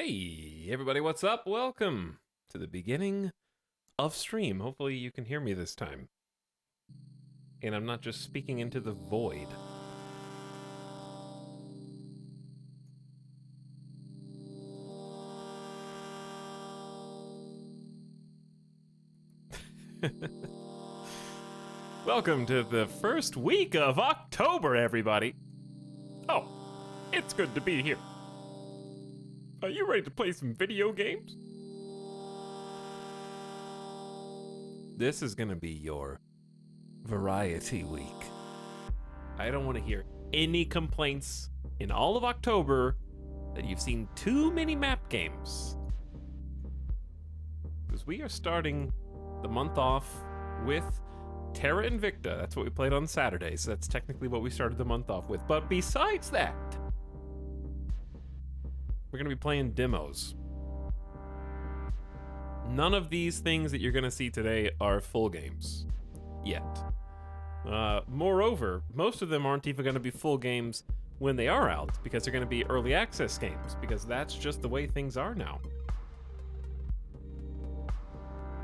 Hey, everybody, what's up? Welcome to the beginning of stream. Hopefully, you can hear me this time. And I'm not just speaking into the void. Welcome to the first week of October, everybody. Oh, it's good to be here. Are you ready to play some video games? This is gonna be your variety week. I don't want to hear any complaints in all of October that you've seen too many map games. Because we are starting the month off with Terra Invicta. That's what we played on Saturday, so that's technically what we started the month off with. But besides that, we're going to be playing demos. None of these things that you're going to see today are full games yet. Moreover, most of them aren't even going to be full games when they are out, because they're going to be early access games, because that's just the way things are now.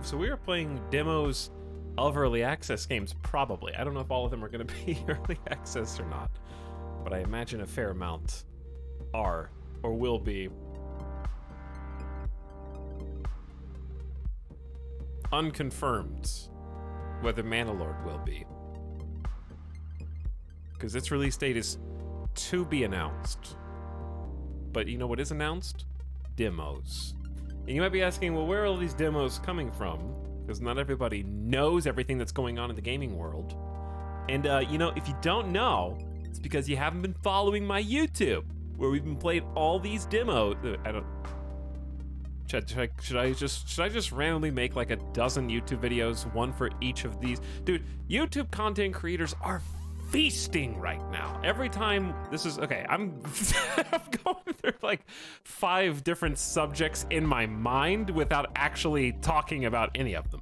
So we are playing demos of early access games, probably. I don't know if all of them are going to be early access or not, but I imagine a fair amount are or will be. Unconfirmed whether Manalord will be, because its release date is to be announced. But you know what is announced? Demos. And you might be asking, well, where are all these demos coming from? Because not everybody knows everything that's going on in the gaming world. And you know, if you don't know, it's because you haven't been following my YouTube, where we've been playing all these demos. I don't. Should I just randomly make like a dozen YouTube videos, one for each of these? Dude, YouTube content creators are feasting right now. Every time this is okay, I'm going through like 5 different subjects in my mind without actually talking about any of them.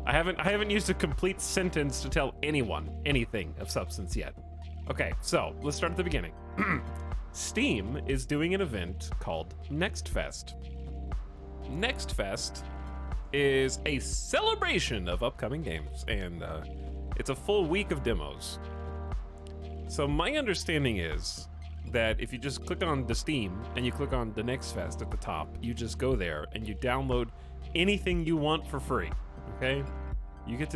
I haven't used a complete sentence to tell anyone anything of substance yet. Okay, so let's start at the beginning. Steam is doing an event called Next Fest. Next Fest is a celebration of upcoming games, and it's a full week of demos. So my understanding is that if you just click on the Steam and you click on the Next Fest at the top, you just go there and you download anything you want for free. Okay? You get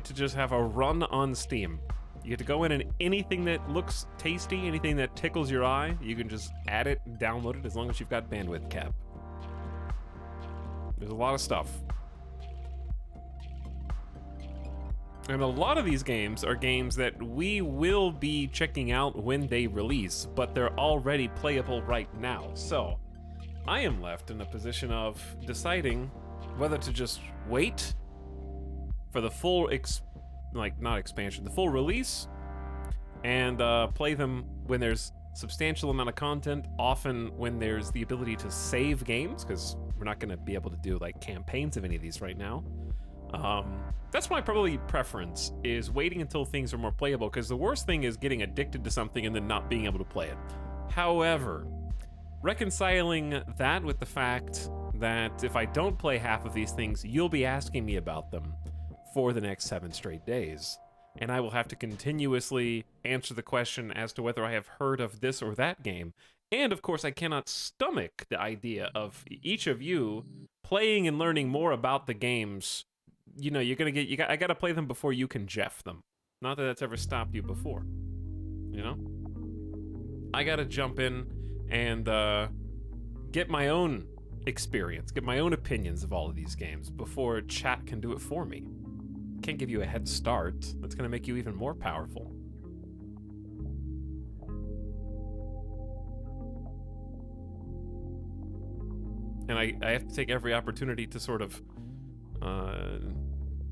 to just have a run on Steam. You get to go in and anything that looks tasty, anything that tickles your eye, you can just add it and download it as long as you've got bandwidth cap. There's a lot of stuff. And a lot of these games are games that we will be checking out when they release, but they're already playable right now. So I am left in a position of deciding whether to just wait for the full the full release, and play them when there's substantial amount of content, often when there's the ability to save games, because we're not going to be able to do like campaigns of any of these right now. That's my probably preference, is waiting until things are more playable, because the worst thing is getting addicted to something and then not being able to play it. However, reconciling that with the fact that if I don't play half of these things, you'll be asking me about them for the next 7 straight days, and I will have to continuously answer the question as to whether I have heard of this or that game. And of course, I cannot stomach the idea of each of you playing and learning more about the games. You know, I gotta play them before you can Jeff them. Not that that's ever stopped you before, you know? I gotta jump in and get my own experience, get my own opinions of all of these games before chat can do it for me. Can't give you a head start. That's gonna make you even more powerful. And I have to take every opportunity to sort of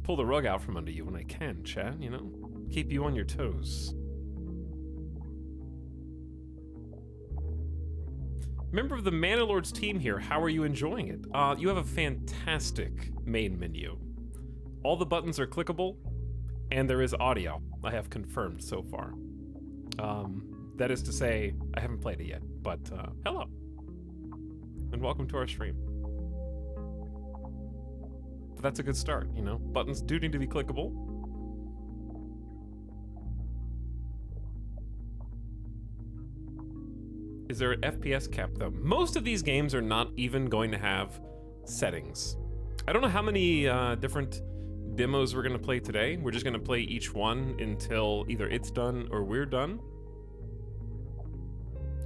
pull the rug out from under you when I can, chat, you know? Keep you on your toes. Member of the Manalord's team here, how are you enjoying it? You have a fantastic main menu. All the buttons are clickable, and there is audio. I have confirmed so far. That is to say, I haven't played it yet, but hello. and welcome to our stream. But that's a good start, you know? Buttons do need to be clickable. Is there an FPS cap, though? Most of these games are not even going to have settings. I don't know how many different demos we're going to play today. We're just going to play each one until either it's done or we're done.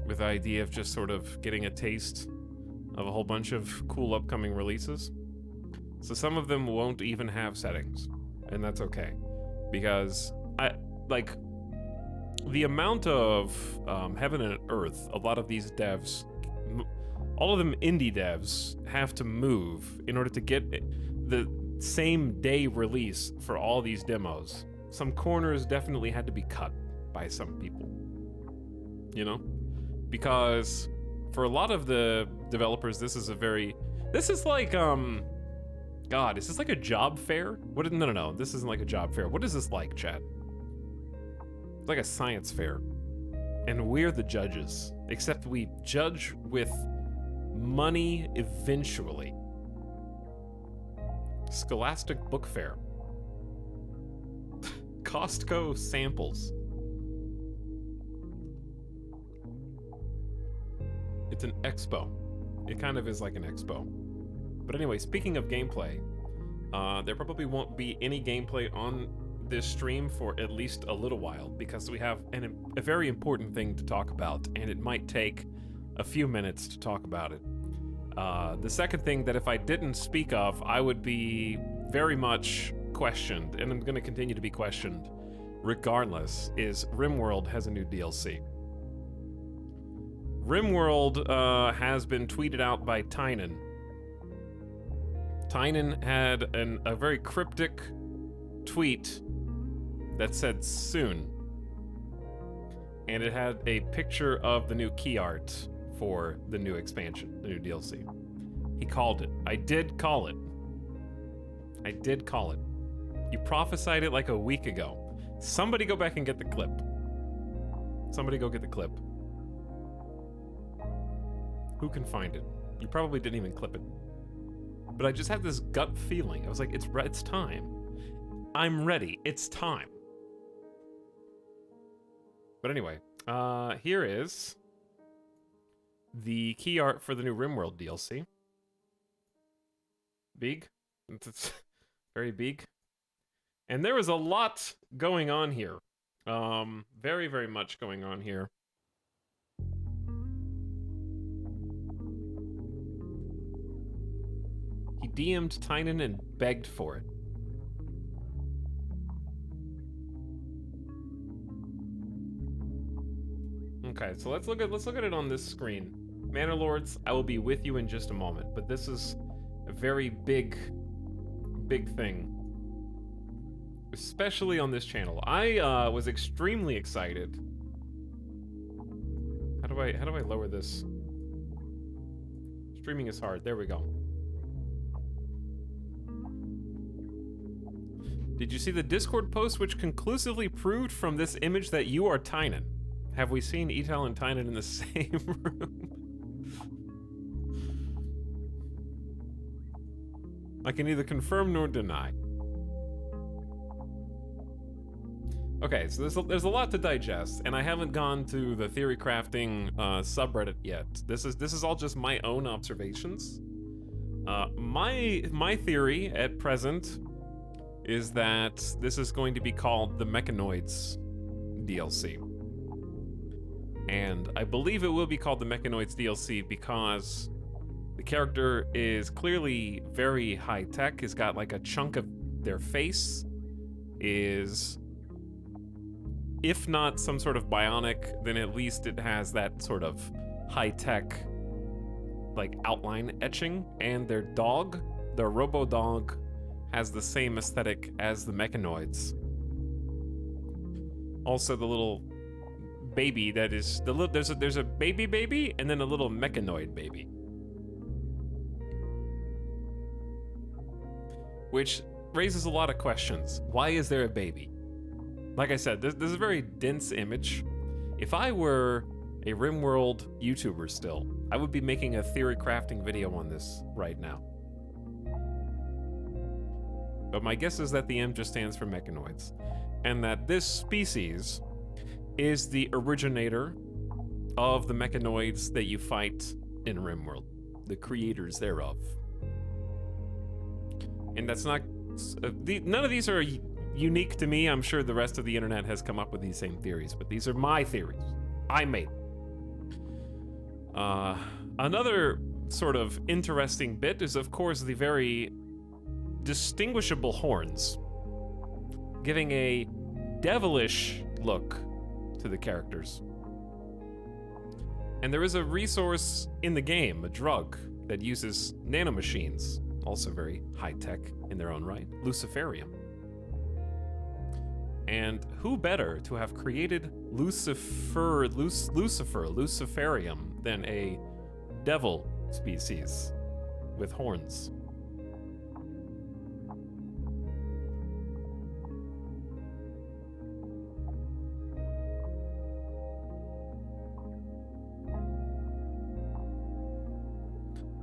With the idea of just sort of getting a taste of a whole bunch of cool upcoming releases. So some of them won't even have settings, and that's okay. Because, the amount of heaven and earth a lot of these devs, all of them indie devs, have to move in order to get the same day release for all these demos. Some corners definitely had to be cut by some people, you know? Because for a lot of the developers, this is like, God, is this like a job fair? No, this isn't like a job fair. What is this like, chat? It's like a science fair. And we're the judges, except we judge with money eventually. Scholastic Book Fair. Costco samples. It's an expo. It kind of is like an expo. But anyway, speaking of gameplay, there probably won't be any gameplay on this stream for at least a little while, because we have a very important thing to talk about, and it might take a few minutes to talk about it. The second thing that if I didn't speak of, I would be very much questioned, and I'm going to continue to be questioned regardless, is RimWorld has a new DLC. RimWorld has been tweeted out by Tynan. Tynan had a very cryptic tweet that said soon. And it had a picture of the new key art for the new expansion, the new DLC. He called it. I did call it. I did call it. You prophesied it like a week ago. Somebody go back and get the clip. Somebody go get the clip. Who can find it? You probably didn't even clip it. But I just had this gut feeling. I was like, it's time. I'm ready. It's time. But anyway, here is the key art for the new RimWorld DLC. Big. It's very big. And there is a lot going on here. Very, very much going on here. He DM'd Tynan and begged for it. Okay, so let's look at it on this screen. Manor Lords, I will be with you in just a moment, but this is a very big thing. Especially on this channel. I was extremely excited. How do I lower this? Streaming is hard. There we go. Did you see the Discord post which conclusively proved from this image that you are Tynan? Have we seen Etal and Tynan in the same room? I can neither confirm nor deny. Okay, so there's a lot to digest, and I haven't gone to the theory crafting subreddit yet. This is all just my own observations. My theory at present is that this is going to be called the Mechanoids DLC. And I believe it will be called the Mechanoids DLC because the character is clearly very high-tech. He's got like a chunk of their face is, if not some sort of bionic, then at least it has that sort of high-tech like outline etching. And their dog, their robo-dog, has the same aesthetic as the Mechanoids. Also the little baby that is there's a baby and then a little mechanoid baby, which raises a lot of questions. Why is there a baby? Like I said, this is a very dense image. If I were a RimWorld YouTuber still, I would be making a theory crafting video on this right now. But my guess is that the M just stands for mechanoids, and that this species is the originator of the mechanoids that you fight in RimWorld, the creators thereof. And that's not... none of these are unique to me. I'm sure the rest of the internet has come up with these same theories, but these are my theories. I made them. Another sort of interesting bit is, of course, the very distinguishable horns, giving a devilish look to the characters. And there is a resource in the game, a drug, that uses nanomachines, also very high-tech in their own right, Luciferium. And who better to have created Luciferium than a devil species with horns?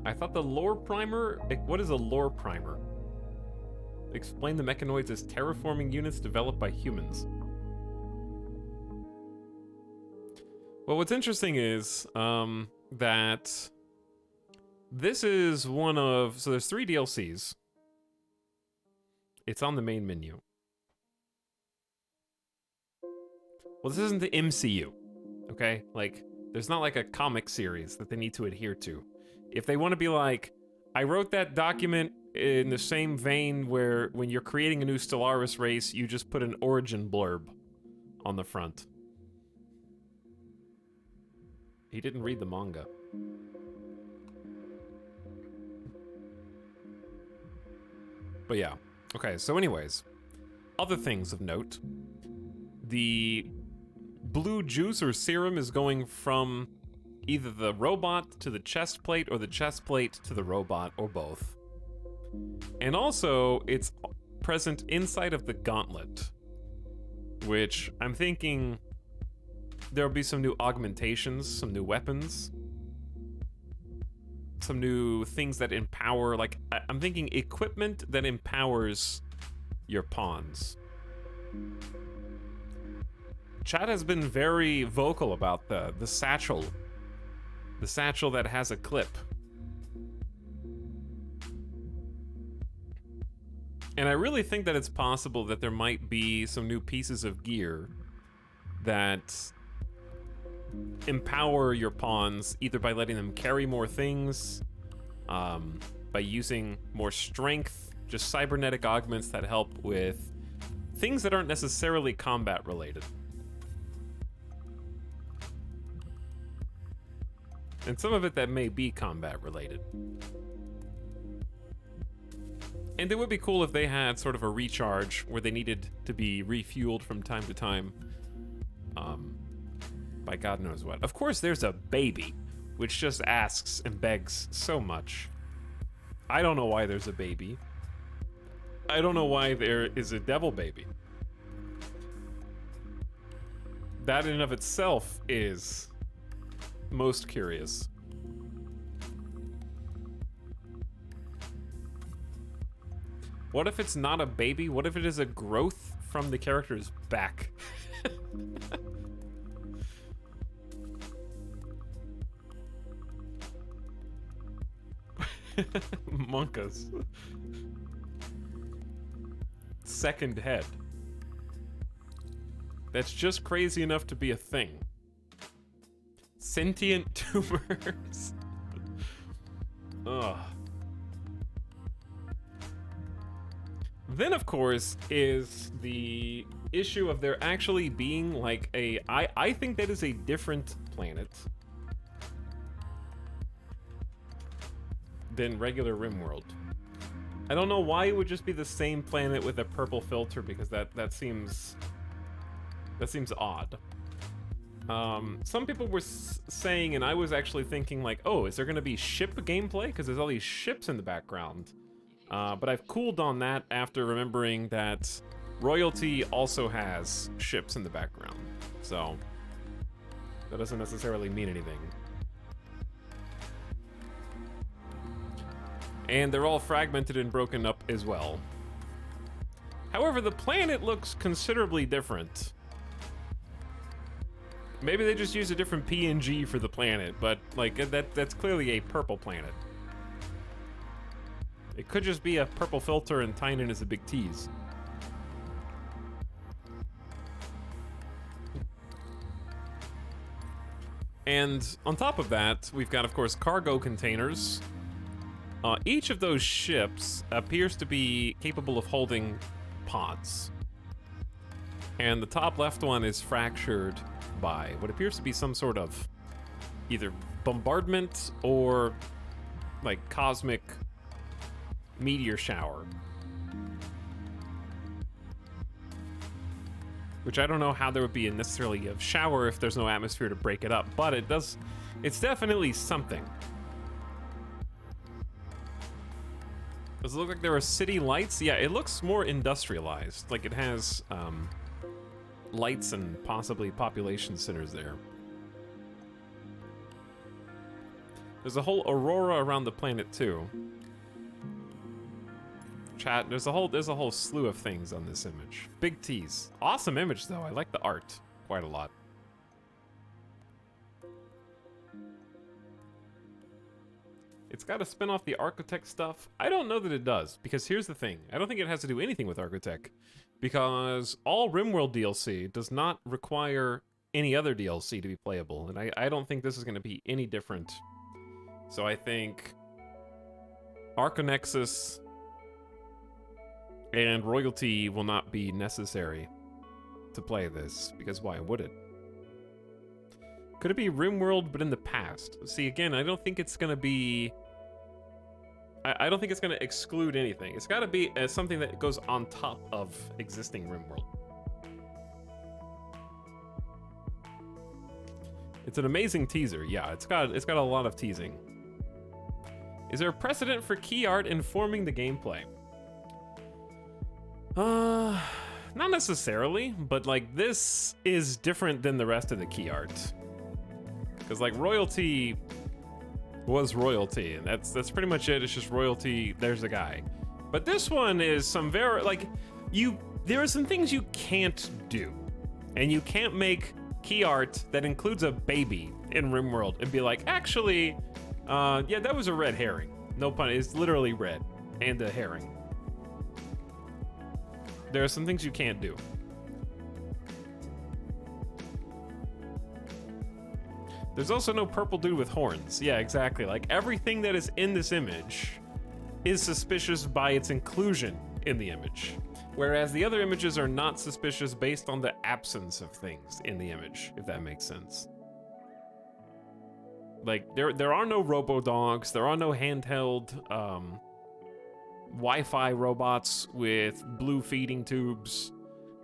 I thought the lore primer... What is a lore primer? Explain the mechanoids as terraforming units developed by humans. Well, what's interesting is that this is one of... So there's 3 DLCs. It's on the main menu. Well, this isn't the MCU, okay? Like, there's not like a comic series that they need to adhere to. If they want to be like, I wrote that document in the same vein where when you're creating a new Stellaris race, you just put an origin blurb on the front. He didn't read the manga. But yeah. Okay, so anyways. Other things of note. The blue juice or serum is going from either the robot to the chest plate or the chest plate to the robot, or both. And also, it's present inside of the gauntlet, which I'm thinking there'll be some new augmentations, some new weapons, some new things that empower, like, I'm thinking equipment that empowers your pawns. Chat has been very vocal about the satchel. The satchel that has a clip. And I really think that it's possible that there might be some new pieces of gear that empower your pawns, either by letting them carry more things, by using more strength, just cybernetic augments that help with things that aren't necessarily combat related. And some of it that may be combat related. And it would be cool if they had sort of a recharge where they needed to be refueled from time to time. By God knows what. Of course, there's a baby, which just asks and begs so much. I don't know why there's a baby. I don't know why there is a devil baby. That in and of itself is most curious. What if it's not a baby? What if it is a growth from the character's back? Monkas. Second head. That's just crazy enough to be a thing. Sentient tumors. Ugh. Then, of course, is the issue of there actually being like a... I think that is a different planet than regular RimWorld. I don't know why it would just be the same planet with a purple filter, because that seems odd. Some people were saying, and I was actually thinking like, oh, is there going to be ship gameplay? Because there's all these ships in the background. But I've cooled on that after remembering that Royalty also has ships in the background. So That doesn't necessarily mean anything. And they're all fragmented and broken up as well. However, the planet looks considerably different. Maybe they just use a different PNG for the planet, but like that's clearly a purple planet. It could just be a purple filter and Tynan is a big tease. And on top of that, we've got, of course, cargo containers. Each of those ships appears to be capable of holding pods. And the top left one is fractured by what appears to be some sort of either bombardment or like cosmic meteor shower. Which I don't know how there would be necessarily a shower if there's no atmosphere to break it up, but it's definitely something. Does it look like there are city lights? Yeah, it looks more industrialized, like it has lights and possibly population centers there. There's a whole aurora around the planet too. Chat, there's a whole slew of things on this image. Big tease. Awesome image though. I like the art quite a lot. It's got to spin off the Architect stuff. I don't know that it does, because here's the thing. I don't think it has to do anything with Architect, because all RimWorld DLC does not require any other DLC to be playable, and I don't think this is going to be any different. So I think Arconexus and royalty will not be necessary to play this, because why would it? Could it be RimWorld, but in the past? See, again, I don't think it's going to be... I don't think it's going to exclude anything. It's got to be something that goes on top of existing RimWorld. It's an amazing teaser. Yeah, it's got a lot of teasing. Is there a precedent for key art informing the gameplay? Not necessarily, but like this is different than the rest of the key art. Because like royalty was royalty, and that's pretty much it. It's just royalty, there's a guy. But this one is some very, like, there are some things you can't do. And you can't make key art that includes a baby in RimWorld and be like, actually, yeah, that was a red herring. No pun, it's literally red and a herring. There are some things you can't do. There's also no purple dude with horns. Yeah, exactly. Like, everything that is in this image is suspicious by its inclusion in the image. Whereas the other images are not suspicious based on the absence of things in the image, if that makes sense. Like, there are no robo-dogs, there are no handheld Wi-Fi robots with blue feeding tubes.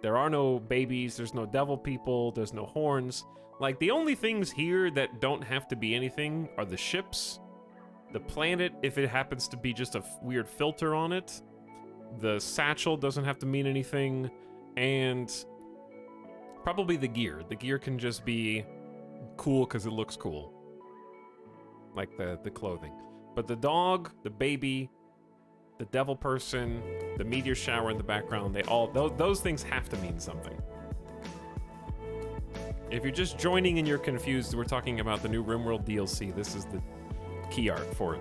There are no babies, there's no devil people, there's no horns. Like, the only things here that don't have to be anything are the ships, the planet, if it happens to be just a weird filter on it, the satchel doesn't have to mean anything, and probably the gear. The gear can just be cool because it looks cool. Like the clothing. But the dog, the baby, the devil person, the meteor shower in the background, those things have to mean something. If you're just joining and you're confused, we're talking about the new RimWorld DLC. This is the key art for it.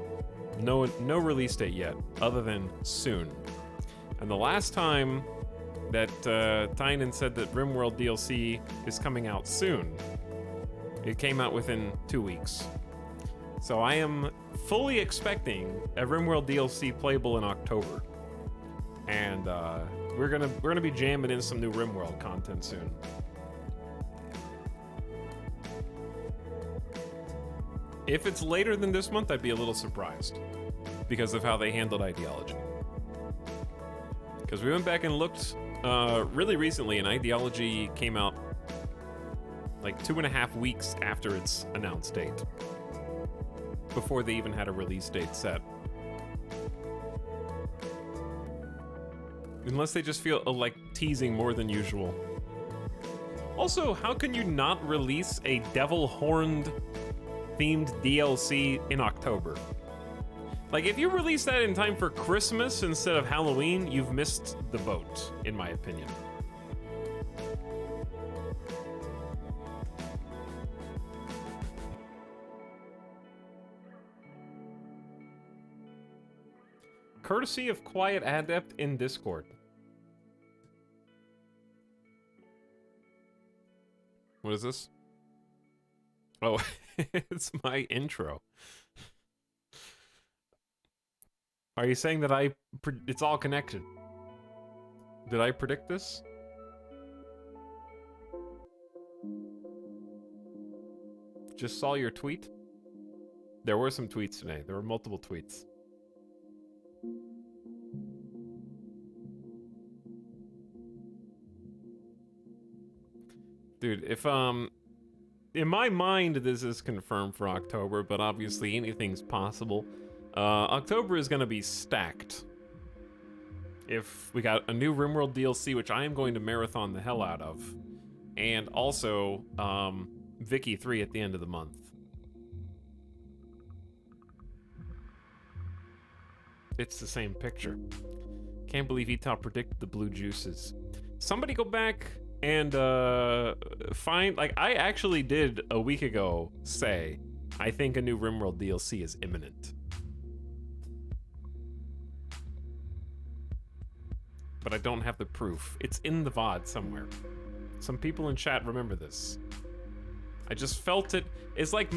No release date yet, other than soon. And the last time that Tynan said that RimWorld DLC is coming out soon, it came out within 2 weeks. So I am fully expecting a RimWorld DLC playable in October. And we're gonna be jamming in some new RimWorld content soon. If it's later than this month, I'd be a little surprised because of how they handled Ideology. Because we went back and looked really recently, and Ideology came out like 2.5 weeks after its announced date, before they even had a release date set. Unless they just feel like teasing more than usual. Also, how can you not release a devil horned themed DLC in October? Like, if you release that in time for Christmas instead of Halloween, you've missed the boat, in my opinion. Courtesy of Quiet Adept in Discord. What is this? Oh, it's my intro. Are you saying that it's all connected? Did I predict this? Just saw your tweet? There were some tweets today. There were multiple tweets. Dude, if, in my mind, this is confirmed for October, but obviously anything's possible. October is gonna be stacked. If we got a new RimWorld DLC, which I am going to marathon the hell out of, and also, Vicky 3 at the end of the month. It's the same picture. Can't believe Etop predicted the blue juices. Somebody go back and find, like, I actually did a week ago say I think a new RimWorld DLC is imminent. But I don't have the proof. It's in the VOD somewhere. Some people in chat remember this. I just felt it. It's like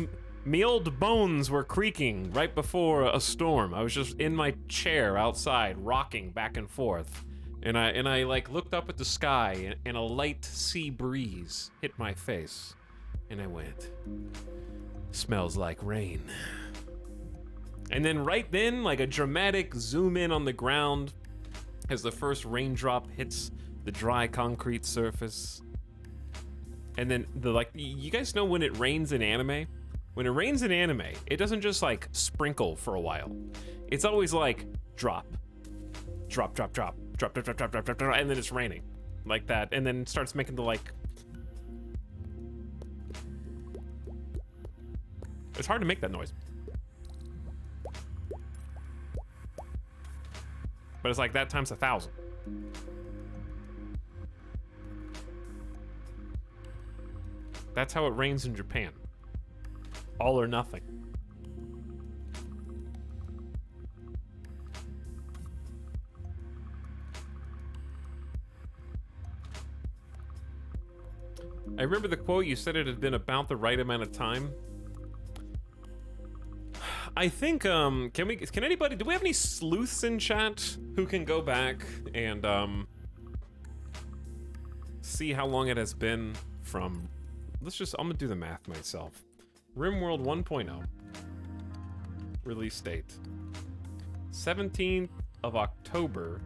me old bones were creaking right before a storm. I was just in my chair outside, rocking back and forth. And I like looked up at the sky and a light sea breeze hit my face. And I went, smells like rain. And then right then, like a dramatic zoom in on the ground as the first raindrop hits the dry concrete surface. And then you guys know when it rains in anime? When it rains in anime, it doesn't just like sprinkle for a while. It's always like drop, drop, drop, drop. Drop, drop, drop, drop, drop, drop, drop, and then it's raining. Like that, and then it starts making the, like... It's hard to make that noise. But it's like that times 1,000. That's how it rains in Japan. All or nothing. I remember the quote, you said it had been about the right amount of time. I think, can anybody, do we have any sleuths in chat who can go back and, see how long it has been from, I'm gonna do the math myself. RimWorld 1.0, release date, 17th of October,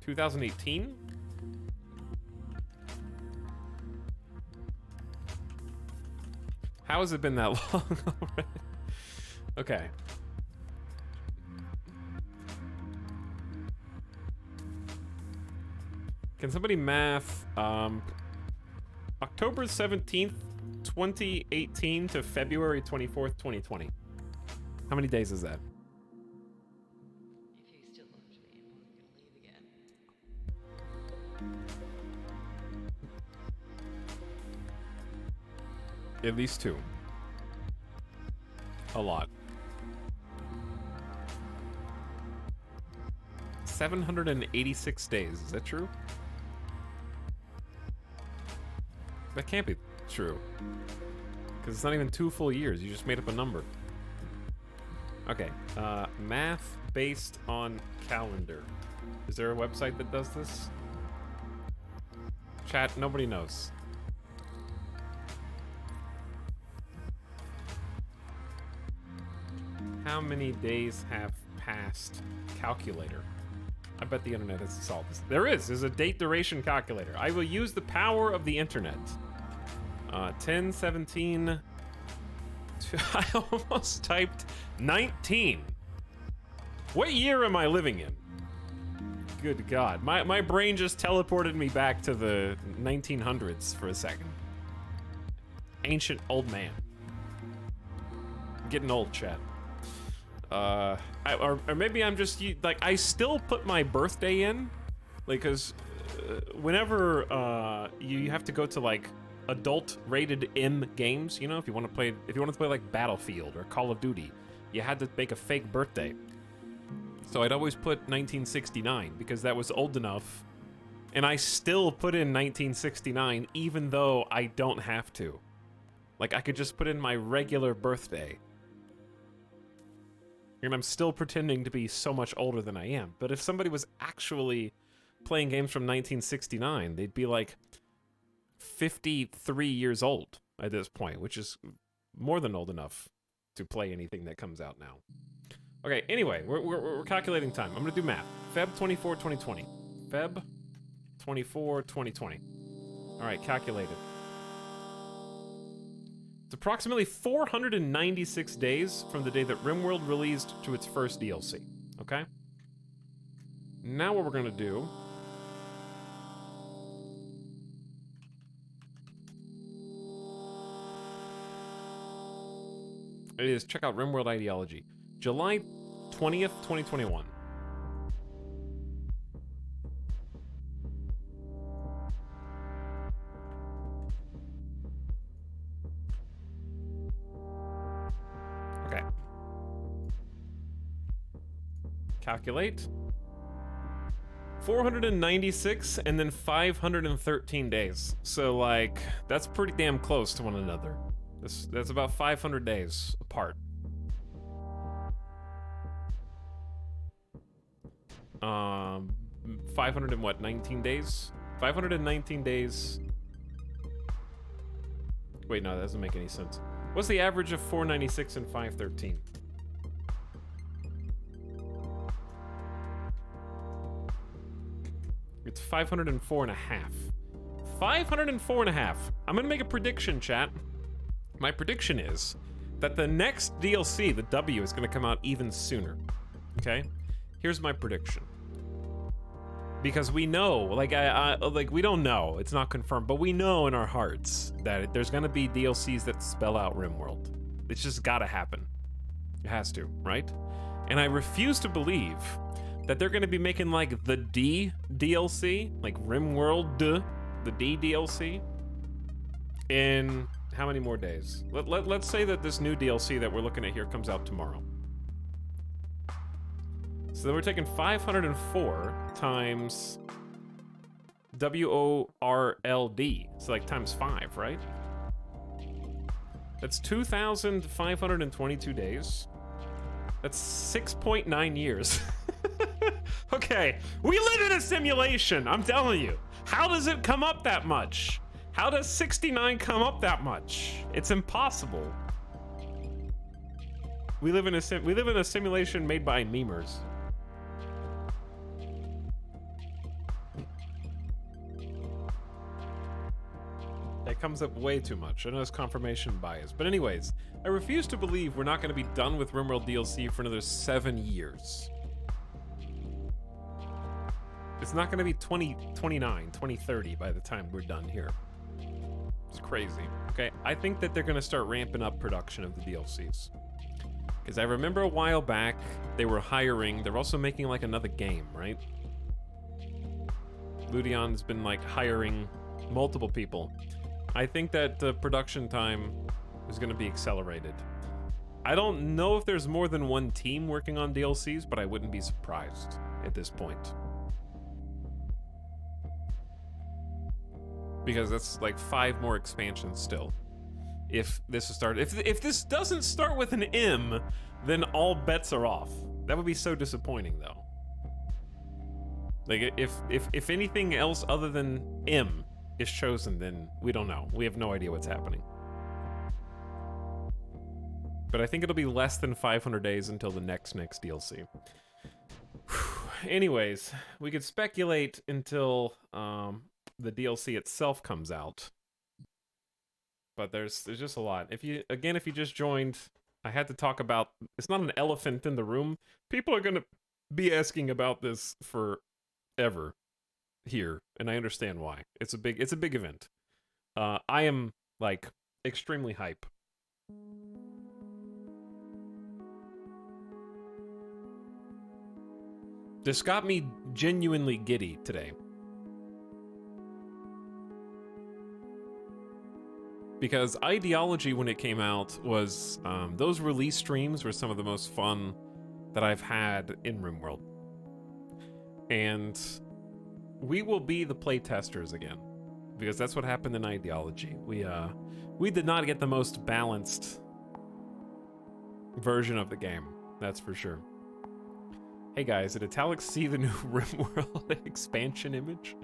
2018? How has it been that long already? Okay. Can somebody math October 17th, 2018 to February 24th, 2020? How many days is that? If you still love me, I'm gonna leave again. At least 2. A lot. 786 days, is that true? That can't be true. Because it's not even 2 full years, you just made up a number. Okay, math based on calendar. Is there a website that does this? Chat, nobody knows. How many days have passed? Calculator. I bet the internet has solved this. There's a date duration calculator. I will use the power of the internet. 10, 17... I almost typed 19. What year am I living in? Good God. My brain just teleported me back to the 1900s for a second. Ancient old man. Getting old, chat. Or maybe I'm just, like, I still put my birthday in. Like, because whenever you have to go to, like, adult rated M games, you know, if you want to play like Battlefield or Call of Duty, you had to make a fake birthday. So I'd always put 1969 because that was old enough, and I still put in 1969 even though I don't have to. Like, I could just put in my regular birthday. And I'm still pretending to be so much older than I am. But if somebody was actually playing games from 1969, they'd be like 53 years old at this point, which is more than old enough to play anything that comes out now. Okay, anyway, we're calculating time. I'm gonna do math. Feb 24, 2020. Feb 24, 2020. All right, calculate it. It's approximately 496 days from the day that RimWorld released to its first DLC, okay? Now what we're gonna do is check out RimWorld Ideology. July 20th, 2021. Okay. Calculate. 496 and then 513 days. So, like, that's pretty damn close to one another. That's about 500 days apart. 500 and what, 19 days? 519 days. Wait, no, that doesn't make any sense. What's the average of 496 and 513? It's 504 and a half. 504 and a half. I'm gonna make a prediction, chat. My prediction is that the next DLC, the W, is gonna come out even sooner. Okay? Here's my prediction. Because we know, like, like, we don't know, it's not confirmed, but we know in our hearts that there's gonna be DLCs that spell out RimWorld. It's just gotta happen. It has to, right? And I refuse to believe that they're gonna be making, like, the D DLC, like RimWorld, the D DLC, in how many more days? Let's say that this new DLC that we're looking at here comes out tomorrow. So then we're taking 504 times WORLD. So like times 5, right? That's 2,522 days. That's 6.9 years. Okay, we live in a simulation, I'm telling you. How does it come up that much? How does 69 come up that much? It's impossible. We live in a simulation made by memers. That comes up way too much. I know it's confirmation bias. But anyways, I refuse to believe we're not going to be done with RimWorld DLC for another 7 years. It's not going to be 2029, 2030 by the time we're done here. It's crazy. Okay, I think that they're going to start ramping up production of the DLCs. Because I remember a while back, they were hiring, they're also making like another game, right? Ludion's been like hiring multiple people. I think that the production time is going to be accelerated. I don't know if there's more than one team working on DLCs, but I wouldn't be surprised at this point. Because that's like 5 more expansions still. If this is started, if this doesn't start with an M, then all bets are off. That would be so disappointing, though. Like if anything else other than M is chosen, then we don't know. We have no idea what's happening. But I think it'll be less than 500 days until the next DLC. Anyways, we could speculate until the DLC itself comes out. But there's just a lot. If you just joined, I had to talk about, it's not an elephant in the room. People are gonna be asking about this for ever here, and I understand why. It's a big event. I am like extremely hype. This got me genuinely giddy today. Because Ideology, when it came out, was those release streams were some of the most fun that I've had in RimWorld. And we will be the playtesters again, because that's what happened in Ideology. We did not get the most balanced version of the game, that's for sure. Hey guys, did Etalyx see the new RimWorld expansion image?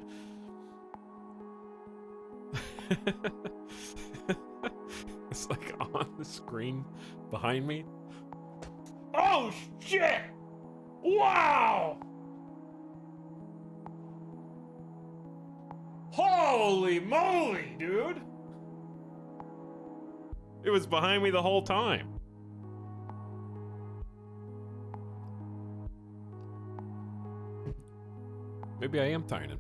It's like on the screen behind me. Oh shit! Wow! Holy moly, dude! It was behind me the whole time. Maybe I am Tynan.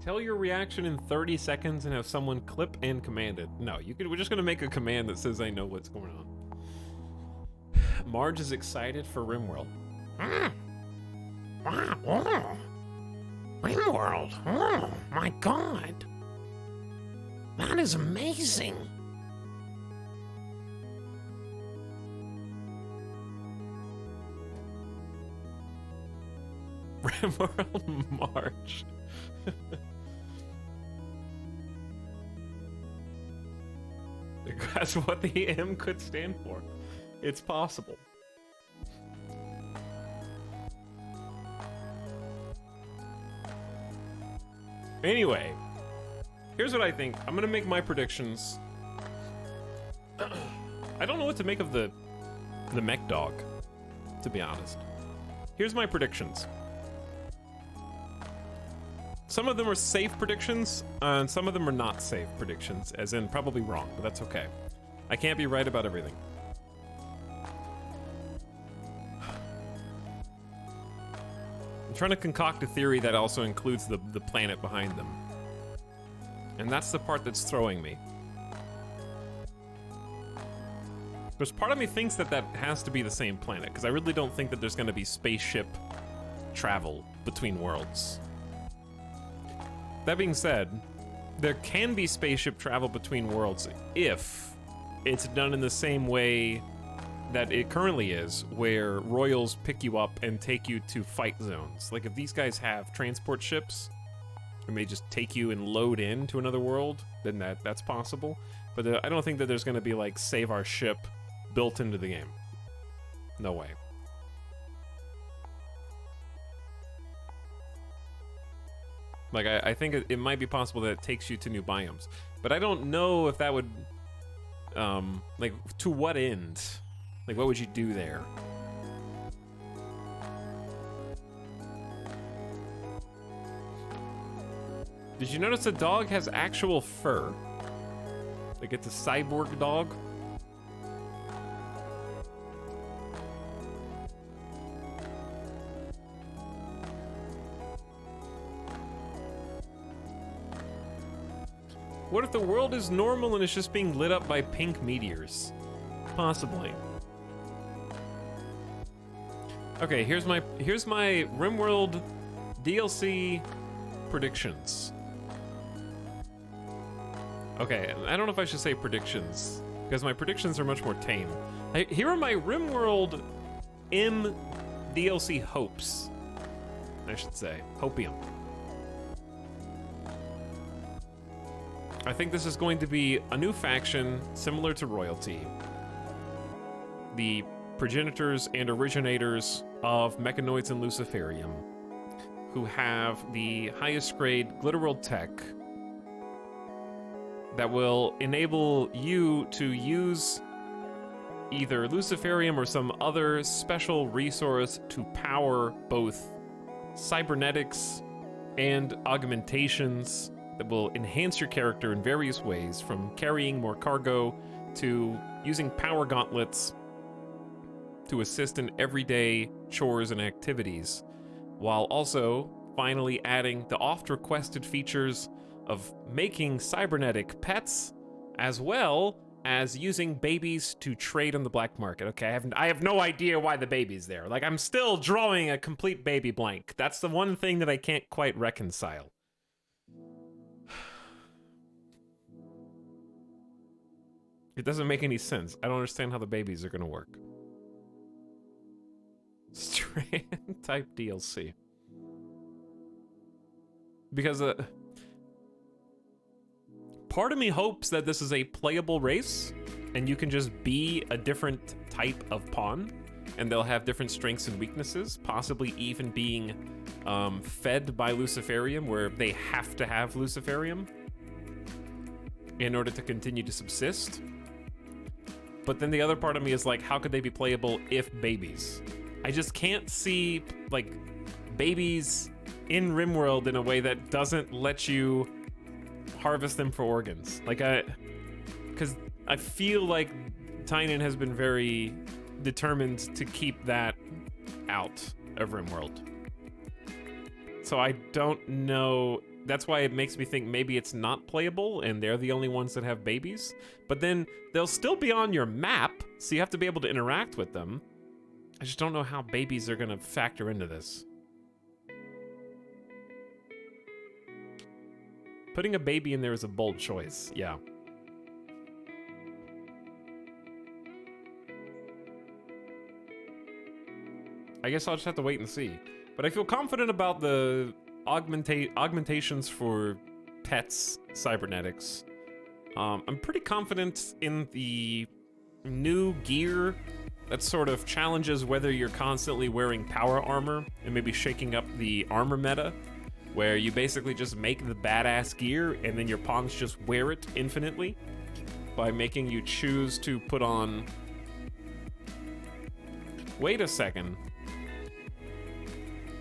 Tell your reaction in 30 seconds and have someone clip and command it. No, we're just gonna make a command that says I know what's going on. Marge is excited for RimWorld. Wow. RimWorld. Oh, my God. That is amazing. RimWorld March. That's what the M could stand for. It's possible. Anyway, here's what I think. I'm gonna make my predictions. I don't know what to make of the mech dog, to be honest. Here's my predictions. Some of them are safe predictions, and some of them are not safe predictions, as in probably wrong, but that's okay. I can't be right about everything. I'm trying to concoct a theory that also includes the planet behind them. And that's the part that's throwing me. Because part of me thinks that has to be the same planet, because I really don't think that there's going to be spaceship travel between worlds. That being said, there can be spaceship travel between worlds if it's done in the same way that it currently is, where royals pick you up and take you to fight zones. Like if these guys have transport ships and they just take you and load into another world, then that's possible. But I don't think that there's going to be like save our ship built into the game. No way. Like, I think it might be possible that it takes you to new biomes. But I don't know if that would, like, to what end? Like, what would you do there? Did you notice the dog has actual fur? Like, it's a cyborg dog? What if the world is normal and it's just being lit up by pink meteors? Possibly. Okay, here's my RimWorld DLC predictions. Okay, I don't know if I should say predictions, because my predictions are much more tame. Here are my RimWorld M DLC hopes, I should say. Hopium. I think this is going to be a new faction similar to Royalty. The progenitors and originators of Mechanoids and Luciferium, who have the highest grade Glitterworld tech that will enable you to use either Luciferium or some other special resource to power both cybernetics and augmentations that will enhance your character in various ways, from carrying more cargo to using power gauntlets to assist in everyday chores and activities, while also finally adding the oft-requested features of making cybernetic pets, as well as using babies to trade on the black market. Okay, I have no idea why the baby's there. Like, I'm still drawing a complete baby blank. That's the one thing that I can't quite reconcile. It doesn't make any sense. I don't understand how the babies are gonna work. Strand type DLC. Because part of me hopes that this is a playable race and you can just be a different type of pawn and they'll have different strengths and weaknesses, possibly even being fed by Luciferium, where they have to have Luciferium in order to continue to subsist. But then the other part of me is like, how could they be playable if babies? I just can't see, like, babies in RimWorld in a way that doesn't let you harvest them for organs. Like, because I feel like Tynan has been very determined to keep that out of RimWorld. So I don't know. That's why it makes me think maybe it's not playable and they're the only ones that have babies. But then they'll still be on your map, so you have to be able to interact with them. I just don't know how babies are gonna factor into this. Putting a baby in there is a bold choice, yeah. I guess I'll just have to wait and see. But I feel confident about the augmentations for pets, cybernetics. I'm pretty confident in the new gear that sort of challenges whether you're constantly wearing power armor and maybe shaking up the armor meta, where you basically just make the badass gear and then your pawns just wear it infinitely by making you choose to put on... Wait a second.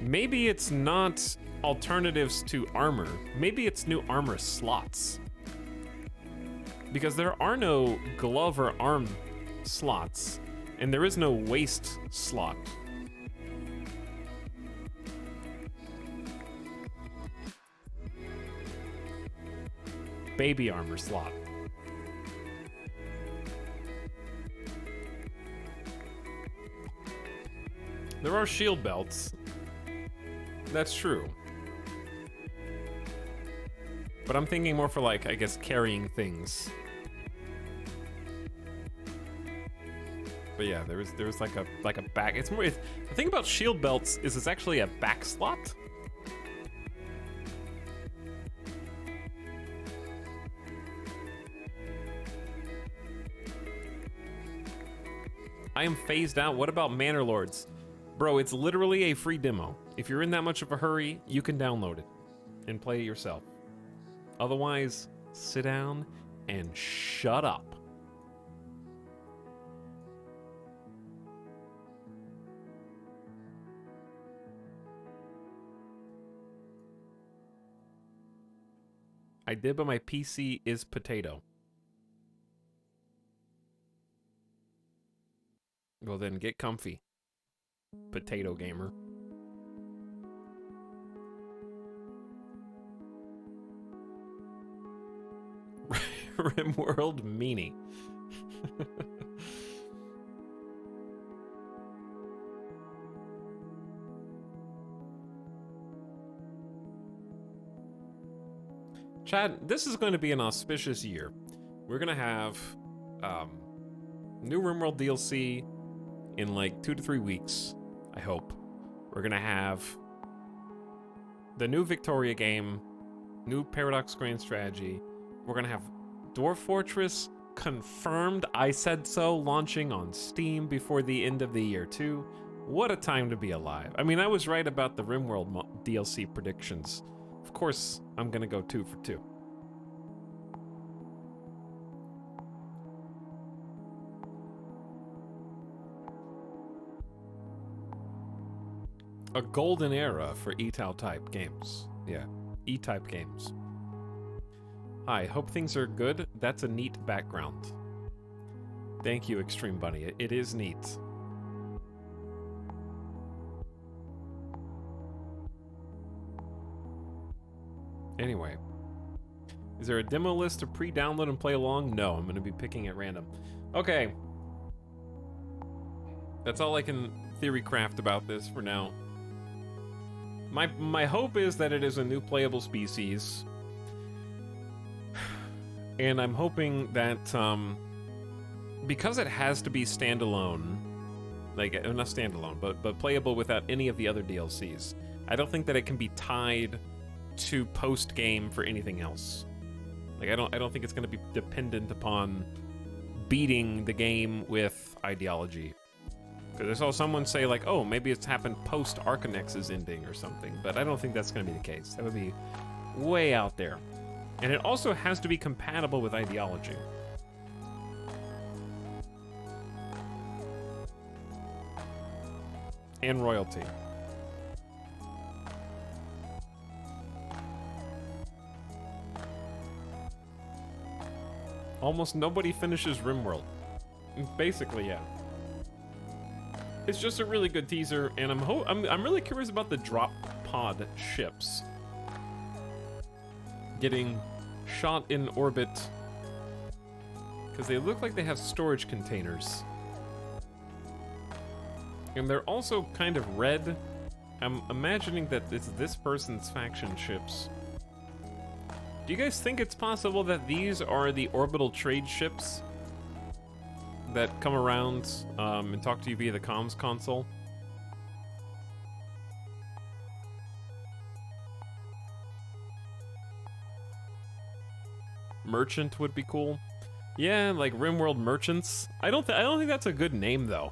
Maybe it's not alternatives to armor. Maybe it's new armor slots. Because there are no glove or arm slots, and there is no waist slot. Baby armor slot. There are shield belts. That's true. But I'm thinking more for, like, I guess, carrying things. But yeah, there's like a back. It's more. The thing about shield belts is it's actually a back slot. I am phased out. What about Manor Lords? Bro, it's literally a free demo. If you're in that much of a hurry, you can download it and play it yourself. Otherwise, sit down and shut up. I did, but my PC is potato. Well then, get comfy, potato gamer. RimWorld meanie. Chad, this is going to be an auspicious year. We're going to have new RimWorld DLC in like 2 to 3 weeks, I hope. We're going to have the new Victoria game, new Paradox Grand Strategy. We're going to have Dwarf Fortress confirmed, I said so, launching on Steam before the end of the year too. What a time to be alive. I mean, I was right about the RimWorld DLC predictions. Of course, I'm gonna go 2 for 2. A golden era for E-Type games. Yeah, E-Type games. Hi, hope things are good. That's a neat background. Thank you, Extreme Bunny. It is neat. Anyway. Is there a demo list to pre-download and play along? No, I'm going to be picking at random. Okay. That's all I can theory craft about this for now. My hope is that it is a new playable species. And I'm hoping that, because it has to be standalone, like, not standalone, but playable without any of the other DLCs, I don't think that it can be tied to post-game for anything else. Like, I don't think it's going to be dependent upon beating the game with ideology. Because I saw someone say, like, oh, maybe it's happened post-Arcanex's ending or something, but I don't think that's going to be the case. That would be way out there. And it also has to be compatible with ideology. And royalty. Almost nobody finishes RimWorld. Basically, yeah. It's just a really good teaser, and I'm really curious about the drop pod ships getting shot in orbit because they look like they have storage containers, and they're also kind of red. I'm imagining that it's this person's faction ships. Do you guys think it's possible that these are the orbital trade ships that come around and talk to you via the comms console? Merchant would be cool. Yeah, like RimWorld Merchants. I don't think that's a good name though.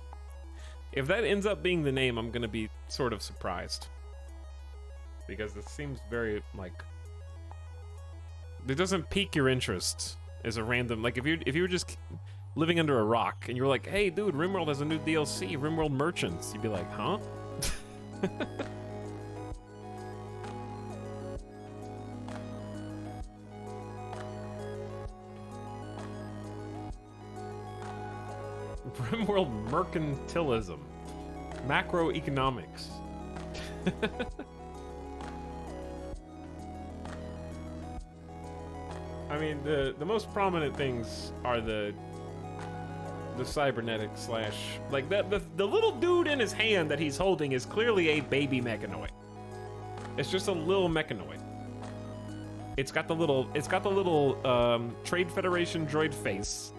If that ends up being the name, I'm gonna be sort of surprised, because it seems very like. It doesn't pique your interest as a random, like if you were just living under a rock and you were like, hey dude, RimWorld has a new DLC, RimWorld Merchants, you'd be like, huh? RimWorld Mercantilism. Macroeconomics. I mean, the most prominent things are the cybernetic slash, like the little dude in his hand that he's holding is clearly a baby mechanoid. It's just a little mechanoid. It's got the little Trade Federation droid face.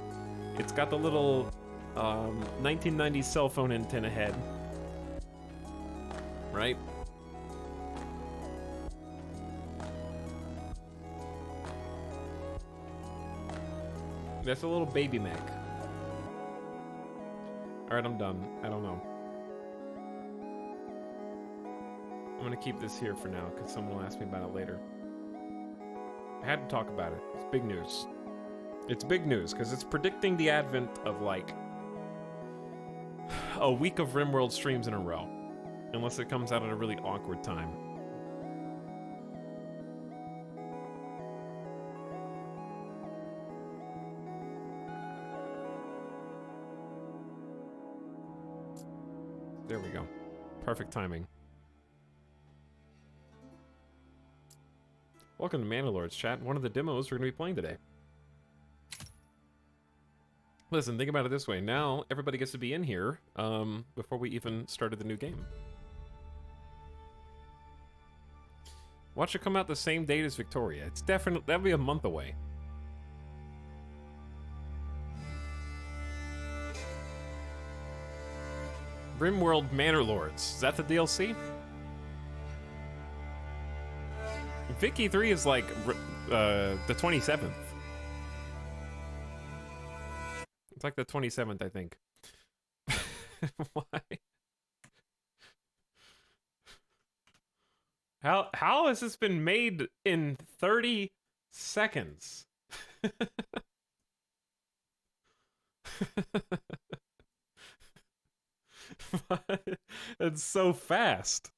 It's got the little 1990s cell phone antenna head. Right? That's a little baby mech. Alright, I'm done. I don't know. I'm gonna keep this here for now, because someone will ask me about it later. I had to talk about it. It's big news. It's big news, because it's predicting the advent of, like, a week of RimWorld streams in a row. Unless it comes out at a really awkward time. There we go. Perfect timing. Welcome to Mandalords, chat. One of the demos we're going to be playing today. Listen, think about it this way. Now, everybody gets to be in here before we even started the new game. Watch it come out the same date as Victoria. It's definitely... That'll be a month away. RimWorld Manor Lords. Is that the DLC? Vicky 3 is like the 27th. It's like the 27th, I think. Why? How has this been made in 30 seconds? It's so fast.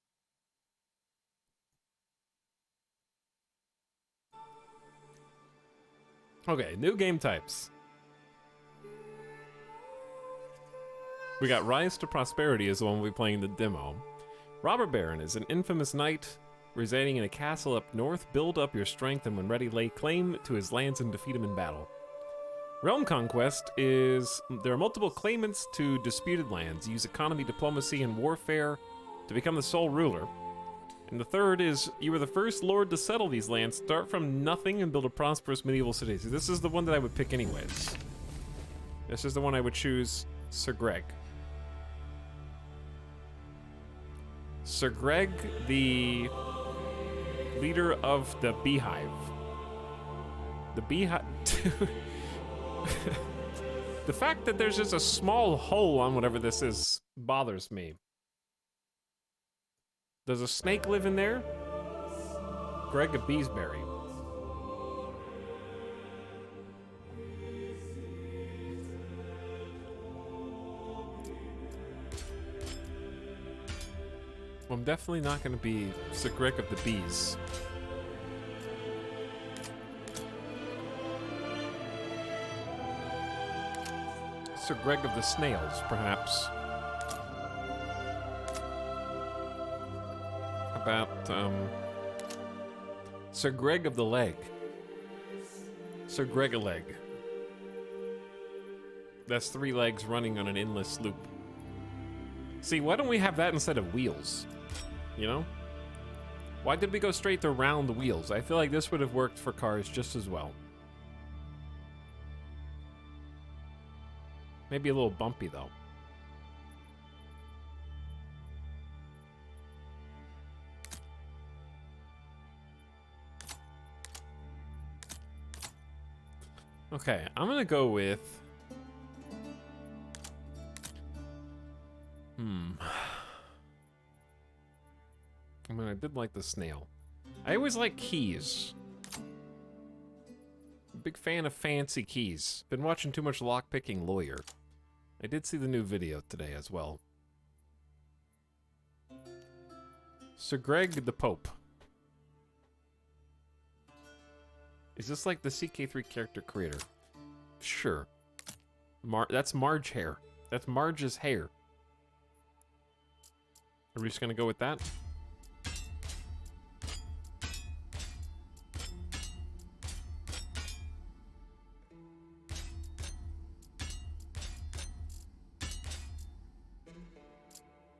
Okay, new game types. We got Rise to Prosperity is the one we'll be playing in the demo. Robber Baron is an infamous knight residing in a castle up north. Build up your strength and when ready, lay claim to his lands and defeat him in battle. Realm Conquest is there are multiple claimants to disputed lands. Use economy, diplomacy, and warfare to become the sole ruler. And the third is you are the first lord to settle these lands. Start from nothing and build a prosperous medieval city. So this is the one that I would pick anyways. This is the one I would choose, Sir Greg. Sir Greg, the leader of the Beehive. The Beehive... The fact that there's just a small hole on whatever this is bothers me. Does a snake live in there? Greg a Beesbury. Well, I'm definitely not going to be Sir Greg of the Bees. Sir Greg of the Snails, perhaps. How about, Sir Greg of the Leg? Sir Greg a Leg. That's 3 legs running on an endless loop. See, why don't we have that instead of wheels? You know? Why did we go straight to round wheels? I feel like this would have worked for cars just as well. Maybe a little bumpy, though. Okay, I'm gonna go with... I mean, I did like the snail. I always like keys. Big fan of fancy keys. Been watching too much lockpicking lawyer. I did see the new video today as well. Sir Greg the Pope. Is this like the CK3 character creator? Sure. That's Marge hair. That's Marge's hair. Are we just gonna go with that?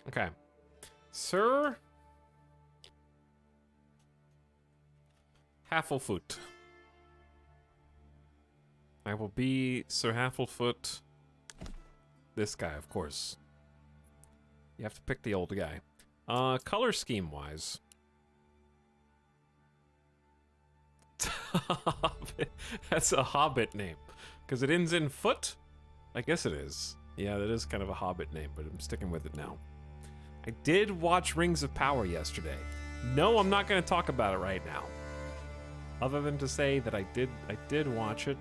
Okay. Sir Hafflefoot. I will be Sir Hafflefoot. This guy, of course. You have to pick the old guy. Color scheme wise. That's a Hobbit name. Because it ends in foot? I guess it is. Yeah, that is kind of a Hobbit name, but I'm sticking with it now. I did watch Rings of Power yesterday. No, I'm not going to talk about it right now. Other than to say that I did watch it.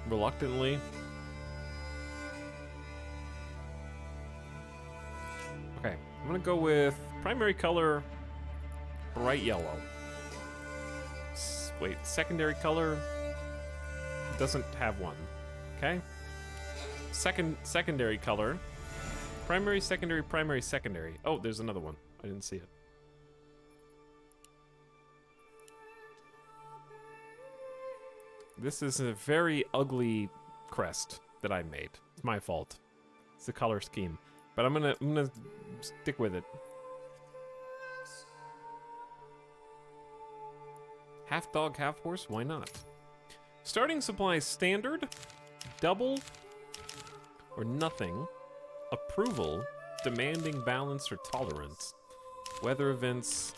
Reluctantly. Okay, I'm going to go with primary color, bright yellow. Wait, secondary color doesn't have one. Okay? Secondary color. Primary, secondary, primary, secondary. Oh, there's another one. I didn't see it. This is a very ugly crest that I made. It's my fault. It's the color scheme. But I'm gonna stick with it. Half dog, half horse? Why not? Starting supplies standard, double, or nothing. Approval, demanding, balance, or tolerance. Weather events.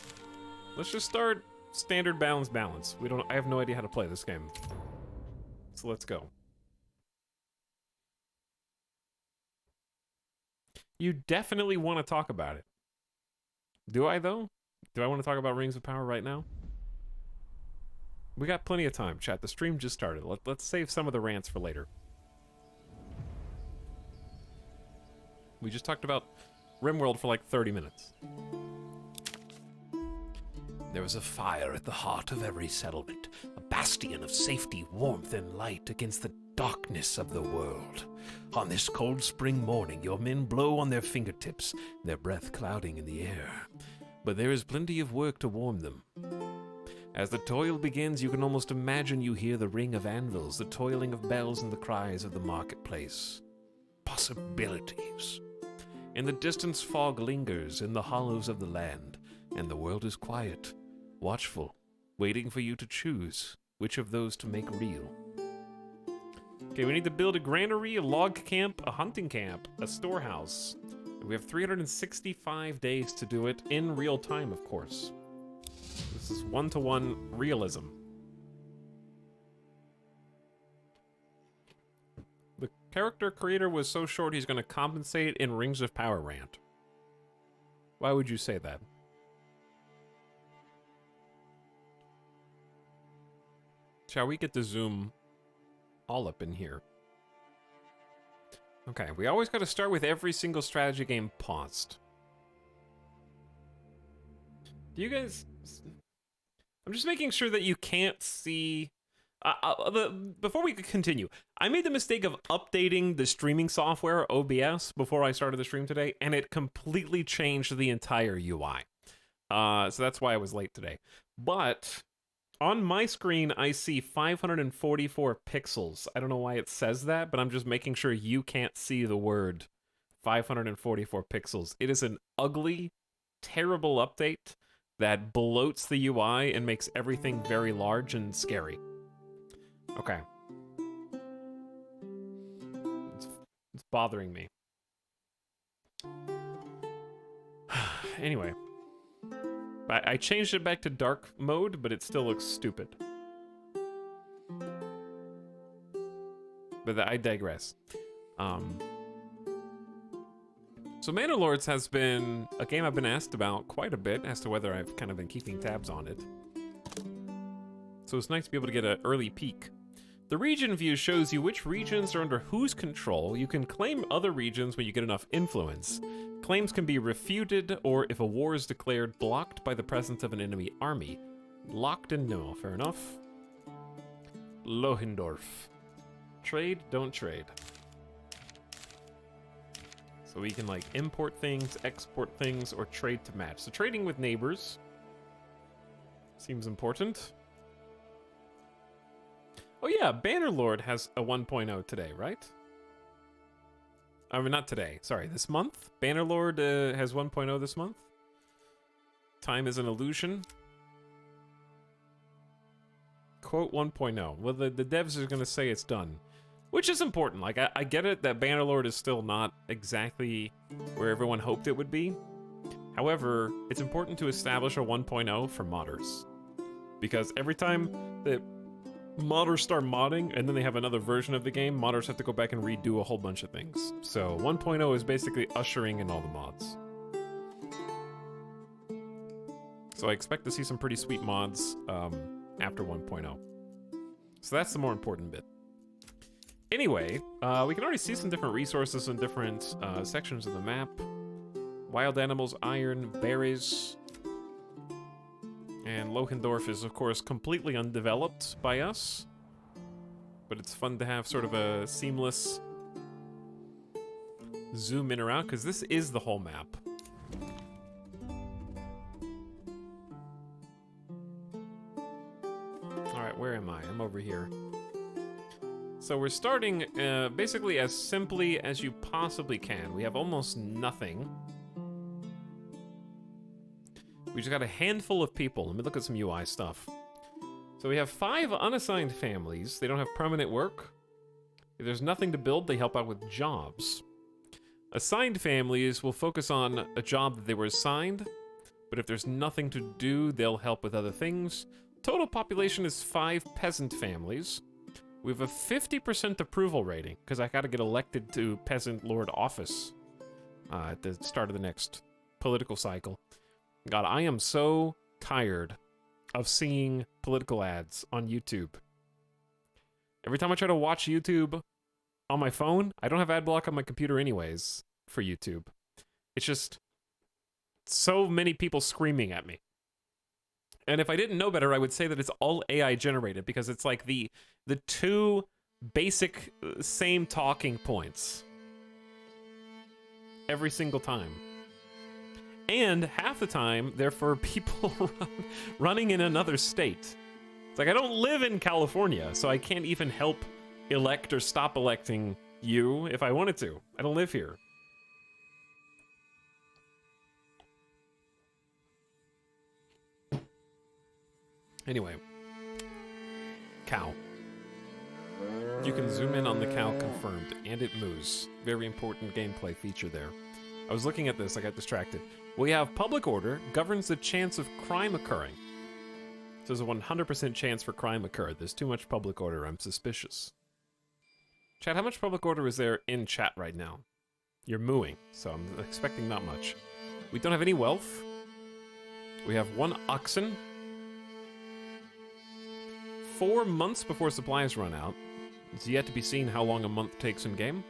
Let's just start standard, balance, balance. I have no idea how to play this game. So let's go. You definitely want to talk about it. Do I, though? Do I want to talk about Rings of Power right now? We got plenty of time, chat. The stream just started. Let's save some of the rants for later. We just talked about RimWorld for like 30 minutes. There is a fire at the heart of every settlement, a bastion of safety, warmth, and light against the darkness of the world. On this cold spring morning, your men blow on their fingertips, their breath clouding in the air. But there is plenty of work to warm them. As the toil begins, you can almost imagine you hear the ring of anvils, the toiling of bells, and the cries of the marketplace. Possibilities. In the distance, fog lingers in the hollows of the land, and the world is quiet, watchful, waiting for you to choose which of those to make real. Okay, we need to build a granary, a log camp, a hunting camp, a storehouse. We have 365 days to do it in real time, of course. This is one-to-one realism. The character creator was so short he's going to compensate in Rings of Power rant. Why would you say that? Shall we get the zoom all up in here? Okay, we always got to start with every single strategy game paused. Do you guys... I'm just making sure that you can't see... before we continue, I made the mistake of updating the streaming software, OBS, before I started the stream today, and it completely changed the entire UI. So that's why I was late today. But on my screen, I see 544 pixels. I don't know why it says that, but I'm just making sure you can't see the word 544 pixels. It is an ugly, terrible update that bloats the UI and makes everything very large and scary. Okay. It's bothering me. Anyway. I changed it back to dark mode, but it still looks stupid. But I digress. So Manor Lords has been a game I've been asked about quite a bit as to whether I've kind of been keeping tabs on it. So it's nice to be able to get an early peek. The region view shows you which regions are under whose control. You can claim other regions when you get enough influence. Claims can be refuted, or if a war is declared, blocked by the presence of an enemy army. Locked in, no, fair enough. Lohendorf. Trade, don't trade. So we can like import things, export things, or trade to match. So trading with neighbors seems important. Oh yeah, Bannerlord has a 1.0 today, right? I mean, not today. Sorry, this month? Bannerlord has 1.0 this month. Time is an illusion. Quote 1.0. Well, the devs are going to say it's done. Which is important. Like, I get it that Bannerlord is still not exactly where everyone hoped it would be. However, it's important to establish a 1.0 for modders. Because every time that modders start modding, and then they have another version of the game, modders have to go back and redo a whole bunch of things. So 1.0 is basically ushering in all the mods. So I expect to see some pretty sweet mods after 1.0. So that's the more important bit. Anyway, we can already see some different resources in different sections of the map. Wild animals, iron, berries. And Lohendorf is, of course, completely undeveloped by us. But it's fun to have sort of a seamless zoom in or out, because this is the whole map. Alright, where am I? I'm over here. So we're starting basically as simply as you possibly can. We have almost nothing. We just got a handful of people. Let me look at some UI stuff. So we have 5 unassigned families. They don't have permanent work. If there's nothing to build, they help out with jobs. Assigned families will focus on a job that they were assigned, but if there's nothing to do, they'll help with other things. Total population is 5 peasant families. We have a 50% approval rating, because I gotta get elected to Peasant Lord office at the start of the next political cycle. God, I am so tired of seeing political ads on YouTube. Every time I try to watch YouTube on my phone, I don't have ad block on my computer anyways for YouTube. It's just so many people screaming at me. And if I didn't know better, I would say that it's all AI generated because it's like the two basic same talking points every single time. And half the time, they're for people running in another state. It's like, I don't live in California, so I can't even help elect or stop electing you if I wanted to. I don't live here. Anyway. Cow. You can zoom in on the cow, confirmed, and it moves. Very important gameplay feature there. I was looking at this, I got distracted. We have public order governs the chance of crime occurring. So there's a 100% chance for crime occur. There's too much public order, I'm suspicious. Chat, how much public order is there in chat right now? You're mooing, so I'm expecting not much. We don't have any wealth. We have 1 oxen. 4 months before supplies run out. It's yet to be seen how long a month takes in game.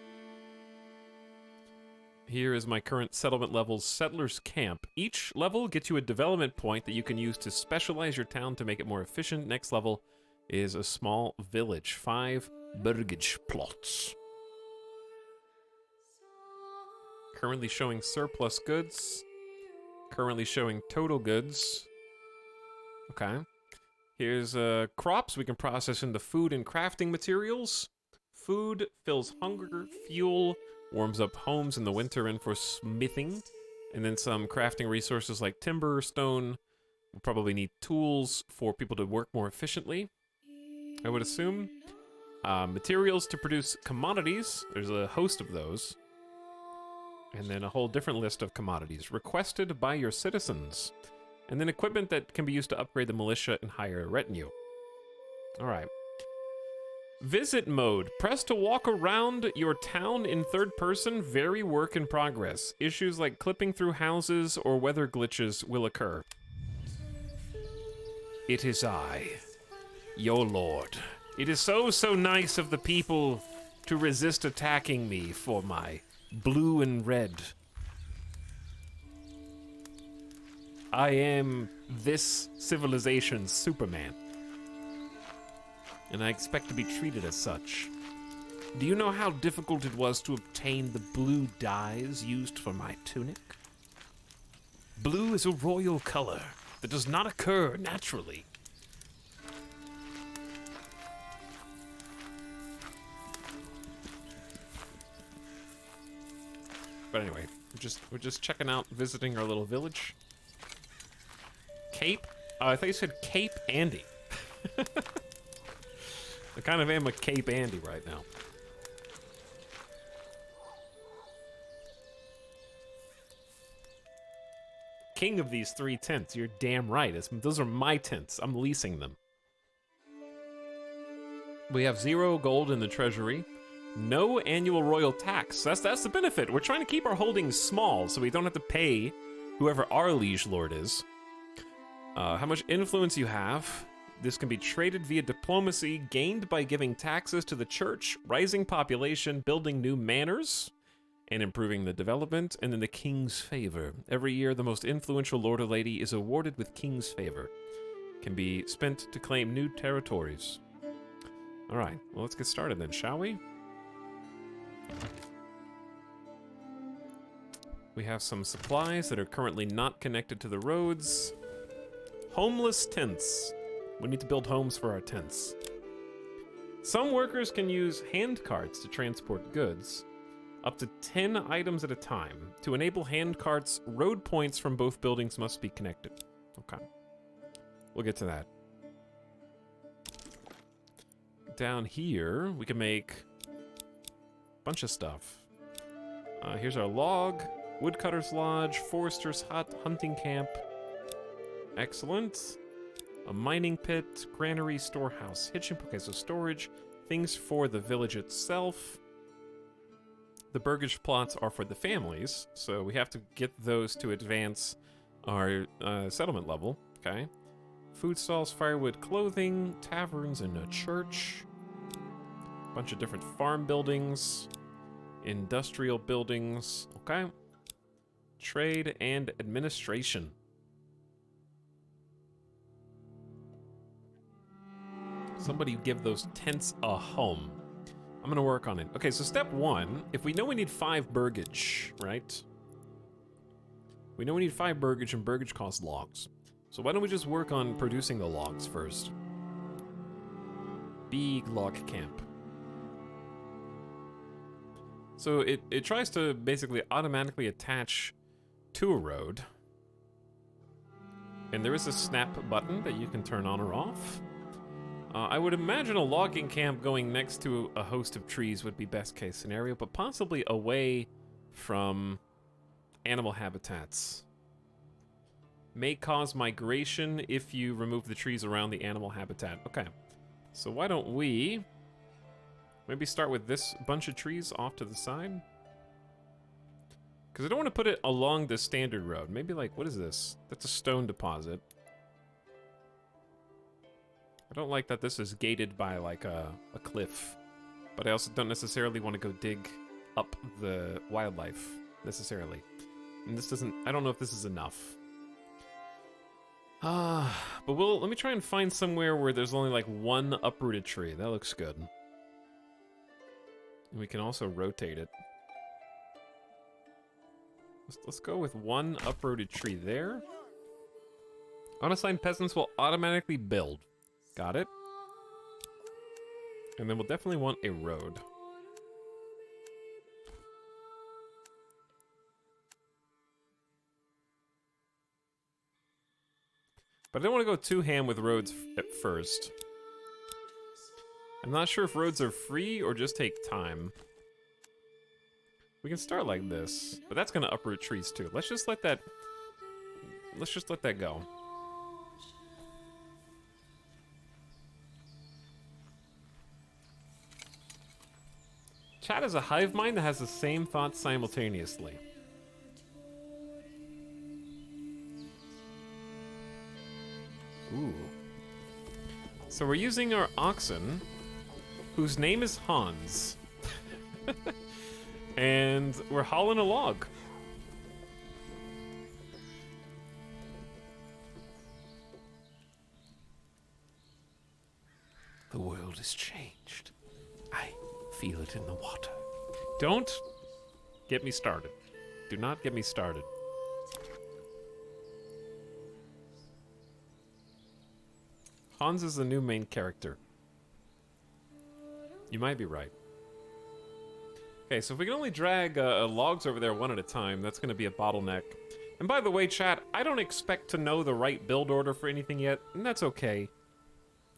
Here is my current settlement level's Settlers Camp. Each level gets you a development point that you can use to specialize your town to make it more efficient. Next level is a small village. 5 burgage plots. Currently showing surplus goods. Currently showing total goods. Okay. Here's crops we can process into food and crafting materials. Food fills hunger, fuel, warms up homes in the winter and for smithing. And then some crafting resources like timber, stone. We'll probably need tools for people to work more efficiently, I would assume. Materials to produce commodities. There's a host of those. And then a whole different list of commodities requested by your citizens. And then equipment that can be used to upgrade the militia and hire a retinue. Alright. Visit mode. Press to walk around your town in third person. Very work in progress. Issues like clipping through houses or weather glitches will occur. It is I, your lord. It is so nice of the people to resist attacking me for my blue and red. I am this civilization's Superman. And I expect to be treated as such. Do you know how difficult it was to obtain the blue dyes used for my tunic? Blue is a royal color that does not occur naturally. But anyway, we're just checking out, visiting our little village. Cape? Oh, I thought you said Cape Andy. I kind of am a Cape Andy right now. King of these 3 tents, you're damn right. Those are my tents. I'm leasing them. We have 0 gold in the treasury. No annual royal tax. That's the benefit. We're trying to keep our holdings small so we don't have to pay whoever our liege lord is. How much influence you have. This can be traded via diplomacy, gained by giving taxes to the church, rising population, building new manors, and improving the development, and then the king's favor. Every year, the most influential lord or lady is awarded with king's favor. Can be spent to claim new territories. All right, well, let's get started then, shall we? We have some supplies that are currently not connected to the roads. Homeless tents. We need to build homes for our tents. Some workers can use hand carts to transport goods. Up to 10 items at a time. To enable hand carts, road points from both buildings must be connected. Okay. We'll get to that. Down here, we can make a bunch of stuff. Here's our log, woodcutter's lodge, forester's hut, hunting camp. Excellent. A mining pit, granary, storehouse, hitching. Okay, so storage, things for the village itself. The burgage plots are for the families, so we have to get those to advance our settlement level. Okay. Food stalls, firewood, clothing, taverns, and a church. Bunch of different farm buildings, industrial buildings. Okay. Trade and administration. Somebody give those tents a home. I'm gonna work on it. Okay, so step 1, if we know we need 5 burgage, right? We know we need 5 burgage, and burgage costs logs. So why don't we just work on producing the logs first? Big log camp. So it tries to basically automatically attach to a road. And there is a snap button that you can turn on or off. I would imagine a logging camp going next to a host of trees would be best case scenario, but possibly away from animal habitats. May cause migration if you remove the trees around the animal habitat. Okay, so why don't we maybe start with this bunch of trees off to the side? Because I don't want to put it along the standard road. Maybe like, what is this? That's a stone deposit. I don't like that this is gated by like a cliff. But I also don't necessarily want to go dig up the wildlife, necessarily. And this doesn't, I don't know if this is enough. But let me try and find somewhere where there's only like one uprooted tree. That looks good. And we can also rotate it. Let's go with one uprooted tree there. Unassigned peasants will automatically build. Got it. And then we'll definitely want a road. But I don't want to go too ham with roads at first. I'm not sure if roads are free or just take time. We can start like this, but that's gonna uproot trees too. Let's just let that go. Chat is a hive mind that has the same thoughts simultaneously. Ooh. So we're using our oxen, whose name is Hans. And we're hauling a log. The world has changed. I feel it in the water. Don't get me started. Do not get me started. Hans is the new main character. You might be right. Okay, so if we can only drag logs over there one at a time, that's going to be a bottleneck. And by the way, chat, I don't expect to know the right build order for anything yet, and that's okay.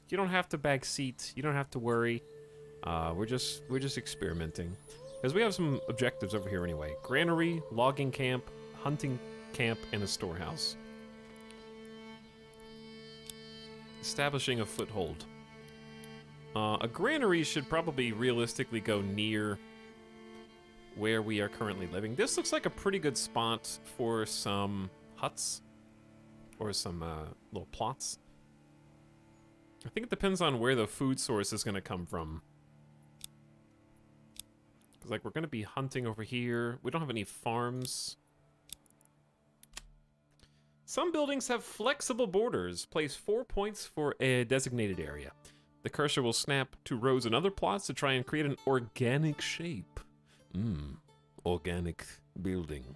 You don't have to bag seats. You don't have to worry. We're just experimenting. Because we have some objectives over here anyway. Granary, logging camp, hunting camp, and a storehouse. Establishing a foothold. A granary should probably realistically go near where we are currently living. This looks like a pretty good spot for some huts. Or some little plots. I think it depends on where the food source is going to come from. Because, like, we're going to be hunting over here. We don't have any farms. Some buildings have flexible borders. Place 4 points for a designated area. The cursor will snap to rows and other plots to try and create an organic shape. Organic building.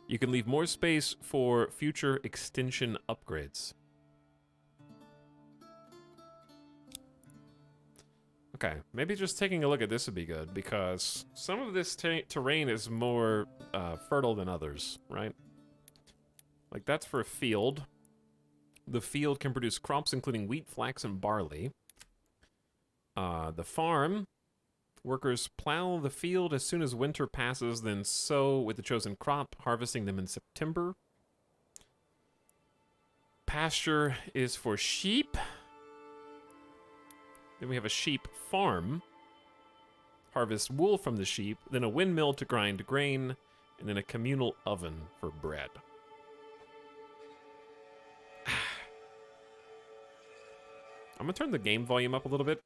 You can leave more space for future extension upgrades. Okay, maybe just taking a look at this would be good, because some of this terrain is more fertile than others, right? Like, that's for a field. The field can produce crops including wheat, flax, and barley. The farm, workers plow the field as soon as winter passes, then sow with the chosen crop, harvesting them in September. Pasture is for sheep. Then we have a sheep farm. Harvest wool from the sheep, then a windmill to grind grain, and then a communal oven for bread. I'm gonna turn the game volume up a little bit.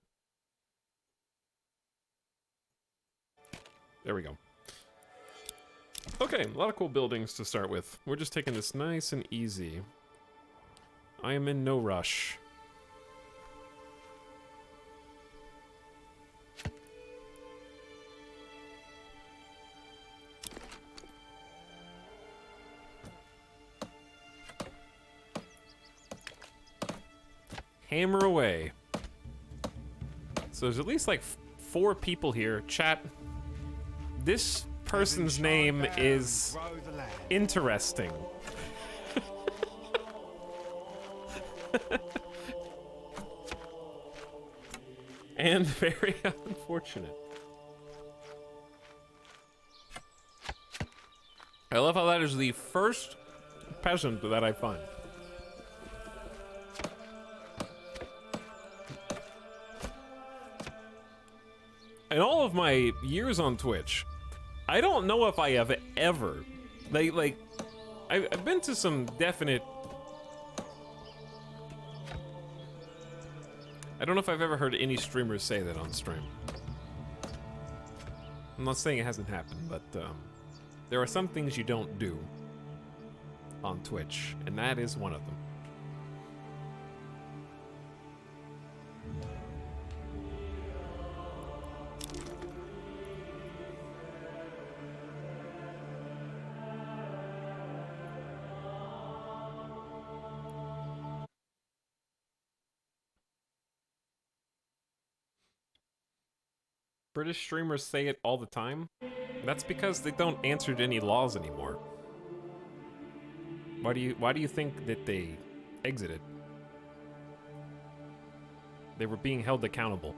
There we go. Okay, a lot of cool buildings to start with. We're just taking this nice and easy. I am in no rush. hammer away. So there's at least like 4 people here. Chat, this person's name is interesting. And very unfortunate. I love how that is the first peasant that I find. In all of my years on Twitch, I don't know if I have ever, I've been to some definite, I don't know if I've ever heard any streamers say that on stream. I'm not saying it hasn't happened, but there are some things you don't do on Twitch, and that is one of them. British streamers say it all the time. That's because they don't answer to any laws anymore. Why do you think that they exited? They were being held accountable.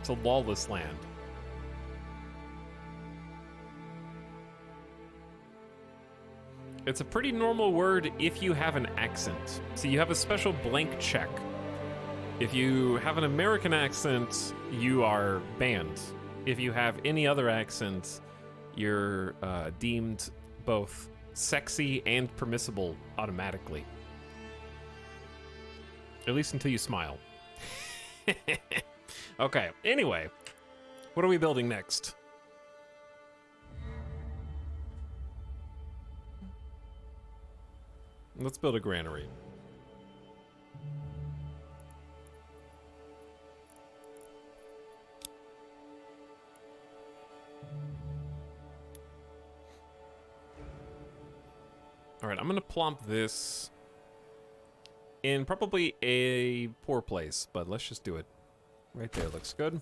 It's a lawless land. It's a pretty normal word if you have an accent. So you have a special blank check. If you have an American accent, you are banned. If you have any other accent, you're deemed both sexy and permissible automatically. At least until you smile. Okay, anyway. What are we building next? Let's build a granary. All right, I'm gonna plump this in probably a poor place, but let's just do it. Right there, looks good.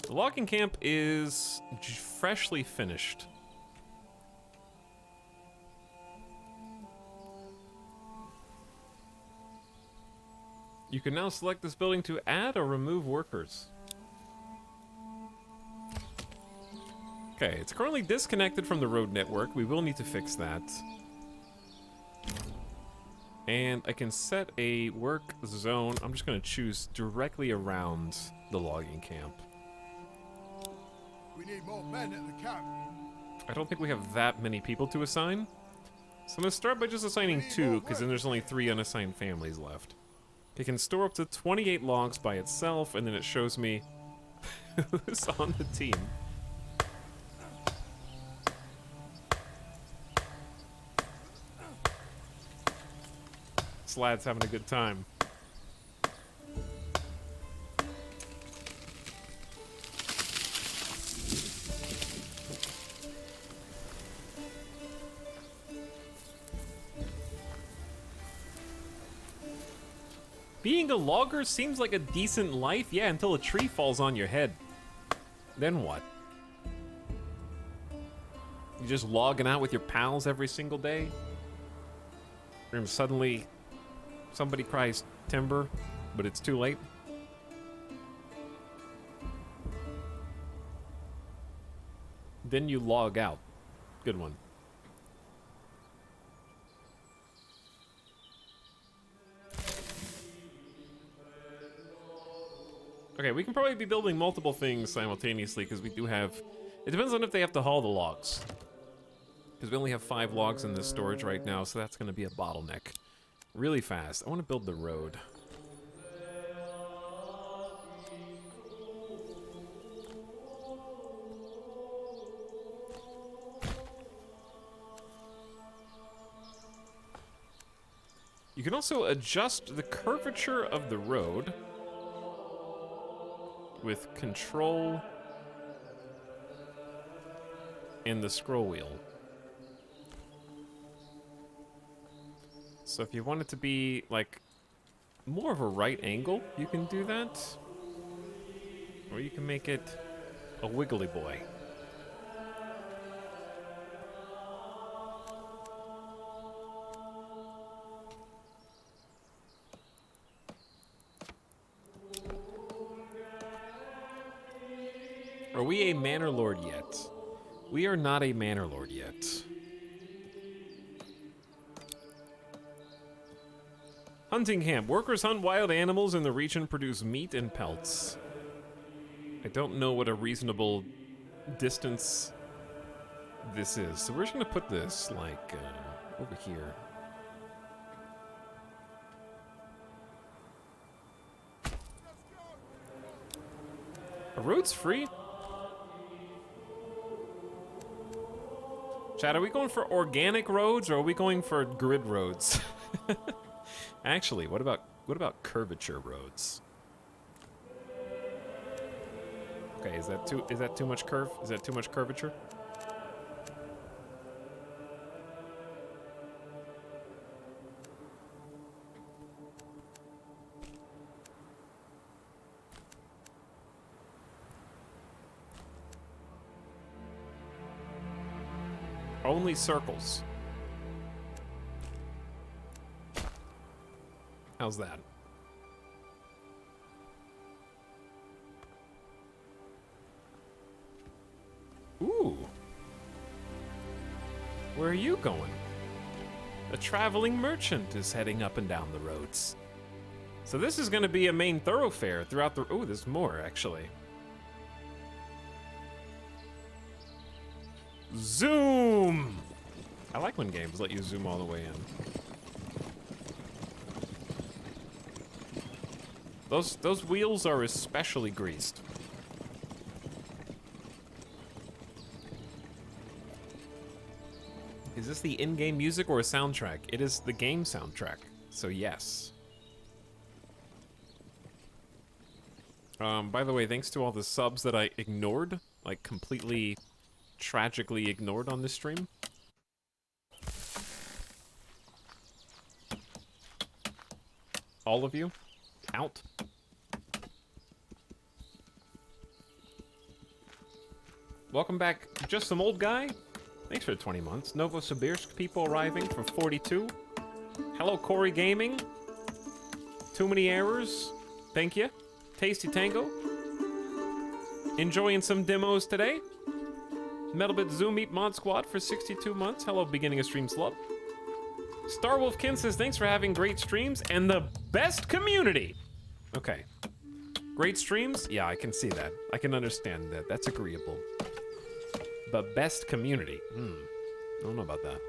The logging camp is freshly finished. You can now select this building to add or remove workers. Okay, it's currently disconnected from the road network. We will need to fix that. And I can set a work zone. I'm just going to choose directly around the logging camp. We need more men at the camp. I don't think we have that many people to assign. So I'm going to start by just assigning 2, because then there's only 3 unassigned families left. It can store up to 28 logs by itself, and then it shows me who's on the team. This lad's having a good time. Being a logger seems like a decent life, yeah, until a tree falls on your head. Then what? You just logging out with your pals every single day? And suddenly, somebody cries timber, but it's too late? Then you log out. Good one. Okay, we can probably be building multiple things simultaneously because we do have... It depends on if they have to haul the logs. Because we only have 5 logs in this storage right now, so that's going to be a bottleneck. Really fast. I want to build the road. You can also adjust the curvature of the road with control and the scroll wheel. So if you want it to be like more of a right angle, you can do that. Or you can make it a wiggly boy. Are we a manor lord yet? We are not a manor lord yet. Hunting camp. Workers hunt wild animals in the region, produce meat and pelts. I don't know what a reasonable distance this is. So we're just gonna put this like over here. Are roads free? Chad, are we going for organic roads or are we going for grid roads? Actually, what about curvature roads? Okay, is that too much curve? Is that too much curvature? Only circles. How's that? Ooh. Where are you going? A traveling merchant is heading up and down the roads. So this is going to be a main thoroughfare throughout the... Oh, there's more, actually. Zoom! I like when games let you zoom all the way in. Those wheels are especially greased. Is this the in-game music or a soundtrack? It is the game soundtrack, so yes. By the way, thanks to all the subs that I ignored, like completely tragically ignored on this stream. All of you, out. Welcome back, Just Some Old Guy. Thanks for 20 months. Novosibirsk people arriving for 42. Hello, Corey Gaming. Too many errors. Thank you. Tasty Tango. Enjoying some demos today. Metalbit Zoom Eat Mod Squad for 62 months. Hello, beginning of stream slub. Starwolfkin says, thanks for having great streams and the best community. Okay. Great streams? Yeah, I can see that. I can understand that. That's agreeable. But best community? I don't know about that.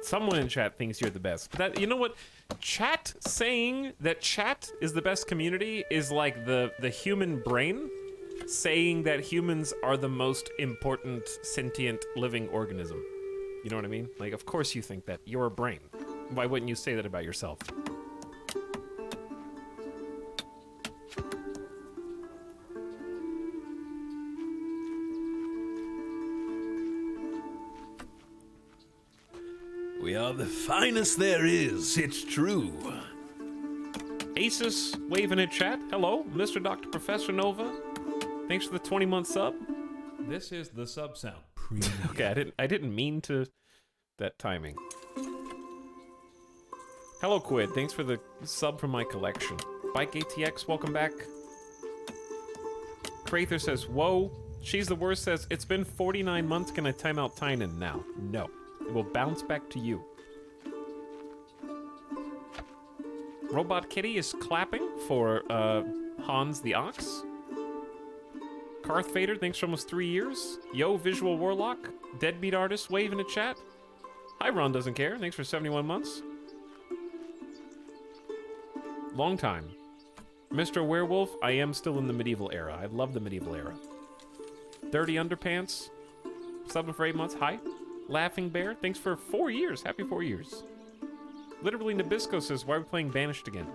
Someone in chat thinks you're the best. But that, you know what? Chat saying that chat is the best community is like the human brain saying that humans are the most important sentient living organism. You know what I mean? Like, of course you think that. You're a brain. Why wouldn't you say that about yourself? We are the finest there is, it's true. Asus waving in chat. Hello, Mr. Dr. Professor Nova. Thanks for the 20-month sub. This is the sub sound. Okay, I didn't mean to that timing. Hello, Quid. Thanks for the sub from my collection. Bike ATX, welcome back. Crather says, whoa. She's the worst says, it's been 49 months. Can I time out Tynan now? No. It will bounce back to you. Robot Kitty is clapping for Hans the Ox. Karth Fader, thanks for almost 3 years. Yo, Visual Warlock. Deadbeat Artist, wave in the chat. Hi, Ron Doesn't Care. Thanks for 71 months. Long time. Mr. Werewolf, I am still in the medieval era. I love the medieval era. Dirty Underpants. subbing for 8 months. Hi. Laughing Bear, thanks for 4 years. Happy 4 years. Literally Nabisco says, why are we playing Banished again?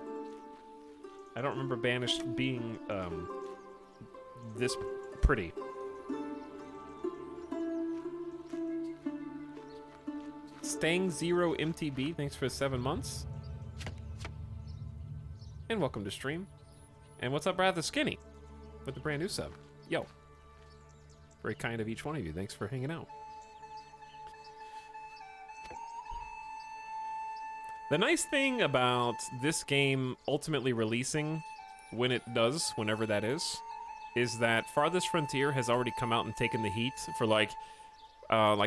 I don't remember Banished being, this pretty. Stang Zero MTB, thanks for 7 months. And welcome to stream. And what's up, Rather Skinny? With the brand new sub. Yo. Very kind of each one of you. Thanks for hanging out. The nice thing about this game ultimately releasing, when it does, whenever that is that Farthest Frontier has already come out and taken the heat for like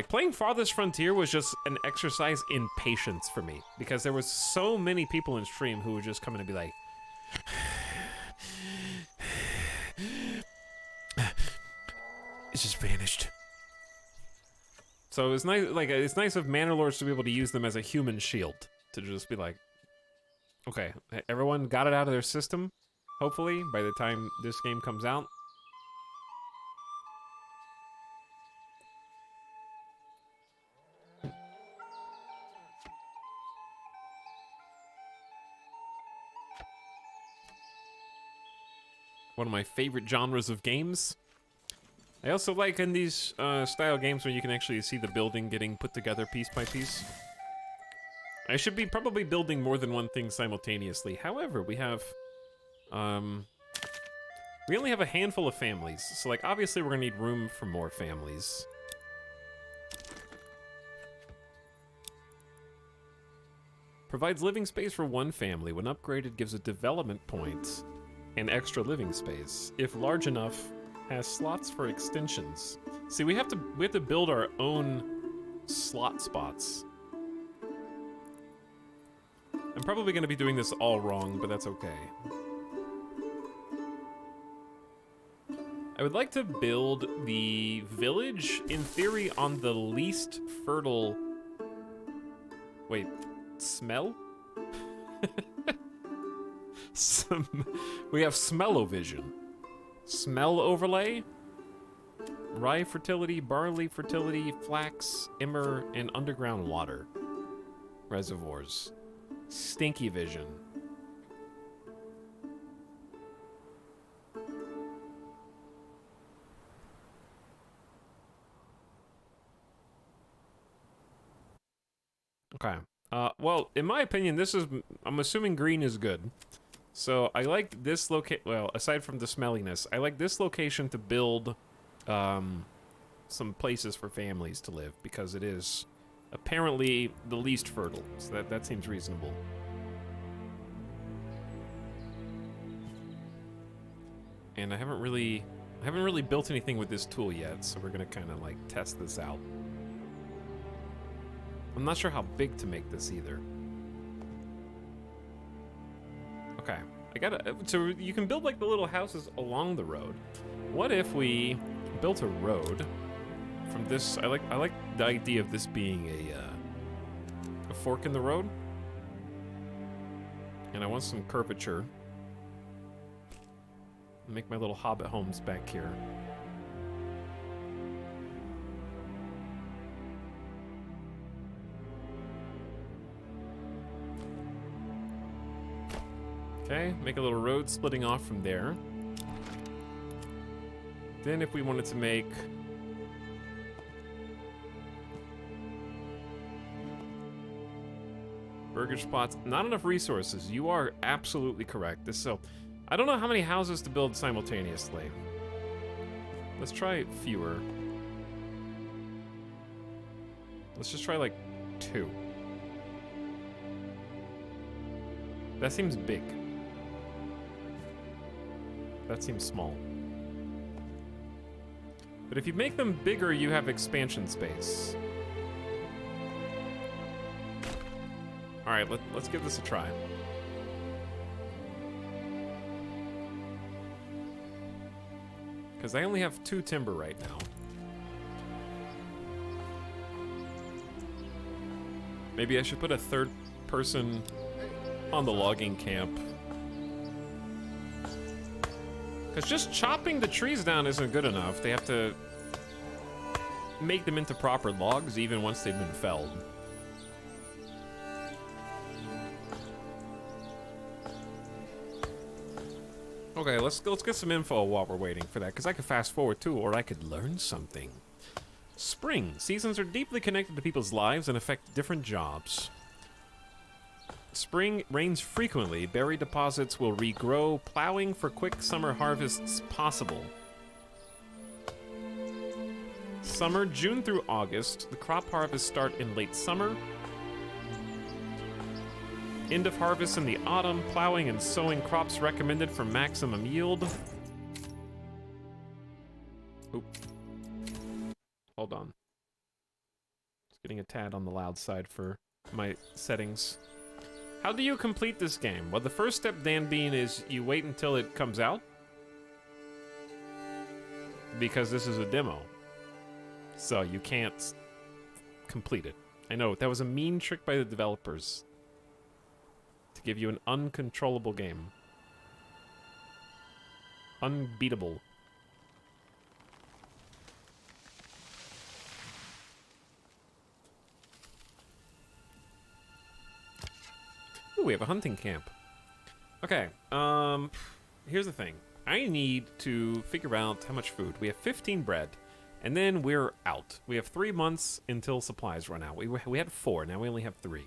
playing Farthest Frontier was just an exercise in patience for me, because there was so many people in stream who would just come in and be like, it's just vanished. So it's nice, like it's nice of Manor Lords to be able to use them as a human shield, to just be like, okay, everyone got it out of their system, hopefully, by the time this game comes out. One of my favorite genres of games. I also like in these style games where you can actually see the building getting put together piece by piece. I should be probably building more than one thing simultaneously. However, we have, we only have a handful of families. So like, obviously we're gonna need room for more families. Provides living space for one family. When upgraded, gives a development point and extra living space. If large enough, has slots for extensions. See, we have to build our own slot spots. I'm probably going to be doing this all wrong, but that's okay. I would like to build the village, in theory, on the least fertile... Wait, smell? We have smell-o-vision. Smell overlay, rye fertility, barley fertility, flax, emmer, and underground water reservoirs. Stinky vision. Okay. Well, in my opinion, I'm assuming green is good. So I like this well, aside from the smelliness, I like this location to build some places for families to live, because it is apparently the least fertile. So that seems reasonable. And I haven't really built anything with this tool yet, so we're gonna kind of like test this out. I'm not sure how big to make this either. Okay, so you can build like the little houses along the road. What if we built a road from this? I like the idea of this being a fork in the road, and I want some curvature. Make my little hobbit homes back here. Okay, make a little road splitting off from there. Then if we wanted to make... burger spots, not enough resources. You are absolutely correct. So, I don't know how many houses to build simultaneously. Let's try fewer. Let's just try like 2. That seems big. That seems small. But if you make them bigger, you have expansion space. All right, let's give this a try. Because I only have 2 timber right now. Maybe I should put a 3rd person on the logging camp. Because just chopping the trees down isn't good enough. They have to make them into proper logs even once they've been felled. Okay, let's get some info while we're waiting for that, because I could fast forward too, or I could learn something. Spring. Seasons are deeply connected to people's lives and affect different jobs. Spring rains frequently. Berry deposits will regrow, plowing for quick summer harvests possible. Summer, June through August. The crop harvests start in late summer. End of harvest in the autumn. Plowing and sowing crops recommended for maximum yield. Oop. Hold on. It's getting a tad on the loud side for my settings. How do you complete this game? Well, the first step, Dan Bean, is you wait until it comes out. Because this is a demo. So you can't complete it. I know, that was a mean trick by the developers. To give you an uncontrollable game. Unbeatable. Ooh, we have a hunting camp. Okay, here's the thing. I need to figure out how much food. We have 15 bread, and then we're out. We have 3 months until supplies run out. We had 4, now we only have 3.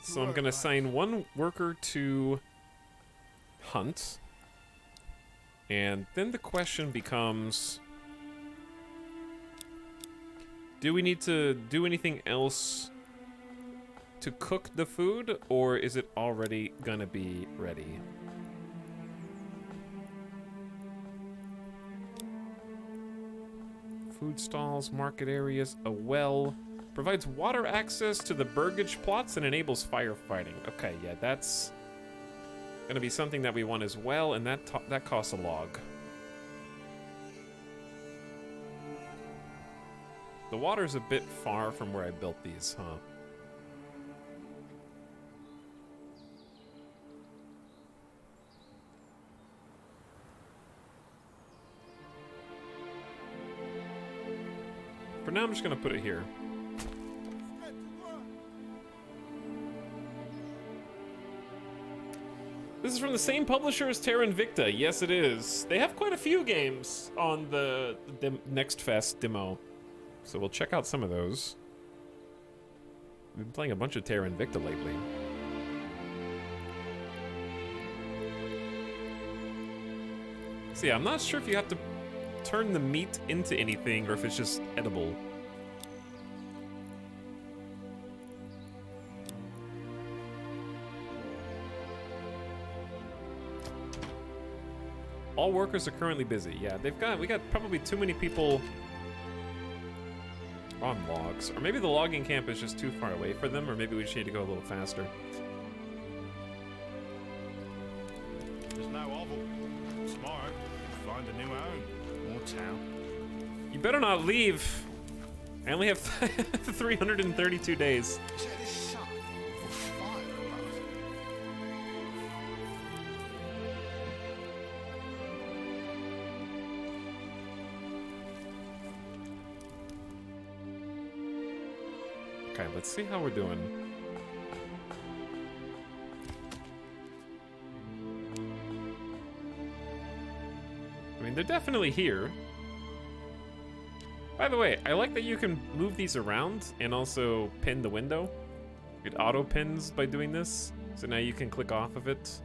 So I'm gonna assign 1 worker to hunt. And then the question becomes, do we need to do anything else to cook the food, or is it already gonna be ready? Food stalls, market areas, a well. Provides water access to the burgage plots and enables firefighting. Okay, yeah, that's gonna be something that we want as well, and that costs a log. The water's a bit far from where I built these, huh? For now, I'm just gonna put it here. This is from the same publisher as Terra Invicta. Yes, it is. They have quite a few games on the Next Fest demo. So we'll check out some of those. We've been playing a bunch of Terra Invicta lately. So yeah, I'm not sure if you have to turn the meat into anything or if it's just edible. All workers are currently busy. Yeah, we got probably too many people on logs. Or maybe the logging camp is just too far away for them, or maybe we just need to go a little faster. There's no oval. Tomorrow, find a new home or town. You better not leave. I only have 332 days. Check this shut. Fire above. Okay, let's see how we're doing. I mean, they're definitely here. By the way, I like that you can move these around and also pin the window. It auto pins by doing this. So now you can click off of it,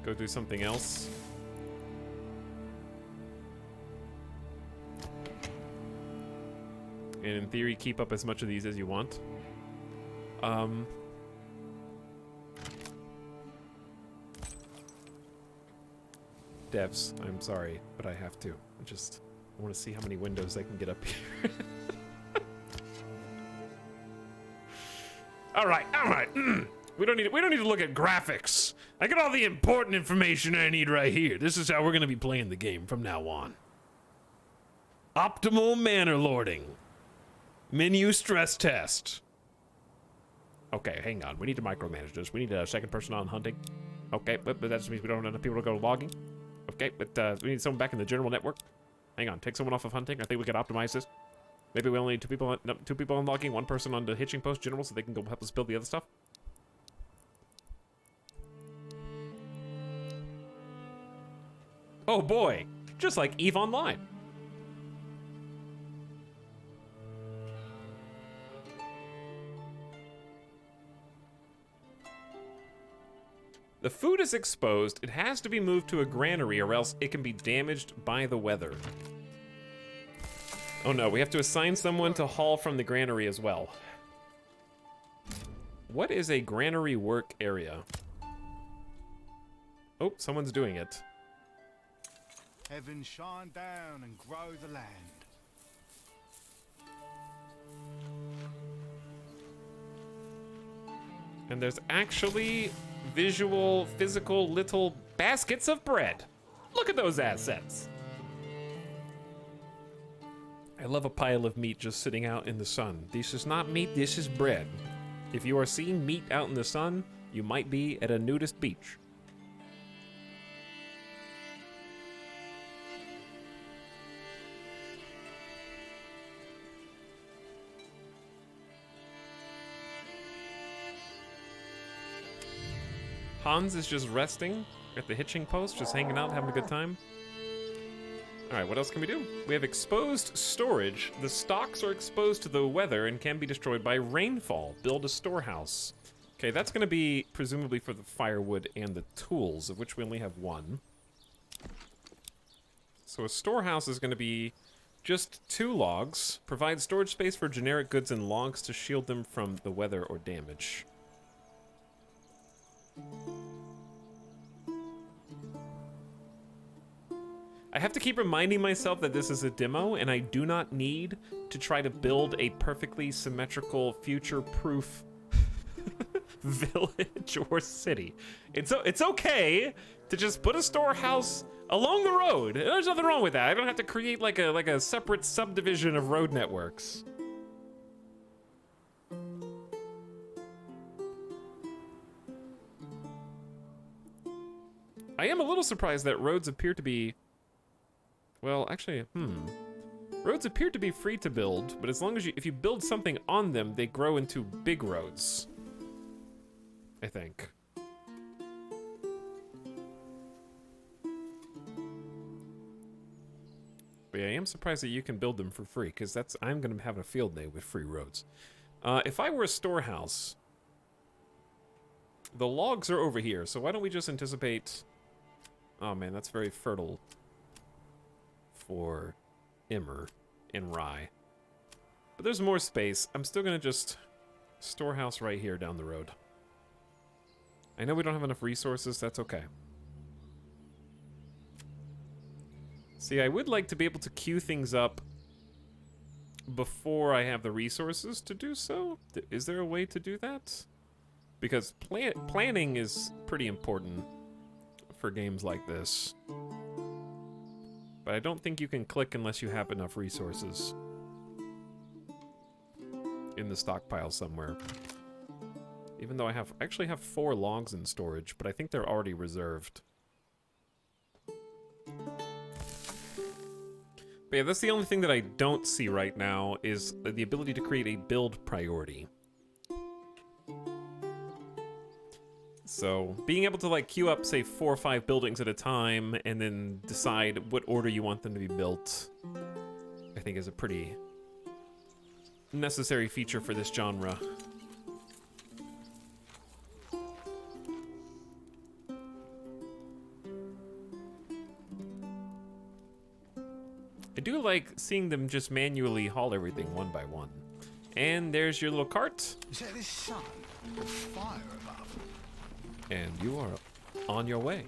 go do something else. And in theory, keep up as much of these as you want. Devs, I'm sorry, but I have to. I want to see how many windows I can get up here. all right. We don't need to look at graphics. I got all the important information I need right here. This is how we're going to be playing the game from now on. Optimal manor lording. Menu stress test. Okay, hang on. We need to micromanage this. We need a second person on hunting. Okay, but that just means we don't have enough people to go logging. Okay, but we need someone back in the general network. Hang on, take someone off of hunting. I think we could optimize this. Maybe we only need two people unlocking, one person on the hitching post general so they can go help us build the other stuff. Oh boy, just like EVE Online. The food is exposed. It has to be moved to a granary or else it can be damaged by the weather. Oh no, we have to assign someone to haul from the granary as well. What is a granary work area? Oh, someone's doing it. Heaven shine down and grow the land. And there's actually visual, physical little baskets of bread. Look at those assets. I love a pile of meat just sitting out in the sun. This is not meat, this is bread. If you are seeing meat out in the sun, you might be at a nudist beach. Hans is just resting at the hitching post, just hanging out, having a good time. All right, what else can we do? We have exposed storage. The stocks are exposed to the weather and can be destroyed by rainfall. Build a storehouse. Okay, that's going to be presumably for the firewood and the tools, of which we only have one. So a storehouse is going to be just 2 logs. Provide storage space for generic goods and logs to shield them from the weather or damage. I have to keep reminding myself that this is a demo and I do not need to try to build a perfectly symmetrical, future-proof village or city. It's okay to just put a storehouse along the road. There's nothing wrong with that. I don't have to create like a separate subdivision of road networks. I am a little surprised that roads appear to be... Well, actually, roads appear to be free to build, but as long as if you build something on them, they grow into big roads. I think. But yeah, I am surprised that you can build them for free, because I'm gonna have a field day with free roads. If I were a storehouse, the logs are over here, so why don't we just anticipate... Oh man, that's very fertile for Immer and rye. But there's more space. I'm still gonna just storehouse right here down the road. I know we don't have enough resources, that's okay. See, I would like to be able to queue things up before I have the resources to do so. Is there a way to do that? Because planning is pretty important for games like this. But I don't think you can click unless you have enough resources in the stockpile somewhere. Even though I actually have 4 logs in storage, but I think they're already reserved. But yeah, that's the only thing that I don't see right now is the ability to create a build priority. So, being able to like queue up, say, 4 or 5 buildings at a time and then decide what order you want them to be built, I think is a pretty necessary feature for this genre. I do like seeing them just manually haul everything one by one. And there's your little cart. Is that this sun? Or fire above? And you are on your way.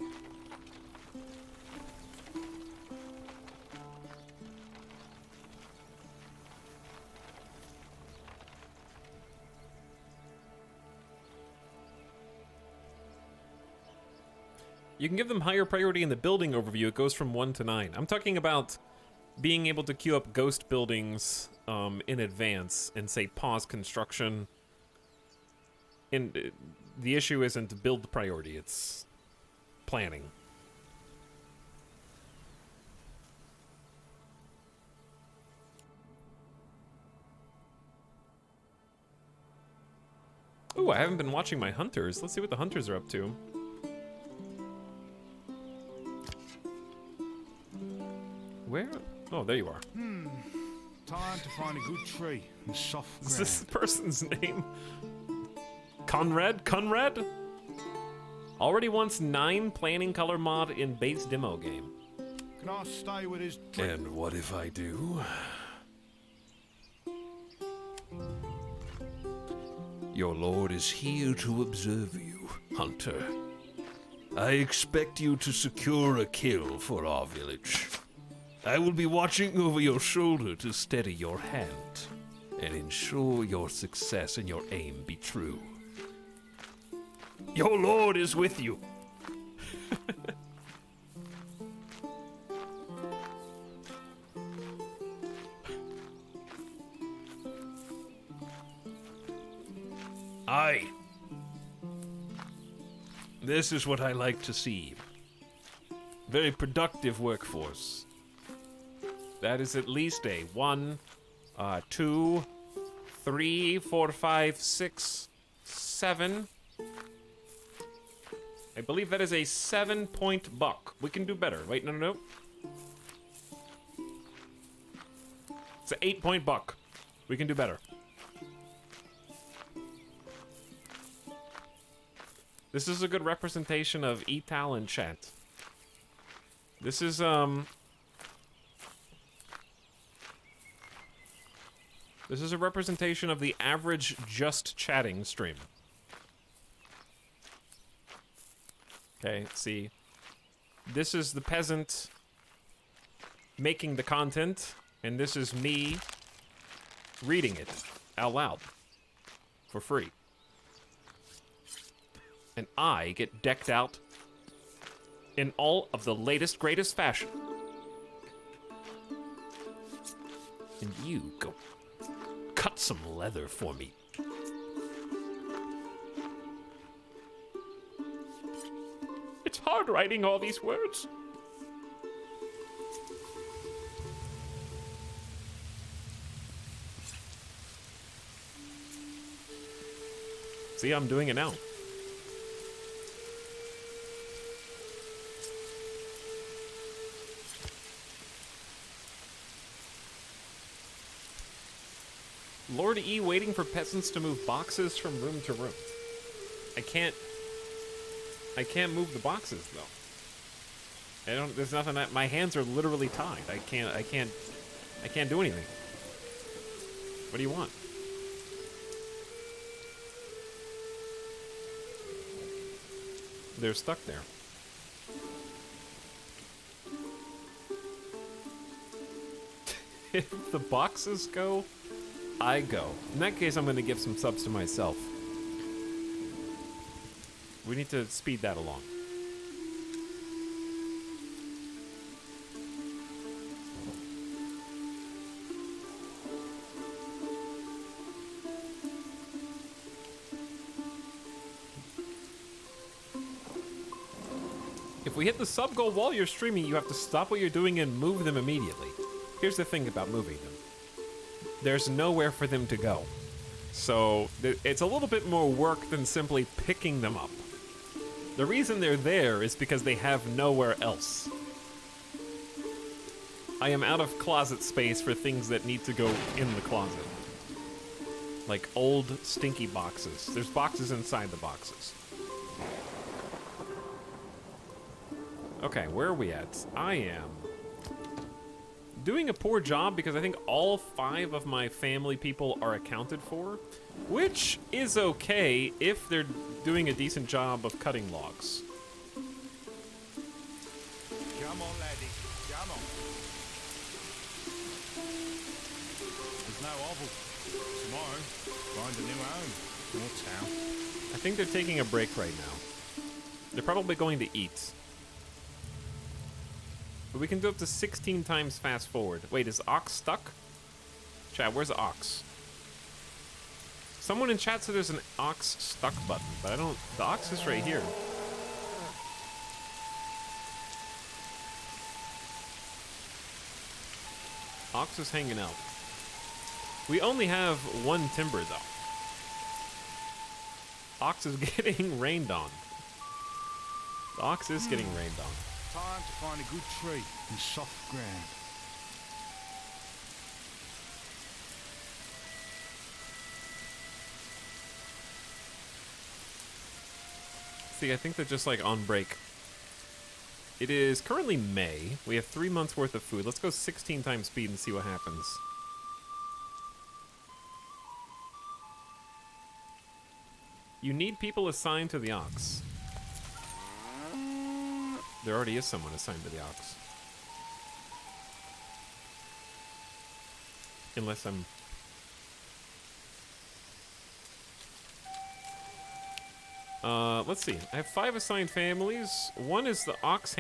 You can give them higher priority in the building overview. It goes from 1 to 9. I'm talking about being able to queue up ghost buildings in advance and say pause construction. And the issue isn't build priority, it's planning. I haven't been watching my hunters. Let's see what the hunters are up to. Where? Oh, there you are. Time to find a good tree and soft Is ground. this the person's name? Conrad? Conrad? Already wants 9 planning color mod in base demo game. Can I stay with his tree? And what if I do? Your lord is here to observe you, hunter. I expect you to secure a kill for our village. I will be watching over your shoulder to steady your hand and ensure your success and your aim be true. Your lord is with you. Aye. This is what I like to see. Very productive workforce. That is at least a 1, 2, 3, 4, 5, 6, 7. I believe that is a 7-point buck. We can do better. Wait, no. It's an 8-point buck. We can do better. This is a good representation of Etal in chat. This is, This is a representation of the average just chatting stream. Okay, see. This is the peasant making the content, and this is me reading it out loud for free. And I get decked out in all of the latest, greatest fashion. And you go cut some leather for me. It's hard writing all these words. See, I'm doing it now. Lord E waiting for peasants to move boxes from room to room. I can't move the boxes though. There's nothing that, my hands are literally tied. I can't do anything. What do you want? They're stuck there. If the boxes go, I go. In that case, I'm going to give some subs to myself. We need to speed that along. If we hit the sub goal while you're streaming, you have to stop what you're doing and move them immediately. Here's the thing about moving them. There's nowhere for them to go. So it's a little bit more work than simply picking them up. The reason they're there is because they have nowhere else. I am out of closet space for things that need to go in the closet. Like old, stinky boxes. There's boxes inside the boxes. Okay, where are we at? I am doing a poor job because I think all 5 of my family people are accounted for, which is okay if they're doing a decent job of cutting logs. Come on, laddie. Come on. There's no oval. Tomorrow, find a new home or town. I think they're taking a break right now. They're probably going to eat. But we can do up to 16 times fast forward. Wait, is Ox stuck? Chat, where's Ox? Someone in chat said there's an Ox stuck button, but I don't... The Ox is right here. Ox is hanging out. We only have 1 timber, though. ox is getting rained on. The ox is getting rained on. Time to find a good tree and soft ground. See, I think they're just like on break. It is currently May. We have 3 months worth of food. Let's go 16 times speed and see what happens. You need people assigned to the ox. There already is someone assigned to the ox. Unless I'm... let's see. I have 5 assigned families. One is the ox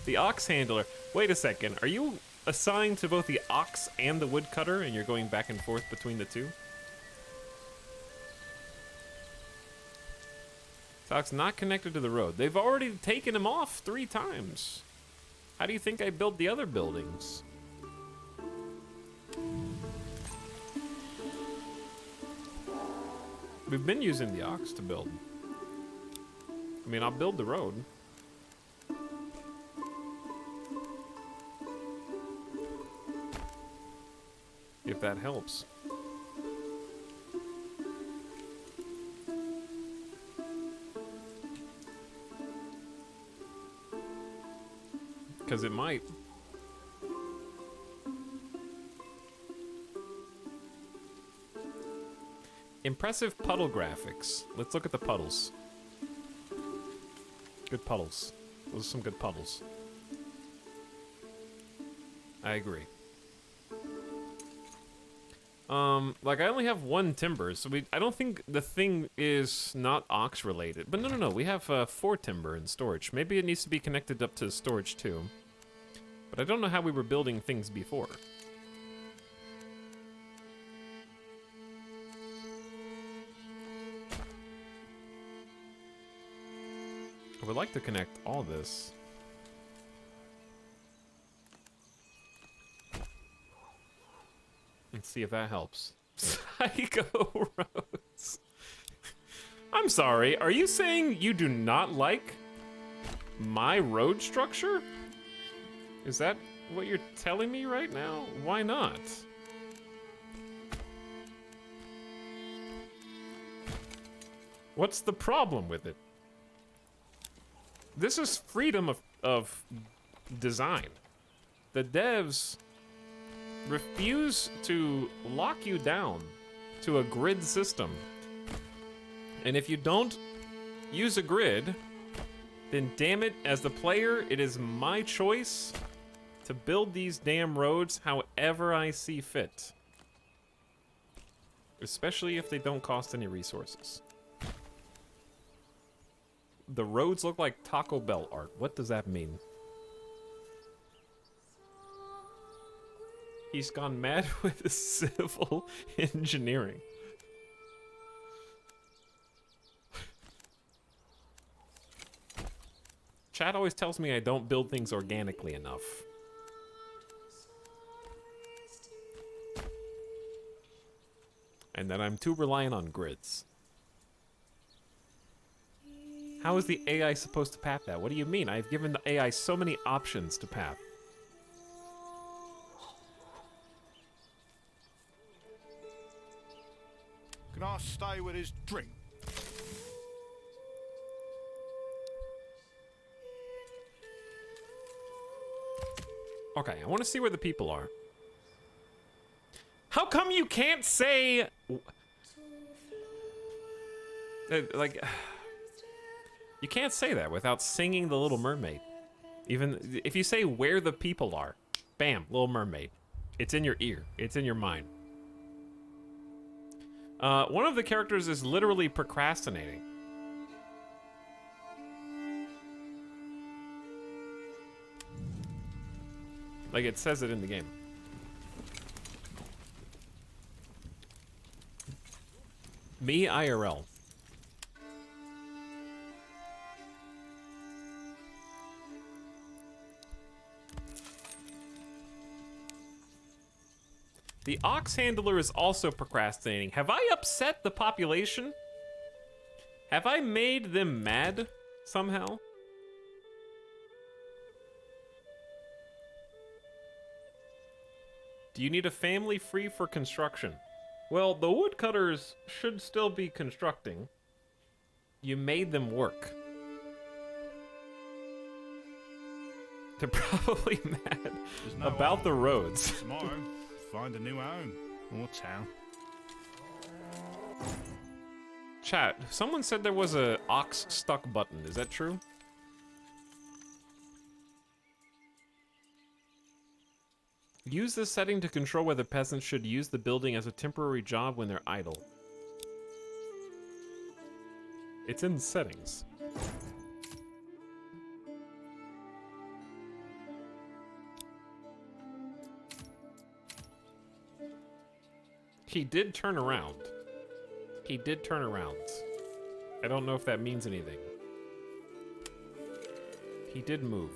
the ox handler. Wait a second. Are you assigned to both the ox and the woodcutter, and you're going back and forth between the two? The ox not connected to the road. They've already taken him off 3 times. How do you think I built the other buildings? We've been using the ox to build. I mean, I'll build the road. If that helps. Because it might. Impressive puddle graphics. Let's look at the puddles. Good puddles. Those are some good puddles. I agree. Like I only have 1 timber, so I don't think the thing is not ox related. But no, we have 4 timber in storage. Maybe it needs to be connected up to storage too. But I don't know how we were building things before. I would like to connect all this. And see if that helps. Psycho roads. I'm sorry, are you saying you do not like my road structure? Is that what you're telling me right now? Why not? What's the problem with it? This is freedom of design. The devs refuse to lock you down to a grid system. And if you don't use a grid, then damn it, as the player, it is my choice to build these damn roads however I see fit. Especially if they don't cost any resources. The roads look like Taco Bell art. What does that mean? He's gone mad with civil engineering. Chad always tells me I don't build things organically enough. And that I'm too reliant on grids. How is the AI supposed to path that? What do you mean? I've given the AI so many options to path. Can I stay with his drink? Okay, I want to see where the people are. How come you can't say... like... You can't say that without singing The Little Mermaid. Even if you say where the people are, bam, Little Mermaid. It's in your ear. It's in your mind. One of the characters is literally procrastinating. Like it says it in the game. Me IRL. The ox handler is also procrastinating. Have I upset the population? Have I made them mad somehow? Do you need a family free for construction? Well, the woodcutters should still be constructing. You made them work. They're probably mad There's no about the oval. roads. Tomorrow, find a new home or town. Chat, someone said there was a ox stuck button. Is that true? Use this setting to control whether peasants should use the building as a temporary job when they're idle. It's in settings. He did turn around. He did turn around. I don't know if that means anything. He did move.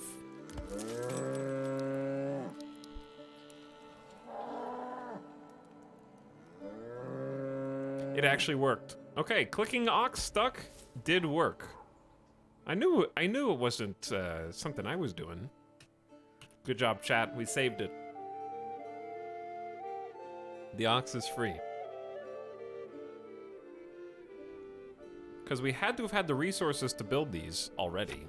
It actually worked. Okay, clicking ox stuck did work. I knew it wasn't something I was doing. Good job, chat. We saved it. The ox is free. Because we had to have had the resources to build these already.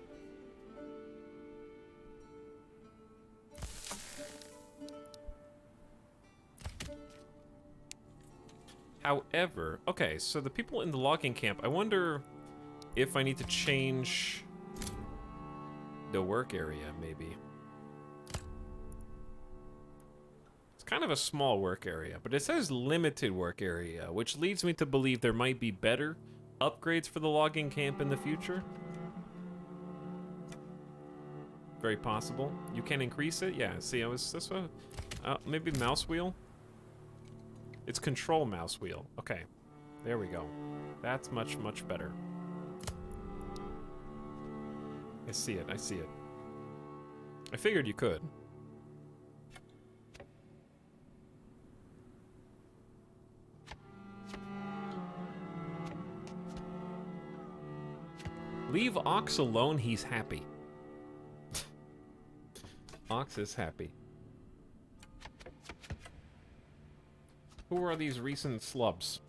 However, okay, so the people in the logging camp, I wonder if I need to change the work area, maybe. It's kind of a small work area, but it says limited work area, which leads me to believe there might be better upgrades for the logging camp in the future. Very possible. You can increase it? Yeah, see, I was this one. Maybe mouse wheel? It's control mouse wheel. Okay, there we go. That's much, much better. I see it, I see it. I figured you could. Leave Ox alone, he's happy. Ox is happy. Who are these recent slubs?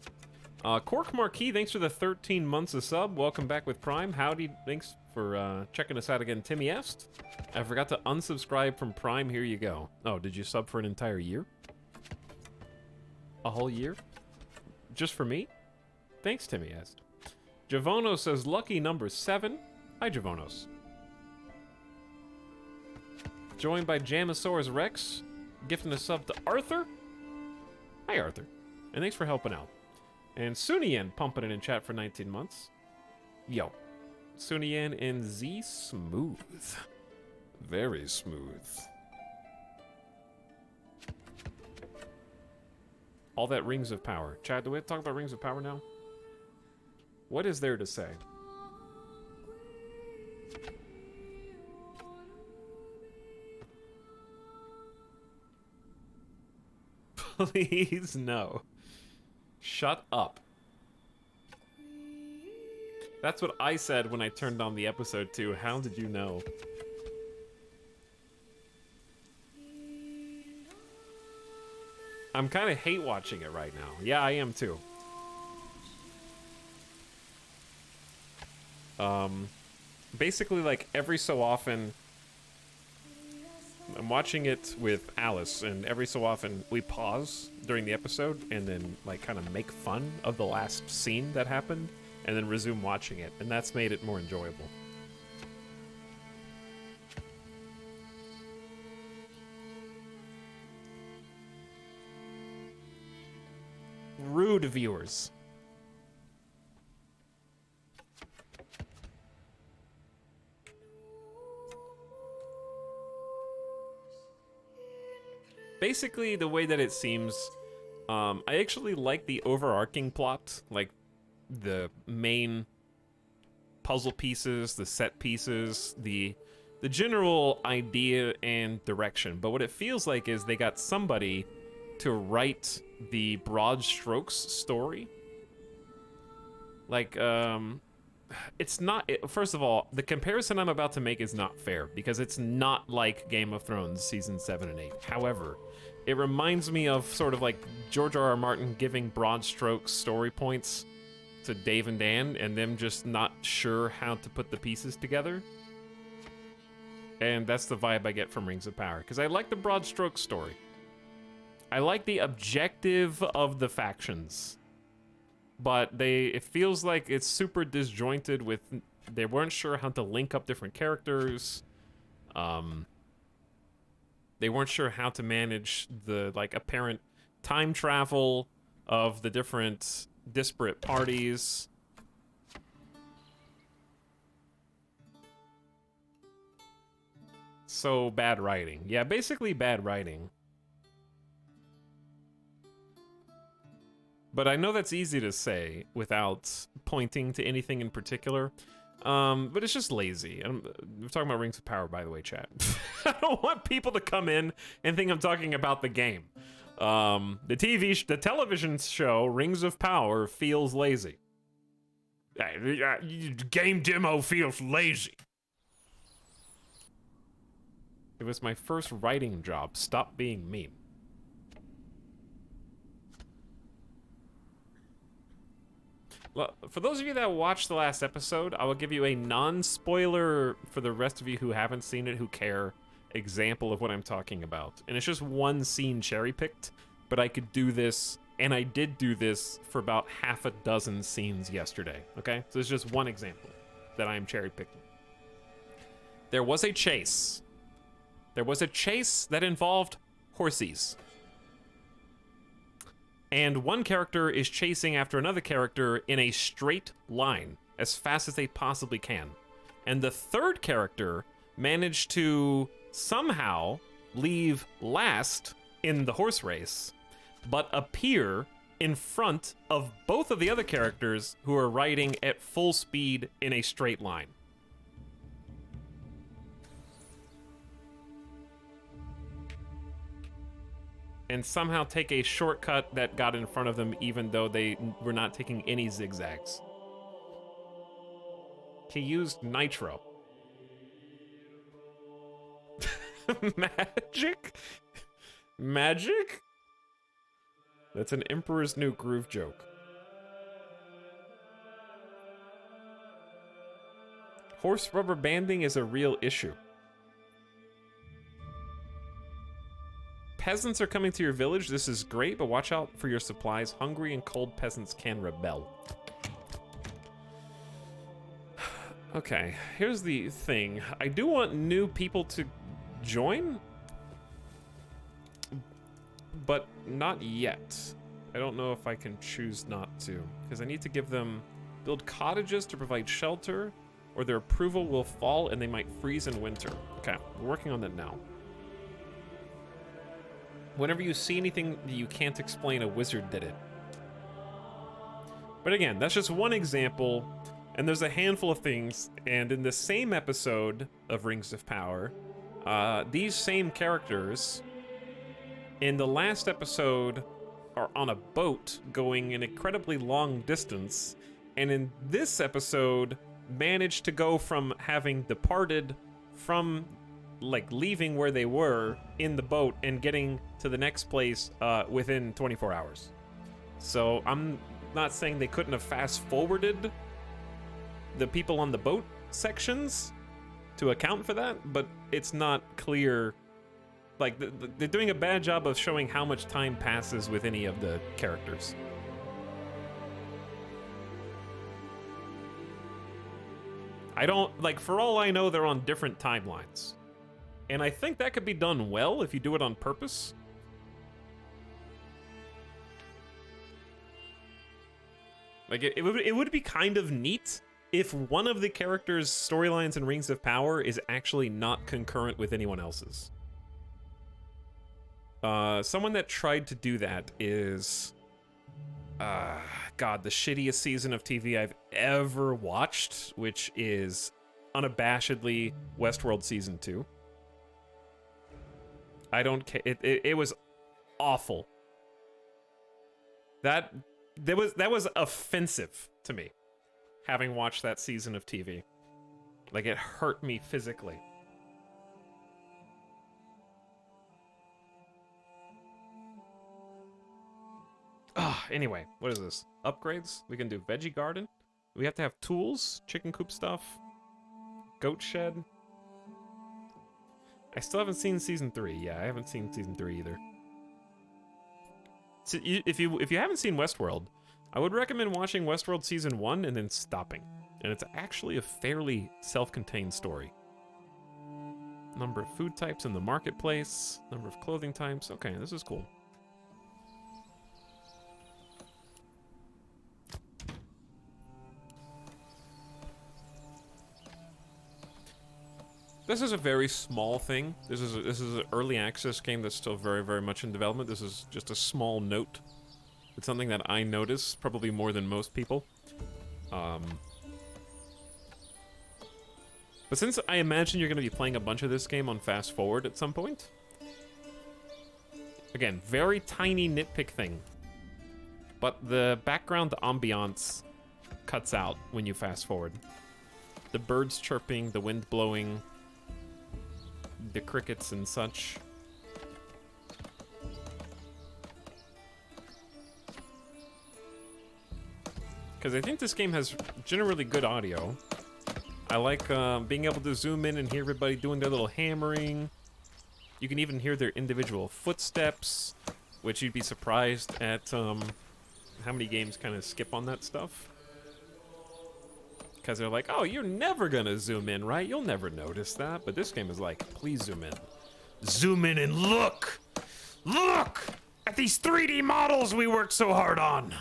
Cork Marquis, thanks for the 13 months of sub. Welcome back with Prime. Howdy, thanks for checking us out again. Timmy Est. I forgot to unsubscribe from Prime. Here you go. Oh, did you sub for an entire year? A whole year? Just for me? Thanks, Timmy Est. Javono says, lucky number 7. Hi, Javonos. Joined by Jamasaurus Rex, gifting a sub to Arthur. Hi, Arthur. And thanks for helping out. And Sunian pumping it in chat for 19 months. Yo. Sunian and Z Smooth. Very smooth. All that Rings of Power. Chad, do we have to talk about Rings of Power now? What is there to say? Please, no. Shut up. That's what I said when I turned on the episode too. How did you know? I'm kind of hate watching it right now. Yeah, I am too. Basically, like, every so often, I'm watching it with Alice, and every so often we pause during the episode and then, like, kind of make fun of the last scene that happened, and then resume watching it, and that's made it more enjoyable. Rude viewers. Basically, the way that it seems, I actually like the overarching plot, like the main puzzle pieces, the set pieces, the general idea and direction. But what it feels like is they got somebody to write the broad strokes story. Like, it's not. First of all, the comparison I'm about to make is not fair because it's not like Game of Thrones season 7 and 8. However, it reminds me of sort of like George R.R. Martin giving broad strokes story points to Dave and Dan, and them just not sure how to put the pieces together. And that's the vibe I get from Rings of Power, because I like the broad stroke story. I like the objective of the factions, but it feels like it's super disjointed with, they weren't sure how to link up different characters. They weren't sure how to manage the like apparent time travel of the different disparate parties. So bad writing. Yeah, basically bad writing. But I know that's easy to say without pointing to anything in particular. But it's just lazy. We're talking about Rings of Power, by the way, chat. I don't want people to come in and think I'm talking about the game. The television show Rings of Power feels lazy. Game demo feels lazy. It was my first writing job. Stop being mean. Well, for those of you that watched the last episode, I will give you a non-spoiler for the rest of you who haven't seen it, who care, example of what I'm talking about. And it's just one scene cherry-picked, but I could do this, and I did do this for about half a dozen scenes yesterday, okay? So it's just one example that I'm cherry-picking. There was a chase. There was a chase that involved horsies. And one character is chasing after another character in a straight line, as fast as they possibly can. And the third character managed to somehow leave last in the horse race, but appear in front of both of the other characters who are riding at full speed in a straight line. And somehow take a shortcut that got in front of them even though they were not taking any zigzags. He used nitro. Magic? Magic? That's an Emperor's New Groove joke. Horse rubber banding is a real issue. Peasants are coming to your village. This is great, but watch out for your supplies. Hungry and cold peasants can rebel. Okay, here's the thing. I do want new people to join, but not yet. I don't know if I can choose not to, because I need to give them build cottages to provide shelter, or their approval will fall and they might freeze in winter. Okay, we're working on that now. Whenever you see anything that you can't explain, a wizard did it. But again, that's just one example, and there's a handful of things, and in the same episode of Rings of Power, these same characters, in the last episode, are on a boat going an incredibly long distance, and in this episode, managed to go from having departed from like leaving where they were in the boat and getting to the next place within 24 hours. So I'm not saying they couldn't have fast forwarded the people on the boat sections to account for that, but it's not clear. Like they're doing a bad job of showing how much time passes with any of the characters. I don't, like, for all I know, they're on different timelines. And I think that could be done well if you do it on purpose. Like, it would be kind of neat if one of the characters' storylines in Rings of Power is actually not concurrent with anyone else's. Someone that tried to do that is... God, the shittiest season of TV I've ever watched, which is unabashedly Westworld Season 2. I don't care. It was awful. That was offensive to me. having watched that season of TV. Like, it hurt me physically. Anyway, what is this? Upgrades? We can do veggie garden. We have to have tools, chicken coop stuff, goat shed. I still haven't seen season 3. Yeah, I haven't seen season 3 either. So if you haven't seen Westworld, I would recommend watching Westworld season 1 and then stopping. And it's actually a fairly self-contained story. Number of food types in the marketplace, number of clothing types. Okay, this is cool. This is a very small thing. This is an early access game that's still very, very much in development. This is just a small note. It's something that I notice probably more than most people. But since I imagine you're going to be playing a bunch of this game on fast forward at some point. Again, very tiny nitpick thing. But the background ambiance cuts out when you fast forward. The birds chirping, the wind blowing, the crickets and such. Because I think this game has generally good audio. I like being able to zoom in and hear everybody doing their little hammering. You can even hear their individual footsteps, which you'd be surprised at how many games kind of skip on that stuff. Because they're like, oh, you're never gonna zoom in, right? You'll never notice that. But this game is like, please zoom in. Zoom in and look! Look at these 3D models we worked so hard on!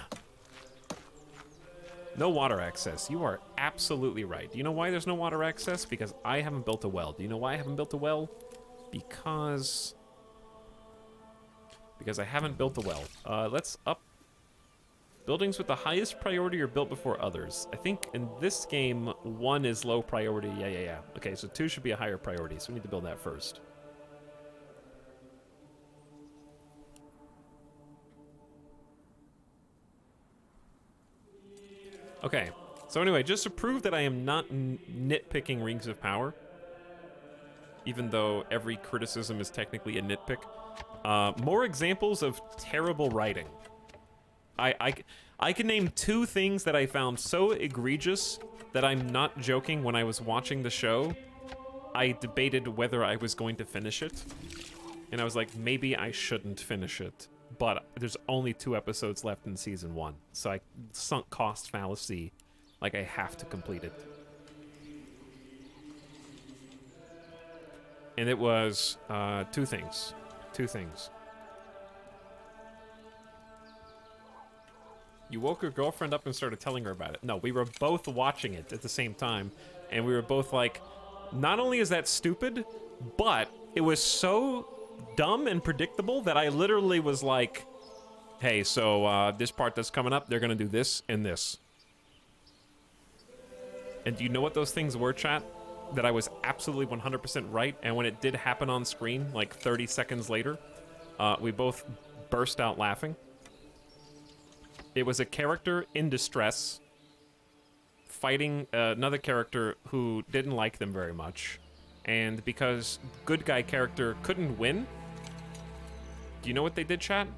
No water access. You are absolutely right. Do you know why there's no water access? Because I haven't built a well. Do you know why I haven't built a well? Because I haven't built a well. Let's up. Buildings with the highest priority are built before others. I think in this game, 1 is low priority. Yeah. Okay, so 2 should be a higher priority, so we need to build that first. Okay, so anyway, just to prove that I am not nitpicking Rings of Power, even though every criticism is technically a nitpick, more examples of terrible writing. I can name 2 things that I found so egregious that I'm not joking. When I was watching the show, I debated whether I was going to finish it. And I was like, maybe I shouldn't finish it. But there's only 2 episodes left in season 1. So I sunk cost fallacy. Like, I have to complete it. And it was 2 things. 2 things. You woke your girlfriend up and started telling her about it. No, we were both watching it at the same time, and we were both like, not only is that stupid, but it was so dumb and predictable that I literally was like, hey, so this part that's coming up, they're gonna do this and this. And do you know what those things were, chat? That I was absolutely 100% right, and when it did happen on screen, like 30 seconds later, we both burst out laughing. It was a character in distress fighting another character who didn't like them very much. And because good guy character couldn't win, do you know what they did, chat?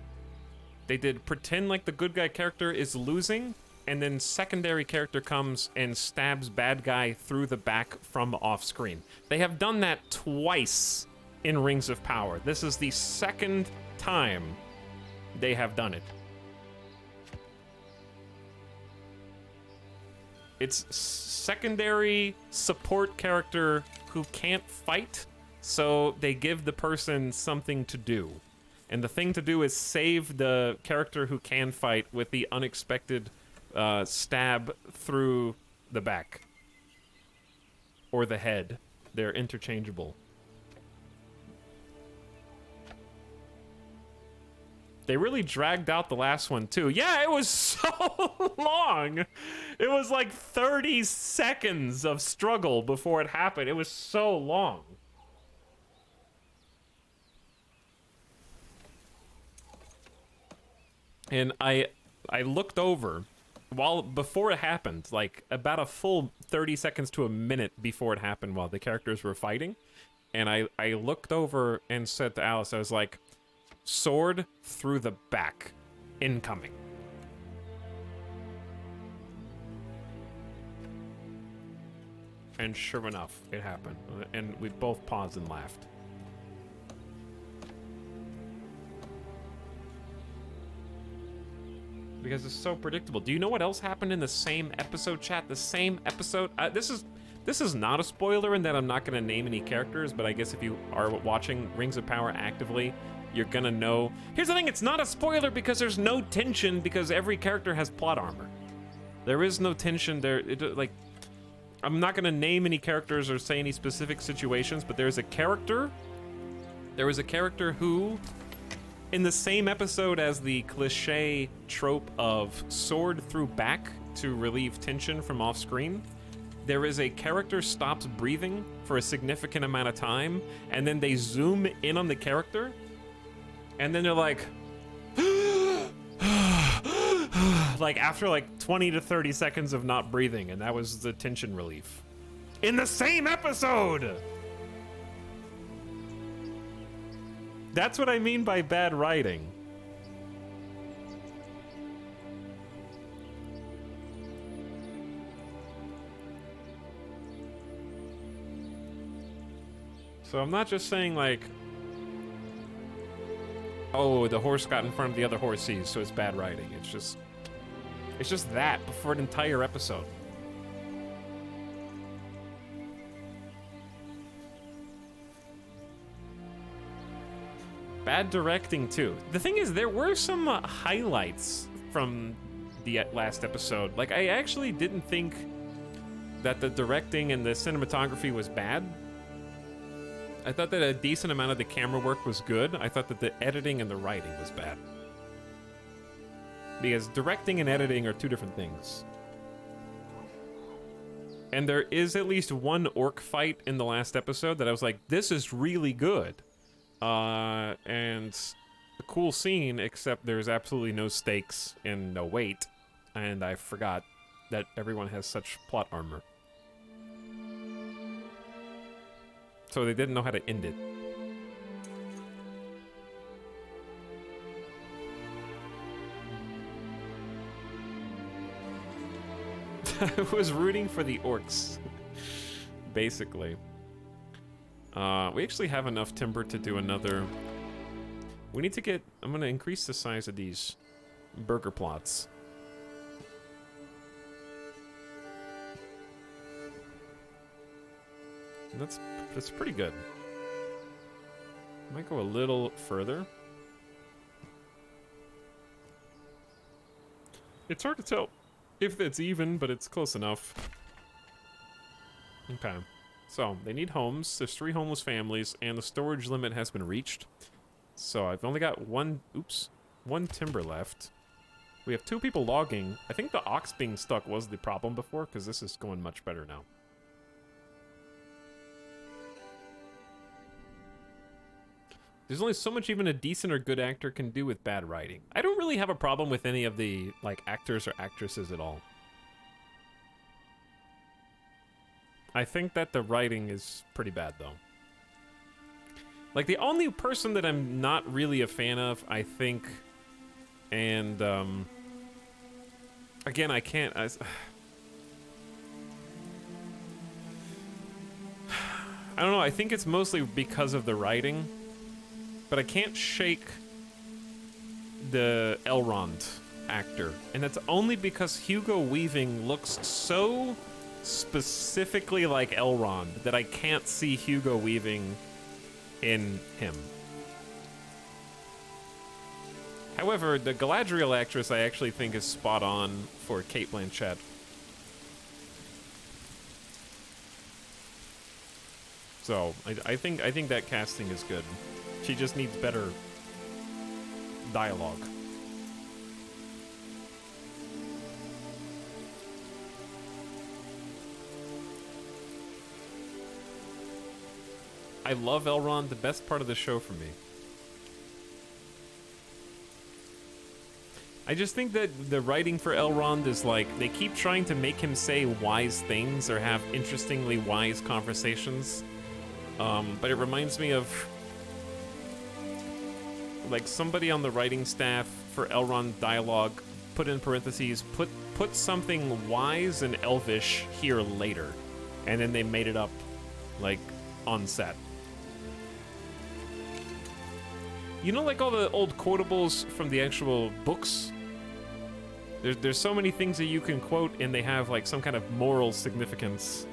They did pretend like the good guy character is losing, and then secondary character comes and stabs bad guy through the back from off screen. They have done that twice in Rings of Power. This is the 2nd time they have done it. It's secondary support character who can't fight, so they give the person something to do. And the thing to do is save the character who can fight with the unexpected stab through the back. Or the head. They're interchangeable. They really dragged out the last one, too. Yeah, it was so long. It was like 30 seconds of struggle before it happened. It was so long. And I looked over before it happened, like about a full 30 seconds to a minute before it happened while the characters were fighting, and I looked over and said to Alice, I was like, sword through the back, incoming. And sure enough, it happened. And we both paused and laughed. Because it's so predictable. Do you know what else happened in the same episode, chat? The same episode? This is not a spoiler in that I'm not going to name any characters, but I guess if you are watching Rings of Power actively, you're going to know. Here's the thing, it's not a spoiler because there's no tension because every character has plot armor. There is no tension there. Like, I'm not going to name any characters or say any specific situations, but there was a character who, in the same episode as the cliche trope of sword through back to relieve tension from off screen, there is a character stops breathing for a significant amount of time, and then they zoom in on the character, and then they're like, like after like 20 to 30 seconds of not breathing, and that was the tension relief. In the same episode! That's what I mean by bad writing. So I'm not just saying like, oh, the horse got in front of the other horses, so it's bad writing. It's just that for an entire episode. Bad directing too. The thing is, there were some highlights from the last episode. Like, I actually didn't think that the directing and the cinematography was bad. I thought that a decent amount of the camera work was good. I thought that the editing and the writing was bad. Because directing and editing are two different things. And there is at least one orc fight in the last episode that I was like, this is really good. And a cool scene, except there's absolutely no stakes and no weight. And I forgot that everyone has such plot armor. So they didn't know how to end it. I was rooting for the orcs, basically. We actually have enough timber to do another. We need to get. I'm gonna increase the size of these burger plots. That's pretty good. Might go a little further. It's hard to tell if it's even, but it's close enough. Okay. So, they need homes. There's 3 homeless families, and the storage limit has been reached. So, I've only got one timber left. We have 2 people logging. I think the ox being stuck was the problem before, because this is going much better now. There's only so much even a decent or good actor can do with bad writing. I don't really have a problem with any of the, like, actors or actresses at all. I think that the writing is pretty bad, though. Like, the only person that I'm not really a fan of, I think, and, again, I can't, I don't know, I think it's mostly because of the writing, but I can't shake the Elrond actor, and that's only because Hugo Weaving looks so specifically like Elrond that I can't see Hugo Weaving in him. However, the Galadriel actress I actually think is spot on for Cate Blanchett. So I think that casting is good. She just needs better dialogue. I love Elrond, the best part of the show for me. I just think that the writing for Elrond is like, they keep trying to make him say wise things or have interestingly wise conversations. But it reminds me of like somebody on the writing staff for Elrond dialogue put in parentheses, put something wise and elvish here later. And then they made it up like on set. You know, like all the old quotables from the actual books? There's so many things that you can quote and they have like some kind of moral significance.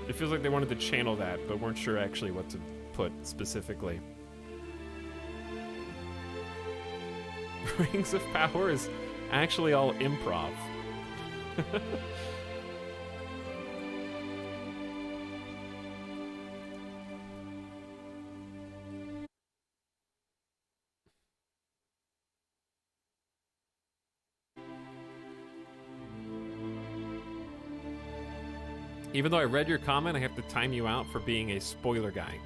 It feels like they wanted to channel that, but weren't sure actually what to put specifically. Rings of Power is actually all improv. Even though I read your comment, I have to time you out for being a spoiler guy.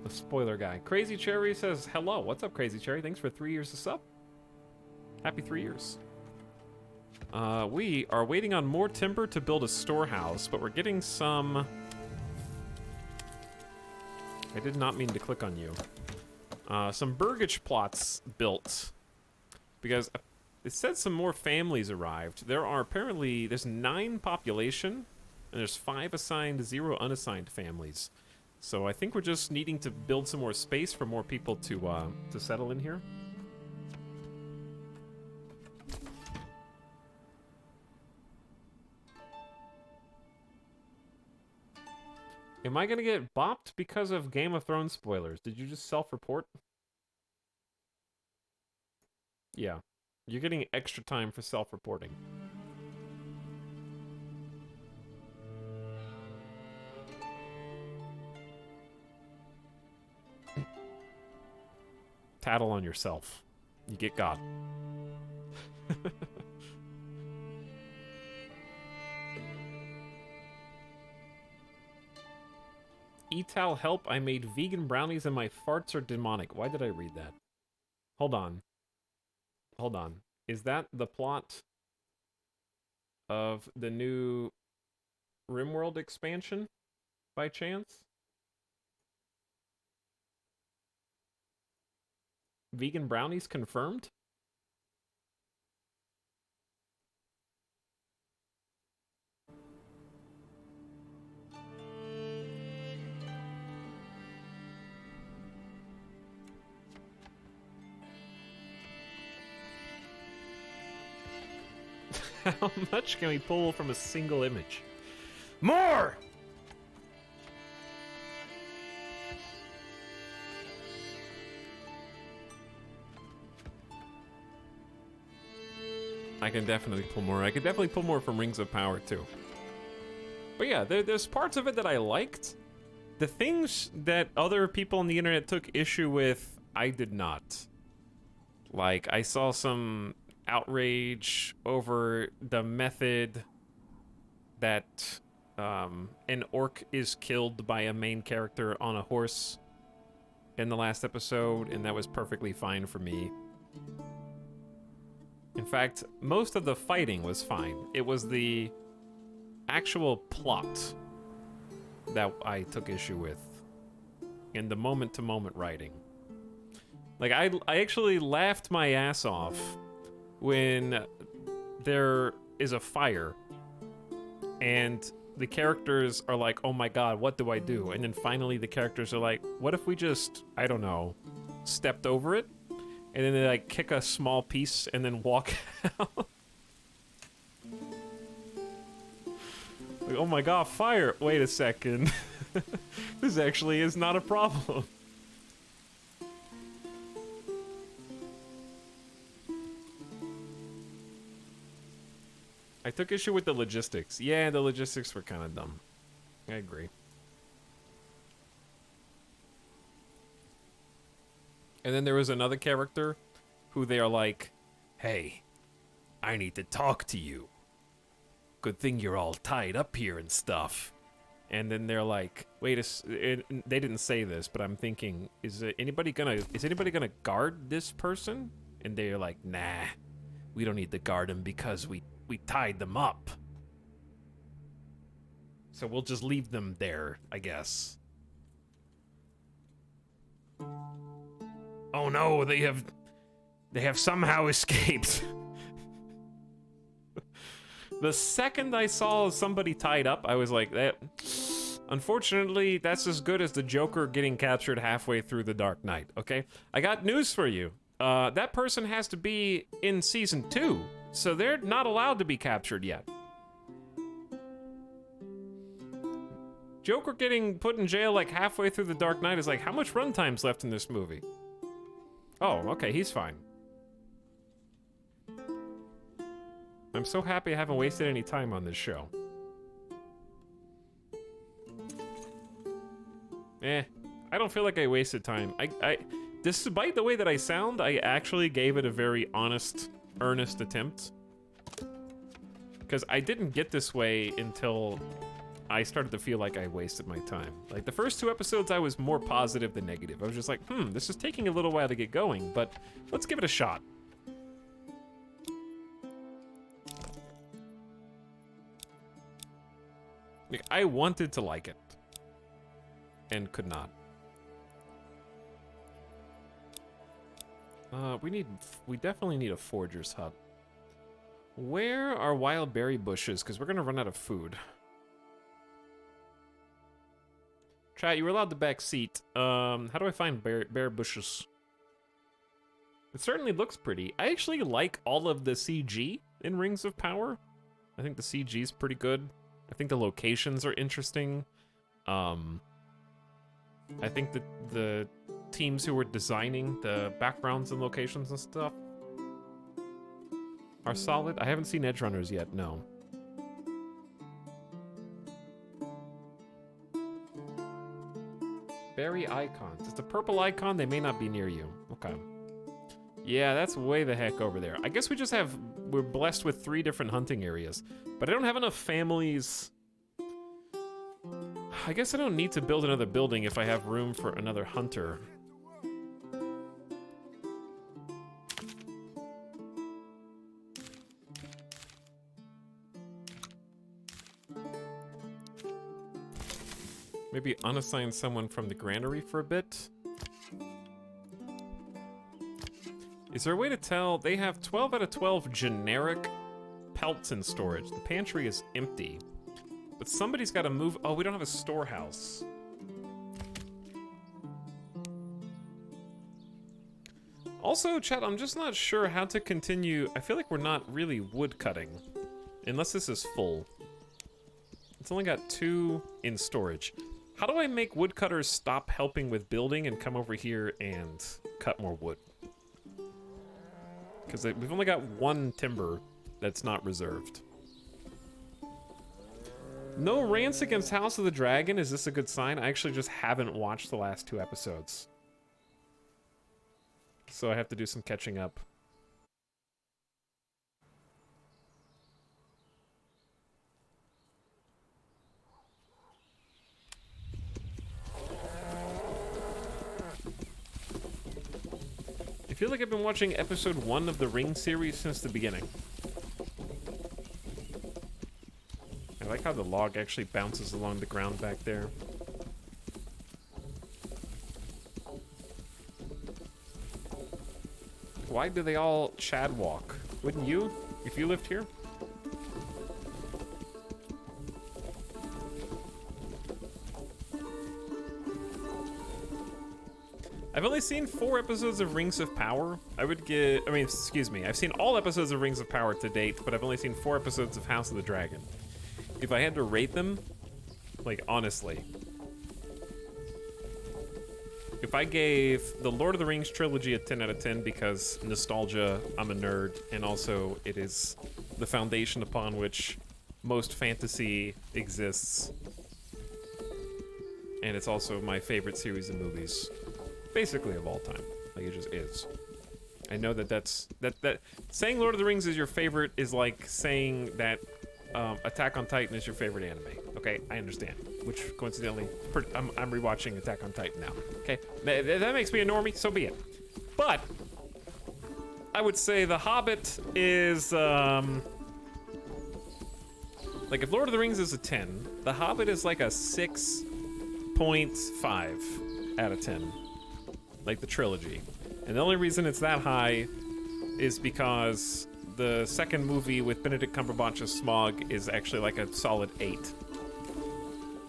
The spoiler guy. Crazy Cherry says, hello. What's up, Crazy Cherry? Thanks for 3 years of sub. Happy 3 years. We are waiting on more timber to build a storehouse, but we're getting some... I did not mean to click on you. Some burgage plots built. Because it said some more families arrived. There are apparently... There's 9 population, and there's 5 assigned, 0 unassigned families. So I think we're just needing to build some more space for more people to settle in here. Am I gonna get bopped because of Game of Thrones spoilers? Did you just self-report? Yeah. You're getting extra time for self-reporting. Tattle on yourself. You get got. Etal, help, I made vegan brownies and my farts are demonic. Why did I read that? Hold on. Hold on. Is that the plot of the new RimWorld expansion, by chance? Vegan brownies confirmed? How much can we pull from a single image? More! I can definitely pull more. I could definitely pull more from Rings of Power, too. But yeah, there's parts of it that I liked. The things that other people on the internet took issue with, I did not. Like, I saw some outrage over the method that an orc is killed by a main character on a horse in the last episode, and that was perfectly fine for me. In fact, most of the fighting was fine. It was the actual plot that I took issue with, and the moment-to-moment writing. Like, I actually laughed my ass off when there is a fire and the characters are like, oh my god, what do I do? And then finally the characters are like, what if we just, I don't know, stepped over it? And then they like kick a small piece and then walk out. Like, oh my god, fire! Wait a second. This actually is not a problem. I took issue with the logistics. Yeah, the logistics were kind of dumb. I agree. And then there was another character who they are like, Hey, I need to talk to you. Good thing you're all tied up here and stuff. and then they're like, they didn't say this, but I'm thinking, is anybody gonna guard this person? And they're like, nah, We don't need to guard them because we tied them up. so we'll just leave them there, I guess. Oh no, they have somehow escaped. The second I saw somebody tied up, I was like, that. Unfortunately, that's as good as the Joker getting captured halfway through The Dark Knight, okay? I got news for you. That person has to be in season 2, so they're not allowed to be captured yet. Joker getting put in jail like halfway through The Dark Knight is like, how much runtime's left in this movie? Oh, okay, he's fine. I'm so happy I haven't wasted any time on this show. I don't feel like I wasted time. Despite the way that I sound, I actually gave it a very honest, earnest attempt. Because I didn't get this way until I started to feel like I wasted my time. Like, the first 2 episodes, I was more positive than negative. I was just like, this is taking a little while to get going, but let's give it a shot. Like, I wanted to like it. And could not. We definitely need a forger's hut. Where are wild berry bushes? Because we're gonna run out of food. Chat, you were allowed the back seat. How do I find bear bushes? It certainly looks pretty. I actually like all of the CG in Rings of Power. I think the CG is pretty good. I think the locations are interesting. I think that the teams who were designing the backgrounds and locations and stuff are solid. I haven't seen Edge Runners yet, no. Berry icons. It's a purple icon, they may not be near you. Okay. Yeah, that's way the heck over there. I guess we're blessed with 3 different hunting areas, but I don't have enough families. I guess I don't need to build another building if I have room for another hunter. Maybe unassign someone from the granary for a bit. Is there a way to tell? They have 12 out of 12 generic pelts in storage. The pantry is empty. But somebody's got to move. Oh, we don't have a storehouse. Also, chat, I'm just not sure how to continue. I feel like we're not really wood cutting. Unless this is full. It's only got 2 in storage. How do I make woodcutters stop helping with building and come over here and cut more wood? Because we've only got 1 timber that's not reserved. No rants against House of the Dragon. Is this a good sign? I actually just haven't watched the last 2 episodes. So I have to do some catching up. I feel like I've been watching episode 1 of the Ring series since the beginning. I like how the log actually bounces along the ground back there. Why do they all Chad walk? Wouldn't you, if you lived here? I've only seen 4 episodes of Rings of Power. I've seen all episodes of Rings of Power to date, but I've only seen 4 episodes of House of the Dragon. If I had to rate them, like, honestly, if I gave the Lord of the Rings trilogy a 10 out of 10 because nostalgia, I'm a nerd, and also it is the foundation upon which most fantasy exists, and it's also my favorite series of movies. Basically of all time. Like, it just is. I know that saying Lord of the Rings is your favorite is like saying that Attack on Titan is your favorite anime. Okay, I understand. Which, coincidentally, I'm rewatching Attack on Titan now. Okay, that makes me a normie, so be it. But I would say The Hobbit is, like, if Lord of the Rings is a 10, The Hobbit is like a 6.5 out of 10. Like the trilogy. And the only reason it's that high is because the second movie with Benedict Cumberbatch's Smaug is actually like a solid 8.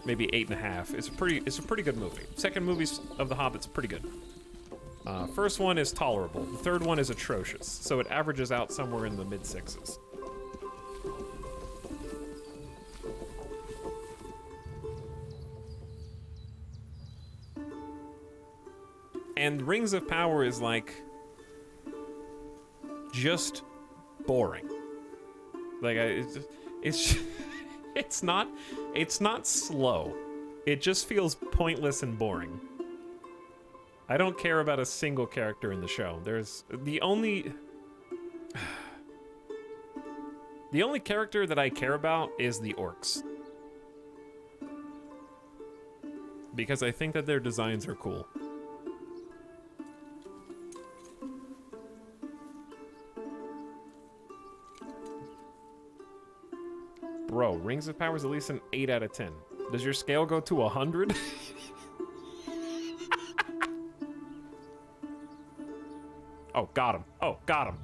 Maybe 8.5. It's a pretty good movie. Second movie of The Hobbit's pretty good. First one is tolerable. The third one is atrocious. So it averages out somewhere in the mid-6s. And Rings of Power is like just boring. Like it's not slow. It just feels pointless and boring. I don't care about a single character in the show. There's the only character that I care about is the orcs. Because I think that their designs are cool. Bro, Rings of Power is at least an 8 out of 10. Does your scale go to 100? Oh, got him. Oh, got him.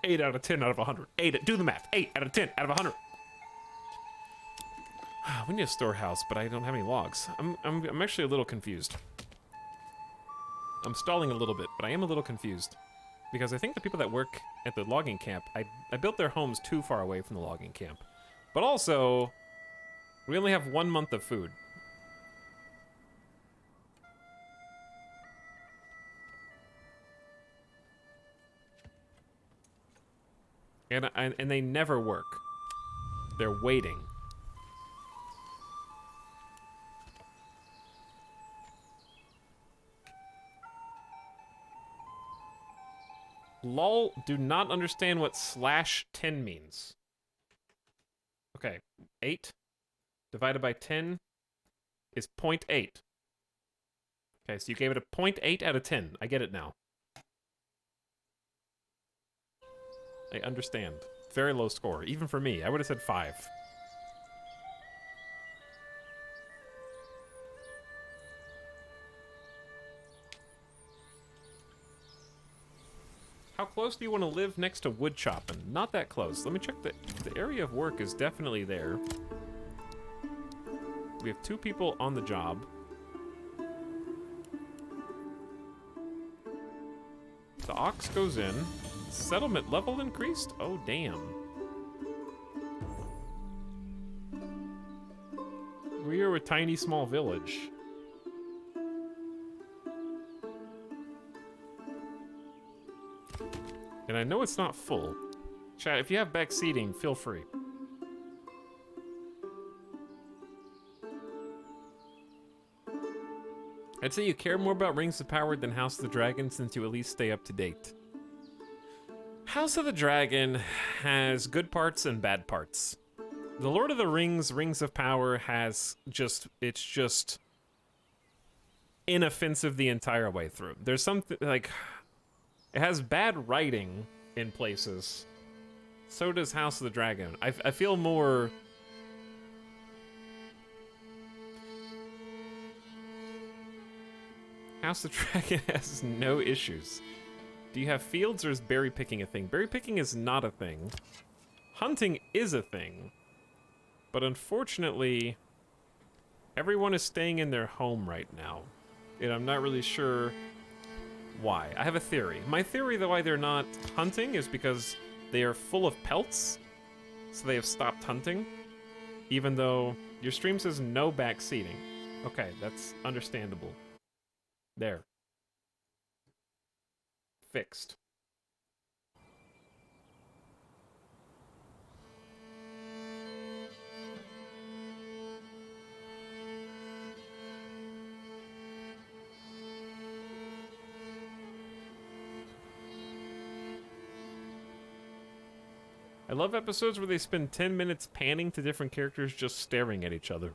Eight out of 10 out of 100. Do the math. 8 out of 10 out of 100. We need a storehouse, but I don't have any logs. I'm actually a little confused. I'm stalling a little bit, but I am a little confused. Because I think the people that work at the logging camp, I built their homes too far away from the logging camp. But also, we only have 1 month of food. And they never work. They're waiting. Lol, do not understand what /10 means. Okay, 8 divided by 10 is 0.8. Okay, so you gave it a 0.8 out of 10. I get it now. I understand. Very low score. Even for me, I would have said 5. How close do you want to live next to wood chopping? Not that close. Let me check the area of work is definitely there. We have 2 people on the job. The ox goes in. Settlement level increased? Oh, damn. We are a tiny, small village. And I know it's not full. Chat, if you have back seating, feel free. I'd say you care more about Rings of Power than House of the Dragon since you at least stay up to date. House of the Dragon has good parts and bad parts. The Lord of the Rings, Rings of Power has it's just inoffensive the entire way through. There's something, like, it has bad writing in places. So does House of the Dragon. I feel more... House of the Dragon has no issues. Do you have fields or is berry picking a thing? Berry picking is not a thing. Hunting is a thing. But unfortunately, everyone is staying in their home right now. And I'm not really sure why. I have a theory. My theory that why they're not hunting is because they are full of pelts. So they have stopped hunting. Even though your stream says no back seating. Okay, that's understandable. There. fixed. I love episodes where they spend 10 minutes panning to different characters just staring at each other.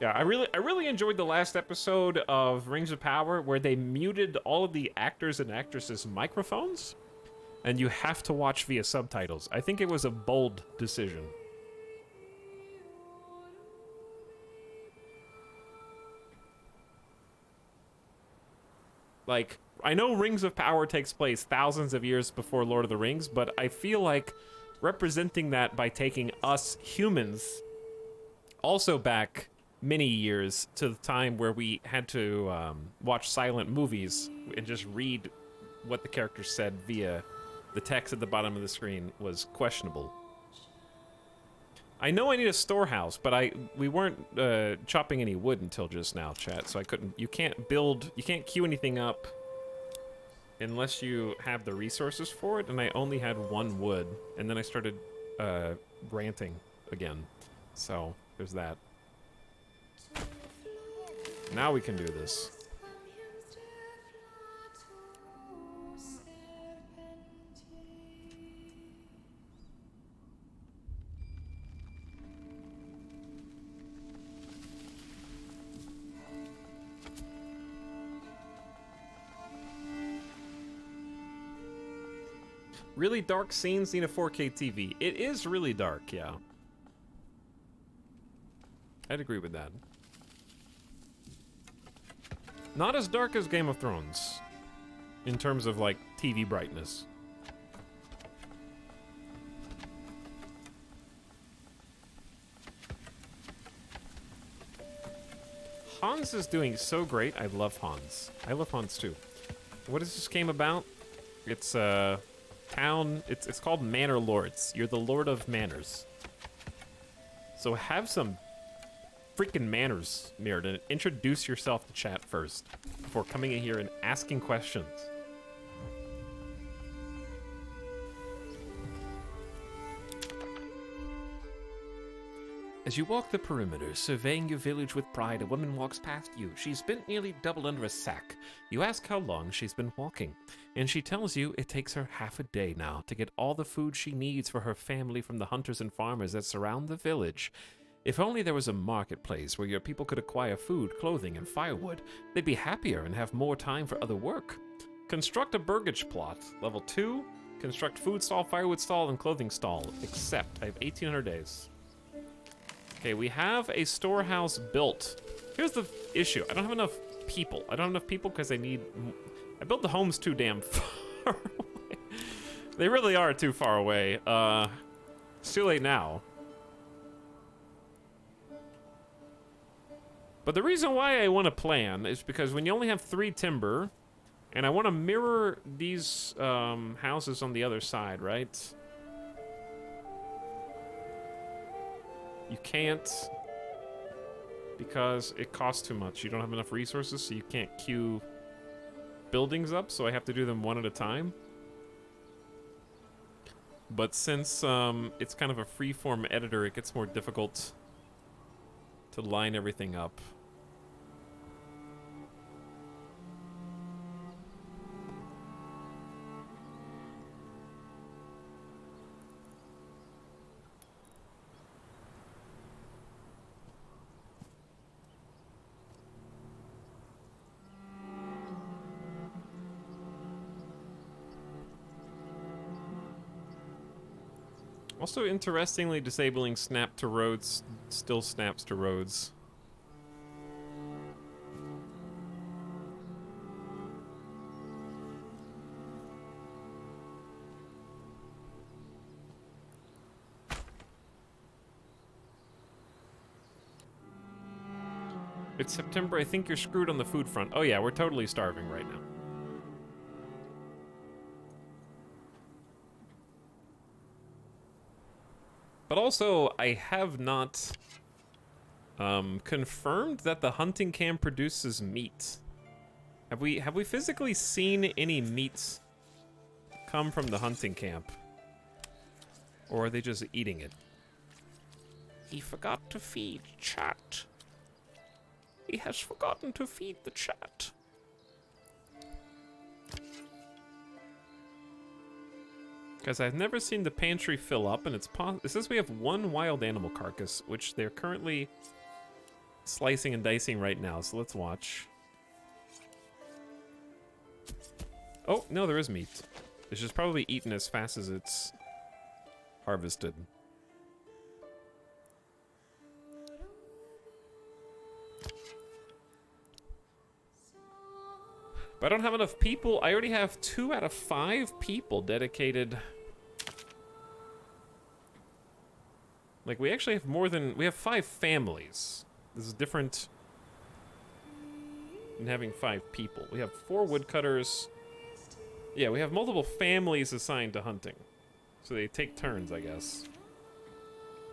Yeah, I really enjoyed the last episode of Rings of Power where they muted all of the actors and actresses' microphones, and you have to watch via subtitles. I think it was a bold decision. Like, I know Rings of Power takes place thousands of years before Lord of the Rings, but I feel like representing that by taking us humans also back many years to the time where we had to watch silent movies and just read what the characters said via the text at the bottom of the screen was questionable. I know I need a storehouse, but we weren't chopping any wood until just now, chat, so I couldn't. You can't queue anything up unless you have the resources for it, and I only had 1 wood, and then I started ranting again. So there's that. Now we can do this. Really dark scenes need a 4K TV. It is really dark, yeah. I'd agree with that. Not as dark as Game of Thrones, in terms of, like, TV brightness. Hans is doing so great. I love Hans. I love Hans, too. What is this game about? It's, town, it's called Manor Lords. You're the Lord of Manors. So have some freaking manners, Mirrodin. Introduce yourself to chat first before coming in here and asking questions. As you walk the perimeter, surveying your village with pride, a woman walks past you. She's bent nearly double under a sack. You ask how long she's been walking, and she tells you it takes her half a day now to get all the food she needs for her family from the hunters and farmers that surround the village. If only there was a marketplace where your people could acquire food, clothing, and firewood, they'd be happier and have more time for other work. Construct a burgage plot. Level 2, construct food stall, firewood stall, and clothing stall. Except I have 1,800 days. Okay, we have a storehouse built. Here's the issue. I don't have enough people. I don't have enough people because I built the homes too damn far away. They really are too far away. It's too late now. But the reason why I want to plan is because when you only have 3 timber, and I want to mirror these houses on the other side, right? You can't, because it costs too much. You don't have enough resources, so you can't queue buildings up, so I have to do them one at a time. But since it's kind of a free-form editor, it gets more difficult to line everything up. Also, interestingly, disabling snap to roads still snaps to roads. It's September. I think you're screwed on the food front. Oh yeah, we're totally starving right now. But also, I have not confirmed that the hunting camp produces meat. Have we physically seen any meats come from the hunting camp? Or are they just eating it? He forgot to feed chat. He has forgotten to feed the chat. Guys, I've never seen the pantry fill up, and it says we have one wild animal carcass, which they're currently slicing and dicing right now, so let's watch. Oh, no, there is meat. It's just probably eaten as fast as it's harvested. But I don't have enough people. I already have 2 out of 5 people dedicated. Like, we actually have more than... We have 5 families. This is different than having 5 people. We have 4 woodcutters. Yeah, we have multiple families assigned to hunting. So they take turns, I guess.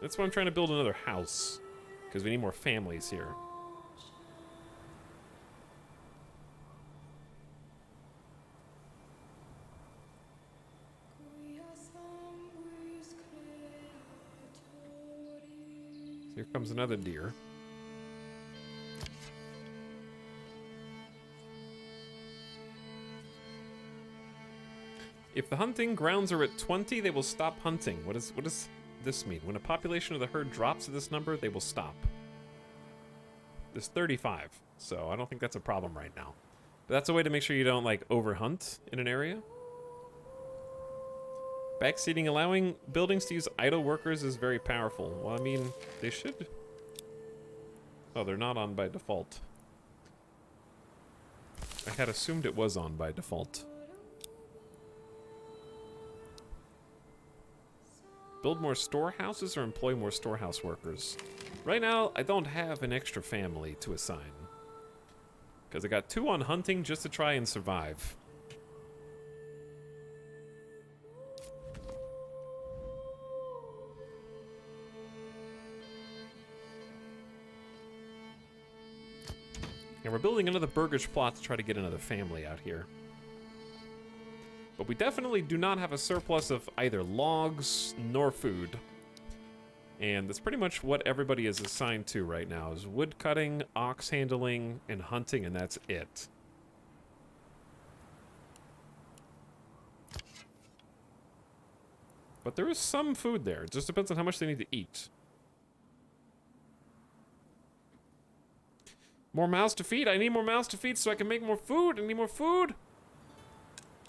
That's why I'm trying to build another house. Because we need more families here. Here comes another deer. If the hunting grounds are at 20, they will stop hunting. What does this mean? When a population of the herd drops to this number, they will stop. There's 35, so I don't think that's a problem right now. But that's a way to make sure you don't, like, overhunt in an area. Backseating, allowing buildings to use idle workers is very powerful. Well, I mean, they should... Oh, they're not on by default. I had assumed it was on by default. Build more storehouses or employ more storehouse workers? Right now, I don't have an extra family to assign. Because I got 2 on hunting just to try and survive. And we're building another burgage plot to try to get another family out here. But we definitely do not have a surplus of either logs nor food. And that's pretty much what everybody is assigned to right now, is wood cutting, ox handling, and hunting, and that's it. But there is some food there. It just depends on how much they need to eat. More mouths to feed. I need more mouths to feed so I can make more food. I need more food.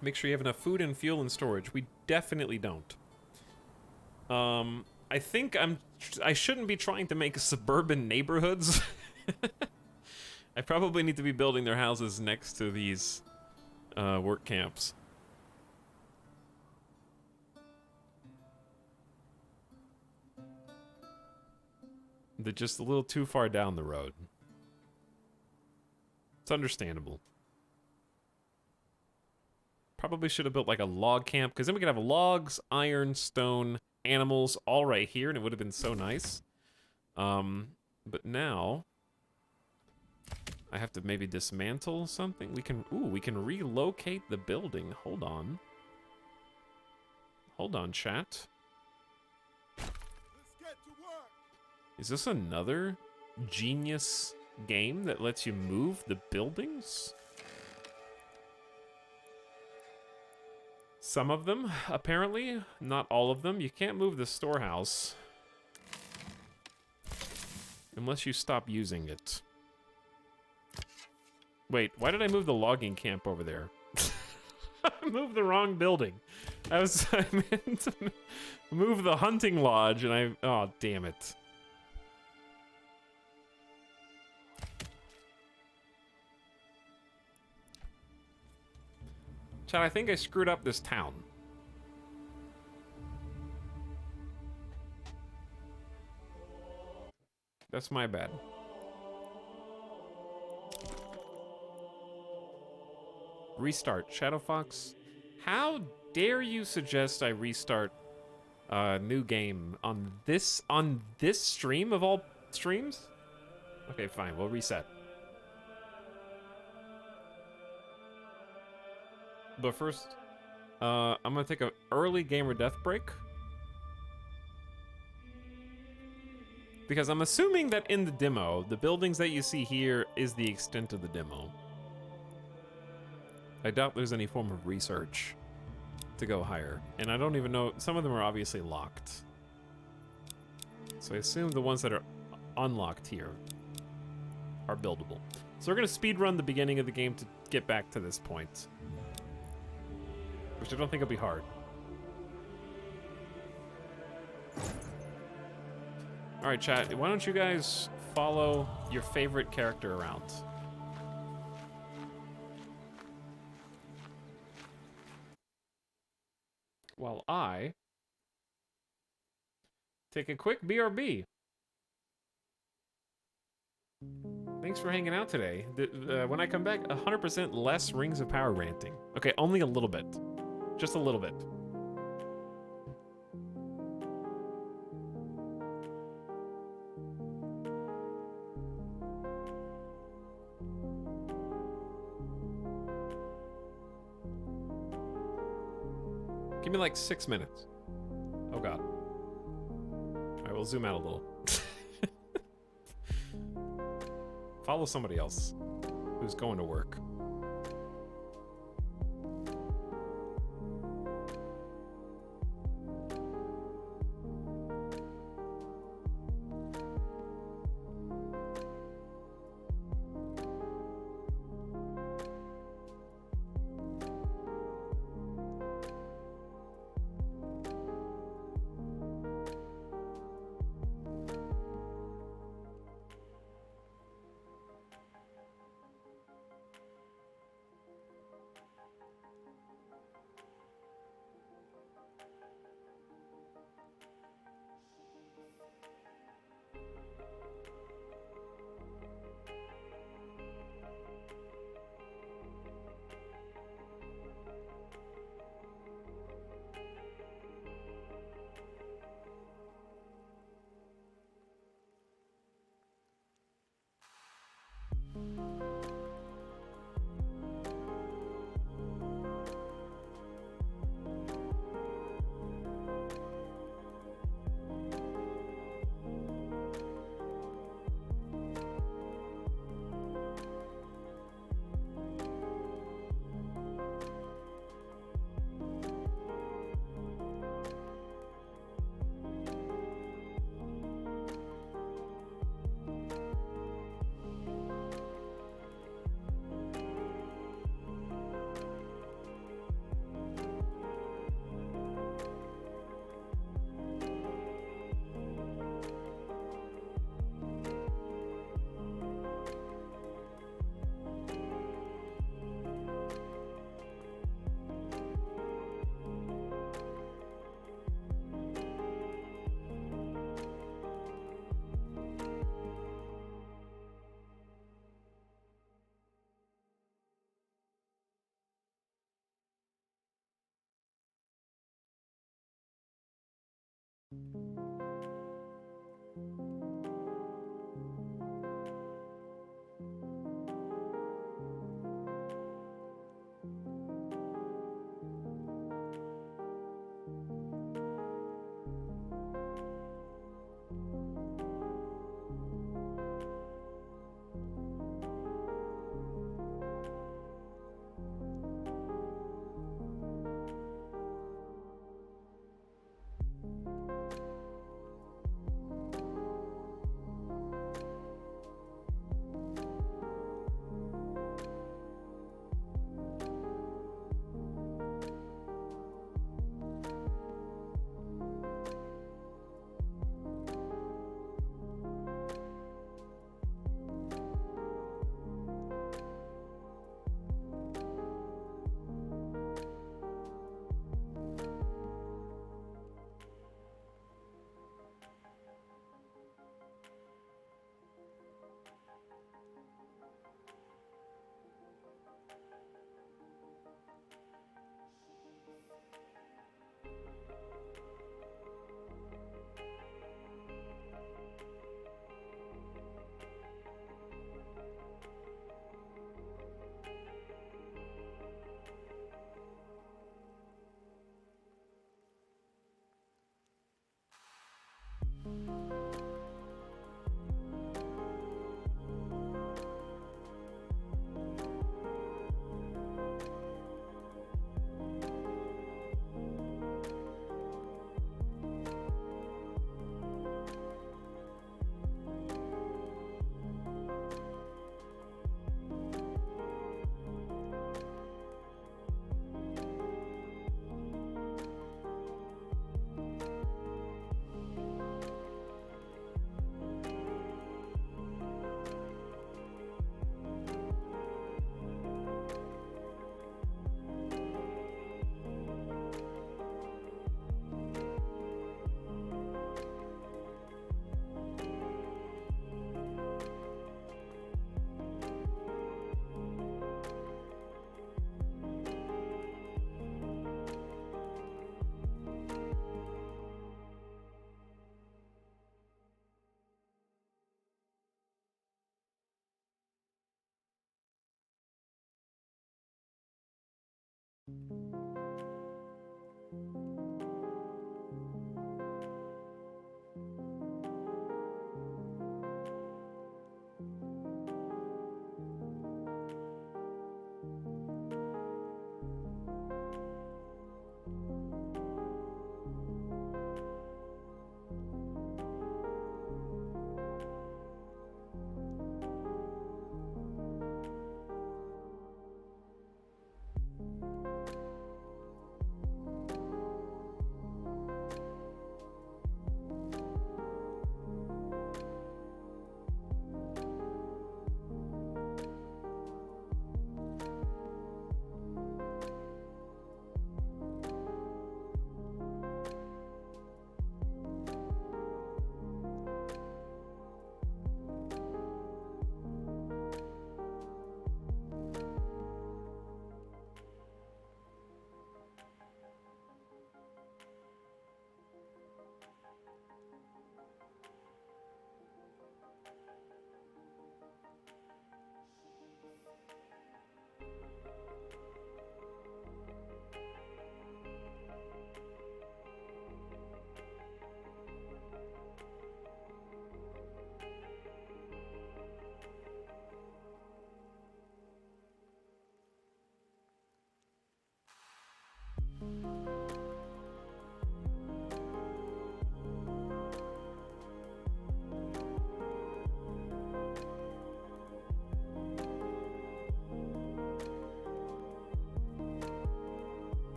Make sure you have enough food and fuel and storage. We definitely don't. I think I shouldn't be trying to make suburban neighborhoods. I probably need to be building their houses next to these work camps. They're just a little too far down the road. It's understandable. Probably should have built like a log camp, because then we could have logs, iron, stone, animals all right here, and it would have been so nice. But now I have to maybe dismantle something. We can relocate the building. Hold on. Hold on, chat. Let's get to work. Is this another genius game that lets you move the buildings? Some of them, apparently. Not all of them. You can't move the storehouse unless you stop using it. Wait, why did I move the logging camp over there? I moved the wrong building. I meant to move the hunting lodge, and oh, damn it. Chad, I think I screwed up this town. That's my bad. Restart. Shadow Fox, how dare you suggest I restart a new game on this stream of all streams? Okay, fine, we'll reset. But first, I'm gonna take an early gamer death break. Because I'm assuming that in the demo, the buildings that you see here is the extent of the demo. I doubt there's any form of research to go higher. And I don't even know, some of them are obviously locked. So I assume the ones that are unlocked here are buildable. So we're gonna speedrun the beginning of the game to get back to this point. Which I don't think will be hard. Alright, chat, why don't you guys follow your favorite character around? While I take a quick BRB. Thanks for hanging out today. When I come back, 100% less Rings of Power ranting. Okay, only a little bit. Just a little bit. Give me like 6 minutes. Oh god. I will zoom out a little. Follow somebody else who's going to work.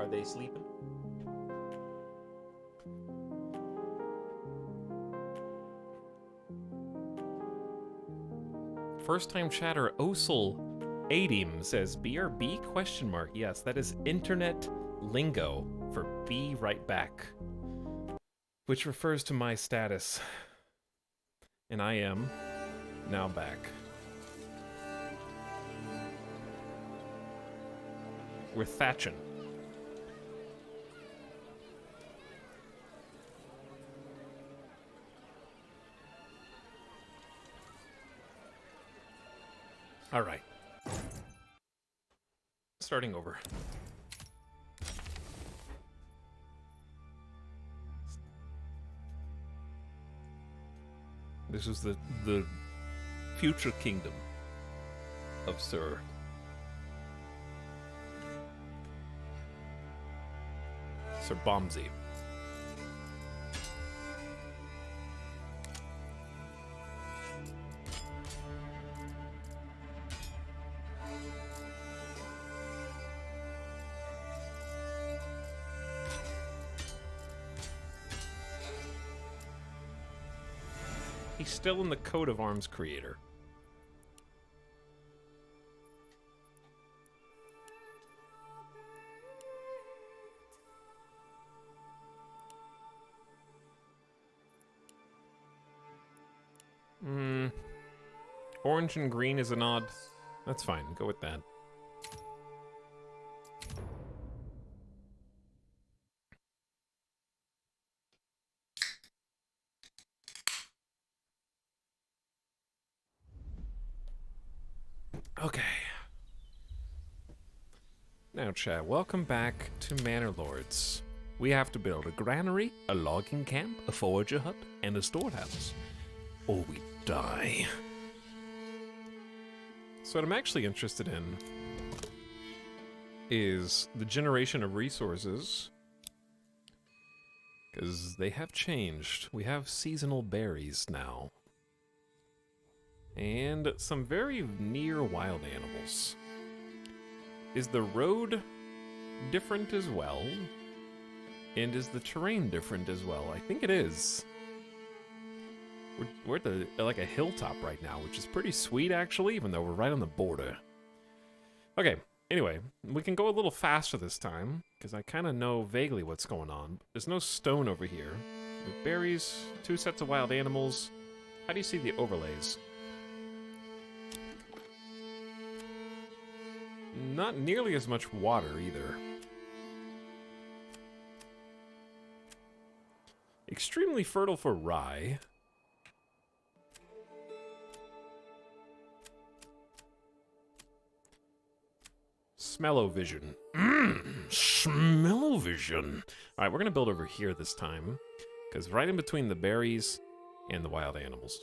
Are they sleeping? First time chatter Osel Adim says BRB question mark. Yes, that is internet lingo for be right back, which refers to my status. And I am now back. We're thatching. All right. Starting over. This is the future kingdom of Sir Bombsy. He's still in the coat of arms creator. Orange and green is an odd. That's fine. Go with that. Okay. Now, chat, welcome back to Manor Lords. We have to build a granary, a logging camp, a forager hut, and a storehouse. Or we die. So what I'm actually interested in is the generation of resources, because they have changed. We have seasonal berries now. And some very near wild animals. Is the road different as well? And is the terrain different as well? I think it is. We're at like a hilltop right now, which is pretty sweet actually, even though we're right on the border. Okay, anyway, we can go a little faster this time, because I kind of know vaguely what's going on. There's no stone over here. We have berries, 2 sets of wild animals. How do you see the overlays? Not nearly as much water either. Extremely fertile for rye. Smell-o-vision. Smell-o-vision. Alright, we're gonna build over here this time, because right in between the berries and the wild animals.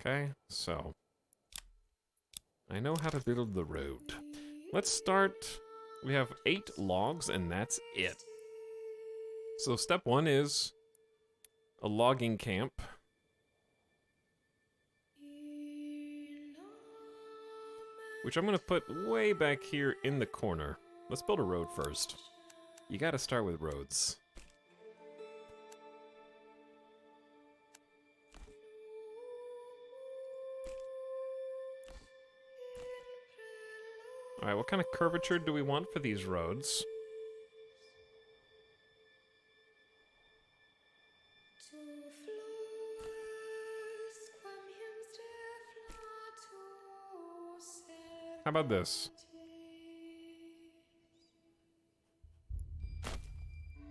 Okay, so I know how to build the road. Let's start. We have 8 logs, and that's it. So step 1 is a logging camp. Which I'm going to put way back here in the corner. Let's build a road first. You got to start with roads. Alright, what kind of curvature do we want for these roads? How about this?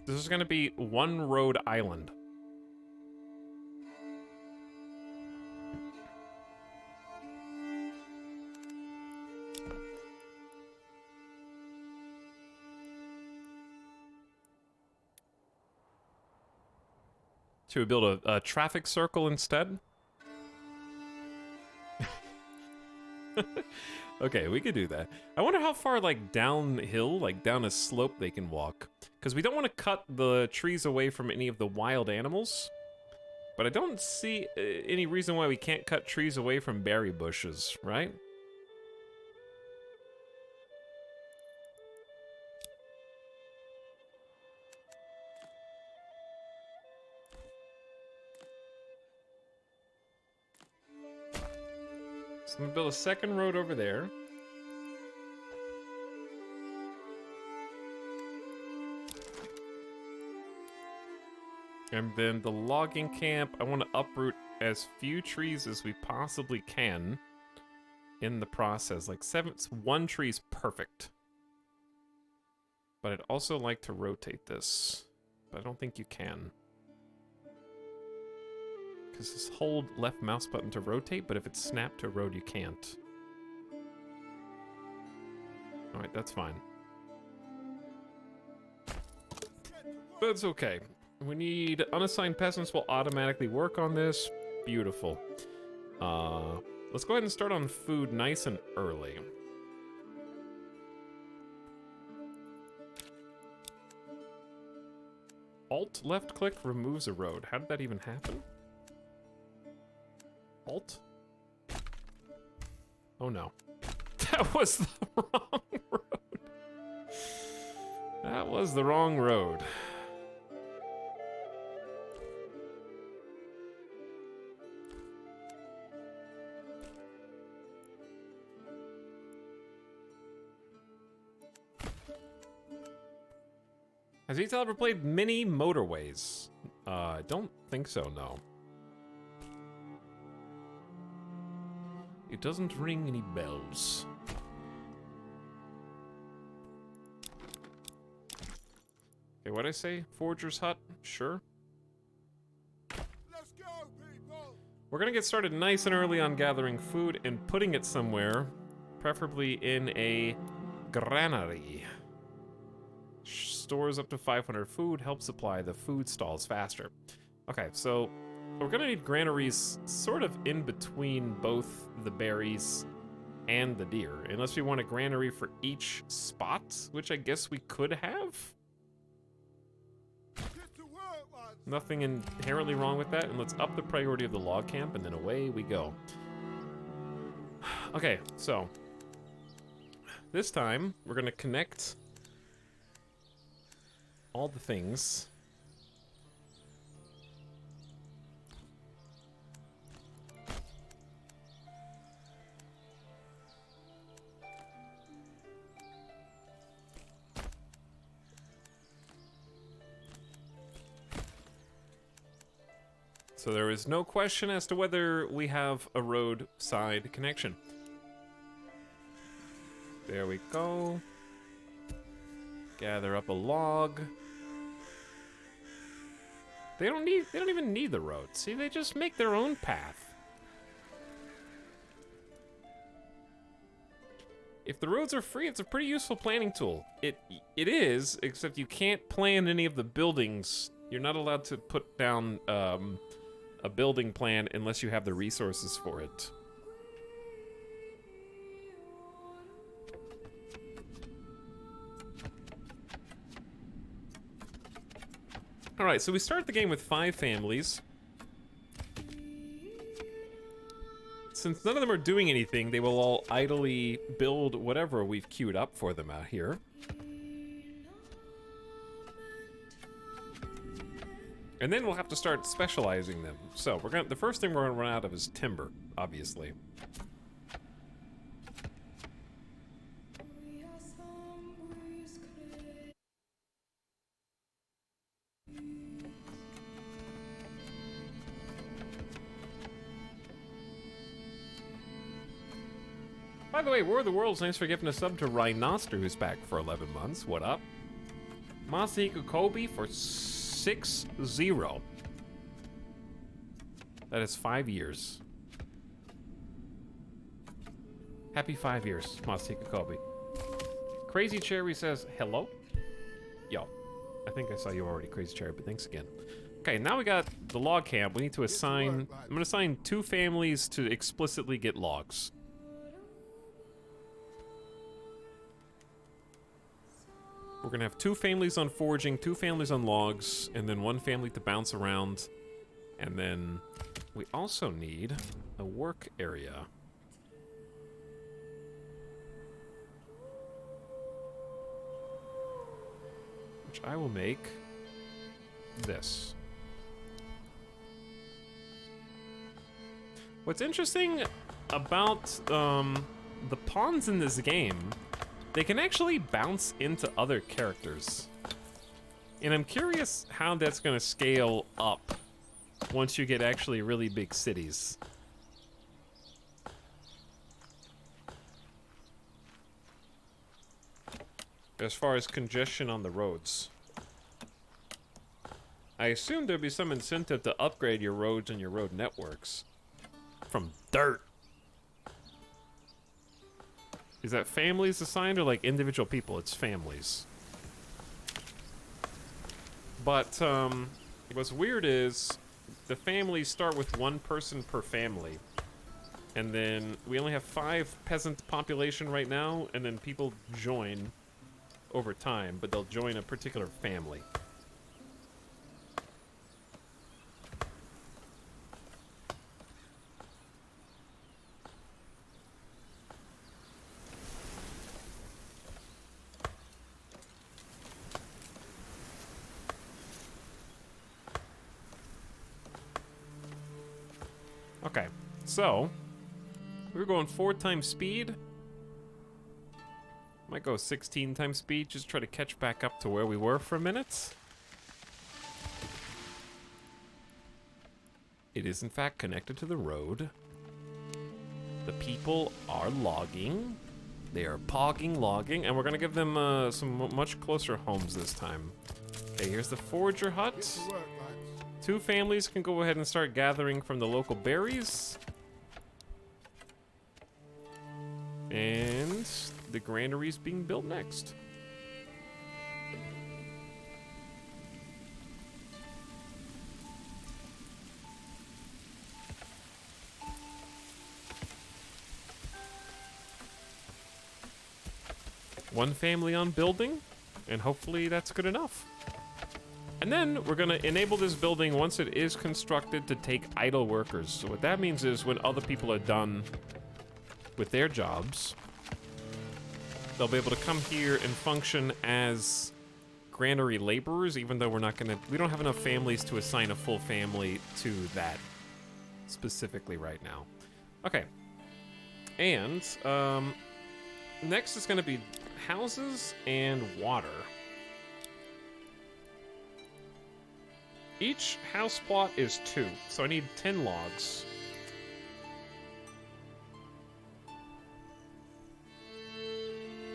This is going to be one road island. Should we build a traffic circle instead? Okay, we could do that. I wonder how far, like, downhill, like, down a slope they can walk. Because we don't want to cut the trees away from any of the wild animals. But I don't see any reason why we can't cut trees away from berry bushes, right? So I'm gonna build a second road over there. And then the logging camp, I want to uproot as few trees as we possibly can in the process. Like one tree's perfect. But I'd also like to rotate this. But I don't think you can. Because just hold left mouse button to rotate, but if it's snapped to road, you can't. Alright, that's fine. But it's okay. We need unassigned peasants will automatically work on this. Beautiful. Let's go ahead and start on food nice and early. Alt left click removes a road. How did that even happen? Alt? Oh no. That was the wrong road. That was the wrong road. Has Etel ever played mini motorways? I don't think so, no. It doesn't ring any bells. Okay, what'd I say? Forger's hut? Sure. Let's go, people! We're gonna get started nice and early on gathering food and putting it somewhere, preferably in a granary. Stores up to 500 food, helps supply the food stalls faster. Okay, so we're gonna need granaries sort of in between both the berries and the deer, unless we want a granary for each spot, which I guess we could have. Get to work, lads! Nothing inherently wrong with that, and let's up the priority of the log camp, and then away we go. Okay, so this time we're gonna connect all the things. So there is no question as to whether we have a roadside connection. There we go. Gather up a log. They don't even need the road. See, they just make their own path. If the roads are free, it's a pretty useful planning tool. It is, except you can't plan any of the buildings. You're not allowed to put down a building plan unless you have the resources for it. Alright, so we start the game with 5 families. Since none of them are doing anything, they will all idly build whatever we've queued up for them out here. And then we'll have to start specializing them. So the first thing we're gonna run out of is timber, obviously. By the way, War of the Worlds, thanks for giving a sub to Rhinoster, who's back for 11 months. What up? Masahiko Kobe for 6-0. That is 5 years. Happy 5 years, Masahiko Kobe. Crazy Cherry says, hello? Yo, I think I saw you already, Crazy Cherry, but thanks again. Okay, now we got the log camp. We need to assign... I'm gonna assign 2 families to explicitly get logs. We're gonna have 2 families on foraging, 2 families on logs, and then 1 family to bounce around. And then we also need a work area. Which I will make this. What's interesting, about the pawns in this game, they can actually bounce into other characters. And I'm curious how that's going to scale up once you get actually really big cities. As far as congestion on the roads. I assume there'd be some incentive to upgrade your roads and your road networks. From dirt. Is that families assigned or like individual people? It's families. But what's weird is the families start with one person per family. And then we only have 5 peasant population right now, and then people join over time, but they'll join a particular family. Okay, so we're going 4 times speed. Might go 16 times speed, just try to catch back up to where we were for a minute. It is in fact connected to the road. The people are logging. They are pogging, logging, and we're gonna give them some much closer homes this time. Okay, here's the forager hut. 2 families can go ahead and start gathering from the local berries. And the granary is being built next. One family on building, and hopefully that's good enough. And then we're gonna enable this building once it is constructed to take idle workers. So what that means is when other people are done with their jobs, they'll be able to come here and function as granary laborers, even though we don't have enough families to assign a full family to that specifically right now. Okay. And next is gonna be houses and water. Each house plot is 2, so I need 10 logs.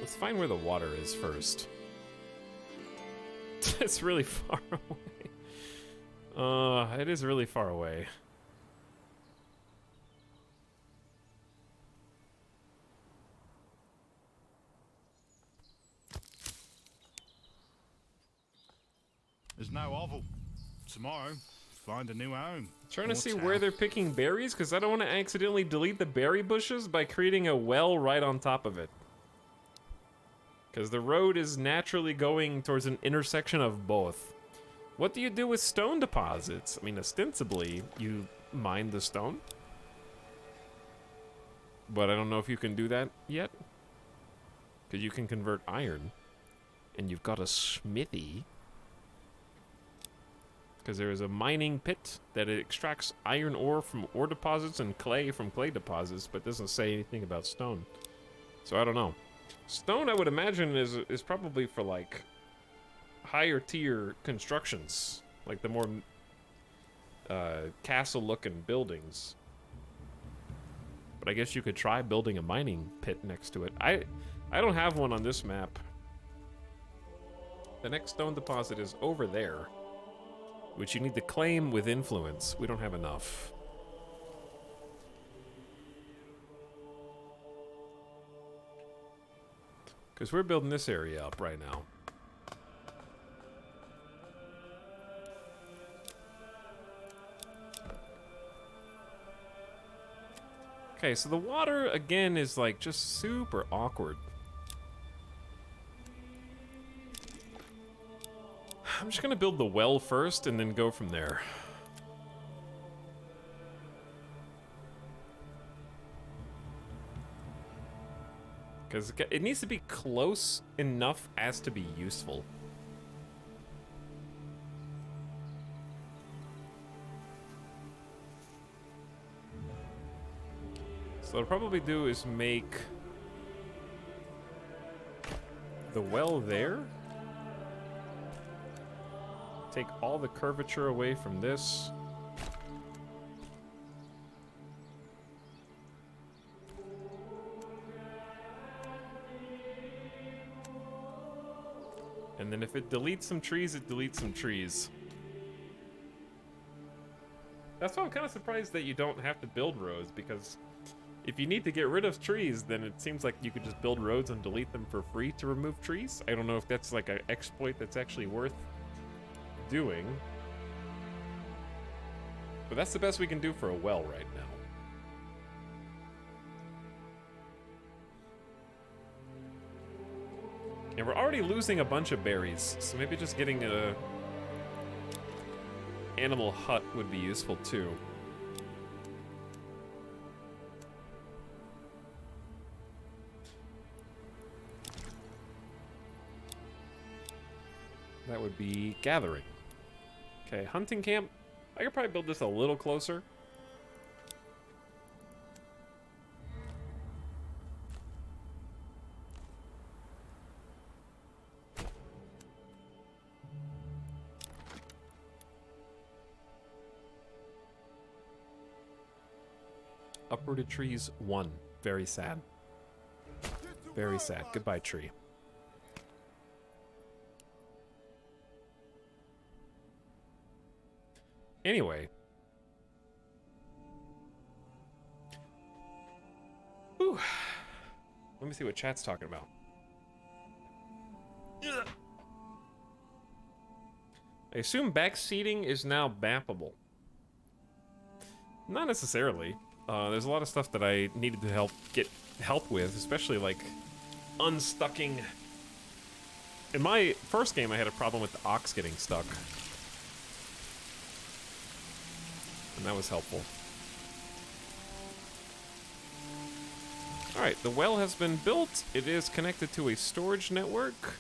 Let's find where the water is first. It's really far away. It is really far away. There's no oval. Tomorrow, find a new home. Trying to Or see town. where they're picking berries, because I don't want to accidentally delete the berry bushes by creating a well right on top of it. Because the road is naturally going towards an intersection of both. What do you do with stone deposits? I mean, ostensibly, you mine the stone. But I don't know if you can do that yet. Because you can convert iron. And you've got a smithy. Because there is a mining pit that it extracts iron ore from ore deposits and clay from clay deposits, but doesn't say anything about stone. So I don't know. Stone, I would imagine, is probably for like higher tier constructions, like the more castle-looking buildings. But I guess you could try building a mining pit next to it. I don't have one on this map. The next stone deposit is over there, which you need to claim with influence. We don't have enough. Because we're building this area up right now. Okay, so the water, again, is like just super awkward. I'm just gonna build the well first and then go from there. Because it needs to be close enough as to be useful. So what I'll probably do is make the well there. Take all the curvature away from this. And then if it deletes some trees, it deletes some trees. That's why I'm kind of surprised that you don't have to build roads, because if you need to get rid of trees, then it seems like you could just build roads and delete them for free to remove trees. I don't know if that's like an exploit that's actually worth doing. But that's the best we can do for a well right now. And we're already losing a bunch of berries, so maybe just getting a animal hut would be useful too. That would be gathering. Okay, hunting camp. I could probably build this a little closer. Uprooted trees, 1. Very sad. Very sad. Goodbye, tree. Anyway. Whew. Let me see what chat's talking about. I assume backseating is now bappable. Not necessarily. There's a lot of stuff that I needed to get help with, especially like unstucking. In my first game, I had a problem with the ox getting stuck. And that was helpful. Alright, the well has been built. It is connected to a storage network.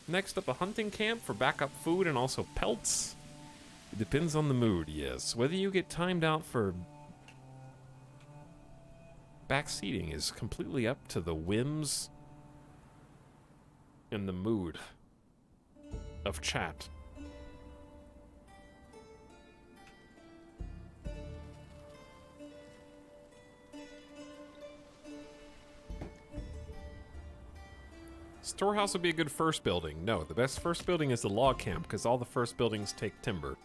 Next up, a hunting camp for backup food and also pelts. It depends on the mood, yes. Whether you get timed out for backseating is completely up to the whims and the mood of chat. Storehouse would be a good first building. No, the best first building is the log camp, because all the first buildings take timber.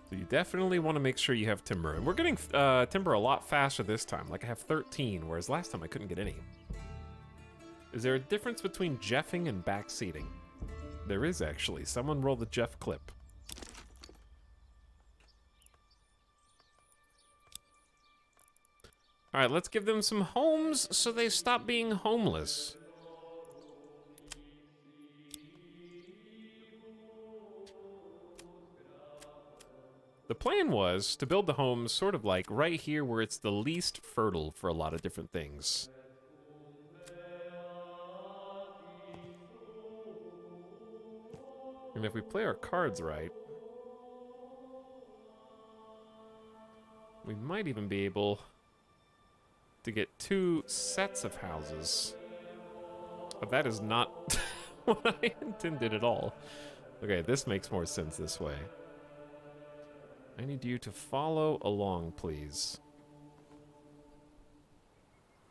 So you definitely want to make sure you have timber. And we're getting timber a lot faster this time. Like I have 13, whereas last time I couldn't get any. Is there a difference between jeffing and backseating? There is actually. Someone roll the Jeff clip. Alright, let's give them some homes so they stop being homeless. The plan was to build the homes sort of like right here where it's the least fertile for a lot of different things. And if we play our cards right, we might even be able to get 2 sets of houses. But that is not what I intended at all. Okay, this makes more sense this way. I need you to follow along, please.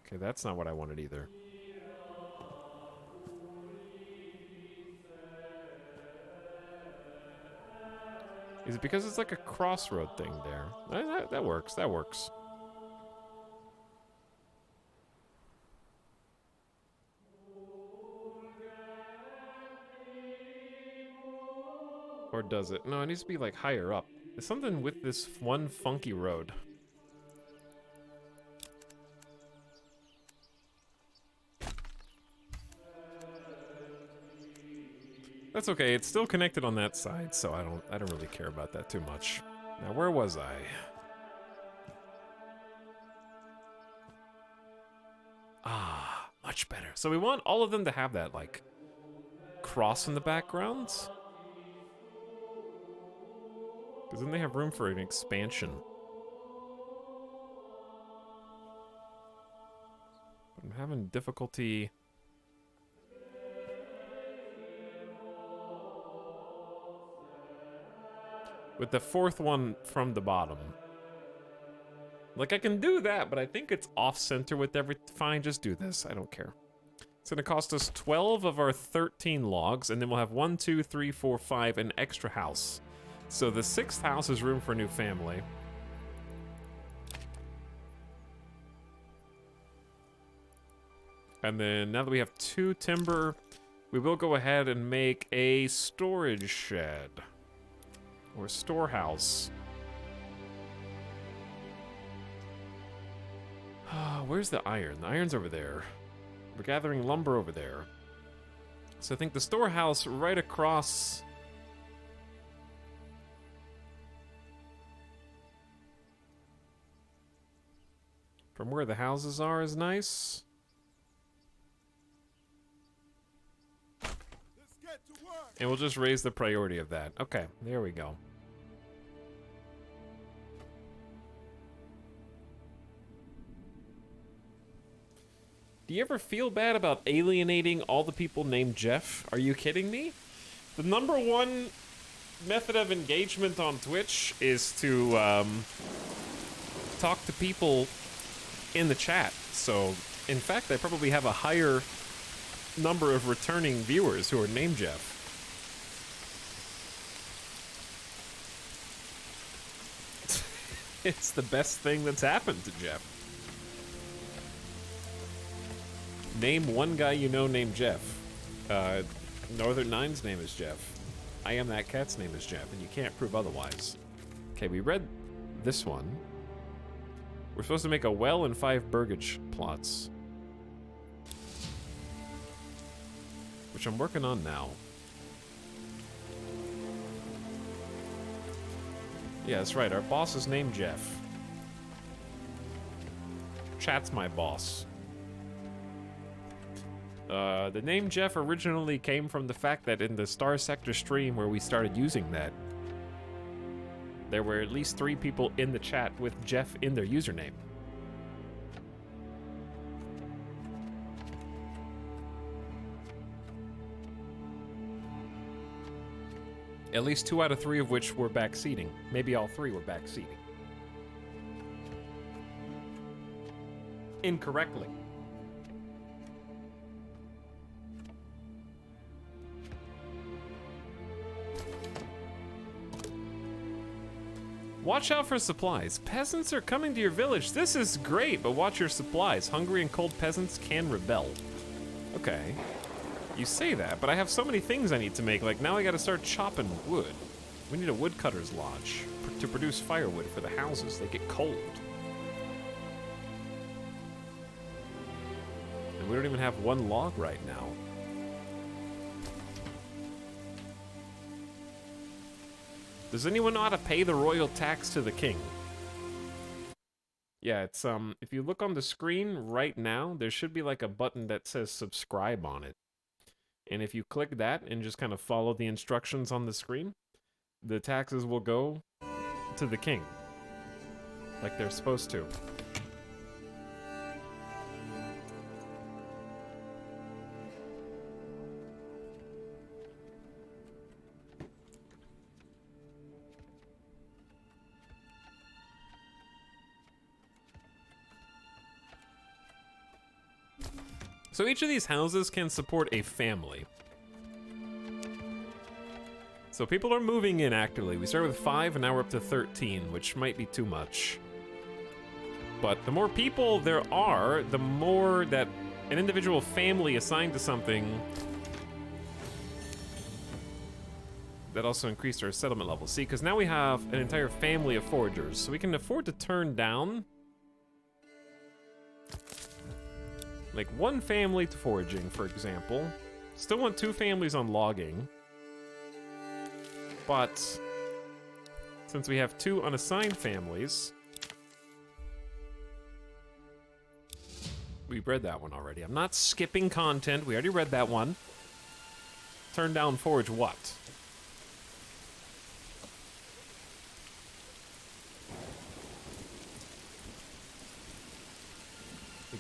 Okay, that's not what I wanted either. Is it because it's like a crossroad thing there? That works, that works. Or does it? No, it needs to be like higher up. There's something with this one funky road. That's okay, it's still connected on that side, so I don't really care about that too much. Now where was I? Ah, much better. So we want all of them to have that like cross in the background. Because then they have room for an expansion. I'm having difficulty... with the fourth one from the bottom. Like, I can do that, but I think it's off-center with every... Fine, just do this. I don't care. It's gonna cost us 12 of our 13 logs, and then we'll have 1, 2, 3, 4, 5, an extra house. So the 6th house is room for a new family. And then, now that we have 2 timber, we will go ahead and make a storage shed. Or storehouse. Where's the iron? The iron's over there. We're gathering lumber over there. So I think the storehouse right across... from where the houses are is nice. And we'll just raise the priority of that. Okay, there we go. Do you ever feel bad about alienating all the people named Jeff? Are you kidding me? The #1 method of engagement on Twitch is to talk to people in the chat. So, in fact, I probably have a higher number of returning viewers who are named Jeff. It's the best thing that's happened to Jeff. Name one guy you know named Jeff. Northern Nine's name is Jeff. I Am That Cat's name is Jeff, and you can't prove otherwise. Okay, we read this one. We're supposed to make a well and 5 burgage plots. Which I'm working on now. Yeah, that's right. Our boss is named Jeff. Chat's my boss. The name Jeff originally came from the fact that in the Star Sector stream where we started using that, there were at least 3 people in the chat with Jeff in their username. At least 2 out of 3 of which were backseating. Maybe all 3 were backseating. Incorrectly. Watch out for supplies. Peasants are coming to your village. This is great, but watch your supplies. Hungry and cold peasants can rebel. Okay. You say that, but I have so many things I need to make. Like, now I gotta start chopping wood. We need a woodcutter's lodge to produce firewood for the houses. They get cold. And we don't even have 1 log right now. Does anyone know how to pay the royal tax to the king? Yeah, it's, if you look on the screen right now, there should be like a button that says subscribe on it. And if you click that and just kind of follow the instructions on the screen, the taxes will go to the king. Like they're supposed to. So each of these houses can support a family. So people are moving in actively. We started with 5 and now we're up to 13, which might be too much. But the more people there are, the more that an individual family assigned to something that also increased our settlement level. See, because now we have an entire family of foragers, so we can afford to turn down like 1 family to foraging, for example. Still want 2 families on logging. But since we have 2 unassigned families, we've read that one already. I'm not skipping content. We already read that one. Turn down forage what?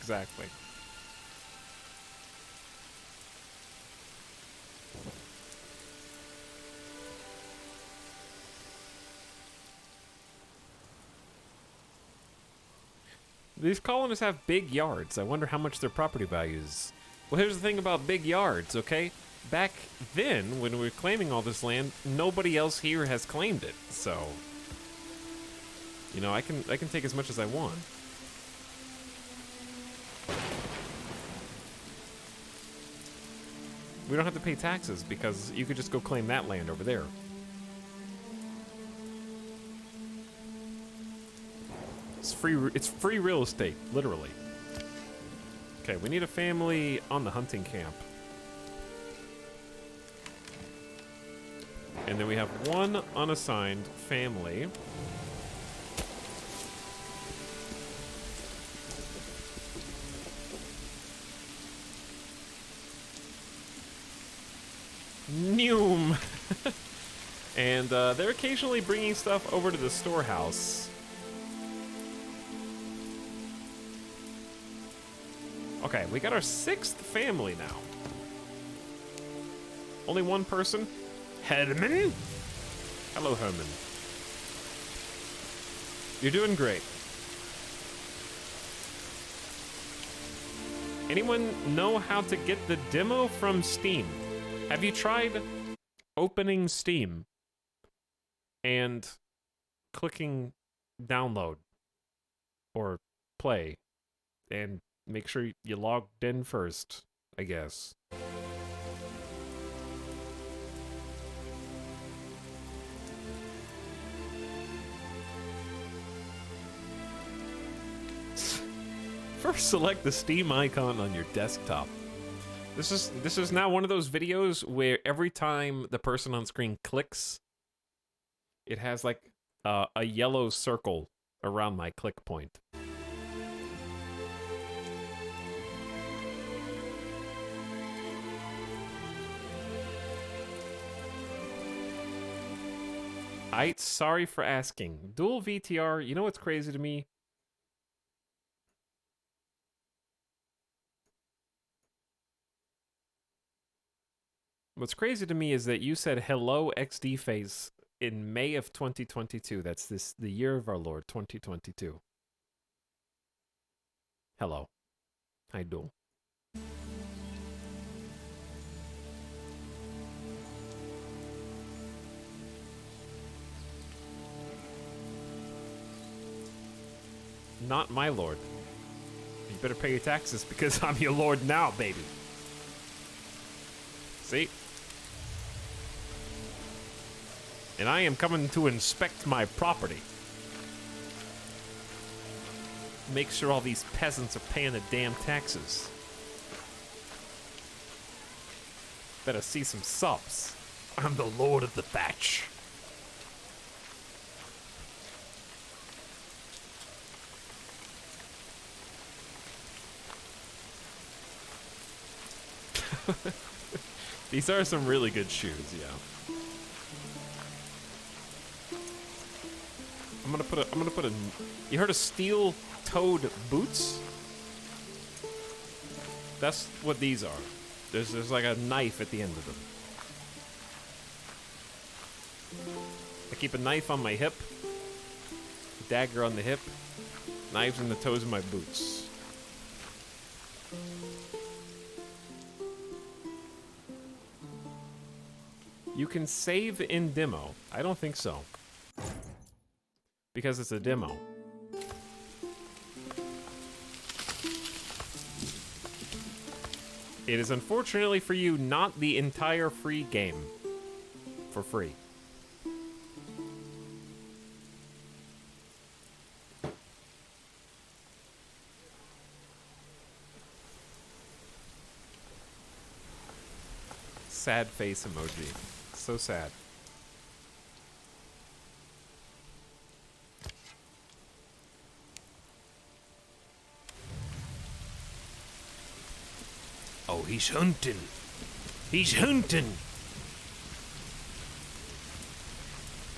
exactly. These colonists have big yards. I wonder how much their property value is. Well, here's the thing about big yards, okay? Back then, when we were claiming all this land, nobody else here has claimed it. So, you know, I can take as much as I want. We don't have to pay taxes because you could just go claim that land over there. It's free real estate, literally. Okay, we need a family on the hunting camp. And then we have one unassigned family. Noom! And they're occasionally bringing stuff over to the storehouse. Okay, we got our 6th family now. Only one person. Herman? Hello, Herman. You're doing great. Anyone know how to get the demo from Steam? Have you tried opening Steam and clicking download or play and make sure you logged in first, I guess. First, select the Steam icon on your desktop. This is now one of those videos where every time the person on screen clicks, it has like a yellow circle around my click point. Sorry for asking. Dual VTR, you know what's crazy to me? What's crazy to me is that you said hello XD phase in May of 2022. That's the year of our Lord, 2022. Hello. How you doing? Not my lord. You better pay your taxes because I'm your lord now, baby. See? And I am coming to inspect my property. Make sure all these peasants are paying the damn taxes. Better see some subs. I'm the lord of the thatch. These are some really good shoes, yeah. I'm gonna put a. You heard of steel-toed boots? That's what these are. There's like a knife at the end of them. I keep a knife on my hip, a dagger on the hip, knives in the toes of my boots. You can save in demo. I don't think so. Because it's a demo. It is unfortunately for you not the entire free game. For free. Sad face emoji. So sad. Oh, he's hunting. He's hunting.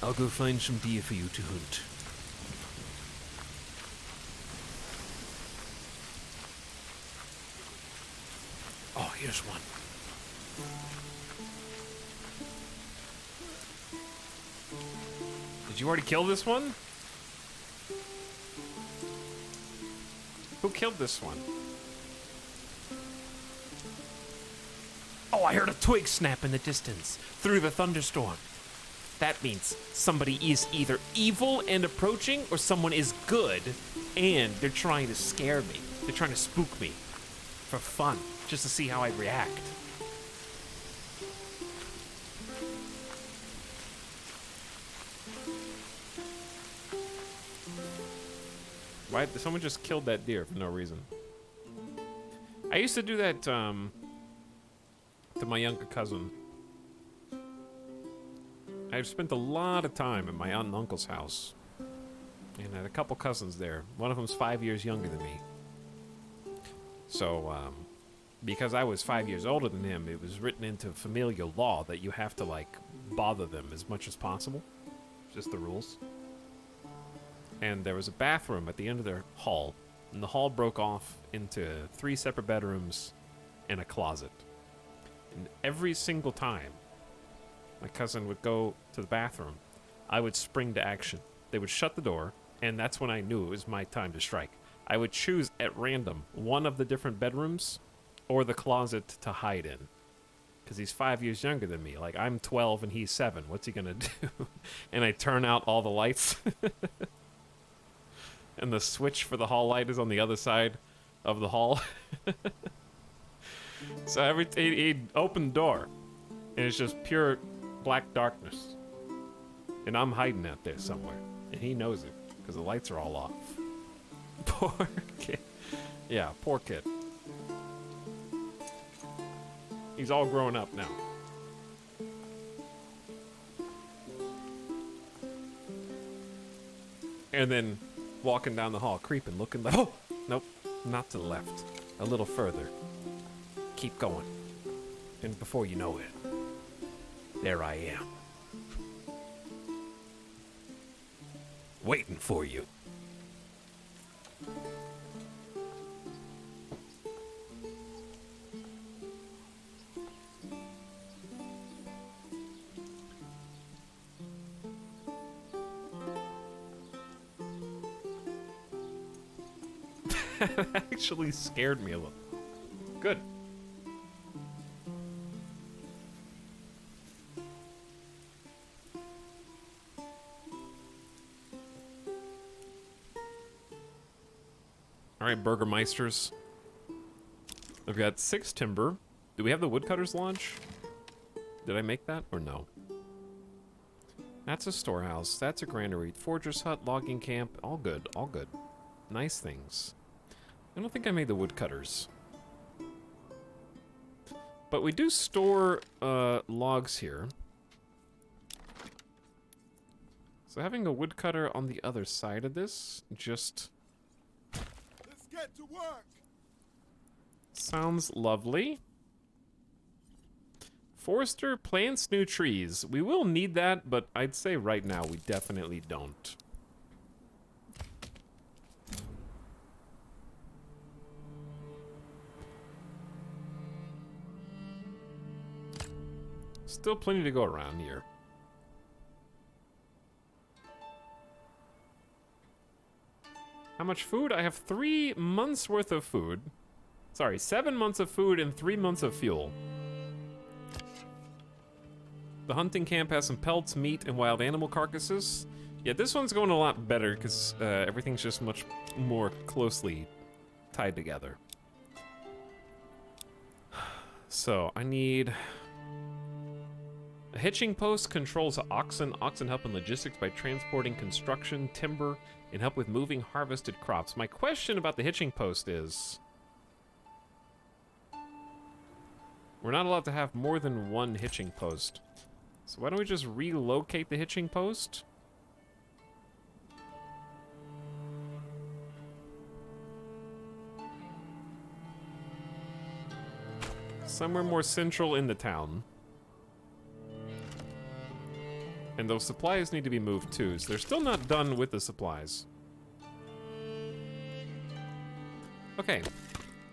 I'll go find some deer for you to hunt. here's one. Did you already kill this one? Who killed this one? Oh, I heard a twig snap in the distance through the thunderstorm. That means somebody is either evil and approaching, or someone is good and they're trying to scare me. They're trying to spook me for fun, just to see how I react. Why? Someone just killed that deer for no reason. I used to do that to my younger cousin. I've spent a lot of time at my aunt and uncle's house. And I had a couple cousins there. One of them's 5 years younger than me. So, because I was 5 years older than him, it was written into familial law that you have to, like, bother them as much as possible. Just the rules. And there was a bathroom at the end of their hall. And the hall broke off into 3 separate bedrooms and a closet. And every single time my cousin would go to the bathroom, I would spring to action. They would shut the door, and that's when I knew it was my time to strike. I would choose at random one of the different bedrooms or the closet to hide in. Because he's 5 years younger than me. Like, I'm 12 and he's 7. What's he gonna do? And I turn out all the lights. And the switch for the hall light is on the other side of the hall. So he'd open the door, and it's just pure black darkness. And I'm hiding out there somewhere. And he knows it, because the lights are all off. Poor kid. Yeah, poor kid. He's all grown up now. And then walking down the hall, creeping, looking like, oh, nope, not to the left. A little further. Keep going. And before you know it, there I am. Waiting for you. That actually scared me a little. Good. All right, Burgermeisters. I've got 6 timber. Do we have the woodcutters lodge? Did I make that or no? That's a storehouse. That's a granary. Forger's hut, logging camp. All good. All good. Nice things. I don't think I made the woodcutters. But we do store logs here. So having a woodcutter on the other side of this just... Let's get to work. sounds lovely. Forester plants new trees. We will need that, but I'd say right now we definitely don't. Still plenty to go around here. How much food? I have 3 months worth of food. Sorry, 7 months of food and 3 months of fuel. The hunting camp has some pelts, meat, and wild animal carcasses. Yeah, this one's going a lot better because everything's just much more closely tied together. So, I need... A hitching post controls oxen. Oxen help in logistics by transporting construction, timber, and help with moving harvested crops. My question about the hitching post is... We're not allowed to have more than 1 hitching post. So why don't we just relocate the hitching post? Somewhere more central in the town. And those supplies need to be moved too, so they're still not done with the supplies. Okay,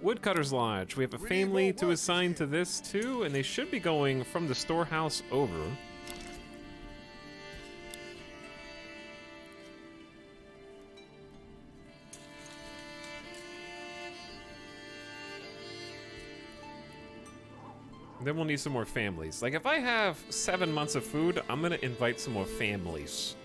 Woodcutter's Lodge. We have a family to assign to this too, and they should be going from the storehouse over. Then we'll need some more families. Like, if I have 7 months of food, I'm gonna invite some more families.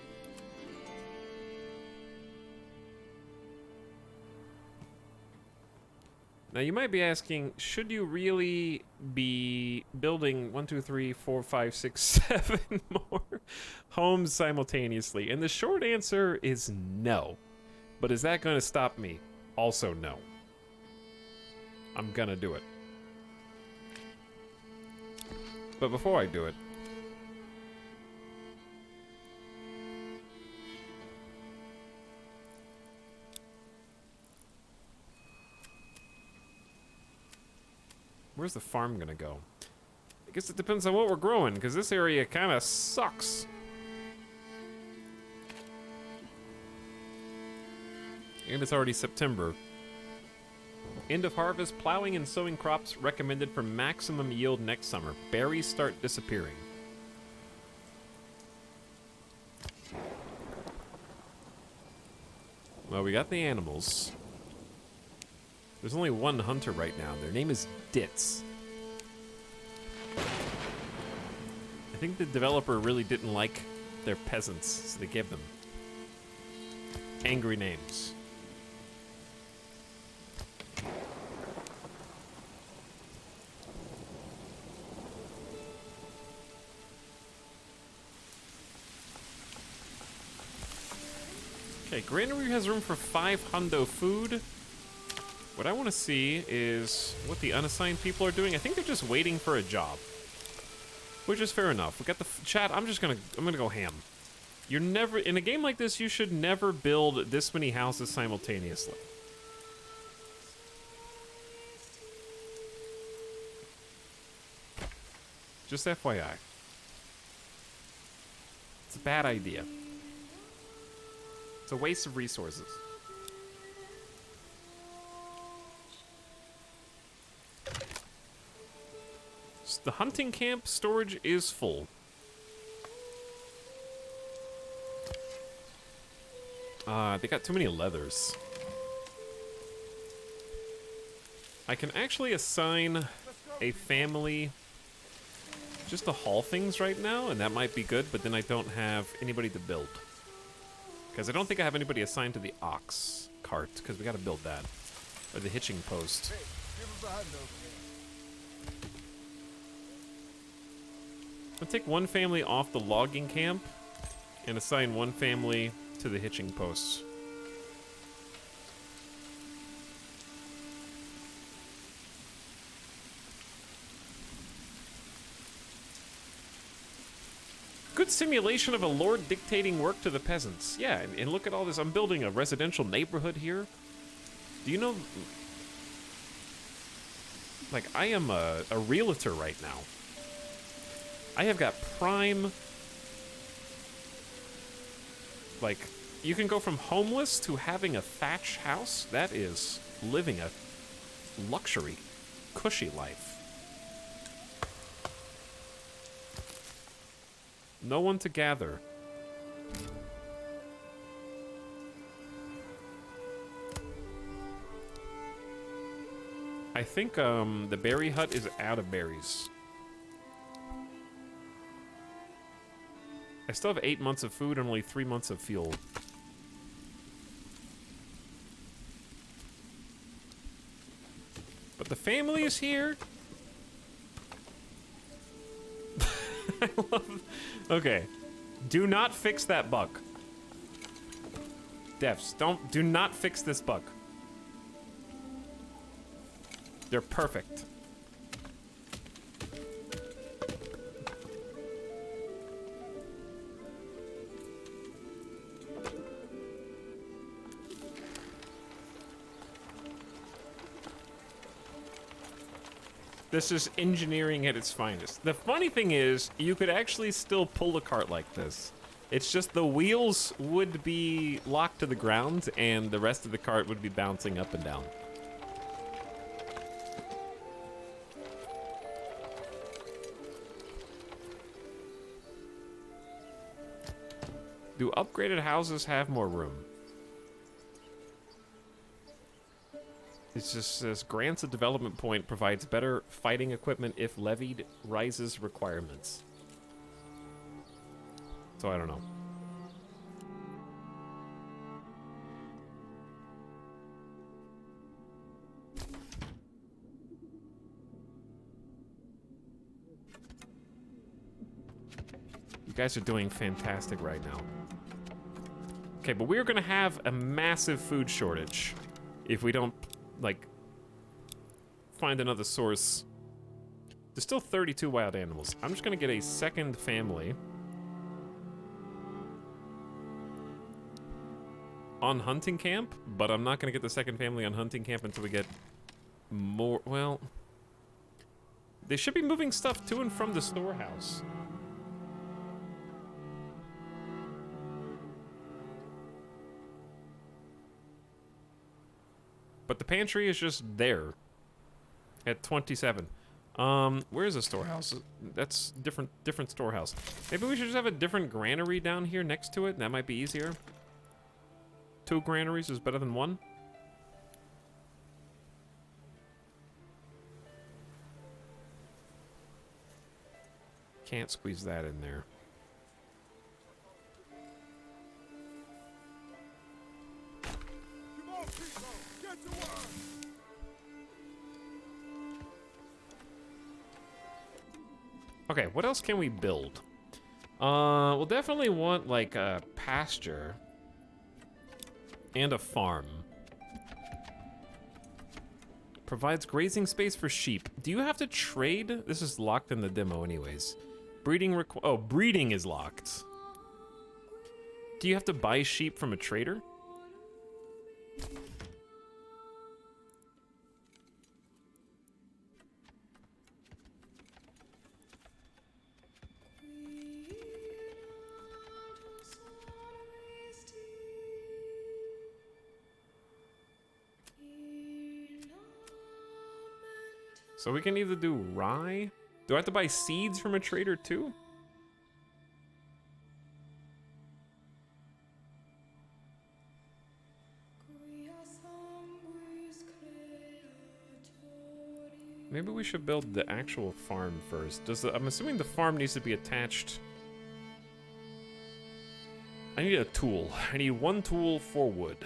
Now, you might be asking, should you really be building 1, 2, 3, 4, 5, 6, 7 more homes simultaneously? And the short answer is no. But is that gonna stop me? Also no. I'm gonna do it. But before I do it, where's the farm gonna go? I guess it depends on what we're growing, because this area kind of sucks. And it's already September. End of harvest, plowing and sowing crops recommended for maximum yield next summer. Berries start disappearing. Well, we got the animals. There's only one hunter right now. Their name is Ditz. I think the developer really didn't like their peasants, so they gave them angry names. Okay, Granary has room for 5 hundo food. What I want to see is what the unassigned people are doing. I think they're just waiting for a job, which is fair enough. We got the chat. I'm gonna go ham. You're never in a game like this. You should never build this many houses simultaneously. Just FYI. It's a bad idea. It's a waste of resources. The hunting camp storage is full. They got too many leathers. I can actually assign a family just to haul things right now, and that might be good, but then I don't have anybody to build. Because I don't think I have anybody assigned to the ox cart, because we got to build that. Or the hitching post. I'll take one family off the logging camp and assign one family to the hitching posts. Good simulation of a lord dictating work to the peasants. Yeah, and look at all this. I'm building a residential neighborhood here. Do you know... Like, I am a realtor right now. I have got prime... Like, you can go from homeless to having a thatch house. That is living a luxury, cushy life. No one to gather. I think the berry hut is out of berries. I still have 8 months of food and only 3 months of fuel. But the family is here. I love... Okay. Do not fix that bug. Devs, do not fix this bug. They're perfect. This is engineering at its finest. The funny thing is, you could actually still pull a cart like this. It's just the wheels would be locked to the ground and the rest of the cart would be bouncing up and down. Do upgraded houses have more room? It just says grants a development point, provides better fighting equipment if levied, rises requirements. So I don't know. You guys are doing fantastic right now. Okay, but we're gonna have a massive food shortage if we don't, like, find another source. There's still 32 wild animals. I'm just gonna get a second family on hunting camp, but I'm not gonna get the second family on hunting camp until we get more. Well, they should be moving stuff to and from the storehouse. But the pantry is just there at 27. Where's the storehouse? That's different storehouse. Maybe we should just have a different granary down here next to it. That might be easier. 2 granaries is better than 1. Can't squeeze that in there. Okay, what else can we build? We'll definitely want, like, a pasture and a farm. Provides grazing space for sheep. Do you have to trade? This is locked in the demo anyways. Breeding breeding is locked. Do you have to buy sheep from a trader? So we can either do rye. Do I have to buy seeds from a trader too? Maybe we should build the actual farm first. I'm assuming the farm needs to be attached. I need a tool. I need 1 tool for wood.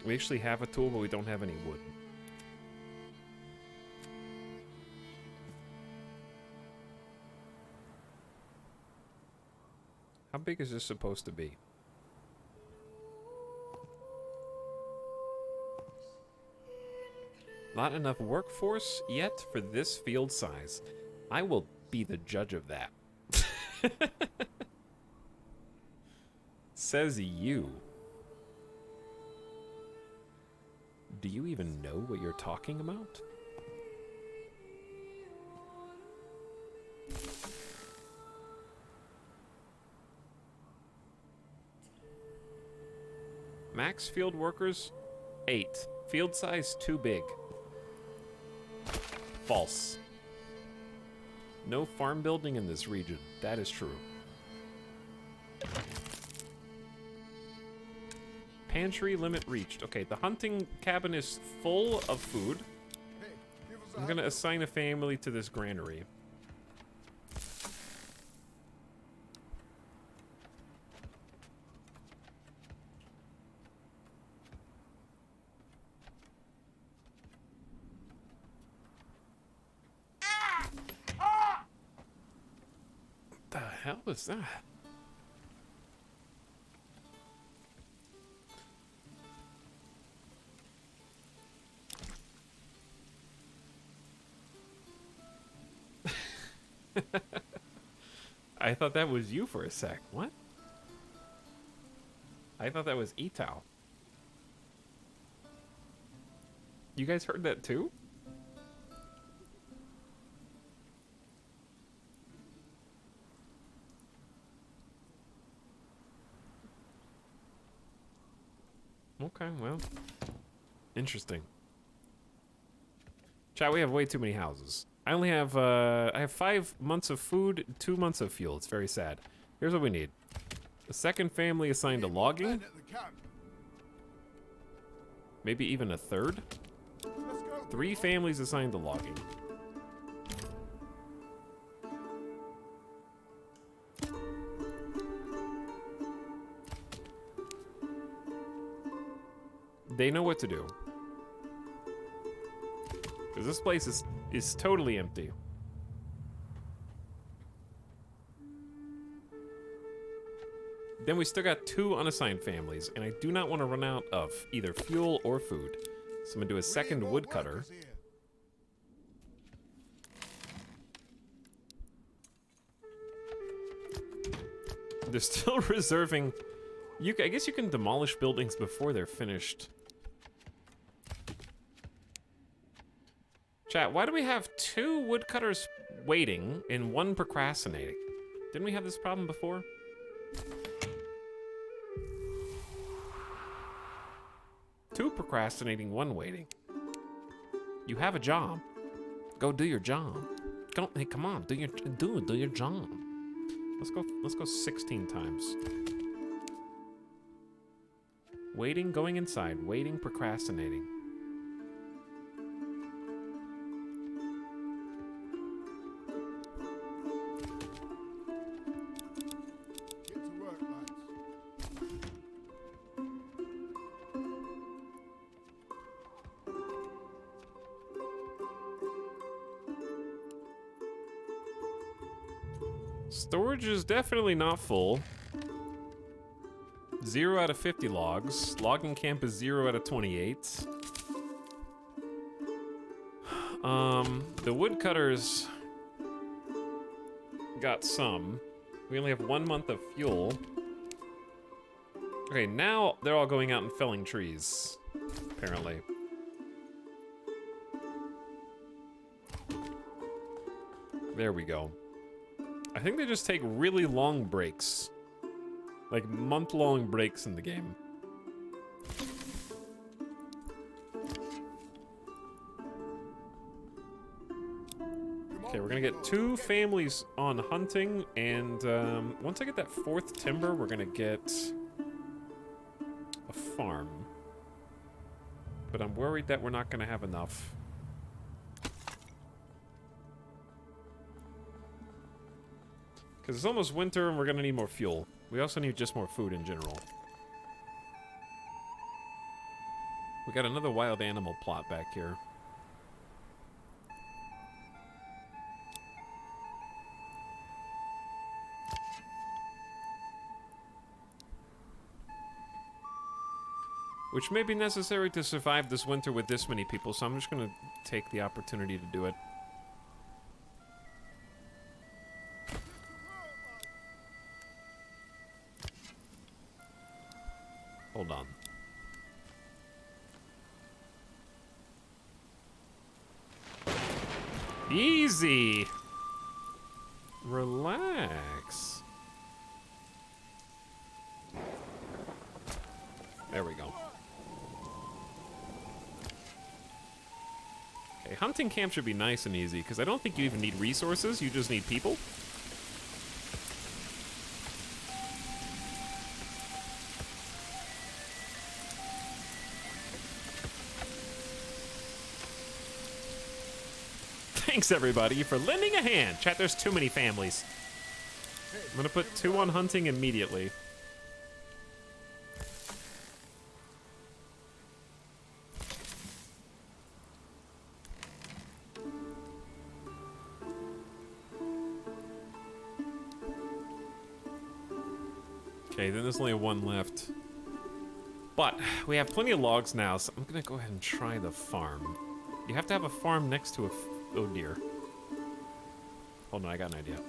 We actually have a tool, but we don't have any wood. How big is this supposed to be? Not enough workforce yet for this field size. I will be the judge of that. Says you. Do you even know what you're talking about? Max field workers, 8. Field size, too big. False. No farm building in this region. That is true. Pantry limit reached. Okay, the hunting cabin is full of food. I'm gonna assign a family to this granary. What the hell is that? I thought that was you for a sec. What? I thought that was Etal. You guys heard that too? Okay, well. Interesting. Chat, we have way too many houses. I only have, I have 5 months of food, 2 months of fuel. It's very sad. Here's what we need. A second family assigned to logging? Men at the camp. Maybe even a third? Let's go. 3 families assigned to logging. They know what to do. Because this place is totally empty. Then we still got 2 unassigned families, and I do not want to run out of either fuel or food. So I'm gonna do a second woodcutter. They're still reserving. I guess you can demolish buildings before they're finished. Chat, why do we have 2 woodcutters waiting and 1 procrastinating? Didn't we have this problem before? Two procrastinating, 1 waiting. You have a job. Go do your job. Hey, come on, do your job. Let's go 16 times. Waiting, going inside, waiting, procrastinating. Get to work, lads. Storage is definitely not full. 0 out of 50 logs. Logging camp is 0 out of 28. The woodcutters got some. We only have 1 month of fuel. Okay, now they're all going out and felling trees, apparently. There we go. I think they just take really long breaks. Like month-long breaks in the game. Okay, we're gonna get 2 families on hunting, and once I get that 4th timber, we're gonna get a farm. But I'm worried that we're not gonna have enough. Because it's almost winter and we're gonna need more fuel. We also need just more food in general. We got another wild animal plot back here. Which may be necessary to survive this winter with this many people, so I'm just gonna take the opportunity to do it. Hold on. Easy. Relax. There we go. Okay, hunting camp should be nice and easy, because I don't think you even need resources, you just need people. Thanks, everybody, for lending a hand. Chat, there's too many families. I'm gonna put 2 on hunting immediately. Okay, then there's only 1 left. But we have plenty of logs now, so I'm gonna go ahead and try the farm. You have to have a farm next to a oh dear. Hold on, I got an idea.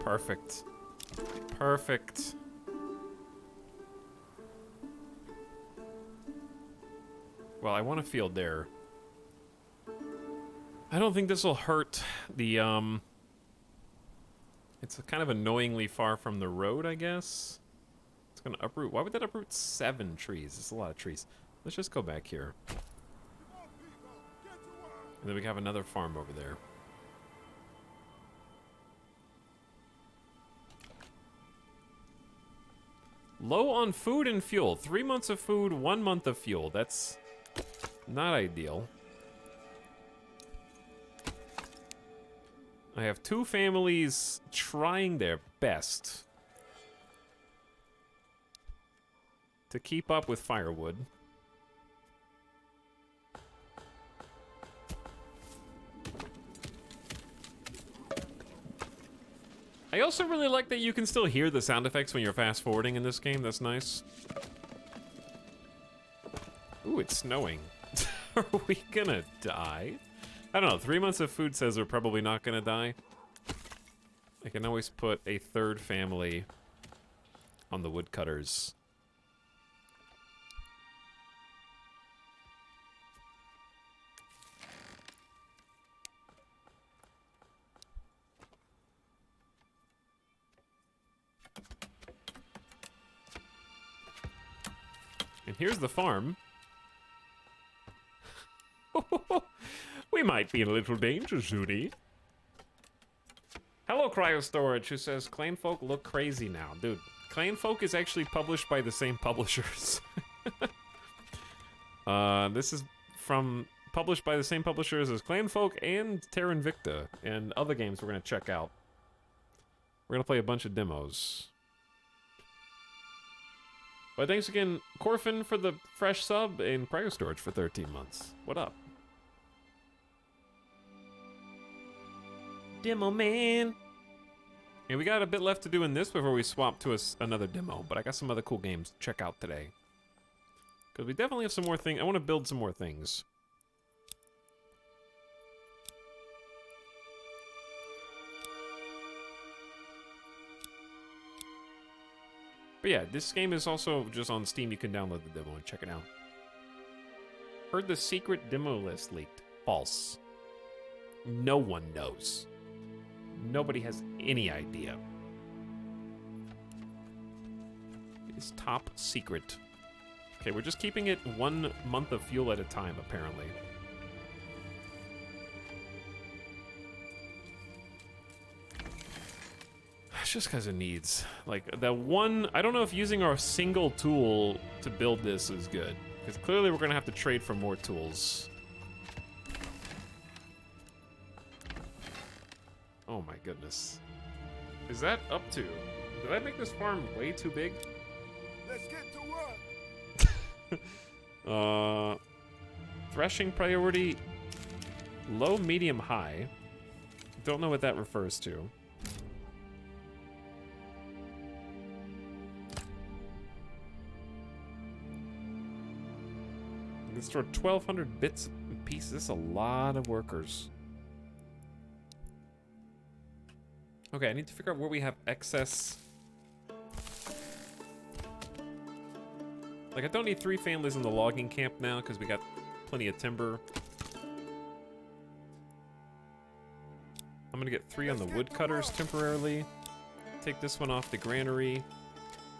Perfect. Perfect. Well, I want a field there. I don't think this will hurt the It's kind of annoyingly far from the road, I guess. It's gonna uproot. Why would that uproot 7 trees? It's a lot of trees. Let's just go back here. And then we have another farm over there. Low on food and fuel. 3 months of food, 1 month of fuel. That's not ideal. I have 2 families trying their best to keep up with firewood. I also really like that you can still hear the sound effects when you're fast forwarding in this game. That's nice. Ooh, it's snowing. Are we gonna die? I don't know. 3 months of food says we're probably not gonna die. I can always put a 3rd family on the woodcutters. And here's the farm. We might be in a little danger, Zuni. Hello, Cryo Storage, who says, Clan Folk look crazy now. Dude, Clan Folk is actually published by the same publishers. This is published by the same publishers as Clan Folk and Terra Invicta, and other games we're going to check out. We're going to play a bunch of demos. But thanks again, Corfin, for the fresh sub, and Cryo Storage for 13 months. What up? Demo man. And we got a bit left to do in this before we swap to another demo, but I got some other cool games to check out today. Because we definitely have some more things. I want to build some more things. But yeah, this game is also just on Steam. You can download the demo and check it out. Heard the secret demo list leaked. False. No one knows. Nobody has any idea. It is top secret. Okay, we're just keeping it 1 month of fuel at a time, apparently. It's just because it needs, like, that one, I don't know if using our single tool to build this is good. Because clearly we're going to have to trade for more tools. Oh my goodness. Is that up to? Did I make this farm way too big? Let's get to work. Threshing priority, low, medium, high. Don't know what that refers to. Let's store 1,200 bits a piece. This is a lot of workers. Okay, I need to figure out where we have excess. Like, I don't need 3 families in the logging camp now because we got plenty of timber. I'm gonna get 3 on the woodcutters temporarily. Take this one off the granary.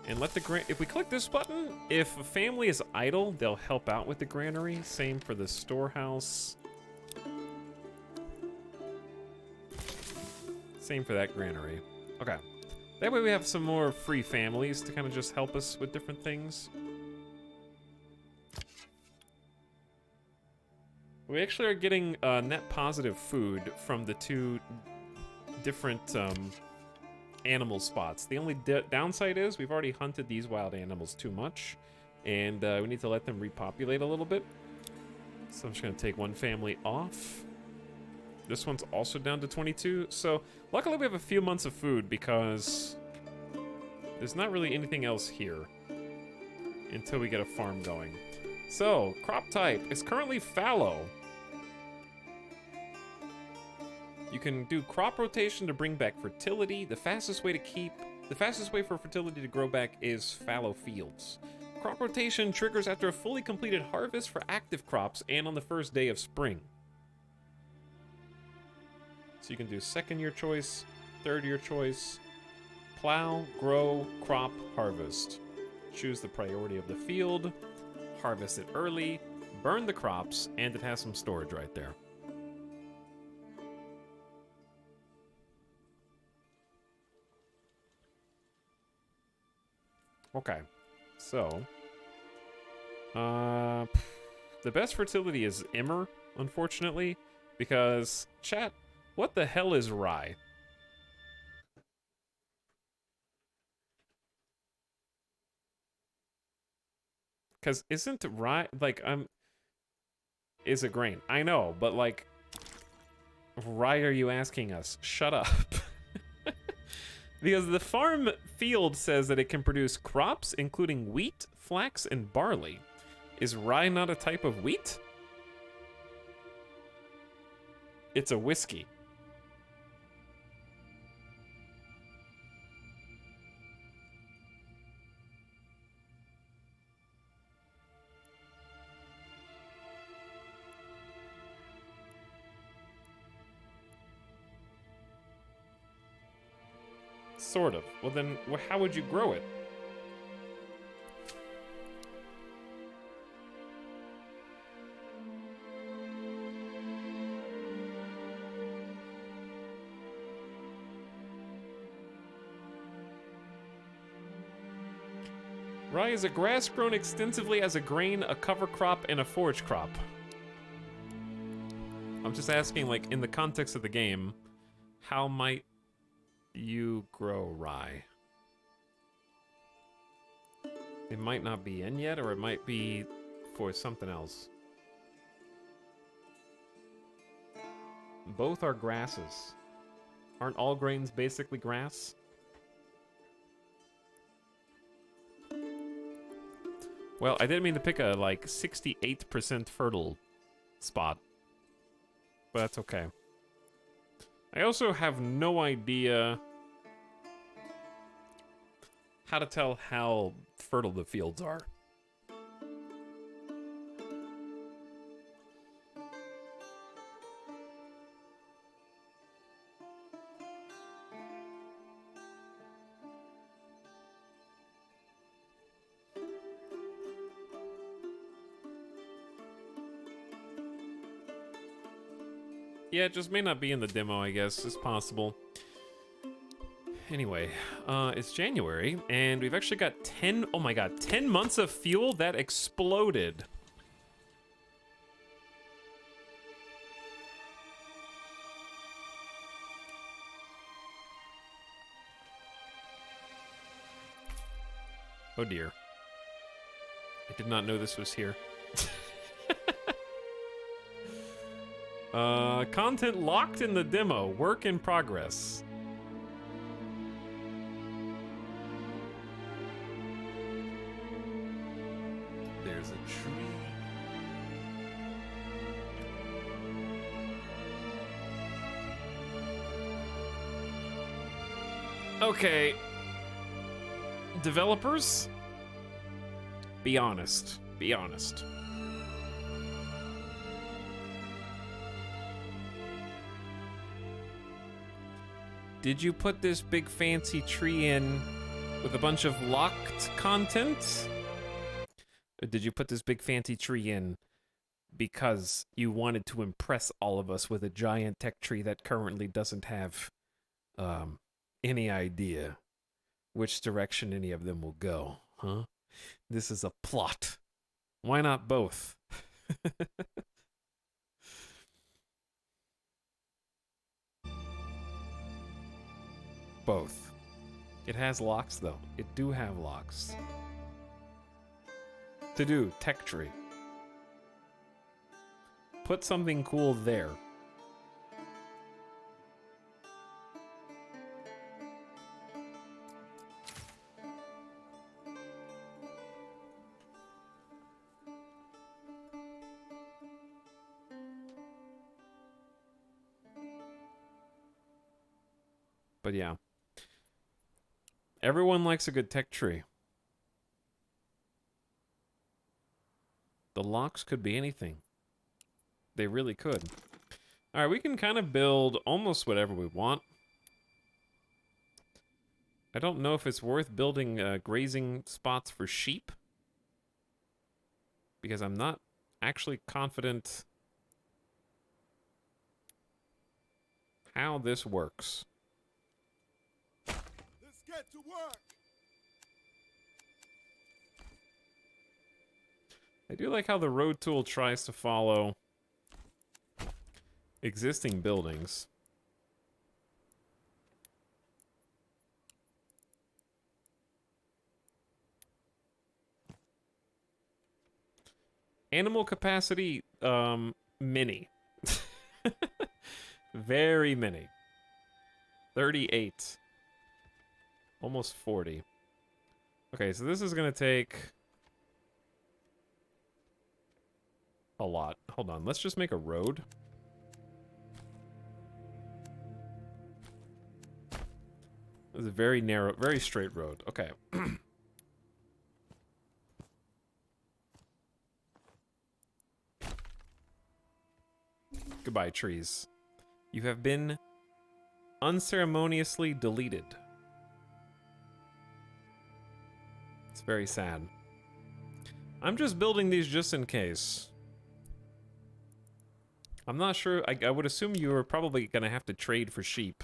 And let the if we click this button, if a family is idle, they'll help out with the granary. Same for the storehouse. Same for that granary. Okay. That way we have some more free families to kind of just help us with different things. We actually are getting net positive food from the 2 different animal spots. The only downside is we've already hunted these wild animals too much, and we need to let them repopulate a little bit. So I'm just going to take 1 family off. This one's also down to 22. So luckily we have a few months of food because there's not really anything else here until we get a farm going. So crop type is currently fallow. You can do crop rotation to bring back fertility. The fastest way for fertility to grow back is fallow fields. Crop rotation triggers after a fully completed harvest for active crops and on the first day of spring. So you can do 2nd year choice, Third your choice. Plow, grow, crop, harvest. Choose the priority of the field. Harvest it early. Burn the crops, and it has some storage right there. Okay, so the best fertility is Immer, unfortunately, because chat, what the hell is rye? Because isn't rye like is a grain? I know, but like, why are you asking us? Shut up. Because the farm field says that it can produce crops, including wheat, flax, and barley. Is rye not a type of wheat? It's a whiskey. Sort of. Well then, how would you grow it? Rye is a grass grown extensively as a grain, a cover crop, and a forage crop. I'm just asking, like, in the context of the game, how might you grow rye? It might not be in yet, or it might be for something else. Both are grasses. Aren't all grains basically grass? Well, I didn't mean to pick a, like, 68% fertile spot. But that's okay. I also have no idea how to tell how fertile the fields are. Yeah, it just may not be in the demo, I guess. It's possible. Anyway, it's January, and we've actually got 10, oh my god, 10 months of fuel that exploded. Oh dear. I did not know this was here. Content locked in the demo. Work in progress. There's a tree. Okay. Developers? Be honest. Be honest. Did you put this big fancy tree in with a bunch of locked content? Or did you put this big fancy tree in because you wanted to impress all of us with a giant tech tree that currently doesn't have any idea which direction any of them will go, huh? This is a plot. Why not both? Both. It has locks, though. It do have locks. To do, tech tree. Put something cool there. But yeah. Everyone likes a good tech tree. The locks could be anything. They really could. Alright, we can kind of build almost whatever we want. I don't know if it's worth building grazing spots for sheep, because I'm not actually confident how this works. Let's get to work. I do like how the road tool tries to follow existing buildings. Animal capacity, mini. Very mini. 38. Almost 40. Okay, so this is gonna take a lot. Hold on, let's just make a road. It's a very narrow, very straight road. Okay. Goodbye, trees. You have been unceremoniously deleted. It's very sad. I'm just building these just in case. I'm not sure. I would assume you are probably going to have to trade for sheep.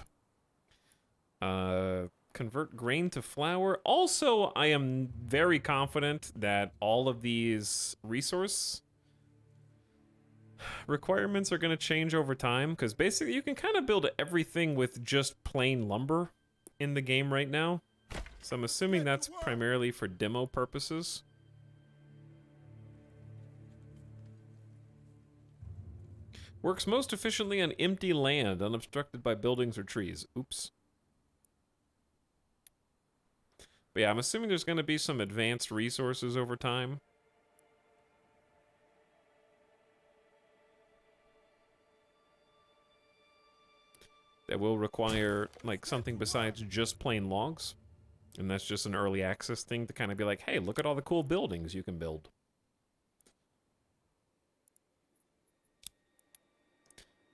Convert grain to flour. Also, I am very confident that all of these resource requirements are going to change over time, because basically you can kind of build everything with just plain lumber in the game right now. So I'm assuming that's primarily for demo purposes. Works most efficiently on empty land, unobstructed by buildings or trees. Oops. But yeah, I'm assuming there's going to be some advanced resources over time. That will require, like, something besides just plain logs. And that's just an early access thing to kind of be like, hey, look at all the cool buildings you can build.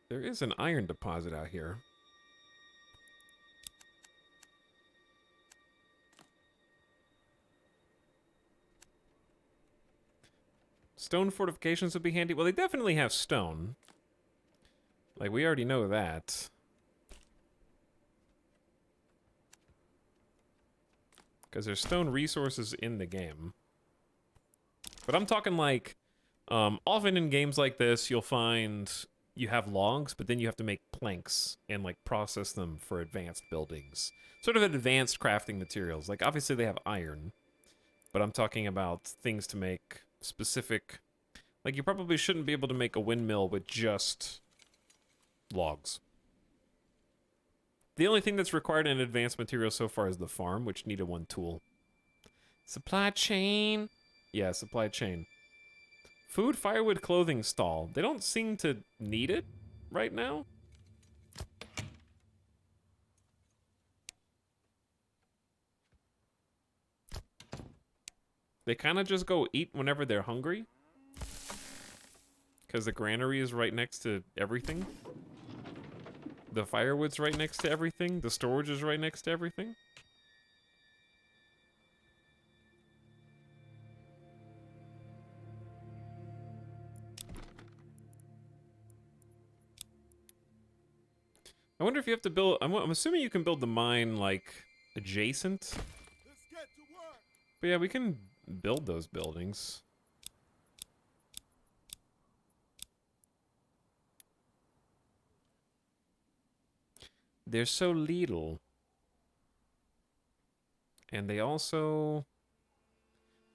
There is an iron deposit out here. Stone fortifications would be handy. Well, they definitely have stone. Like, we already know that. Because there's stone resources in the game. But I'm talking like, often in games like this, you'll find you have logs, but then you have to make planks and like process them for advanced buildings. Sort of advanced crafting materials. Like obviously they have iron, but I'm talking about things to make specific, like you probably shouldn't be able to make a windmill with just logs. The only thing that's required in advanced materials so far is the farm, which needed one tool. Supply chain. Yeah, supply chain. Food, firewood, clothing stall. They don't seem to need it right now. They kind of just go eat whenever they're hungry. Because the granary is right next to everything. The firewood's right next to everything. The storage is right next to everything. I wonder if you have to build... I'm assuming you can build the mine, like, adjacent. Let's get to work. But yeah, we can build those buildings. They're so little. And they also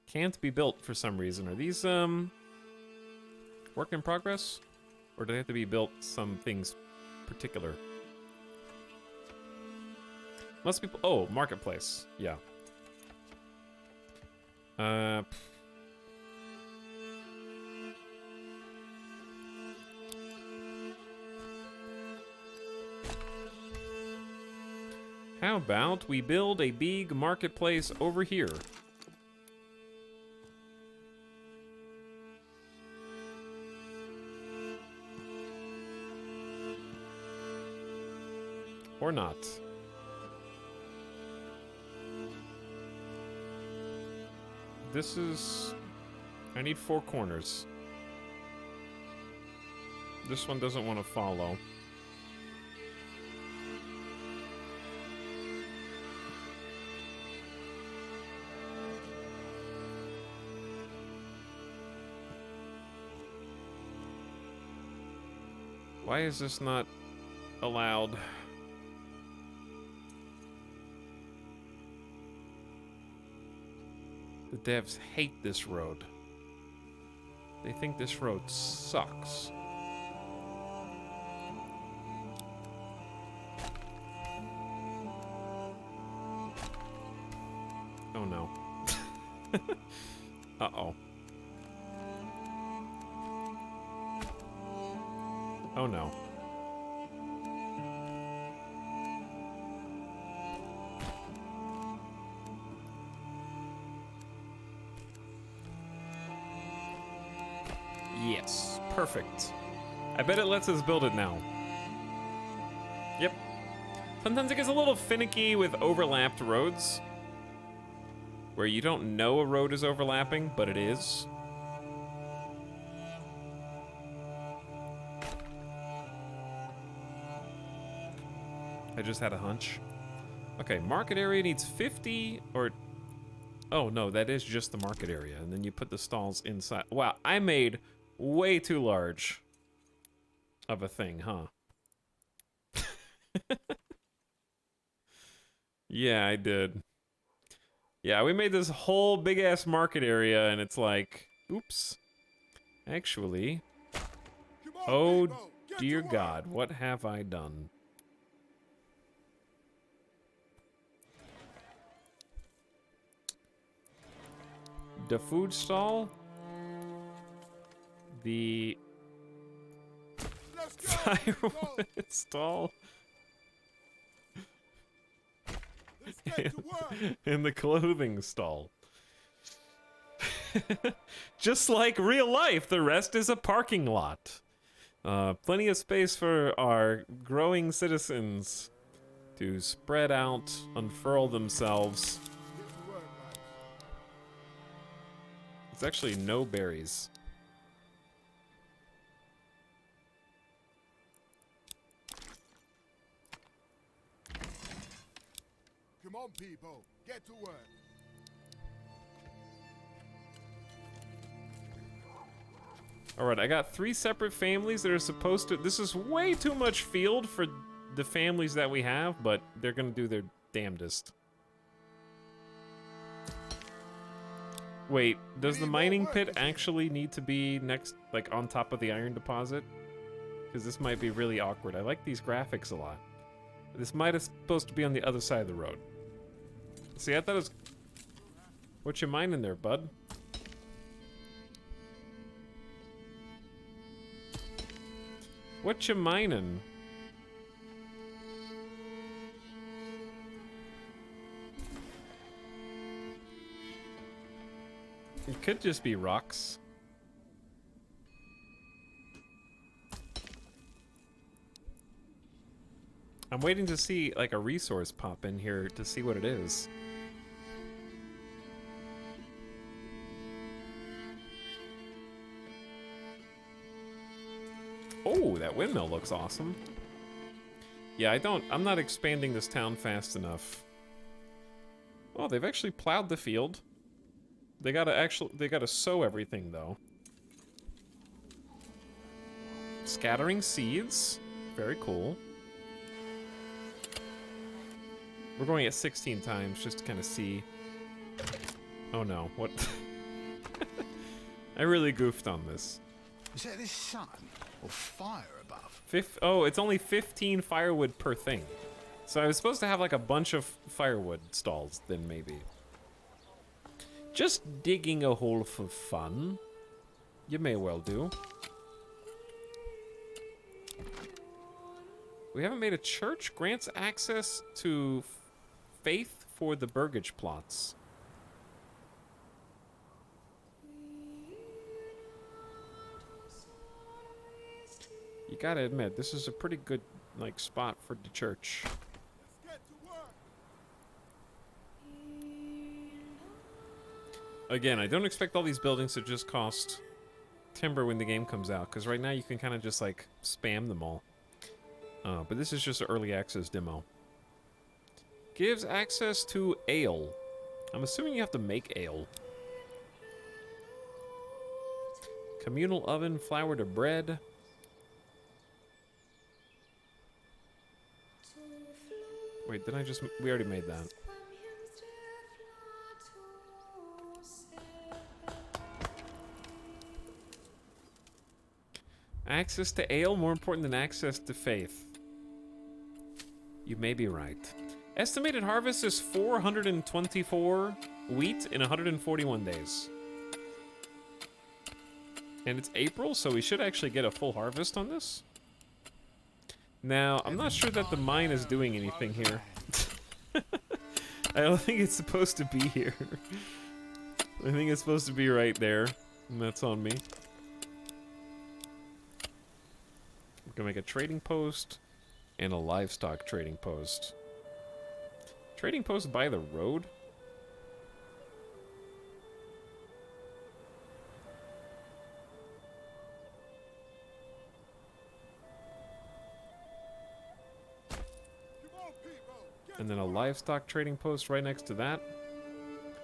can't be built for some reason. Are these, work in progress? Or do they have to be built some things particular? Must be... Oh, marketplace. Yeah. How about we build a big marketplace over here? Or not. This is... I need 4 corners. This one doesn't want to follow. Why is this not allowed? The devs hate this road. They think this road sucks. Oh no. Uh-oh. Oh no. Yes, perfect. I bet it lets us build it now. Yep. Sometimes it gets a little finicky with overlapped roads, where you don't know a road is overlapping, but it is. I just had a hunch. Okay, market area needs 50 or... Oh, no, that is just the market area. And then you put the stalls inside. Wow, I made way too large of a thing, huh? Yeah, I did. Yeah, we made this whole big-ass market area, and it's like, oops. Actually, oh dear God, what have I done? The food stall, the firewood stall, and the clothing stall. Just like real life, the rest is a parking lot. Plenty of space for our growing citizens to spread out, unfurl themselves. It's actually no berries. Come on, people, get to work. Alright, I got 3 separate families that are supposed to... This is way too much field for the families that we have, but they're gonna do their damnedest. Wait, does the mining pit actually need to be next, like, on top of the iron deposit? Because this might be really awkward. I like these graphics a lot. This might have supposed to be on the other side of the road. See, I thought it was... What you mining there, bud? What you mining? It could just be rocks. I'm waiting to see like a resource pop in here to see what it is. Oh, that windmill looks awesome. Yeah, I'm not expanding this town fast enough. Oh, they've actually plowed the field. They gotta sow everything though. Scattering seeds. Very cool. We're going at 16 times just to kind of see. Oh no, what? I really goofed on this. Is that the sun or fire above? Oh, it's only 15 firewood per thing. So I was supposed to have like a bunch of firewood stalls then maybe. Just digging a hole for fun. You may well do. We haven't made a church. Grants access to faith for the burgage plots. You gotta admit, this is a pretty good, like, spot for the church. Again, I don't expect all these buildings to just cost timber when the game comes out, because right now you can kind of just, like, spam them all. But this is just an early access demo. Gives access to ale. I'm assuming you have to make ale. Communal oven, flour to bread. Wait, did I just... We already made that. Access to ale more important than access to faith. You may be right. Estimated harvest is 424 wheat in 141 days. And it's April, so we should actually get a full harvest on this. Now, I'm not sure that the mine is doing anything here. I don't think it's supposed to be here. I think it's supposed to be right there, and that's on me. We're gonna make a trading post and a livestock trading post. Trading post by the road? And then a livestock trading post right next to that.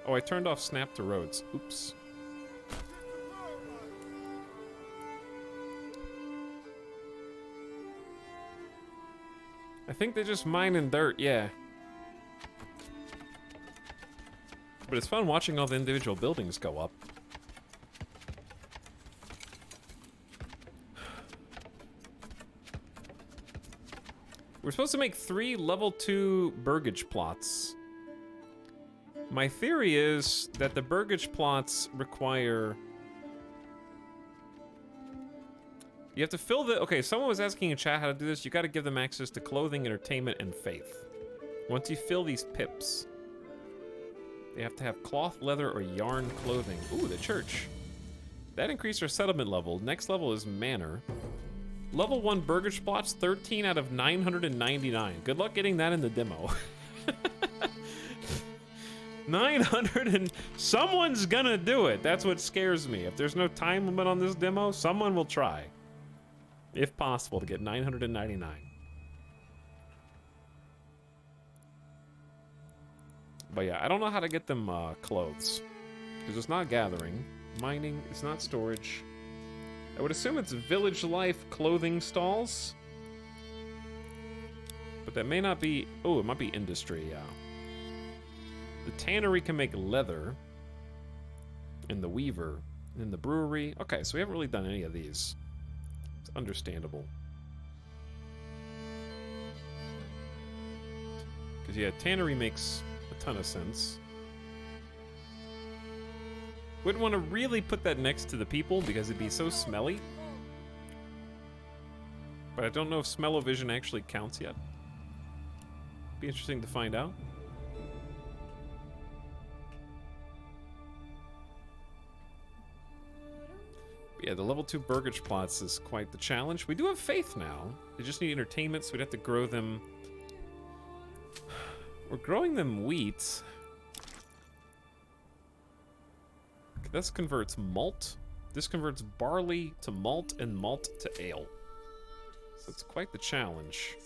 Oh, I turned off snap to roads. Oops. I think they're just mining dirt, yeah. But it's fun watching all the individual buildings go up. We're supposed to make 3 level 2 burgage plots. My theory is that the burgage plots require... You have to fill the... Okay, someone was asking in chat how to do this. You gotta give them access to clothing, entertainment, and faith. Once you fill these pips, they have to have cloth, leather, or yarn clothing. Ooh, the church. That increased our settlement level. Next level is manor. Level 1 burgage plots, 13 out of 999. Good luck getting that in the demo. 900 and... Someone's gonna do it. That's what scares me. If there's no time limit on this demo, someone will try. If possible, to get 999. But yeah, I don't know how to get them clothes. Because it's not gathering. Mining, it's not storage. I would assume it's village life clothing stalls. But that may not be... Oh, it might be industry, yeah. The tannery can make leather. And the weaver. And the brewery. Okay, so we haven't really done any of these. It's understandable. Because, yeah, tannery makes a ton of sense. Wouldn't want to really put that next to the people because it'd be so smelly. But I don't know if smell-o-vision actually counts yet. Be interesting to find out. But yeah, the level 2 burgage plots is quite the challenge. We do have faith now. They just need entertainment, so we'd have to grow them. We're growing them wheat. This converts malt. This converts barley to malt and malt to ale. So it's quite the challenge.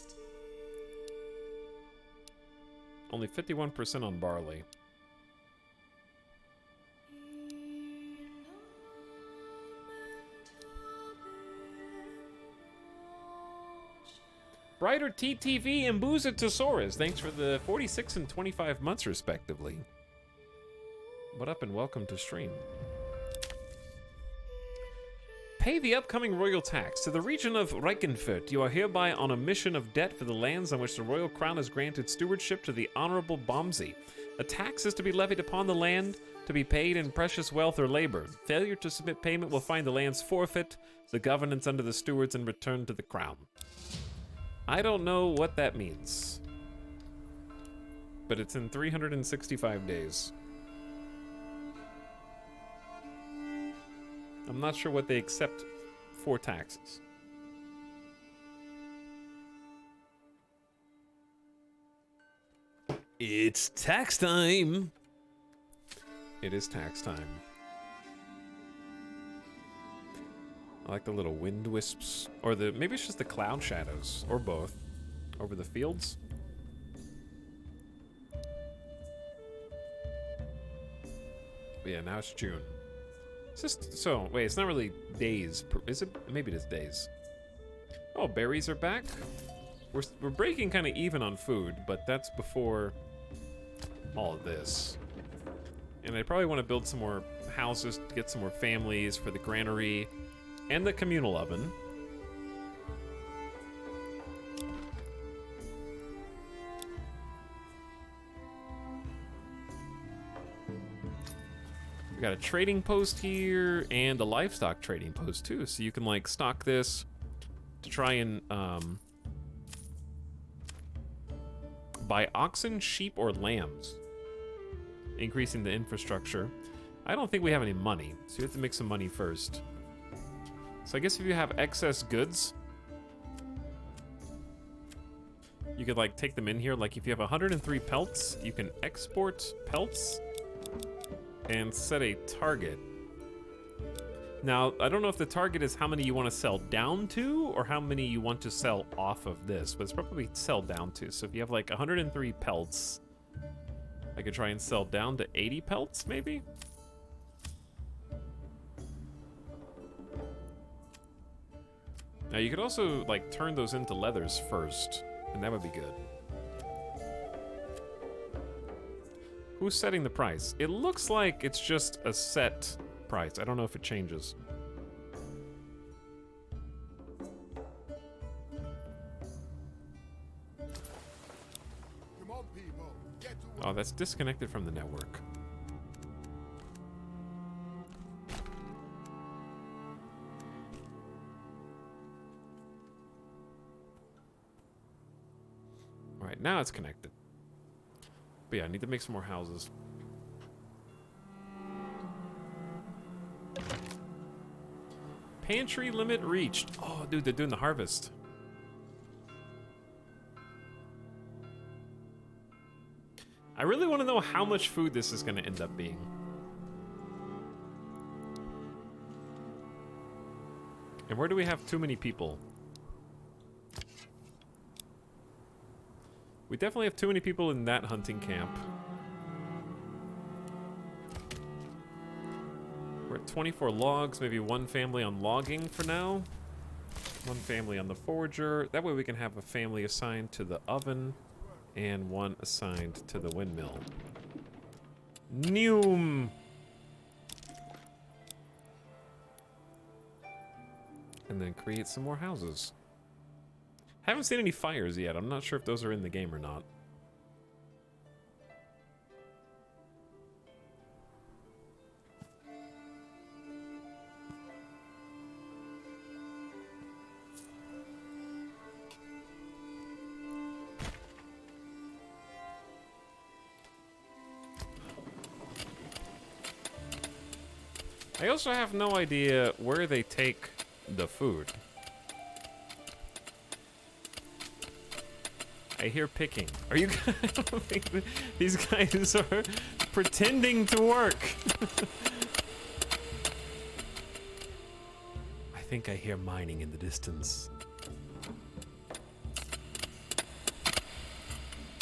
Only 51% on barley. Brighter TTV and Boozatosaurus, thanks for the 46 and 25 months respectively. What up and welcome to stream. Pay the upcoming royal tax. To the region of Reichenfurt, you are hereby on a mission of debt for the lands on which the royal crown has granted stewardship to the Honorable Bomsey. A tax is to be levied upon the land, to be paid in precious wealth or labor. Failure to submit payment will find the lands forfeit, the governance under the stewards, and return to the crown. I don't know what that means. But it's in 365 days. I'm not sure what they accept for taxes. It's tax time! It is tax time. I like the little wind wisps. Or the maybe it's just the cloud shadows. Or both. Over the fields. But yeah, now it's June. It's just so wait, it's not really days. Is it? Maybe it is days. Oh, berries are back. We're breaking kind of even on food, but that's before all of this. And I probably want to build some more houses to get some more families for the granary and the communal oven. We got a trading post here and a livestock trading post too, so you can like stock this to try and buy oxen, sheep, or lambs, increasing the infrastructure. I don't think we have any money, so we have to make some money first. So I guess if you have excess goods, you could like take them in here. Like if you have 103 pelts, you can export pelts and set a target. Now, I don't know if the target is how many you want to sell down to or how many you want to sell off of this, but it's probably sell down to. So if you have like 103 pelts, I could try and sell down to 80 pelts, maybe? Now, you could also like turn those into leathers first, and that would be good. Who's setting the price? It looks like it's just a set price. I don't know if it changes. Come on, people. Get to Oh, that's disconnected from the network. All right, now it's connected. But yeah, I need to make some more houses. Pantry limit reached. Oh, dude, they're doing the harvest. I really want to know how much food this is going to end up being. And where do we have too many people? We definitely have too many people in that hunting camp. We're at 24 logs, maybe one family on logging for now. One family on the forager. That way we can have a family assigned to the oven and one assigned to the windmill. Noom! And then create some more houses. Haven't seen any fires yet. I'm not sure if those are in the game or not. I also have no idea where they take the food. I hear picking. Are you guys? I don't think these guys are pretending to work. I think I hear mining in the distance.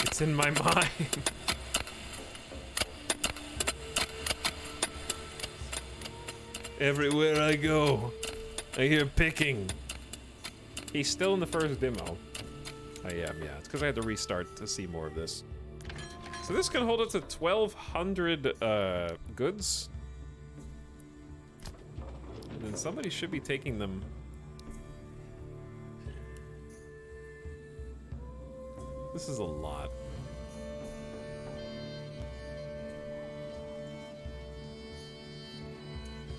It's in my mind. Everywhere I go, I hear picking. He's still in the first demo. I am, yeah. It's because I had to restart to see more of this. So this can hold up to 1,200 goods. And then somebody should be taking them. This is a lot.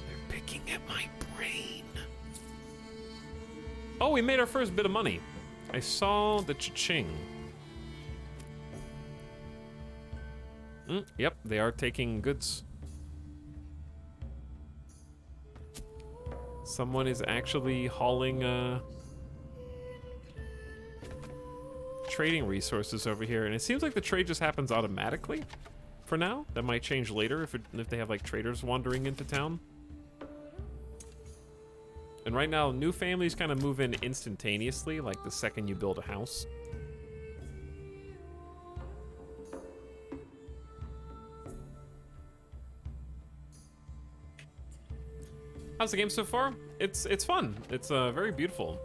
They're picking at my brain. Oh, we made our first bit of money. I saw the cha-ching. Yep, they are taking goods. Someone is actually hauling trading resources over here, and it seems like the trade just happens automatically. for now. That might change later if they have like traders wandering into town. And right now, new families kind of move in instantaneously, like the second you build a house. How's the game so far? It's fun. It's very beautiful.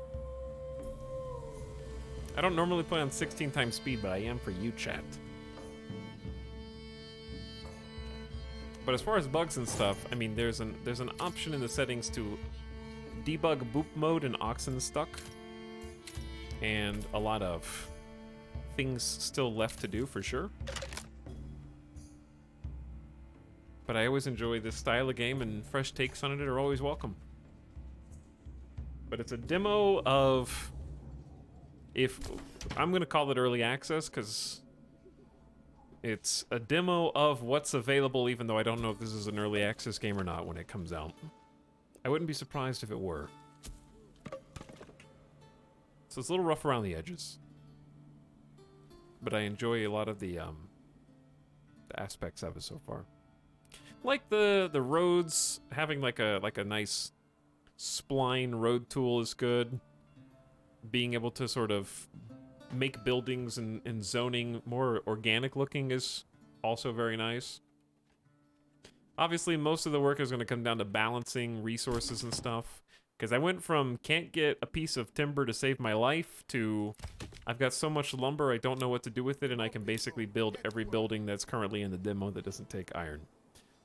I don't normally play on 16 times speed, but I am for you, chat. But as far as bugs and stuff, I mean, there's an option in the settings to debug boop mode and oxen stuck, and a lot of things still left to do for sure. But I always enjoy this style of game, and fresh takes on it are always welcome. But it's a demo of, if I'm gonna call it early access, because it's a demo of what's available, even though I don't know if this is an early access game or not when it comes out. I wouldn't be surprised if it were. So it's a little rough around the edges, but I enjoy a lot of the aspects of it so far. Like the roads, having like a nice spline road tool is good. Being able to sort of make buildings and zoning more organic looking is also very nice. Obviously, most of the work is going to come down to balancing resources and stuff. Because I went from can't get a piece of timber to save my life to I've got so much lumber I don't know what to do with it, and I can basically build every building that's currently in the demo that doesn't take iron.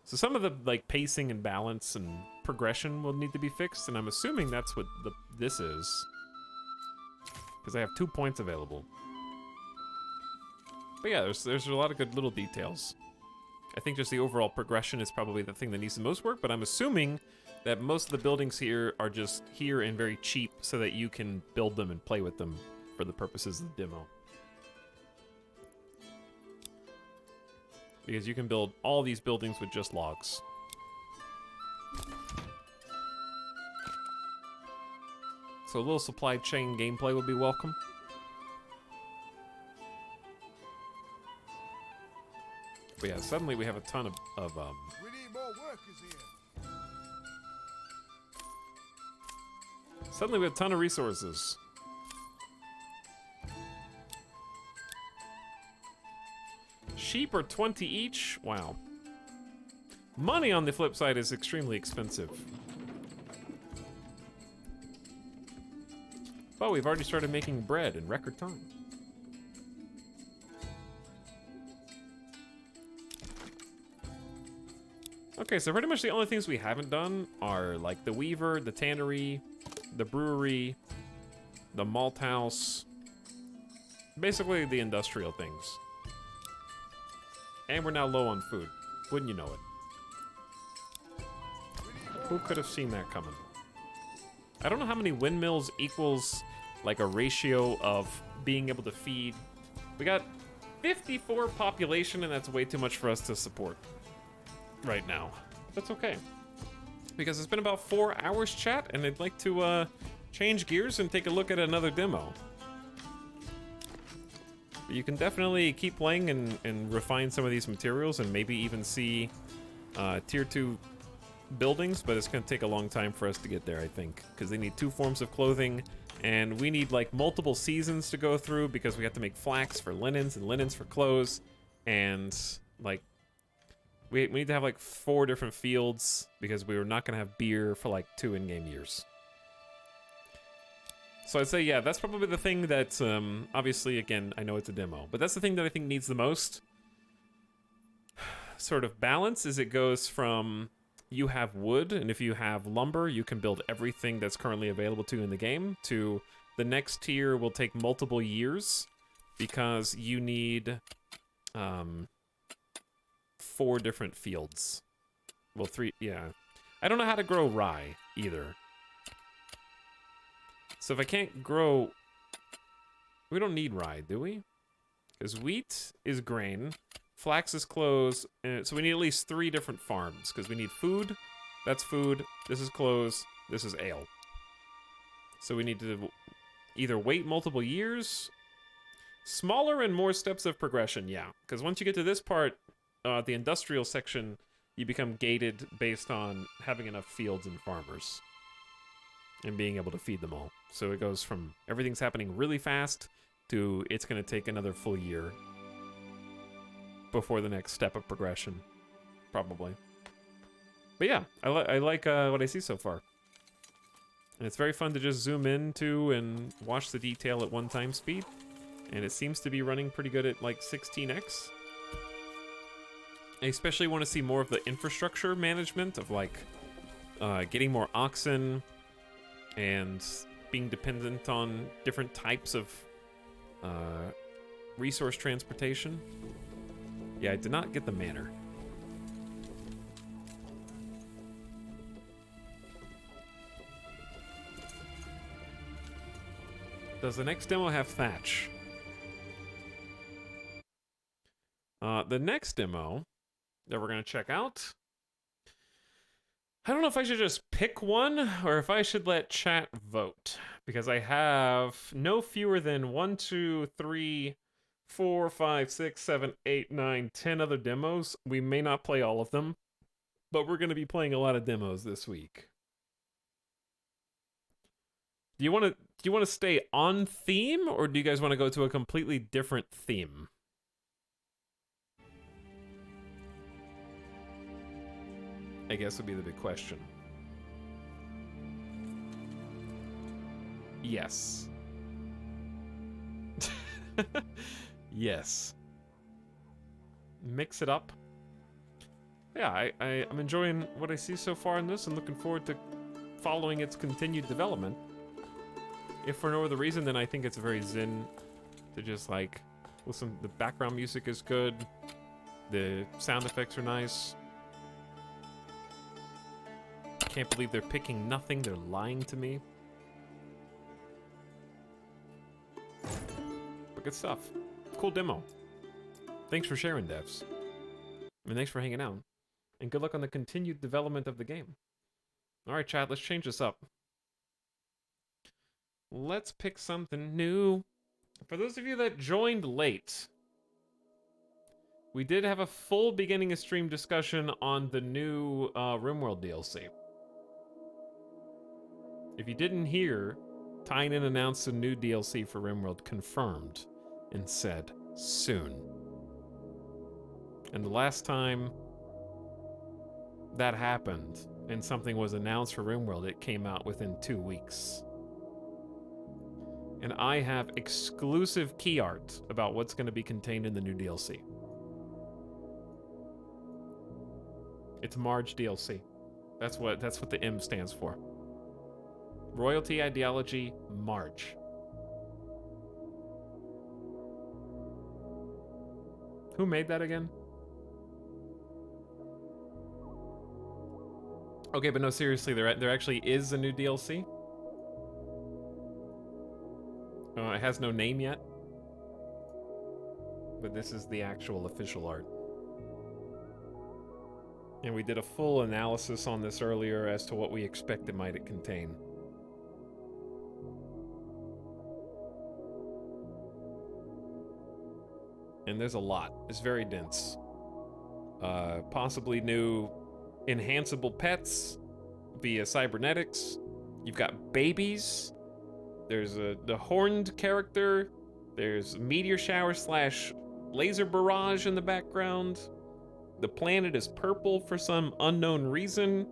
So some of the like pacing and balance and progression will need to be fixed, and I'm assuming that's what this is. Because I have 2 points available. But yeah, there's a lot of good little details. I think just the overall progression is probably the thing that needs the most work, but I'm assuming that most of the buildings here are just here and very cheap so that you can build them and play with them for the purposes of the demo. Because you can build all these buildings with just logs. So a little supply chain gameplay would be welcome. But yeah, suddenly we have a ton of We need more workers here. suddenly we have a ton of resources. Sheep are 20 each? Wow. Money on the flip side is extremely expensive. But we've already started making bread in record time. Okay, so pretty much the only things we haven't done are like the weaver, the tannery, the brewery, the malt house, basically the industrial things. And we're now low on food. Wouldn't you know it? Who could have seen that coming? I don't know how many windmills equals like a ratio of being able to feed. We got 54 population, and that's way too much for us to support right now. That's okay. Because it's been about 4 hours, chat, and I'd like to change gears and take a look at another demo. You can definitely keep playing and refine some of these materials and maybe even see tier 2 buildings, but it's going to take a long time for us to get there, I think, because they need 2 forms of clothing, and we need like multiple seasons to go through because we have to make flax for linens and linens for clothes, and like we need to have like 4 different fields because we were not going to have beer for like 2 in-game years. So I'd say, yeah, that's probably the thing that, obviously, again, I know it's a demo, but that's the thing that I think needs the most sort of balance, is it goes from you have wood, and if you have lumber, you can build everything that's currently available to you in the game, to the next tier will take multiple years because you need 4 different fields. Well, 3, yeah. I don't know how to grow rye either. So if I can't grow... We don't need rye, do we? Because wheat is grain, flax is clothes, and so we need at least 3 different farms, because we need food, that's food, this is clothes, this is ale. So we need to either wait multiple years, smaller and more steps of progression, yeah. Because once you get to this part, the industrial section, you become gated based on having enough fields and farmers and being able to feed them all. So it goes from everything's happening really fast to it's going to take another full year before the next step of progression, probably. But yeah, I like what I see so far. And it's very fun to just zoom into and watch the detail at 1x speed. And it seems to be running pretty good at like 16x. I especially want to see more of the infrastructure management of like getting more oxen and being dependent on different types of resource transportation. Yeah, I did not get the manor. Does the next demo have thatch? The next demo that we're going to check out, I don't know if I should just pick one or if I should let chat vote, because I have no fewer than 1, 2, 3, 4, 5, 6, 7, 8, 9, 10 other demos. We may not play all of them, but we're going to be playing a lot of demos this week. Do you want to stay on theme, or do you guys want to go to a completely different theme? I guess would be the big question. Yes. Yes. Mix it up. Yeah, I'm enjoying what I see so far in this and looking forward to following its continued development. If for no other reason, then I think it's very zen to just like listen. The background music is good. The sound effects are nice. Can't believe they're picking nothing. They're lying to me. But good stuff. Cool demo. Thanks for sharing, devs. And thanks for hanging out. And good luck on the continued development of the game. Alright, chat, let's change this up. Let's pick something new. For those of you that joined late, we did have a full beginning of stream discussion on the new RimWorld DLC. If you didn't hear, Tynan announced a new DLC for RimWorld confirmed and said soon. And the last time that happened and something was announced for RimWorld, it came out within 2 weeks. And I have exclusive key art about what's going to be contained in the new DLC. It's Marge DLC. That's what the M stands for. Royalty Ideology Marge. Who made that again? Okay, but no, seriously, there actually is a new DLC. It has no name yet, but this is the actual official art. And we did a full analysis on this earlier as to what we expect it might contain. And there's a lot. It's very dense. Possibly new enhanceable pets via cybernetics. You've got babies. There's the horned character. There's meteor shower / laser barrage in the background. The planet is purple for some unknown reason.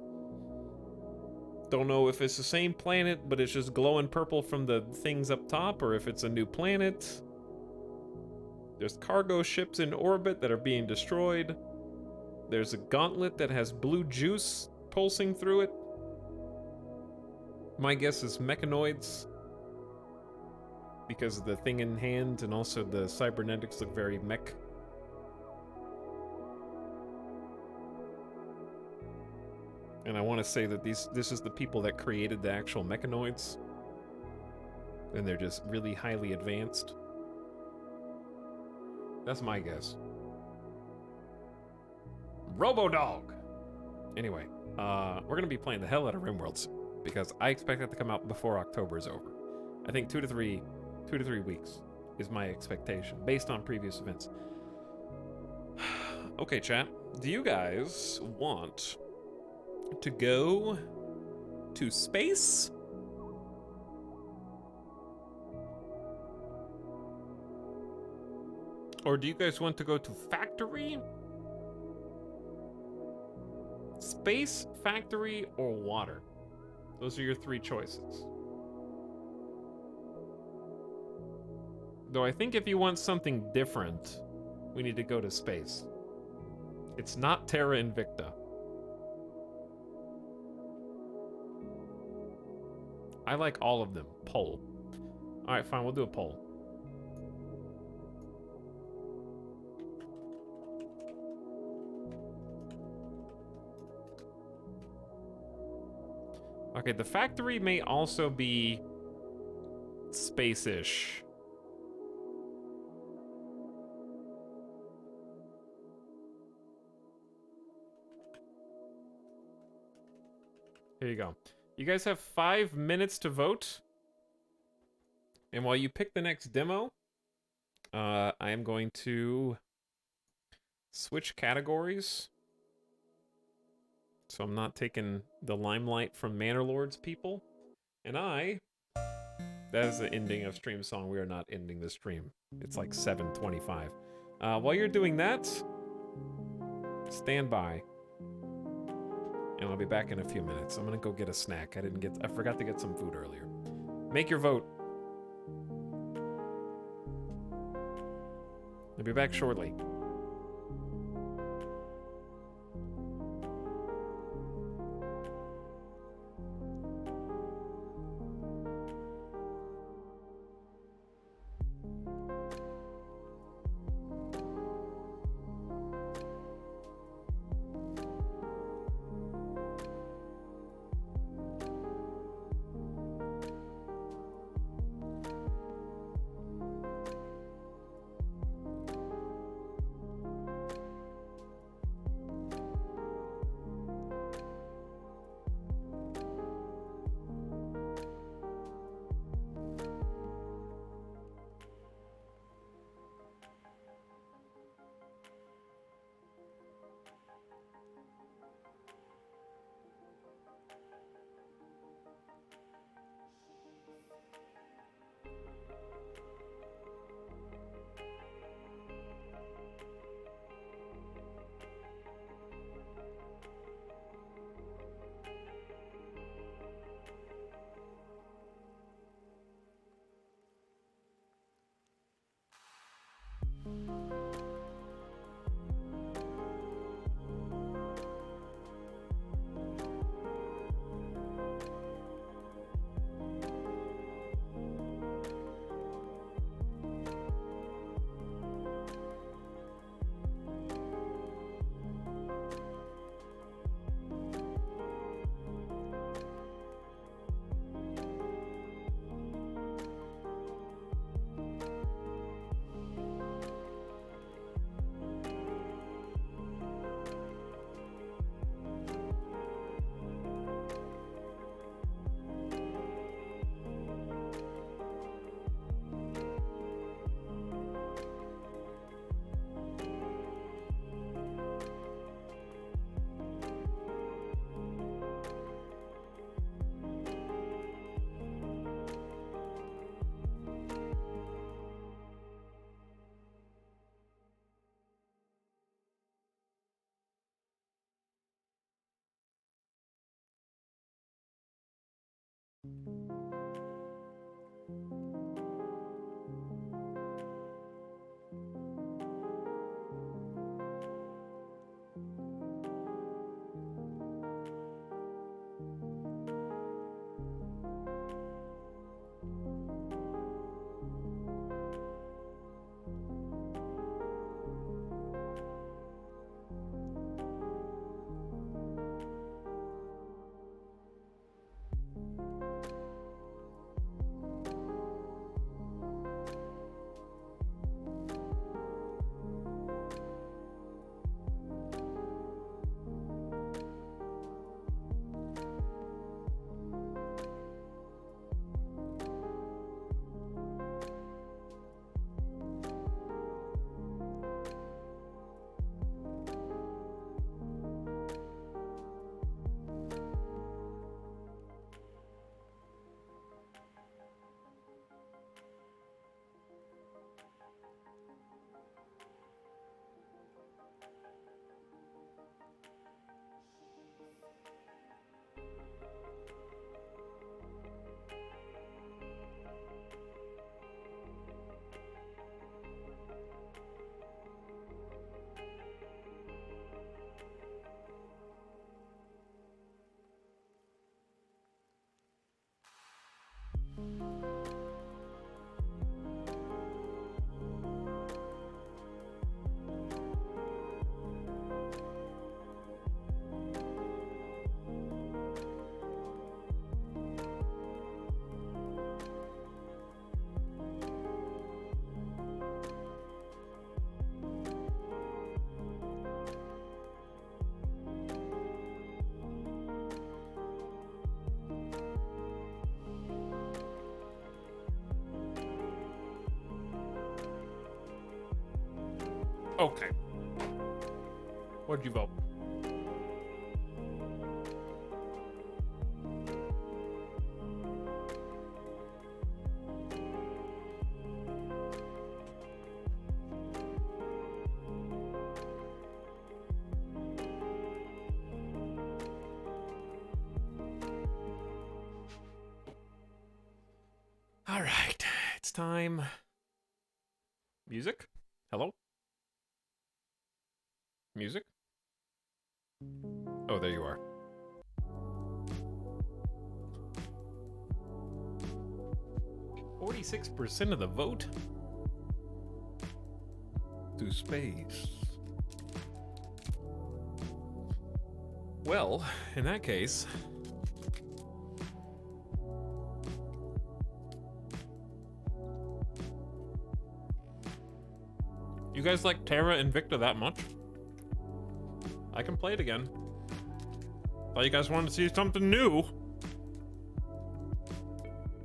Don't know if it's the same planet, but it's just glowing purple from the things up top, or if it's a new planet. There's cargo ships in orbit that are being destroyed. There's a gauntlet that has blue juice pulsing through it. My guess is mechanoids, because of the thing in hand, and also the cybernetics look very mech. And I want to say that this is the people that created the actual mechanoids, and they're just really highly advanced. That's my guess. Robo-Dog! Anyway, we're gonna be playing the hell out of RimWorlds, because I expect that to come out before October is over. I think 2 to 3 weeks is my expectation, based on previous events. Okay, chat. Do you guys want to go to space? Or do you guys want to go to factory? Space, factory, or water? Those are your three choices. Though I think if you want something different, we need to go to space. It's not Terra Invicta. I like all of them. Poll. Alright, fine, we'll do a poll. Okay, the factory may also be space-ish. Here you go. You guys have 5 minutes to vote. And while you pick the next demo, I am going to switch categories. So I'm not taking the limelight from Manor Lord's people. And that is the ending of stream song. We are not ending the stream. It's like 7:25. While you're doing that, stand by. And I'll be back in a few minutes. I'm gonna go get a snack. I forgot to get some food earlier. Make your vote. I'll be back shortly. Okay. What'd you vote? All right, it's time. Music? Hello? Music? Oh, there you are. "46% of the vote to space." Well, in that case, you guys like Terra Invicta that much? I can play it again. Thought you guys wanted to see something new.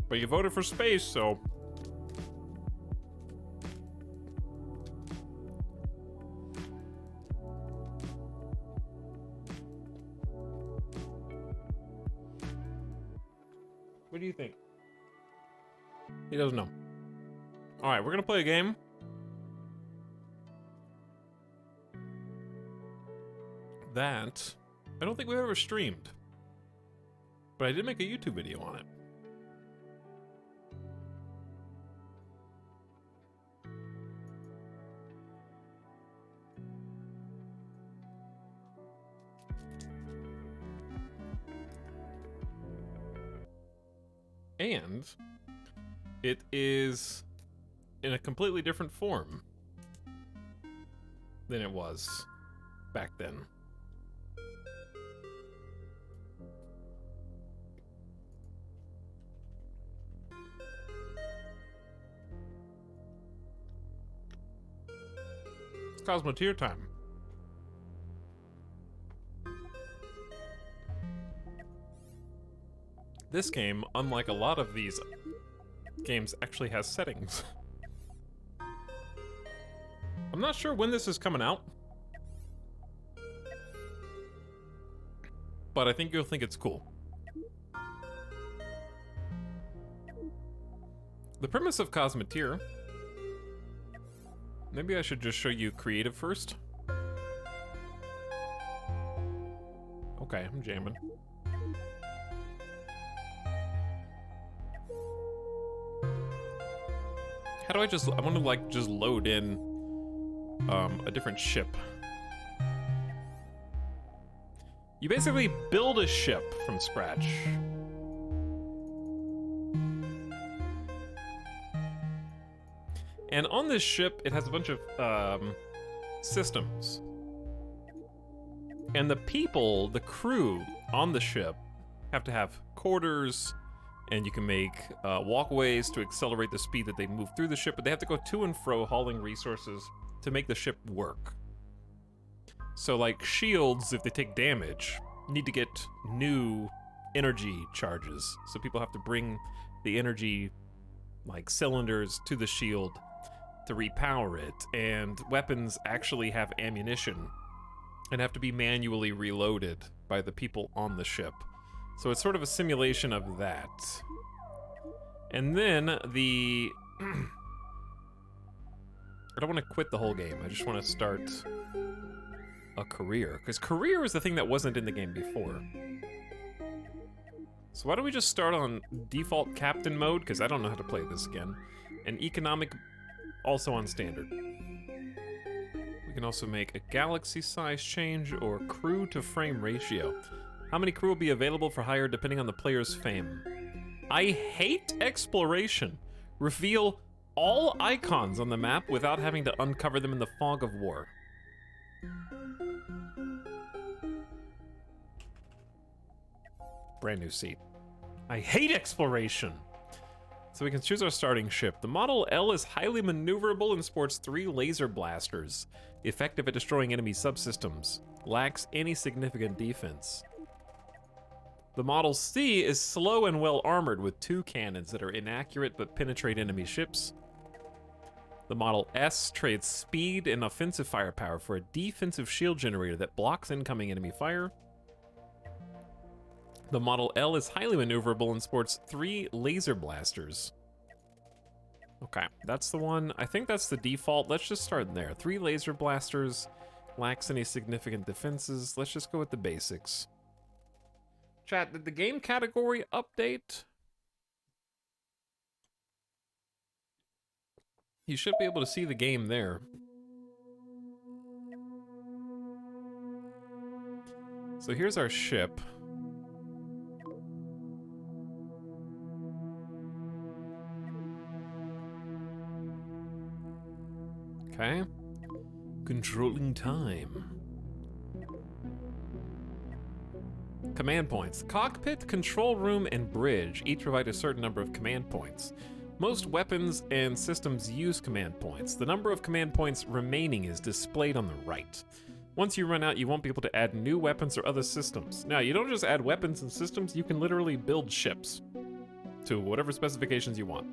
But you voted for space, so... What do you think? He doesn't know. Alright, we're gonna play a game. That I don't think we've ever streamed. But I did make a YouTube video on it. And it is in a completely different form than it was back then. It's Cosmoteer time. This game, unlike a lot of these games, actually has settings. I'm not sure when this is coming out, but I think you'll think it's cool. The premise of Cosmoteer... Maybe I should just show you creative first. Okay, I'm jamming. How do I want to like just load in a different ship. You basically build a ship from scratch. And on this ship, it has a bunch of systems. And the people, the crew on the ship, have to have quarters, and you can make walkways to accelerate the speed that they move through the ship, but they have to go to and fro hauling resources to make the ship work. So like shields, if they take damage, need to get new energy charges. So people have to bring the energy like cylinders to the shield to repower it, and weapons actually have ammunition and have to be manually reloaded by the people on the ship. So it's sort of a simulation of that. And then the... I don't want to quit the whole game, I just want to start a career. Because career is the thing that wasn't in the game before. So why don't we just start on default captain mode, because I don't know how to play this again. And economic, also on standard. We can also make a galaxy size change or crew to frame ratio. How many crew will be available for hire depending on the player's fame? I hate exploration. Reveal all icons on the map without having to uncover them in the fog of war. Brand new seat. I hate exploration. So we can choose our starting ship. The Model L is highly maneuverable and sports 3 laser blasters, effective at destroying enemy subsystems. Lacks any significant defense. The Model C is slow and well armored with 2 cannons that are inaccurate but penetrate enemy ships. The Model S trades speed and offensive firepower for a defensive shield generator that blocks incoming enemy fire. The Model L is highly maneuverable and sports 3 laser blasters. Okay, that's the one. I think that's the default. Let's just start there. 3 laser blasters, lacks any significant defenses. Let's just go with the basics. Chat, did the game category update? You should be able to see the game there. So here's our ship. Okay. Controlling time. Command points. Cockpit, control room, and bridge each provide a certain number of command points. Most weapons and systems use command points. The number of command points remaining is displayed on the right. Once you run out, you won't be able to add new weapons or other systems. Now, you don't just add weapons and systems, you can literally build ships to whatever specifications you want.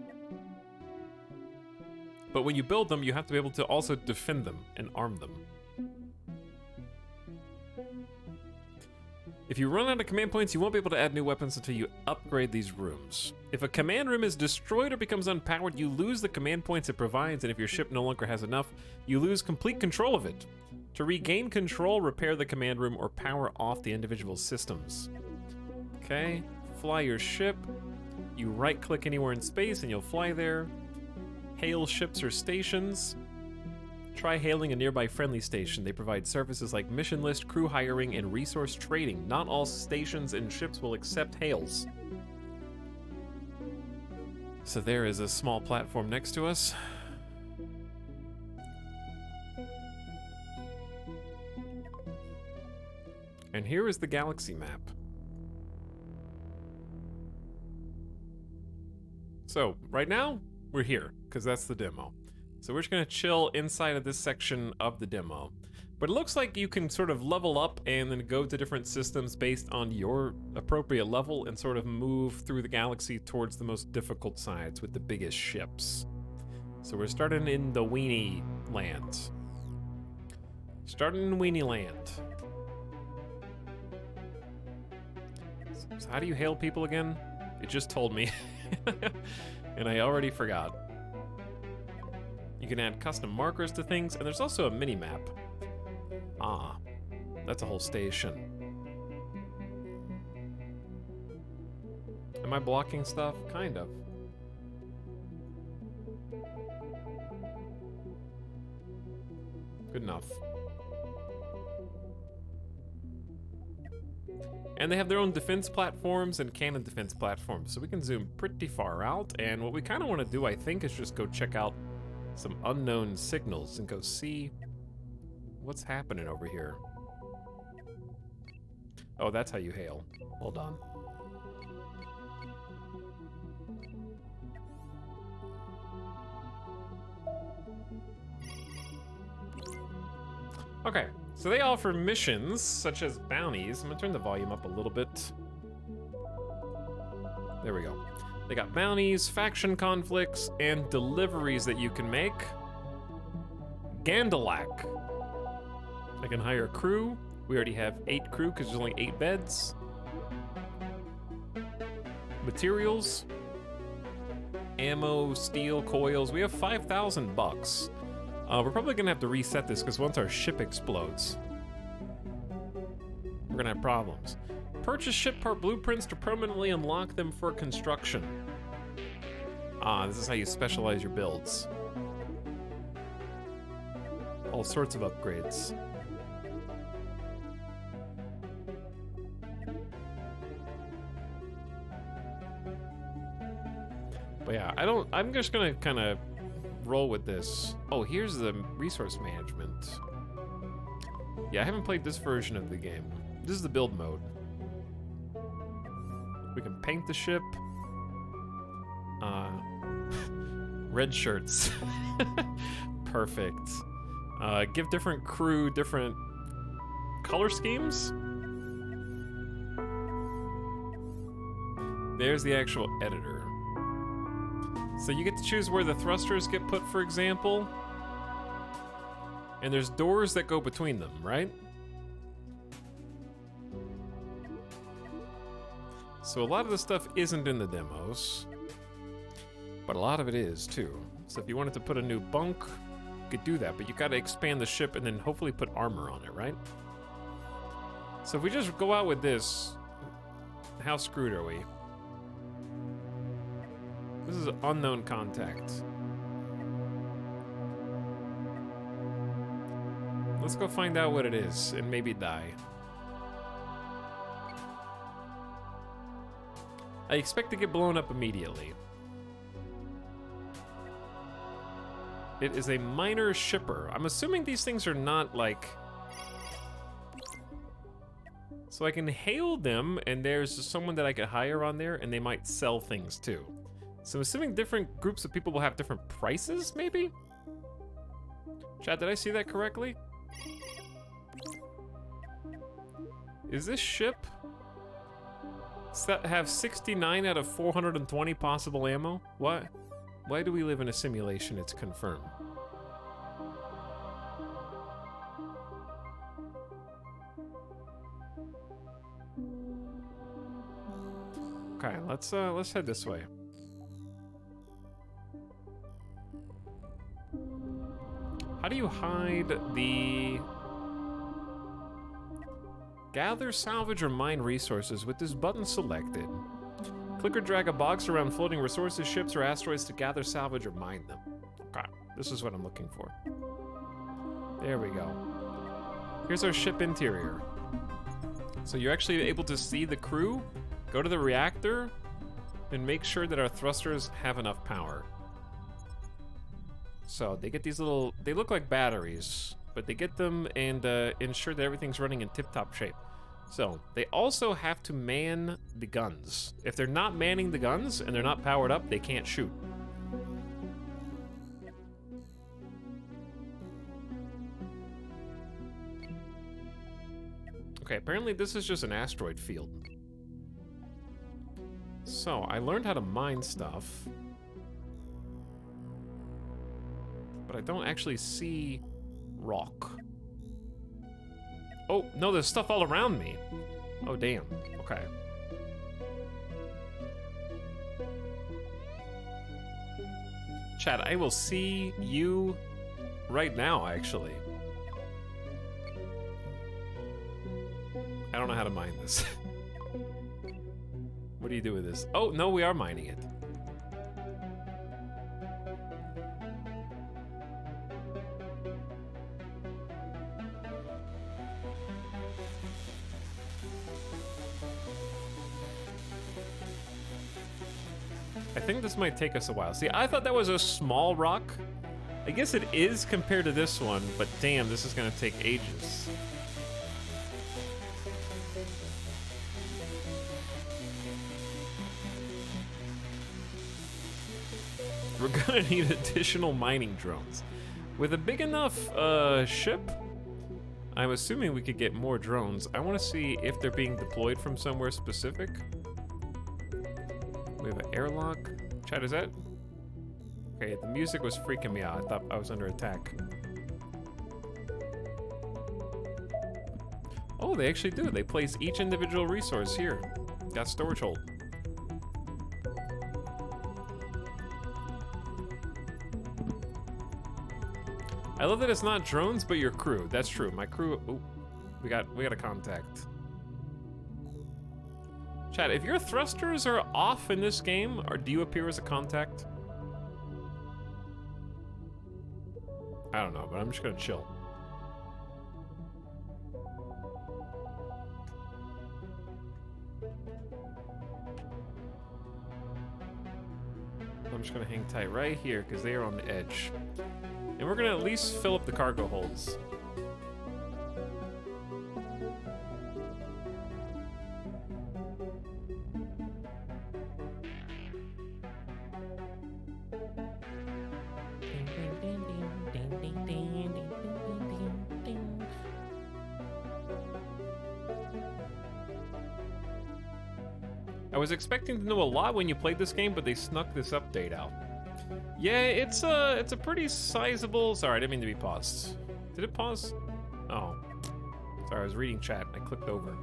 But when you build them, you have to be able to also defend them and arm them. If you run out of command points, you won't be able to add new weapons until you upgrade these rooms. If a command room is destroyed or becomes unpowered, you lose the command points it provides, and if your ship no longer has enough, you lose complete control of it. To regain control, repair the command room or power off the individual systems. Okay, fly your ship. You right-click anywhere in space and you'll fly there. Hail ships or stations. Try hailing a nearby friendly station. They provide services like mission list, crew hiring, and resource trading. Not all stations and ships will accept hails. So there is a small platform next to us. And here is the galaxy map. So, right now, we're here, because that's the demo. So we're just gonna chill inside of this section of the demo. But it looks like you can sort of level up and then go to different systems based on your appropriate level and sort of move through the galaxy towards the most difficult sides with the biggest ships. So we're starting in the Weenie Land. Starting in Weenie Land. So how do you hail people again? It just told me. And I already forgot. You can add custom markers to things, and there's also a mini-map. Ah, that's a whole station. Am I blocking stuff? Kind of. Good enough. And they have their own defense platforms and cannon defense platforms, so we can zoom pretty far out, and what we kind of want to do, I think, is just go check out some unknown signals and go see what's happening over here. Oh, that's how you hail. Hold on. Okay, so they offer missions such as bounties. I'm gonna turn the volume up a little bit. There we go. They got bounties, faction conflicts, and deliveries that you can make. Gandalak. I can hire a crew. We already have 8 crew because there's only 8 beds. Materials. Ammo, steel, coils. We have 5,000 bucks. We're probably gonna have to reset this because once our ship explodes, we're gonna have problems. Purchase ship part blueprints to permanently unlock them for construction. Ah, this is how you specialize your builds. All sorts of upgrades. But yeah, I'm just gonna kind of roll with this. Oh, here's the resource management. Yeah, I haven't played this version of the game. This is the build mode. We can paint the ship. Red shirts. Perfect. Give different crew different color schemes. There's the actual editor. So you get to choose where the thrusters get put, for example. And there's doors that go between them, right? So a lot of the stuff isn't in the demos, but a lot of it is too. So if you wanted to put a new bunk, you could do that, but you gotta expand the ship and then hopefully put armor on it, right? So if we just go out with this, how screwed are we? This is unknown contact. Let's go find out what it is and maybe die. I expect to get blown up immediately. It is a minor shipper. I'm assuming these things are not like... So I can hail them, and there's someone that I could hire on there, and they might sell things too. So I'm assuming different groups of people will have different prices, maybe? Chat, did I see that correctly? Is this ship... Does that have 69 out of 420 possible ammo? What? Why do we live in a simulation? It's confirmed. Okay, let's head this way. How do you hide the... Gather, salvage, or mine resources with this button selected. Click or drag a box around floating resources, ships, or asteroids to gather, salvage, or mine them. Okay, this is what I'm looking for. There we go. Here's our ship interior. So you're actually able to see the crew, go to the reactor, and make sure that our thrusters have enough power. So they get these little, they look like batteries, but they get them and ensure that everything's running in tip-top shape. So they also have to man the guns. If they're not manning the guns and they're not powered up, they can't shoot. Okay, apparently this is just an asteroid field. So I learned how to mine stuff, but I don't actually see rock. Oh, no, there's stuff all around me. Oh, damn. Okay. Chat, I will see you right now, actually. I don't know how to mine this. What do you do with this? Oh, no, we are mining it. I think this might take us a while. See, I thought that was a small rock. I guess it is compared to this one, but damn, this is gonna take ages. We're gonna need additional mining drones. With a big enough ship, I'm assuming we could get more drones. I want to see if they're being deployed from somewhere specific. We have an airlock. Chat, is that? Okay, the music was freaking me out. I thought I was under attack. Oh, they actually do. They place each individual resource here. Got storage hold. I love that it's not drones, but your crew. That's true. My crew. Oh, we got a contact. Chat, if your thrusters are off in this game, or do you appear as a contact? I don't know, but I'm just gonna chill. I'm just gonna hang tight right here because they are on the edge. And we're gonna at least fill up the cargo holds. I was expecting to know a lot when you played this game, but they snuck this update out. Yeah, it's a pretty sizable. Sorry, I didn't mean to be paused. Did it pause? Oh, sorry, I was reading chat and I clicked over.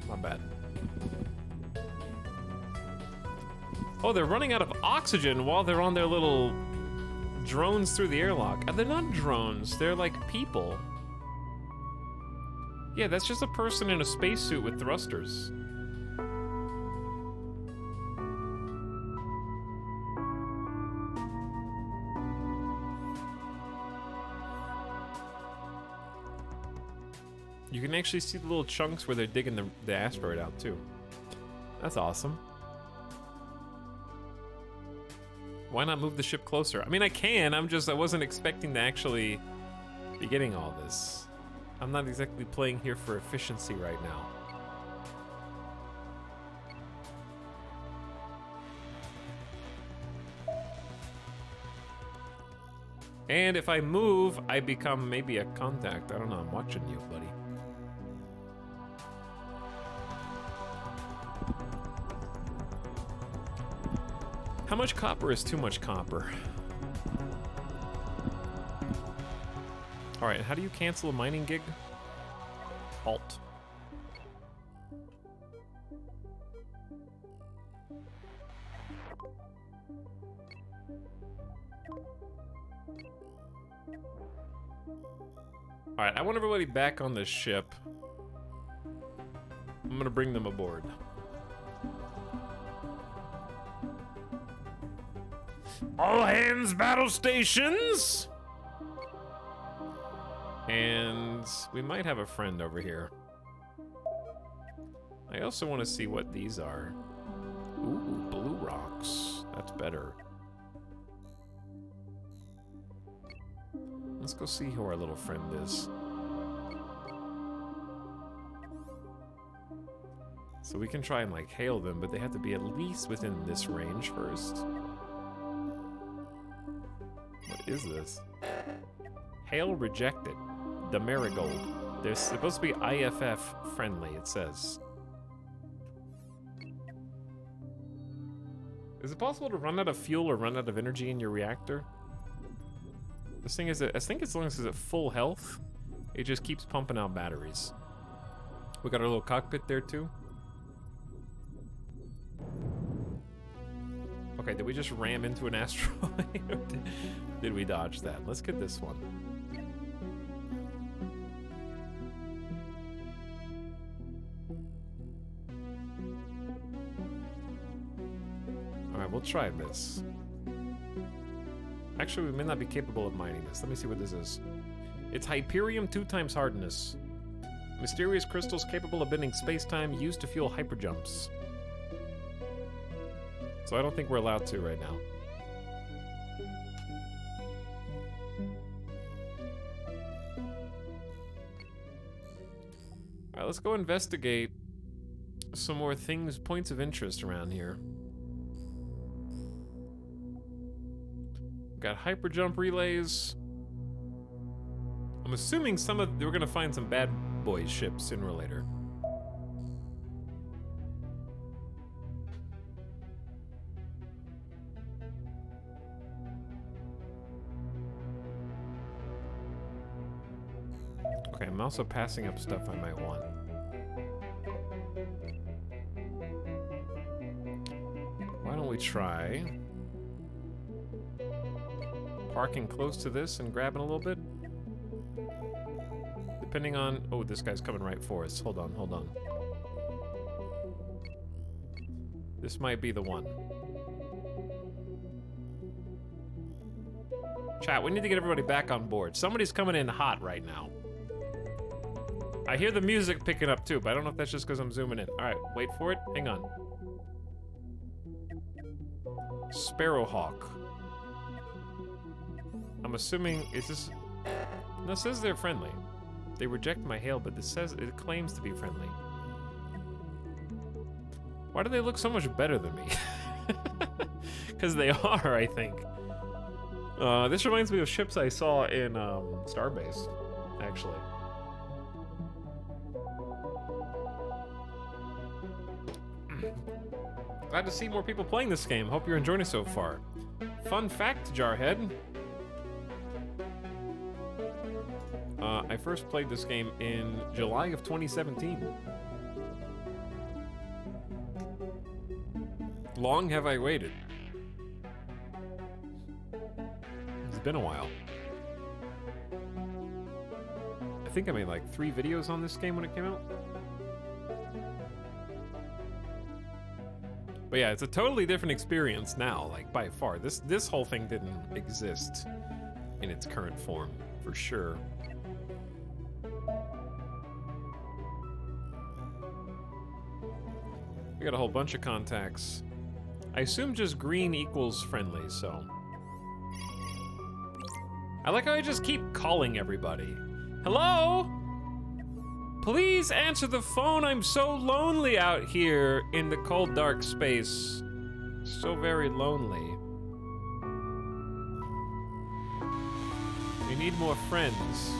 My bad. Oh, they're running out of oxygen while they're on their little drones through the airlock. They're not drones, they're like people. Yeah, that's just a person in a spacesuit with thrusters. You can actually see the little chunks where they're digging the asteroid out too. That's awesome. Why not move the ship closer? I mean, I can, I wasn't expecting to actually be getting all this. I'm not exactly playing here for efficiency right now. And if I move, I become maybe a contact. I don't know, I'm watching you, buddy. How much copper is too much copper? All right, how do you cancel a mining gig? Alt. All right, I want everybody back on the ship. I'm gonna bring them aboard. All hands battle stations! And we might have a friend over here. I also want to see what these are. Ooh, blue rocks. That's better. Let's go see who our little friend is. So we can try and like hail them, but they have to be at least within this range first. What is this? Hail rejected. The marigold. They're supposed to be IFF friendly, it says. Is it possible to run out of fuel or run out of energy in your reactor? This thing is, I think as long as it's at full health, it just keeps pumping out batteries. We got our little cockpit there too. Okay, did we just ram into an asteroid? Or did we dodge that? Let's get this one. Alright, we'll try this. Actually, we may not be capable of mining this. Let me see what this is. It's Hyperium 2 times hardness. Mysterious crystals capable of bending space-time used to fuel hyperjumps. So I don't think we're allowed to right now. Alright, let's go investigate some more things, points of interest around here. Got hyperjump relays. I'm assuming we're gonna find some bad boy ships sooner or later. Okay, I'm also passing up stuff I might want. Why don't we try parking close to this and grabbing a little bit? Depending on... Oh, this guy's coming right for us. Hold on, hold on. This might be the one. Chat, we need to get everybody back on board. Somebody's coming in hot right now. I hear the music picking up too, but I don't know if that's just because I'm zooming in. Alright, wait for it. Hang on. Sparrowhawk. I'm assuming, is this... No, it says they're friendly. They reject my hail, but this says it claims to be friendly. Why do they look so much better than me? Because they are, I think. This reminds me of ships I saw in Starbase, actually. Glad to see more people playing this game. Hope you're enjoying it so far. Fun fact, Jarhead. I first played this game in July of 2017. Long have I waited. It's been a while. I think I made like 3 videos on this game when it came out. But yeah, it's a totally different experience now, like by far. This whole thing didn't exist in its current form, for sure. We got a whole bunch of contacts. I assume just green equals friendly, so. I like how I just keep calling everybody. Hello? Please answer the phone. I'm so lonely out here in the cold, dark space. So very lonely. We need more friends.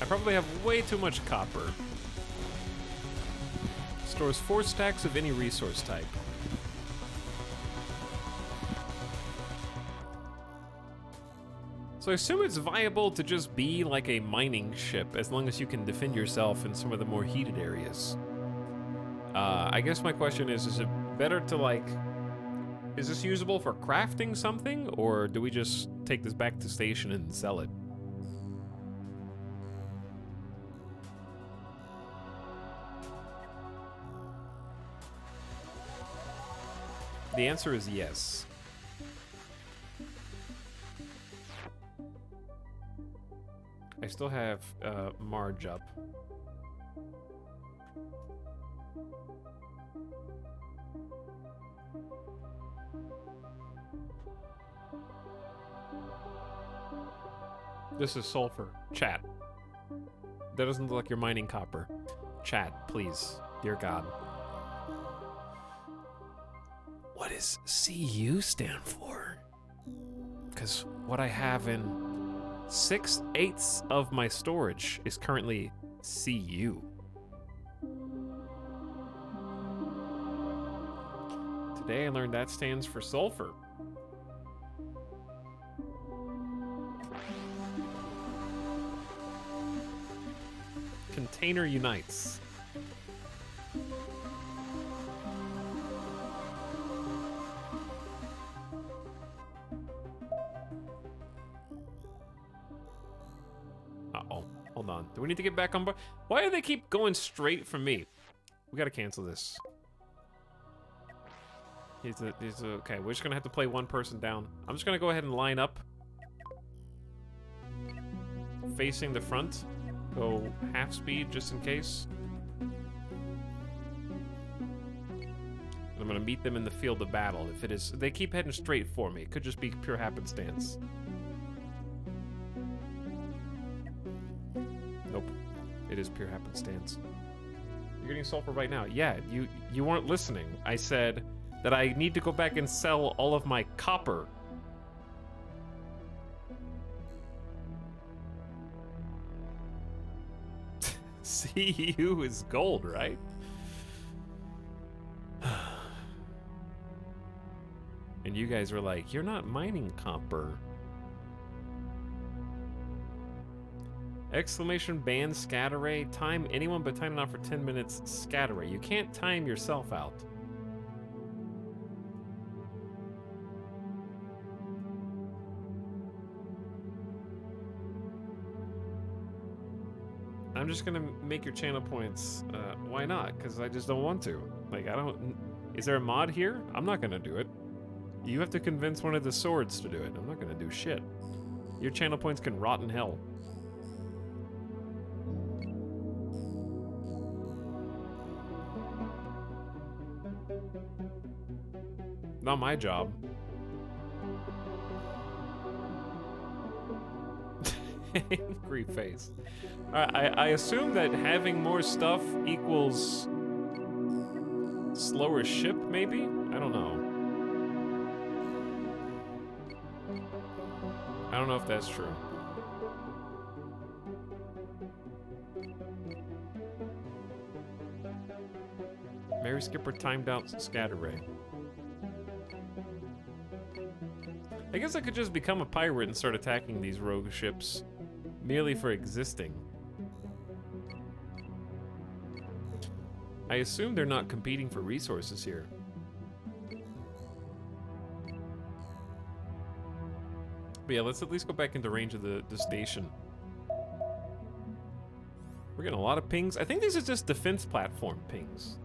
I probably have way too much copper. Stores 4 stacks of any resource type. So I assume it's viable to just be like a mining ship as long as you can defend yourself in some of the more heated areas. I guess my question is it better to like... Is this usable for crafting something, or do we just take this back to station and sell it? The answer is yes. I still have Marge up. This is sulfur. Chat. That doesn't look like you're mining copper. Chat, please. Dear God. What does CU stand for? Because what I have in 6/8 of my storage is currently CU. Today I learned that stands for sulfur. Container unites. Hold on. Do we need to get back on board? Why do they keep going straight for me? We gotta cancel this. Okay, we're just gonna have to play one person down. I'm just gonna go ahead and line up. Facing the front. Go half speed just in case. And I'm gonna meet them in the field of battle. If it is, they keep heading straight for me. It could just be pure happenstance. Nope. It is pure happenstance. You're getting sulfur right now. Yeah, you weren't listening. I said that I need to go back and sell all of my copper. CU is gold, right? And you guys were like, you're not mining copper. Exclamation ban scatter ray. Time anyone but time enough for 10 minutes scatter ray. You can't time yourself out. I'm just gonna make your channel points. Why not? Because I just don't want to. Like, I don't... Is there a mod here? I'm not gonna do it. You have to convince one of the swords to do it. I'm not gonna do shit. Your channel points can rot in hell. Not my job. Angry face. I assume that having more stuff equals slower ship, maybe? I don't know. I don't know if that's true. Mary Skipper timed out scatter ray. I guess I could just become a pirate and start attacking these rogue ships merely for existing. I assume they're not competing for resources here. But yeah, let's at least go back into range of the station. We're getting a lot of pings. I think these are just defense platform pings.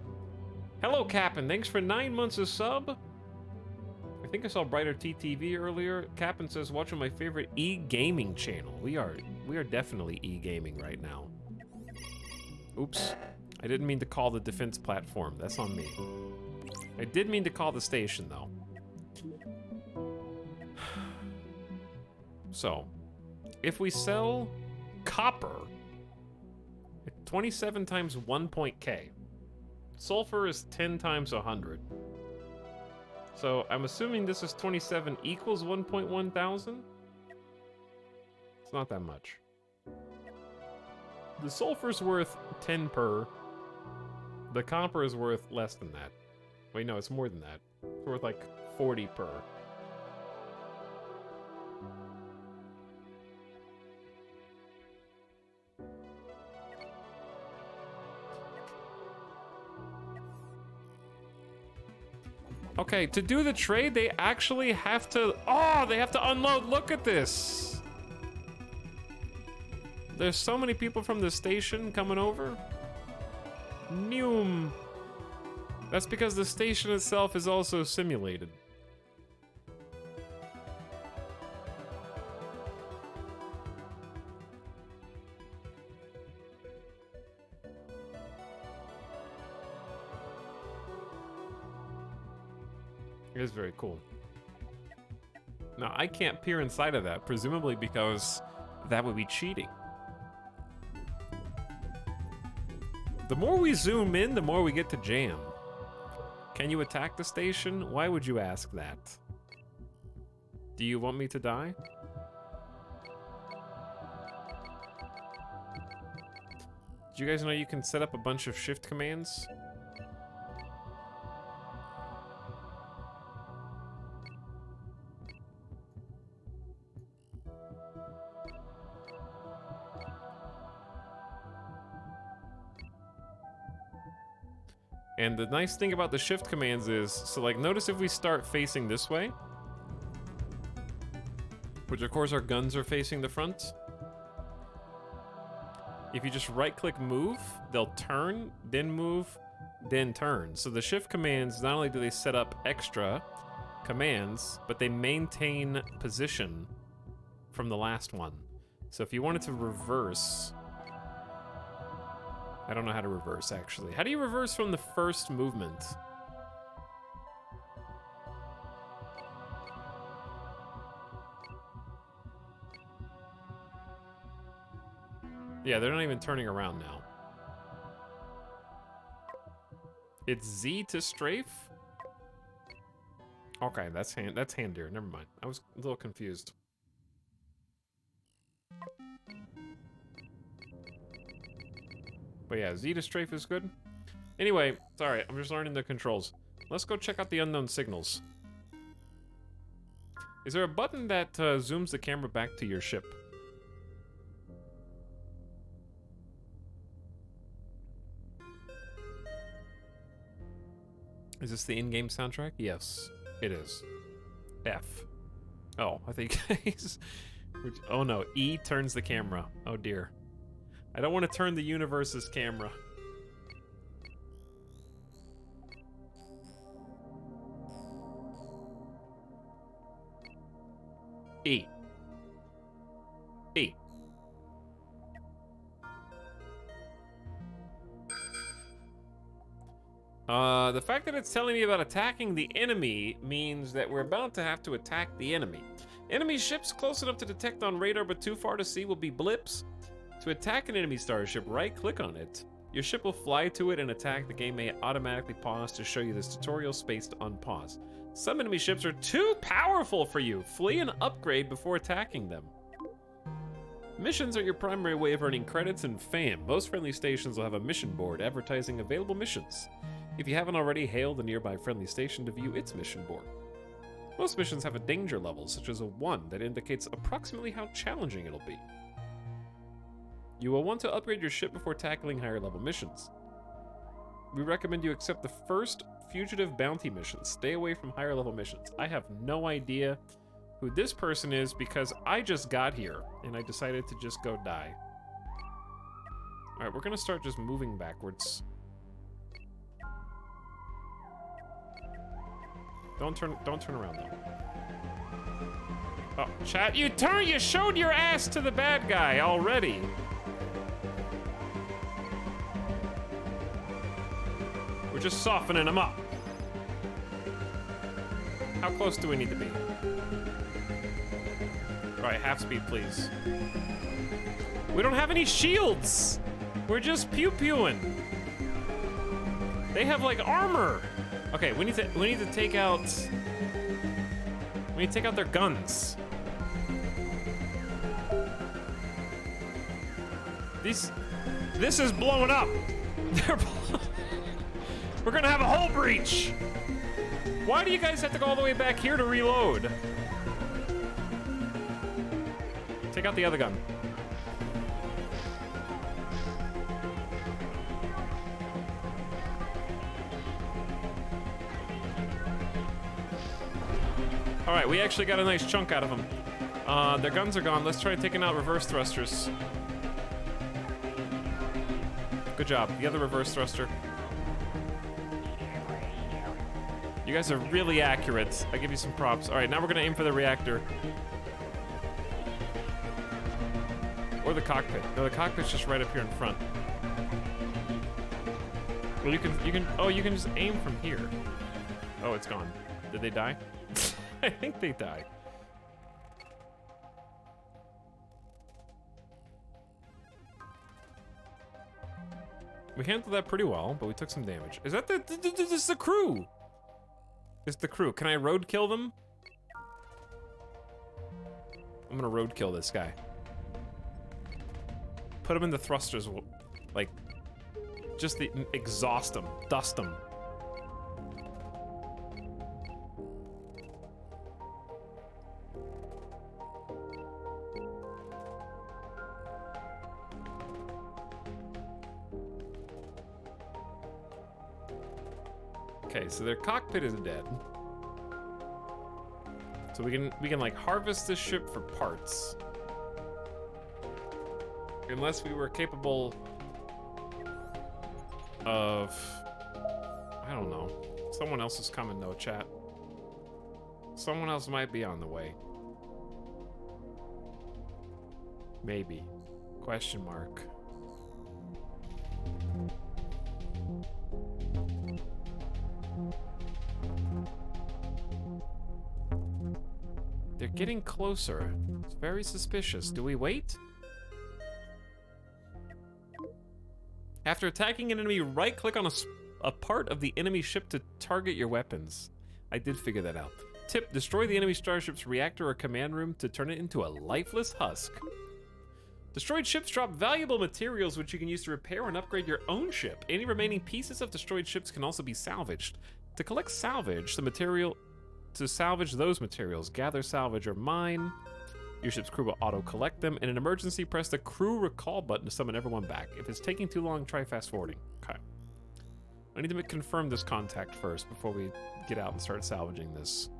Hello, Captain. Thanks for 9 months of sub. I think I saw Brighter TTV earlier. Captain says, watching my favorite e-gaming channel. We are definitely e-gaming right now. Oops. I didn't mean to call the defense platform. That's on me. I did mean to call the station, though. So, if we sell copper at 27 times 1 point K, sulfur is 10 times 100. So I'm assuming this is 27 equals 1.1 thousand? It's not that much. The sulfur's worth 10 per. The copper is worth less than that. Wait, no, it's more than that. It's worth like 40 per. Okay, to do the trade, they actually have to... Oh, they have to unload. Look at this. There's so many people from the station coming over. Noom. That's because the station itself is also simulated. It is very cool. Now, I can't peer inside of that, presumably because that would be cheating. The more we zoom in, the more we get to jam. Can you attack the station? Why would you ask that? Do you want me to die? Do you guys know you can set up a bunch of shift commands? And the nice thing about the shift commands is, so like notice if we start facing this way, which of course our guns are facing the front. If you just right click move, they'll turn, then move, then turn. So the shift commands, not only do they set up extra commands, but they maintain position from the last one. So if you wanted to reverse, I don't know how to reverse, actually. How do you reverse from the first movement? Yeah, they're not even turning around now. It's Z to strafe? Okay, that's handier. Never mind. I was a little confused. But yeah, Z to strafe is good. Anyway, sorry, I'm just learning the controls. Let's go check out the unknown signals. Is there a button that zooms the camera back to your ship? Is this the in-game soundtrack? Yes, it is. F. Oh, I think he's... Oh no, E turns the camera. Oh dear. I don't want to turn the universe's camera. E. E. The fact that it's telling me about attacking the enemy means that we're about to have to attack the enemy. Enemy ships close enough to detect on radar but too far to see will be blips. To attack an enemy starship, right-click on it. Your ship will fly to it and attack. The game may automatically pause to show you this tutorial space to unpause. Some enemy ships are too powerful for you. Flee and upgrade before attacking them. Missions are your primary way of earning credits and fame. Most friendly stations will have a mission board advertising available missions. If you haven't already, hail the nearby friendly station to view its mission board. Most missions have a danger level, such as a 1, that indicates approximately how challenging it'll be. You will want to upgrade your ship before tackling higher level missions. We recommend you accept the first fugitive bounty mission. Stay away from higher level missions. I have no idea who this person is because I just got here and I decided to just go die. All right, we're gonna start just moving backwards. Don't turn around though. Oh, chat, you showed your ass to the bad guy already. We're just softening him up. How close do we need to be? All right, half speed, please. We don't have any shields. We're just pew-pewing. They have like armor. Okay, we need to take out. We need to take out their guns. This is blowing up. We're gonna have a hull breach. Why do you guys have to go all the way back here to reload? Take out the other gun. All right, we actually got a nice chunk out of them. Their guns are gone. Let's try taking out reverse thrusters. Good job. The other reverse thruster. You guys are really accurate. I give you some props. All right, now we're gonna aim for the reactor. Or the cockpit. No, the cockpit's just right up here in front. Well, you can just aim from here. Oh, it's gone. Did they die? I think they died. We handled that pretty well, but we took some damage. Is that this is the crew? It's the crew. Can I roadkill them? I'm gonna roadkill this guy. Put him in the thrusters, like, just exhaust him, dust him. Okay, so their cockpit is dead. So we can like harvest this ship for parts. Unless we were capable of, I don't know. Someone else is coming though, chat. Someone else might be on the way. Maybe. Question mark. They're getting closer. It's very suspicious. Do we wait? After attacking an enemy, right-click on a part of the enemy ship to target your weapons. I did figure that out. Tip, destroy the enemy starship's reactor or command room to turn it into a lifeless husk. Destroyed ships drop valuable materials which you can use to repair and upgrade your own ship. Any remaining pieces of destroyed ships can also be salvaged. To collect salvage, to salvage those materials, gather, salvage, or mine. Your ship's crew will auto-collect them. In an emergency, press the crew recall button to summon everyone back. If it's taking too long, try fast-forwarding. Okay. I need to confirm this contact first before we get out and start salvaging this.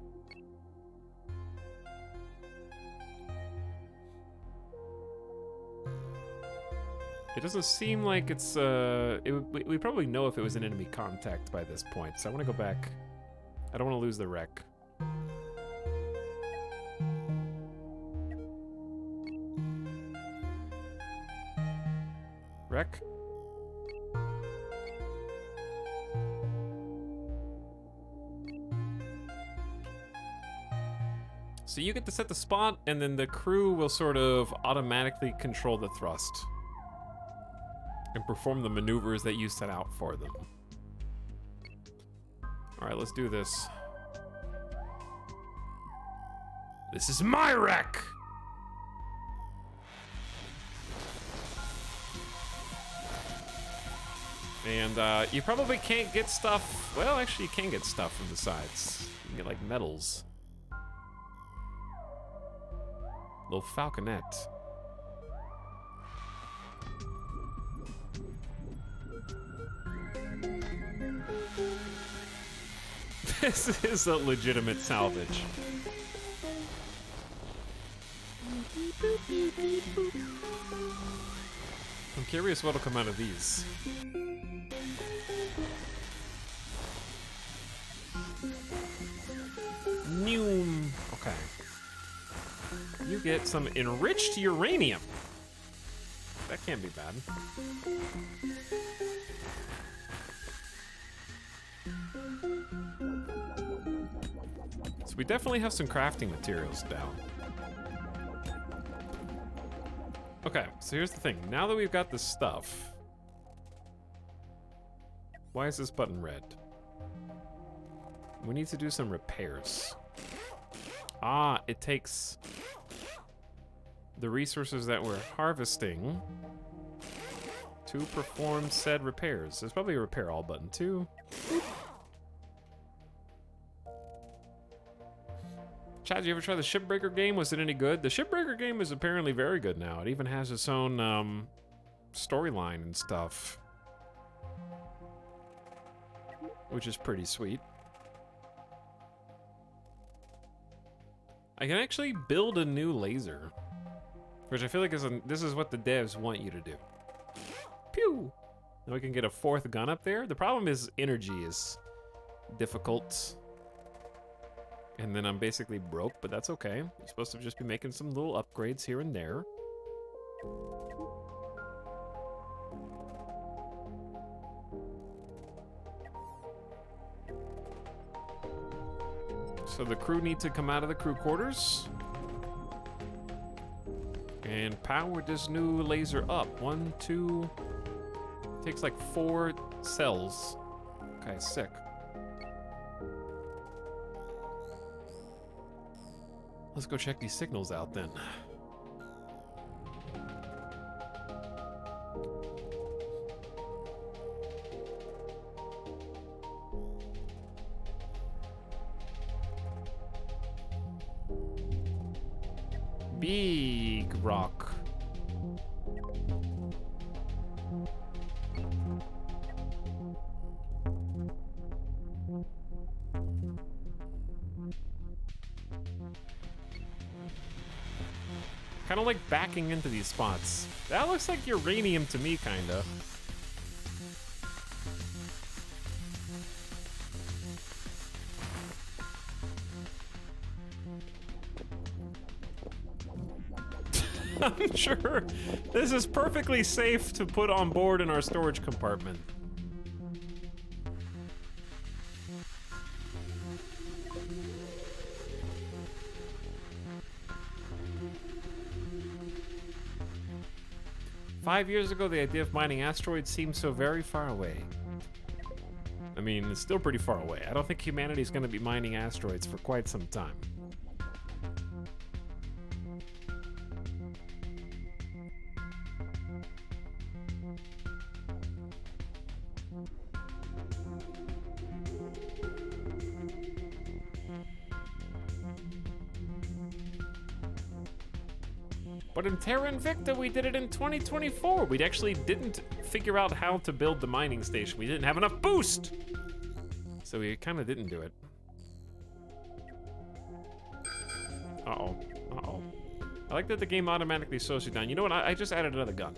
It doesn't seem like it's, we probably know if it was an enemy contact by this point, so I want to go back. I don't want to lose the wreck. Wreck? So you get to set the spot, and then the crew will sort of automatically control the thrust and perform the maneuvers that you set out for them. All right, let's do this. This is my wreck! And you probably can't get stuff. Well, actually, you can get stuff from the sides. You can get like medals. Little falconette. This is a legitimate salvage. I'm curious what'll come out of these. Noom. Okay. You get some enriched uranium. That can't be bad. So we definitely have some crafting materials down. Okay, so here's the thing. Now that we've got this stuff, why is this button red? We need to do some repairs. Ah, it takes the resources that we're harvesting to perform said repairs. There's probably a repair all button too. Chad, did you ever try the Shipbreaker game? Was it any good? The Shipbreaker game is apparently very good now. It even has its own storyline and stuff, which is pretty sweet. I can actually build a new laser, which I feel like this is what the devs want you to do. Pew! Now we can get a fourth gun up there. The problem is energy is difficult. And then I'm basically broke, but that's okay. You're supposed to just be making some little upgrades here and there. So the crew need to come out of the crew quarters and power this new laser up. 1, 2, takes like 4 cells. Okay, sick. Let's go check these signals out then. Big rock. Kind of like backing into these spots. That looks like uranium to me, kinda. I'm sure this is perfectly safe to put on board in our storage compartment. "5 years ago, the idea of mining asteroids seemed so very far away." I mean, it's still pretty far away. I don't think humanity's going to be mining asteroids for quite some time. But in Terra Invicta, we did it in 2024. We actually didn't figure out how to build the mining station. We didn't have enough boost. So we kind of didn't do it. Uh-oh. Uh-oh. I like that the game automatically slows you down. You know what? I just added another gun.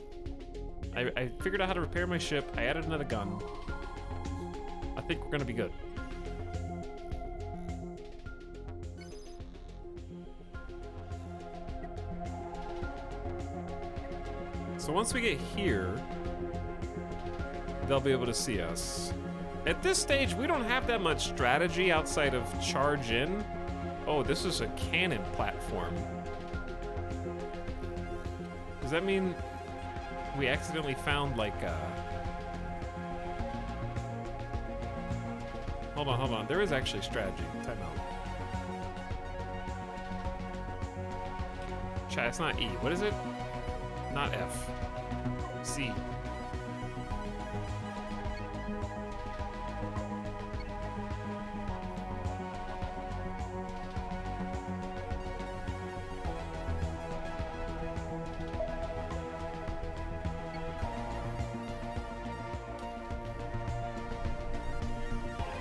I figured out how to repair my ship. I added another gun. I think we're going to be good. So once we get here, they'll be able to see us. At this stage, we don't have that much strategy outside of charge in. Oh, this is a cannon platform. Does that mean we accidentally found like a... Hold on. There is actually strategy. Time out. Chat, it's not E. What is it? Not F. C.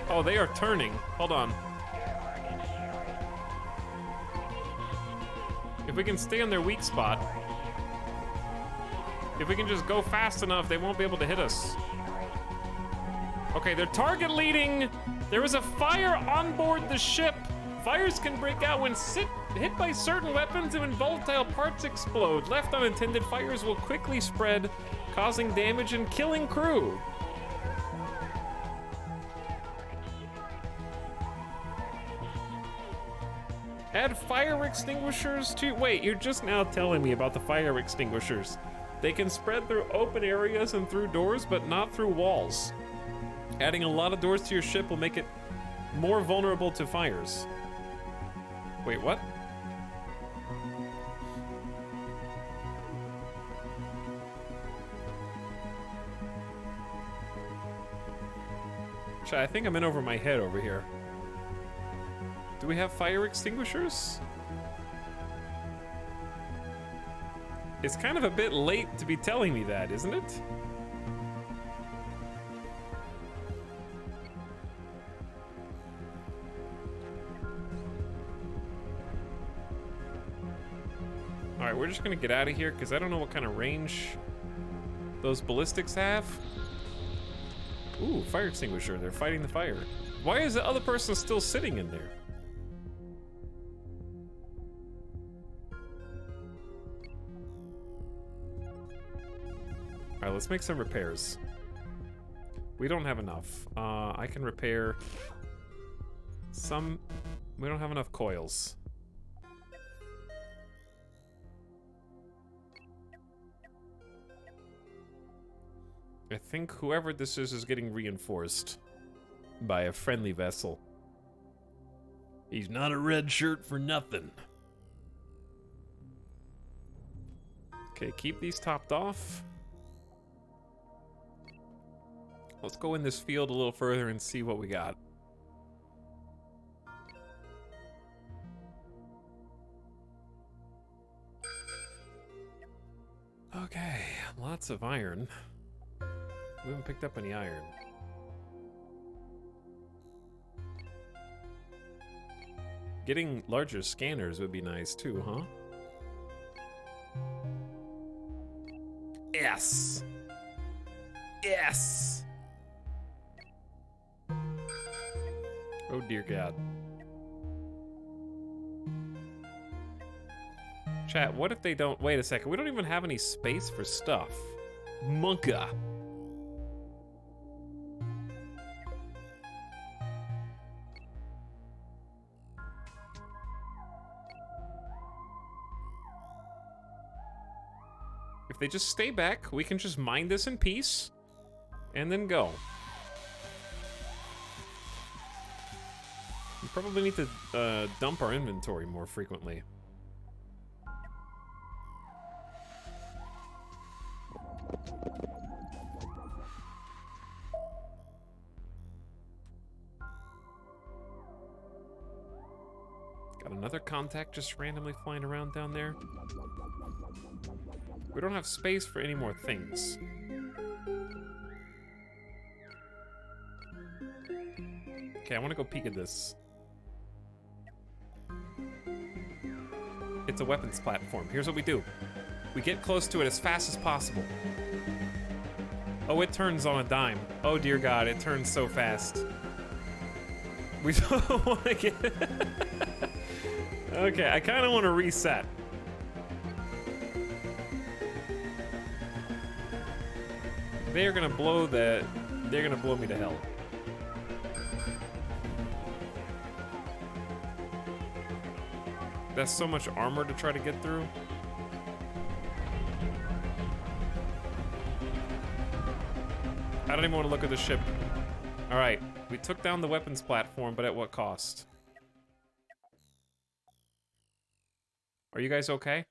Oh, they are turning. Hold on. If we can stay on their weak spot, if we can just go fast enough, they won't be able to hit us. Okay, they're target leading. There is a fire on board the ship. Fires can break out when hit by certain weapons and when volatile parts explode. Left unattended, fires will quickly spread, causing damage and killing crew. Add fire extinguishers to... Wait, you're just now telling me about the fire extinguishers. They can spread through open areas and through doors, but not through walls. Adding a lot of doors to your ship will make it more vulnerable to fires. Wait, what? I think I'm in over my head over here. Do we have fire extinguishers? It's kind of a bit late to be telling me that, isn't it? Alright, we're just gonna get out of here because I don't know what kind of range those ballistics have. Ooh, fire extinguisher. They're fighting the fire. Why is the other person still sitting in there? Alright, let's make some repairs. We don't have enough. I can repair some... We don't have enough coils. I think whoever this is getting reinforced by a friendly vessel. He's not a red shirt for nothing. Okay, keep these topped off. Let's go in this field a little further and see what we got. Okay, lots of iron. We haven't picked up any iron. Getting larger scanners would be nice too, huh? Yes! Yes! Oh dear God. Chat, what if they don't... Wait a second, we don't even have any space for stuff. Monka. If they just stay back, we can just mine this in peace and then go. We probably need to dump our inventory more frequently. Got another contact just randomly flying around down there. We don't have space for any more things. Okay, I want to go peek at this. It's a weapons platform. Here's what we do. We get close to it as fast as possible. Oh, it turns on a dime. Oh dear God, it turns so fast. We don't want to get... Okay, I kind of want to reset. They're gonna blow the... They're gonna blow me to hell. That's so much armor to try to get through. I don't even want to look at the ship. Alright, we took down the weapons platform, but at what cost? Are you guys okay?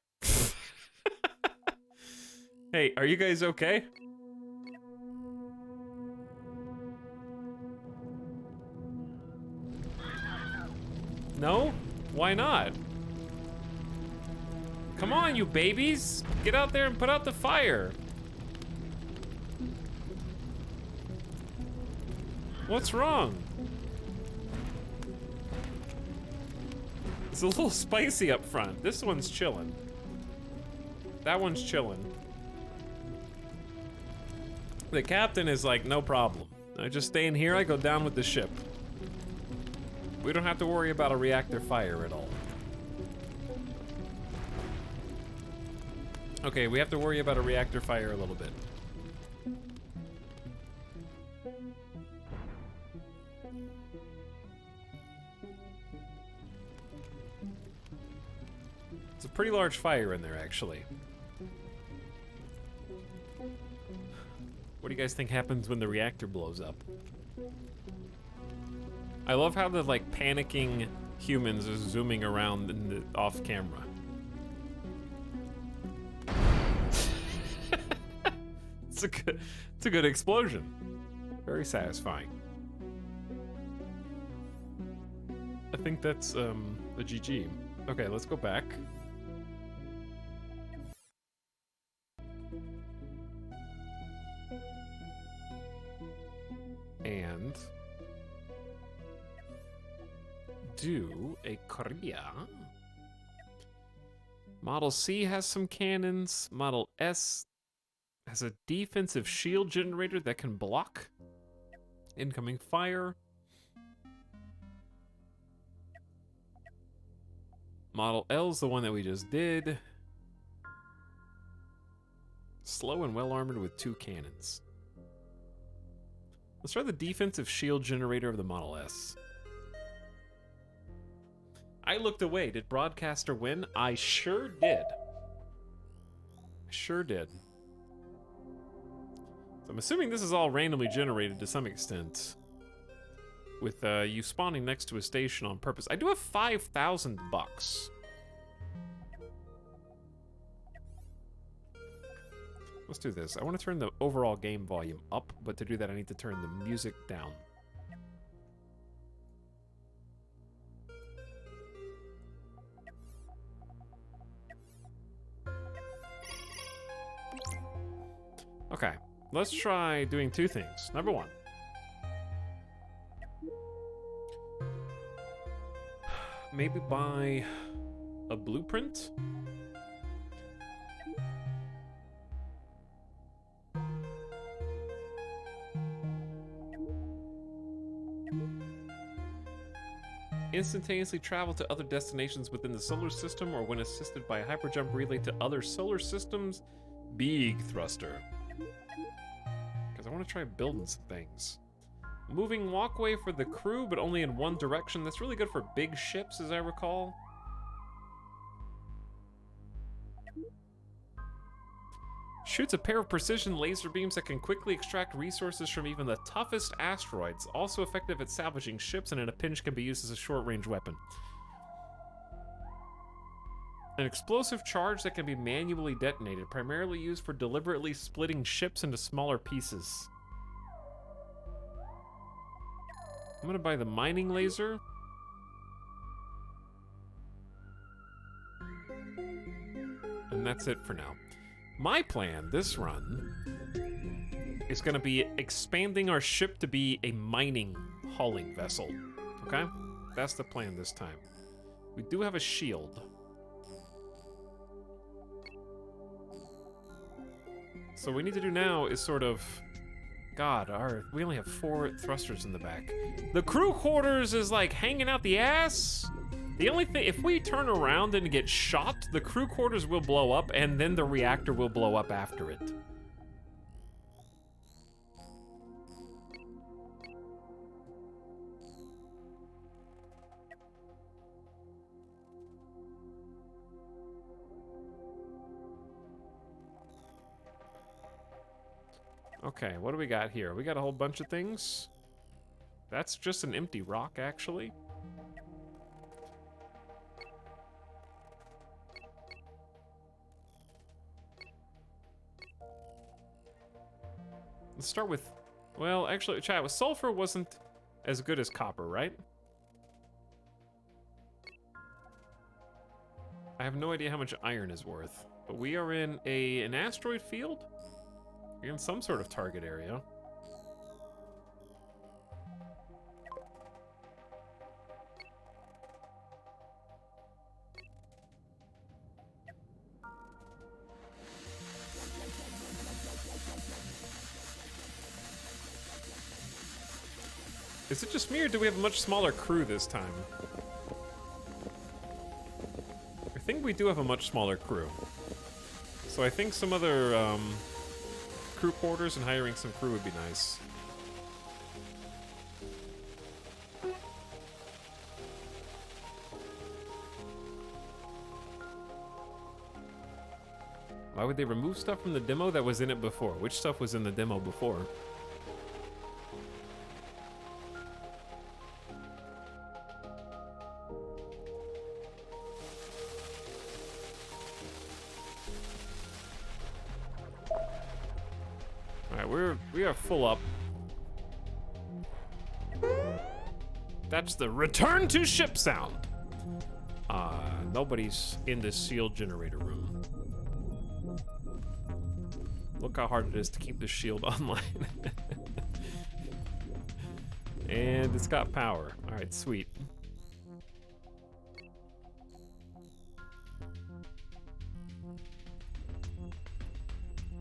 Hey, are you guys okay? No? Why not? Come on, you babies! Get out there and put out the fire! What's wrong? It's a little spicy up front. This one's chillin'. That one's chillin'. The captain is like, no problem. I just stay in here, I go down with the ship. We don't have to worry about a reactor fire at all. Okay, we have to worry about a reactor fire a little bit. It's a pretty large fire in there, actually. What do you guys think happens when the reactor blows up? I love how the, like, panicking humans are zooming around in the off camera. It's a good explosion. Very satisfying. I think that's a GG. Okay, let's go back. And do a Korea. Model C has some cannons. Model S has a defensive shield generator that can block incoming fire. Model L's the one that we just did. Slow and well armored with 2 cannons. Let's try the defensive shield generator of the Model S. I looked away. Did Broadcaster win? I sure did. Sure did. So I'm assuming this is all randomly generated to some extent. With you spawning next to a station on purpose. I do have 5,000 bucks. Let's do this. I want to turn the overall game volume up, but to do that I need to turn the music down. Okay, let's try doing 2 things. Number 1. Maybe buy a blueprint? Instantaneously travel to other destinations within the solar system or when assisted by a hyperjump relay to other solar systems. Big thruster. Because I want to try building some things. Moving walkway for the crew, but only in one direction. That's really good for big ships, as I recall. Shoots a pair of precision laser beams that can quickly extract resources from even the toughest asteroids. Also effective at salvaging ships, and in a pinch can be used as a short-range weapon. An explosive charge that can be manually detonated, primarily used for deliberately splitting ships into smaller pieces. I'm gonna buy the mining laser. And that's it for now. My plan this run is gonna be expanding our ship to be a mining hauling vessel. Okay? That's the plan this time. We do have a shield. So what we need to do now is sort of... God, we only have 4 thrusters in the back. The crew quarters is like hanging out the ass. The only thing, if we turn around and get shot, the crew quarters will blow up and then the reactor will blow up after it. Okay, what do we got here? We got a whole bunch of things. That's just an empty rock, actually. Let's start with, well, actually, chat, with sulfur wasn't as good as copper, right? I have no idea how much iron is worth, but we are in an asteroid field? We're in some sort of target area. Is it just me, or do we have a much smaller crew this time? I think we do have a much smaller crew. So I think some other crew quarters and hiring some crew would be nice. Why would they remove stuff from the demo that was in it before? Which stuff was in the demo before? We are full up. That's the return to ship sound. Nobody's in the sealed generator room. Look how hard it is to keep the shield online. And it's got power. All right, sweet.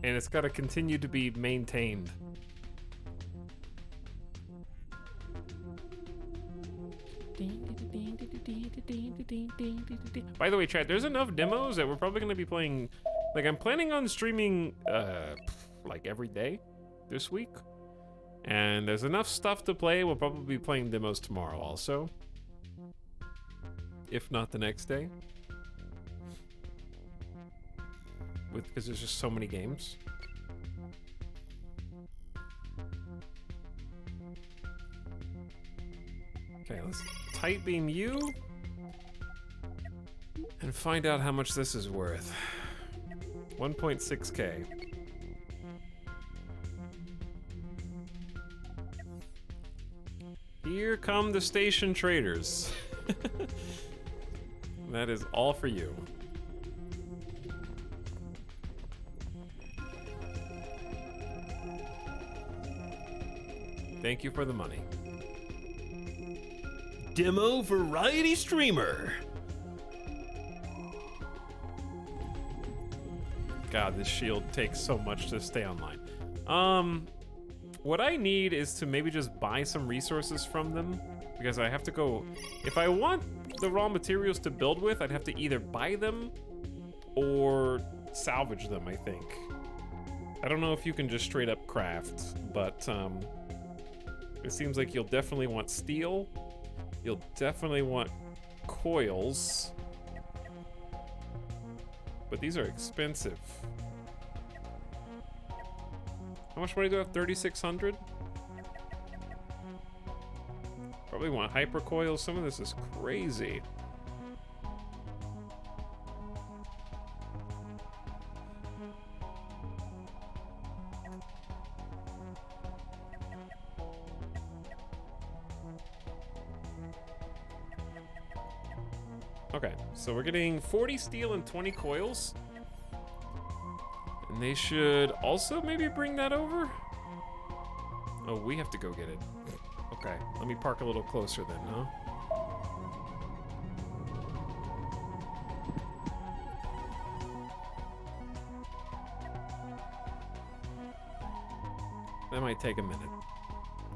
And it's got to continue to be maintained. By the way, chat, there's enough demos that we're probably going to be playing. Like, I'm planning on streaming like every day this week. And there's enough stuff to play. We'll probably be playing demos tomorrow also. If not the next day. Because there's just so many games. Okay, let's tight beam you and find out how much this is worth. 1.6K. Here come the station traders. That is all for you. Thank you for the money. Demo variety streamer. God, this shield takes so much to stay online. What I need is to maybe just buy some resources from them, because I have to go. If I want the raw materials to build with, I'd have to either buy them or salvage them, I think. I don't know if you can just straight up craft, but it seems like you'll definitely want steel. You'll definitely want coils. But these are expensive. How much money do I have? 3,600? Probably want hyper coils. Some of this is crazy. Okay, so we're getting 40 steel and 20 coils. And they should also maybe bring that over? Oh, we have to go get it. Okay, let me park a little closer then, huh? That might take a minute.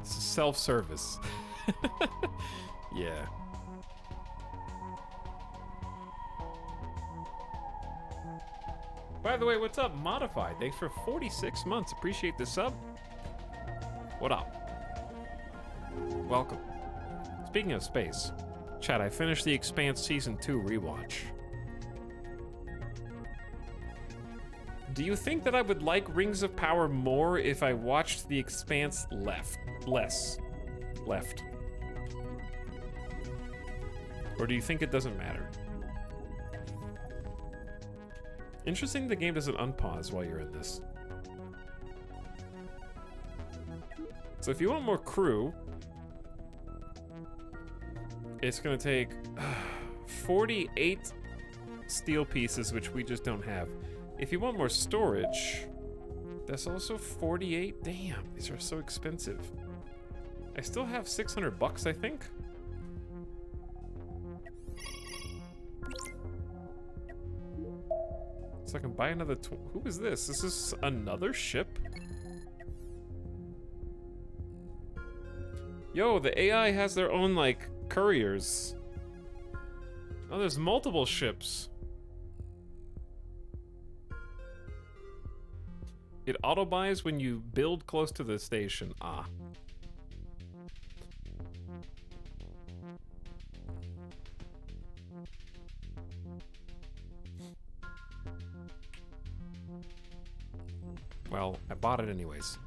This is self-service. Yeah. By the way, what's up, Modified? Thanks for 46 months. Appreciate the sub. What up? Welcome. Speaking of space, chat, I finished The Expanse Season 2 rewatch. Do you think that I would like Rings of Power more if I watched The Expanse less? Or do you think it doesn't matter? Interesting the game doesn't unpause while you're in this. So if you want more crew, it's gonna take 48 steel pieces, which we just don't have. If you want more storage, that's also 48. Damn, these are so expensive. I still have 600 bucks, I think. So I can buy another. Who is this? This is another ship? Yo, the AI has their own, like, couriers. Oh, there's multiple ships. It auto-buys when you build close to the station. Ah. Well, I bought it anyways.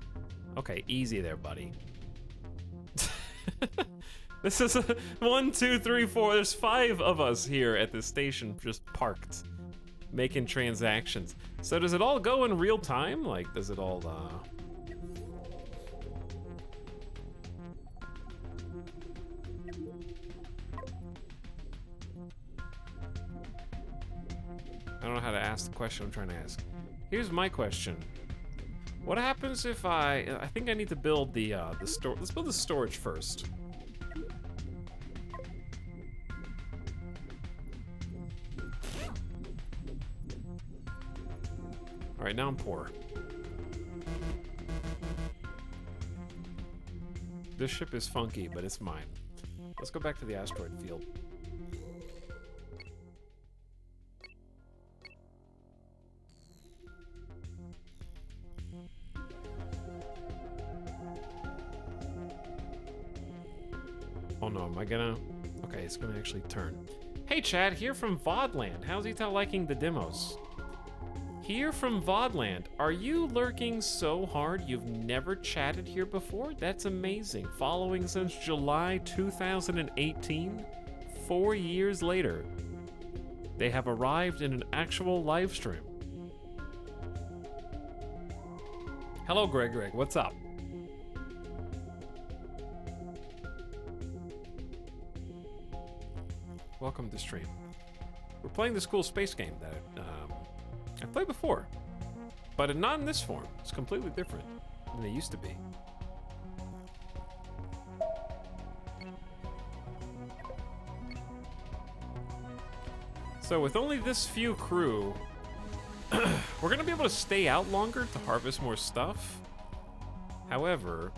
Okay, easy there, buddy. This is 1, 2, 3, 4. There's 5 of us here at this station, just parked, making transactions. So does it all go in real time? Like, does it all, I don't know how to ask the question I'm trying to ask. Here's my question. What happens if I think I need to build the store. Let's build the storage first. All right, now I'm poor. This ship is funky, but it's mine. Let's go back to the asteroid field. Oh no, am I gonna? Okay, it's gonna actually turn. Hey Chad, here from Vodland. How's Etalyx liking the demos? Here from Vodland. Are you lurking so hard you've never chatted here before? That's amazing. Following since July 2018, 4 years later, they have arrived in an actual live stream. Hello, Greg. What's up? Welcome to stream. We're playing this cool space game that I played before, but not in this form. It's completely different than it used to be. So with only this few crew, we're gonna be able to stay out longer to harvest more stuff. However,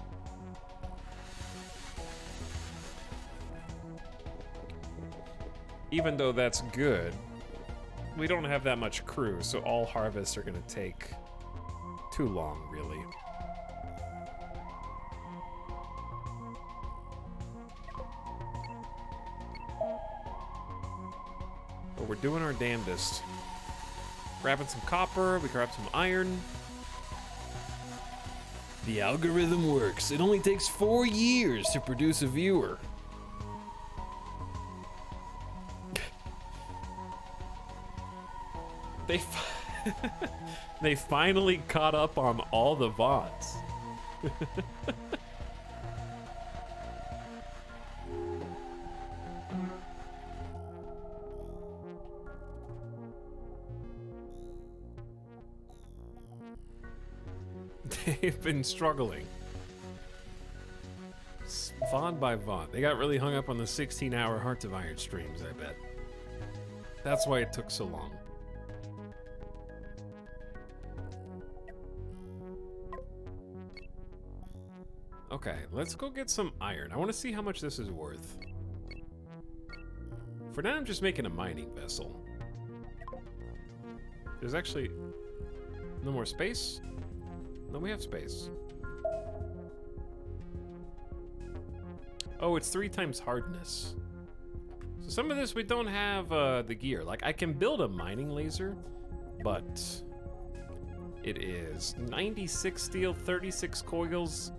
even though that's good, we don't have that much crew, so all harvests are gonna take too long, really. But we're doing our damnedest. Grabbing some copper, we grab some iron. The algorithm works. It only takes 4 years to produce a viewer. They finally caught up on all the VODs. They've been struggling. VOD by VOD. They got really hung up on the 16-hour Hearts of Iron streams, I bet. That's why it took so long. Okay, let's go get some iron. I want to see how much this is worth. For now, I'm just making a mining vessel. There's actually no more space? No, we have space. Oh, it's 3 times hardness. So some of this we don't have the gear. Like, I can build a mining laser, but it is 96 steel, 36 coils,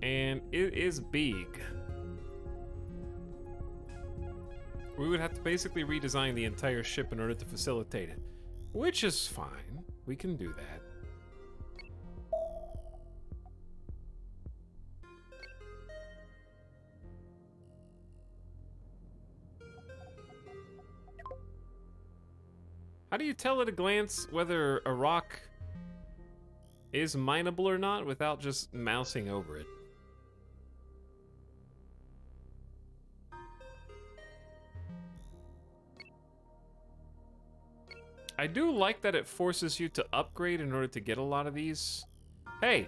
and it is big. We would have to basically redesign the entire ship in order to facilitate it, which is fine. We can do that. How do you tell at a glance whether a rock is mineable or not without just mousing over it? I do like that it forces you to upgrade in order to get a lot of these. Hey!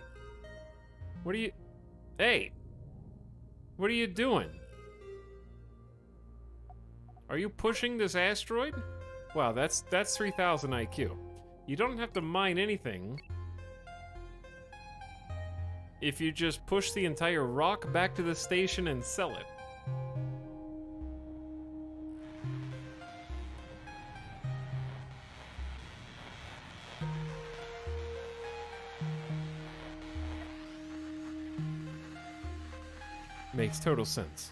What are you... Hey! What are you doing? Are you pushing this asteroid? Wow, that's 3,000 IQ. You don't have to mine anything if you just push the entire rock back to the station and sell it. Makes total sense.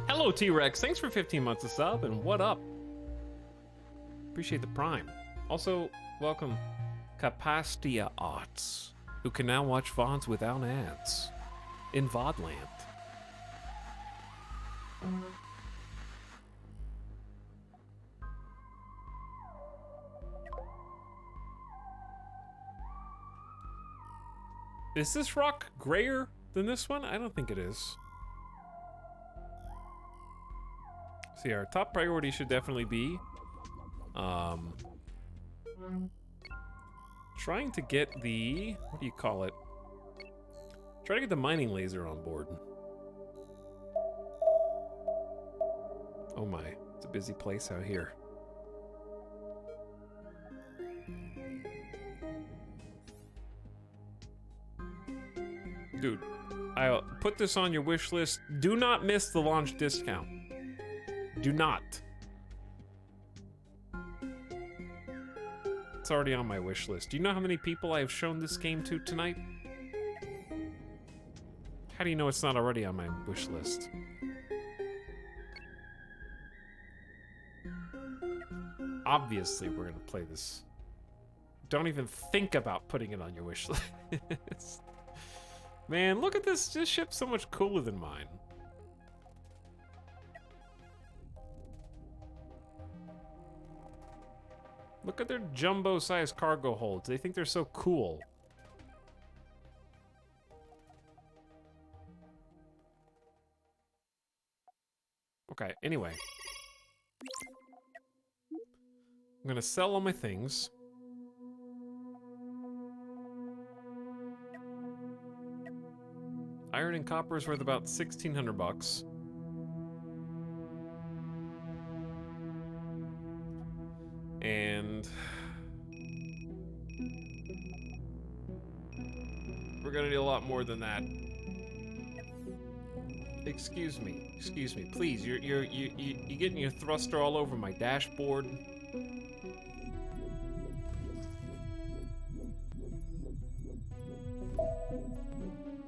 Hello, T-Rex. Thanks for 15 months of sub, and what up? Appreciate the prime. Also, welcome Capastia Arts, who can now watch VODs without ads in VODland. Is this rock grayer than this one? I don't think it is. See, our top priority should definitely be trying to get the, what do you call it? Try to get the mining laser on board. Oh my, it's a busy place out here. Dude, I'll put this on your wish list. Do not miss the launch discount. Do not. It's already on my wish list. Do you know how many people I have shown this game to tonight? How do you know it's not already on my wish list? Obviously, we're gonna play this. Don't even think about putting it on your wish list. Man, look at this. This ship's so much cooler than mine. Look at their jumbo-sized cargo holds. They think they're so cool. Okay, anyway. I'm gonna sell all my things. Iron and copper is worth about 1,600 bucks. And we're gonna need a lot more than that. Excuse me, please. You're getting your thruster all over my dashboard.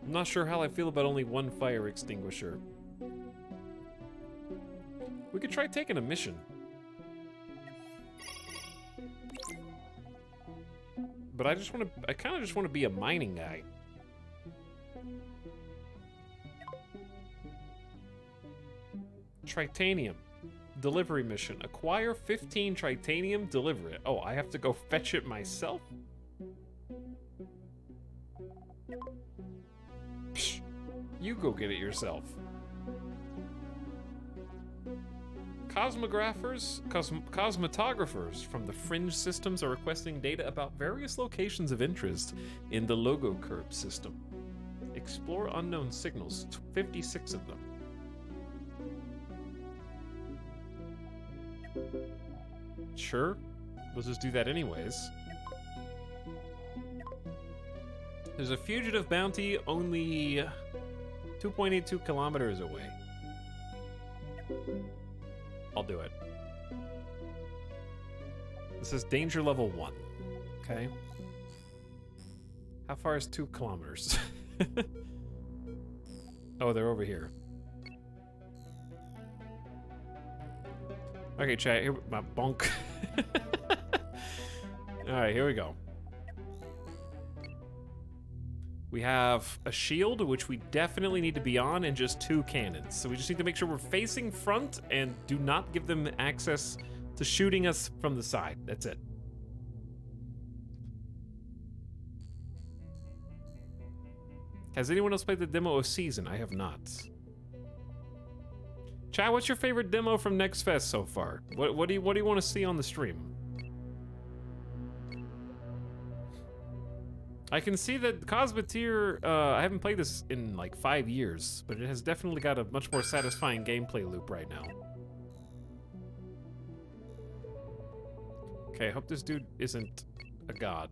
I'm not sure how I feel about only one fire extinguisher. We could try taking a mission. But I kind of just want to be a mining guy. Tritanium. Delivery mission. Acquire 15 tritanium, deliver it. Oh, I have to go fetch it myself? Psh, you go get it yourself. Cosmetographers from the Fringe systems are requesting data about various locations of interest in the Logo Curve system. Explore unknown signals, 56 of them. Sure, we'll just do that anyways. There's a fugitive bounty only 2.82 kilometers away. I'll do it. This is danger level 1. Okay. How far is 2 kilometers? Oh, they're over here. Okay, chat, here, my bonk. Alright, here we go. We have a shield, which we definitely need to be on, and just 2 cannons. So we just need to make sure we're facing front and do not give them access to shooting us from the side. That's it. Has anyone else played the demo of Season? I have not. Chad, what's your favorite demo from Next Fest so far? What do you want to see on the stream? I can see that Cosmeteer, I haven't played this in like 5 years, but it has definitely got a much more satisfying gameplay loop right now. Okay, I hope this dude isn't a god.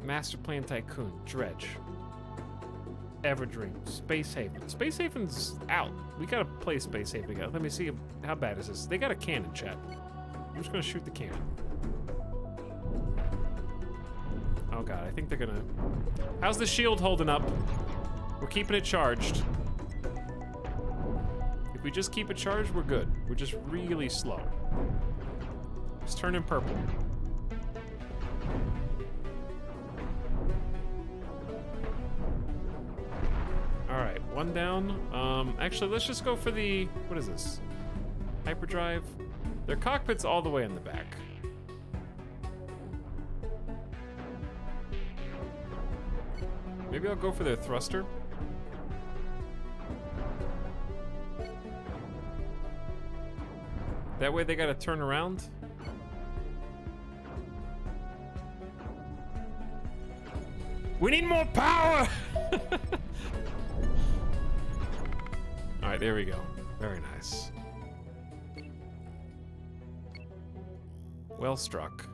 Master Plan Tycoon, Dredge, Everdream, Space Haven. Space Haven's out. We gotta play Space Haven again. Let me see how bad is this. They got a cannon, chat. I'm just gonna shoot the cannon. Oh god, I think they're gonna... How's the shield holding up? We're keeping it charged. If we just keep it charged, we're good. We're just really slow. It's turning purple. Alright, one down. Actually, let's just go for the... What is this? Hyperdrive? Their cockpit's all the way in the back. Maybe I'll go for their thruster. That way they gotta turn around. We need more power! Alright, there we go. Very nice. Well struck.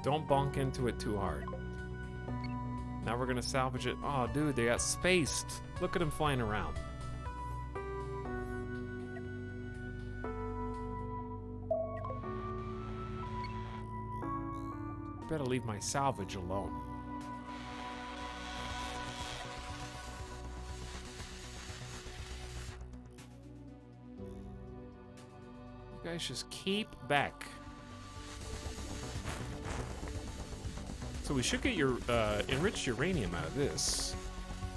Don't bonk into it too hard. Now we're gonna salvage it. Oh, dude, they got spaced. Look at them flying around. Better leave my salvage alone. You guys just keep back. So we should get your enriched uranium out of this.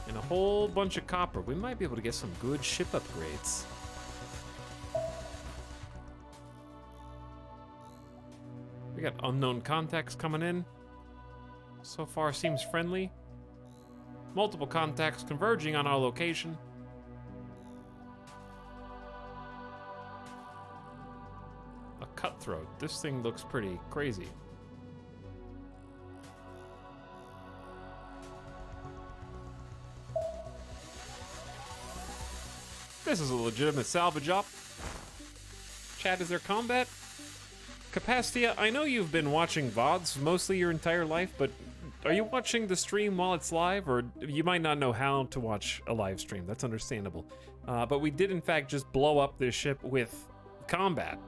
And a whole bunch of copper. We might be able to get some good ship upgrades. We got unknown contacts coming in. So far seems friendly. Multiple contacts converging on our location. A cutthroat. This thing looks pretty crazy. This is a legitimate salvage op. Chat, is there combat? Capacity, I know you've been watching VODs mostly your entire life, but are you watching the stream while it's live? Or you might not know how to watch a live stream. That's understandable. But we did, in fact, just blow up this ship with combat.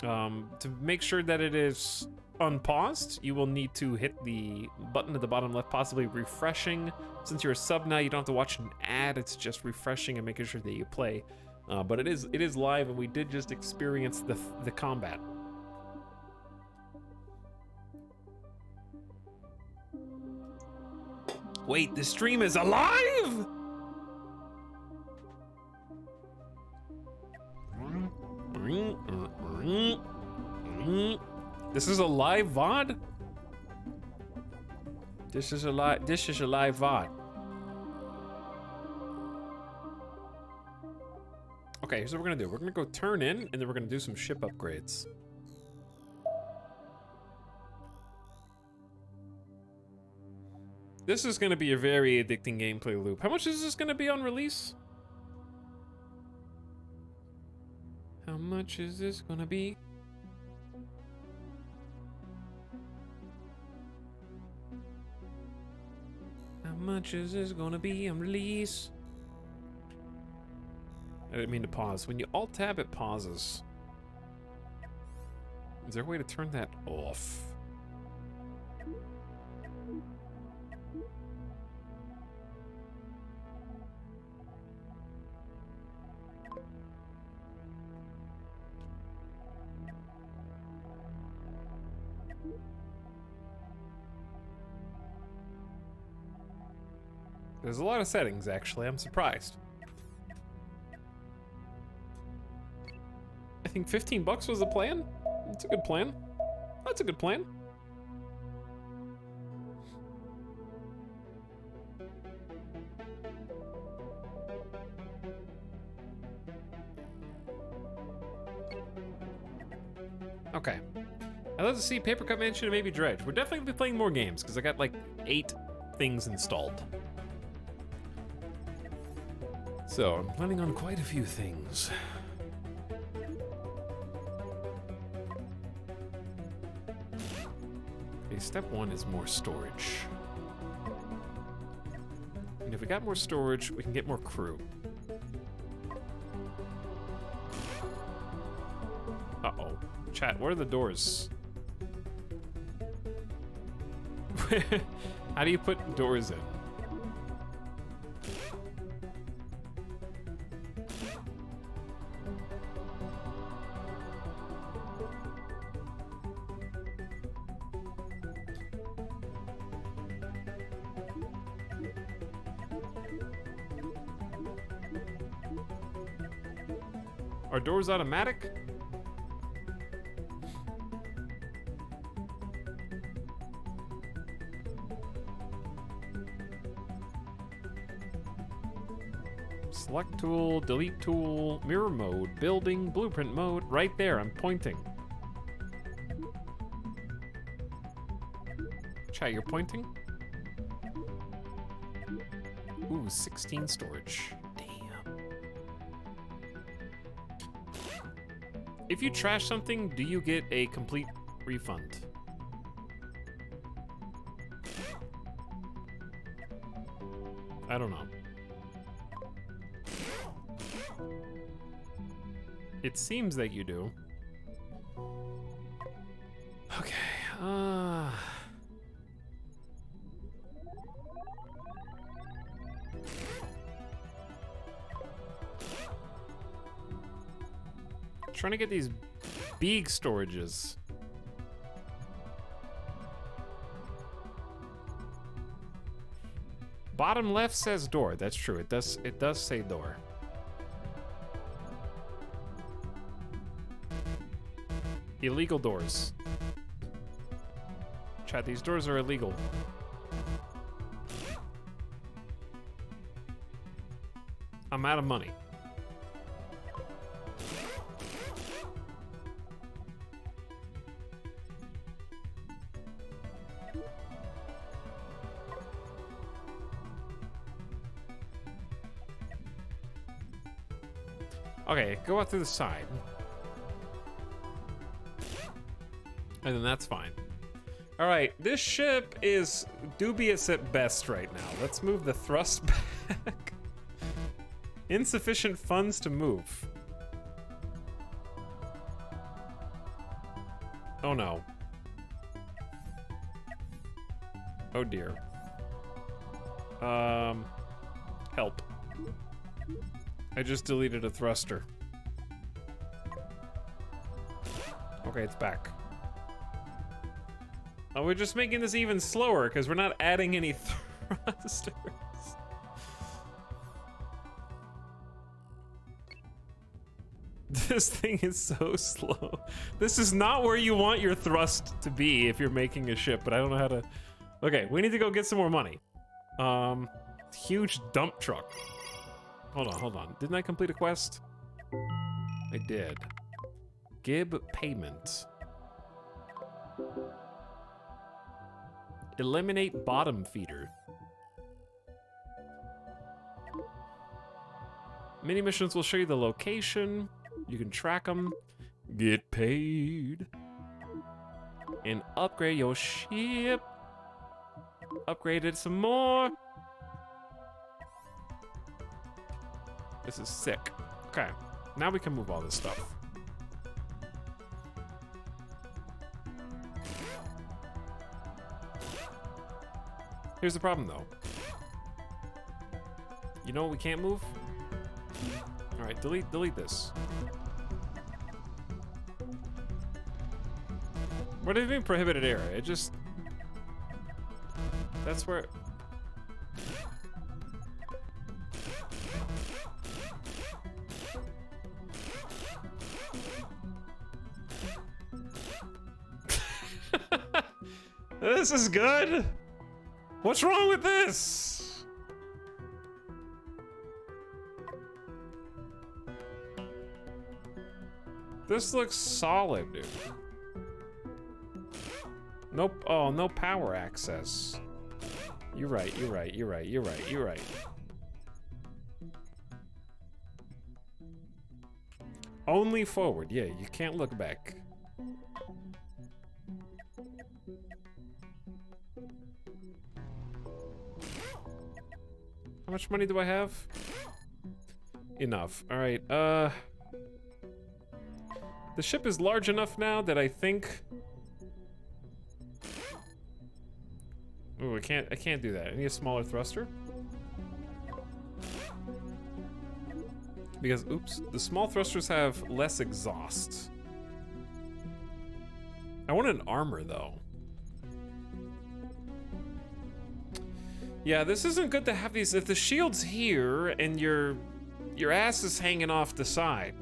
To make sure that it is unpaused, you will need to hit the button at the bottom left, possibly refreshing. Since you're a sub now, you don't have to watch an ad. It's just refreshing and making sure that you play. But it is live, and we did just experience the combat. Wait, the stream is alive? This is a live VOD? This is a live VOD. Okay, here's what we're gonna do. We're gonna go turn in, and then we're gonna do some ship upgrades. This is gonna be a very addicting gameplay loop. How much is this gonna be on release? How much is this gonna be? How much is this gonna be on release? I didn't mean to pause. When you alt-tab, it pauses. Is there a way to turn that off? There's a lot of settings, actually. I'm surprised. I think 15 bucks was the plan. That's a good plan. That's a good plan. Okay. I'd love to see Paper Cut Mansion and maybe Dredge. We're definitely gonna be playing more games because I got like 8 things installed. So I'm planning on quite a few things. Okay, step 1 is more storage. And if we got more storage, we can get more crew. Uh-oh. Chat, what are the doors? How do you put doors in? Are doors automatic? Select tool, delete tool, mirror mode, building, blueprint mode, right there, I'm pointing. Chat, you're pointing? Ooh, 16 storage. Damn. If you trash something, do you get a complete refund? I don't know. It seems that you do. Okay, trying to get these big storages. Bottom left says door. That's true. It does say door. Illegal doors. Chat, these doors are illegal. I'm out of money. Okay, go out through the side. And then that's fine. All right, this ship is dubious at best right now. Let's move the thrust back. Insufficient funds to move. Oh no. Oh dear. Help. I just deleted a thruster. Okay, it's back. Oh, we're just making this even slower because we're not adding any thrusters. This thing is so slow. This is not where you want your thrust to be if you're making a ship, but I don't know how to... Okay, we need to go get some more money. Huge dump truck. Hold on. Didn't I complete a quest? I did. Gib payment. Eliminate bottom feeder. Mini missions will show you the location. You can track them. Get paid. And upgrade your ship. Upgrade it some more. This is sick. Okay, now we can move all this stuff. Here's the problem, though. You know what we can't move? All right, delete this. What do you mean prohibited area? It just... That's where... This is good. What's wrong with this? This looks solid, dude. Nope. Oh, no power access. You're right, you're right, you're right, you're right, you're right. Only forward, yeah, you can't look back. How much money do I have? Enough. Alright, the ship is large enough now that I think... Ooh, I can't do that. I need a smaller thruster. Because, oops, the small thrusters have less exhaust. I want an armor, though. Yeah, this isn't good to have these. If the shield's here and your ass is hanging off the side,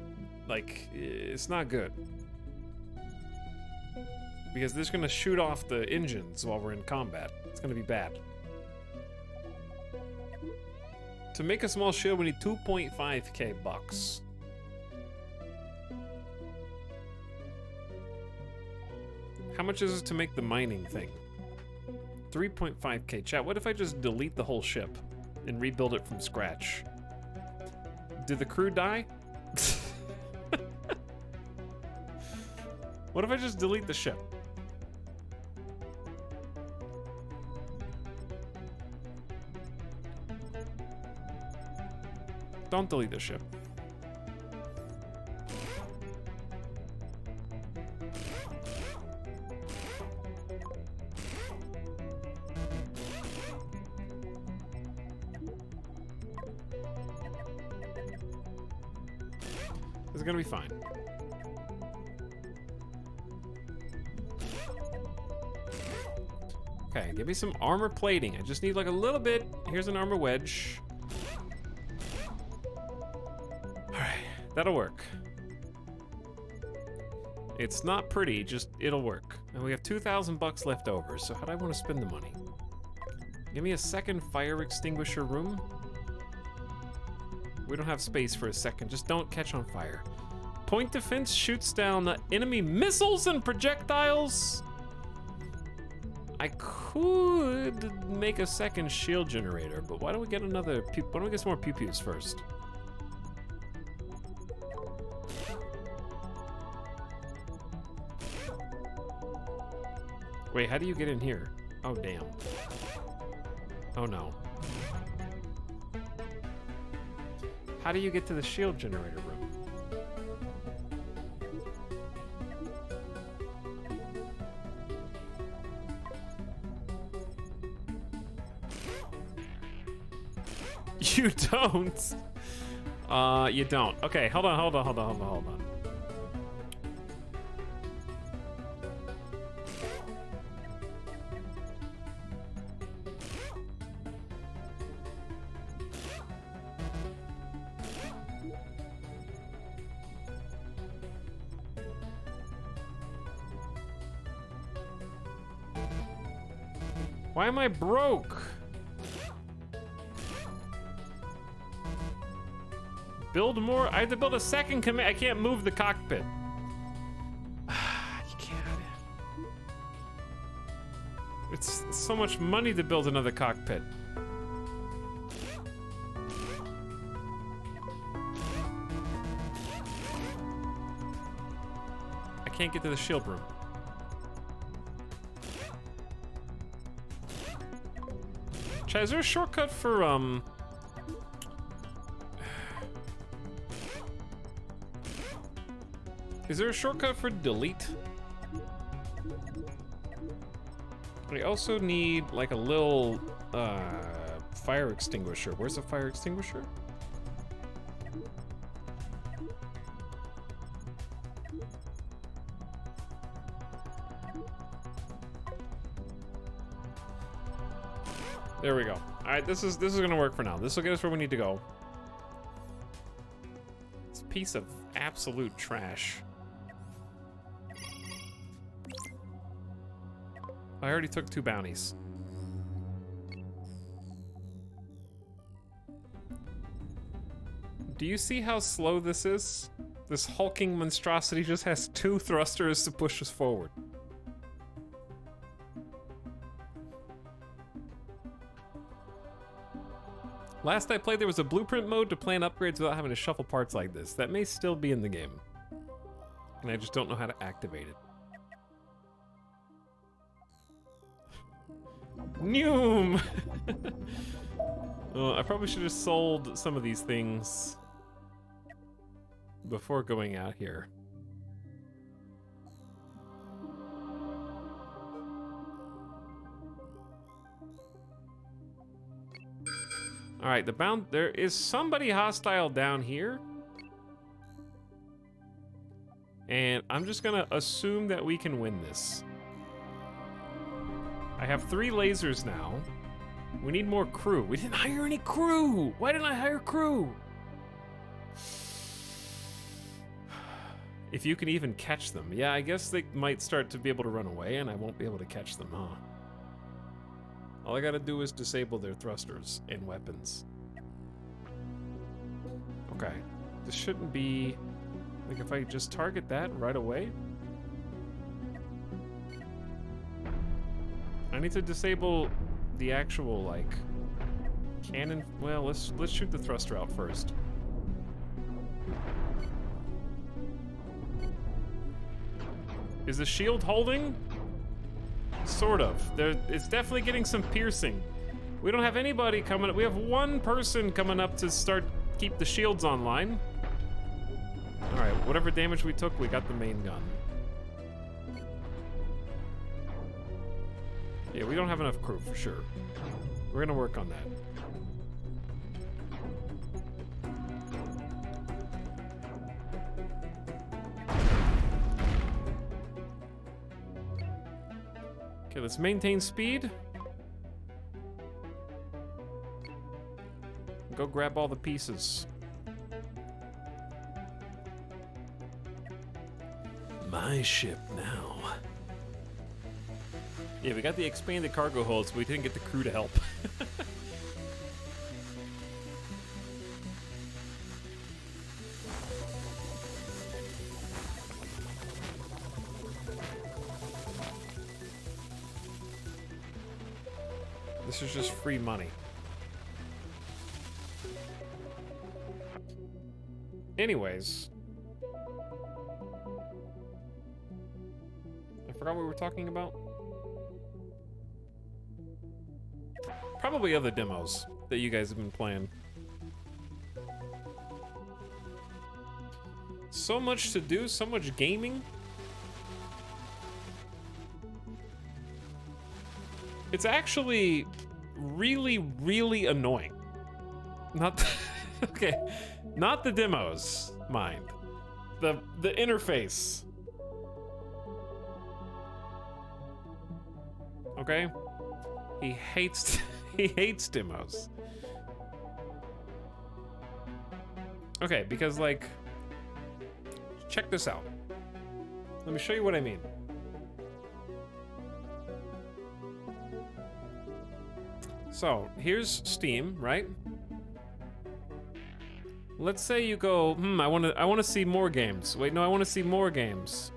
like, it's not good. Because they're just gonna shoot off the engines while we're in combat. It's gonna be bad. To make a small shield, we need 2.5k bucks. How much is it to make the mining thing? 3.5k. Chat, what if I just delete the whole ship and rebuild it from scratch? Did the crew die? What if I just delete the ship? Don't delete the ship. It's gonna be fine. Okay, give me some armor plating. I just need like a little bit. Here's an armor wedge. That'll work. It's not pretty, just it'll work. And we have 2,000 bucks left over, so how do I want to spend the money? Give me a second fire extinguisher room. We don't have space for a second, just don't catch on fire. Point defense shoots down enemy missiles and projectiles. I could make a second shield generator, but why don't we get another, why don't we get some more pew-pews first? Wait, how do you get in here? Oh, damn. Oh, no. How do you get to the shield generator room? You don't? You don't. Okay, hold on. Why am I broke? Build more? I have to build a second command. I can't move the cockpit. You can't. It's so much money to build another cockpit. I can't get to the shield room. Chat, is there a shortcut for, is there a shortcut for delete? We also need, like, a little, fire extinguisher. Where's the fire extinguisher? There we go. All right, this is gonna work for now. This will get us where we need to go. It's a piece of absolute trash. I already took 2 bounties. Do you see how slow this is? This hulking monstrosity just has 2 thrusters to push us forward. Last I played, there was a blueprint mode to plan upgrades without having to shuffle parts like this. That may still be in the game. And I just don't know how to activate it. Noom! Oh, I probably should have sold some of these things before going out here. Alright, there is somebody hostile down here. And I'm just gonna assume that we can win this. I have 3 lasers now. We need more crew. We didn't hire any crew! Why didn't I hire crew? If you can even catch them. Yeah, I guess they might start to be able to run away and I won't be able to catch them, huh? All I gotta do is disable their thrusters and weapons. Okay. This shouldn't be... Like, if I just target that right away? I need to disable the actual, like, cannon... Well, let's shoot the thruster out first. Is the shield holding? Sort of. It's definitely getting some piercing. We don't have anybody coming up. We have 1 person coming up to keep the shields online. Alright, whatever damage we took, we got the main gun. Yeah, we don't have enough crew for sure. We're gonna work on that. Okay, let's maintain speed. Go grab all the pieces. My ship now. Yeah, we got the expanded cargo holds, but we didn't get the crew to help. This is just free money. Anyways. I forgot what we were talking about. Probably other demos that you guys have been playing. So much to do, so much gaming. It's actually really, really annoying. Not okay, not the demos, mind. The interface. Okay? He hates demos. Okay, because like check this out. Let me show you what I mean. So, here's Steam, right? Let's say you go, I want to see more games. Wait, no, I want to see more games.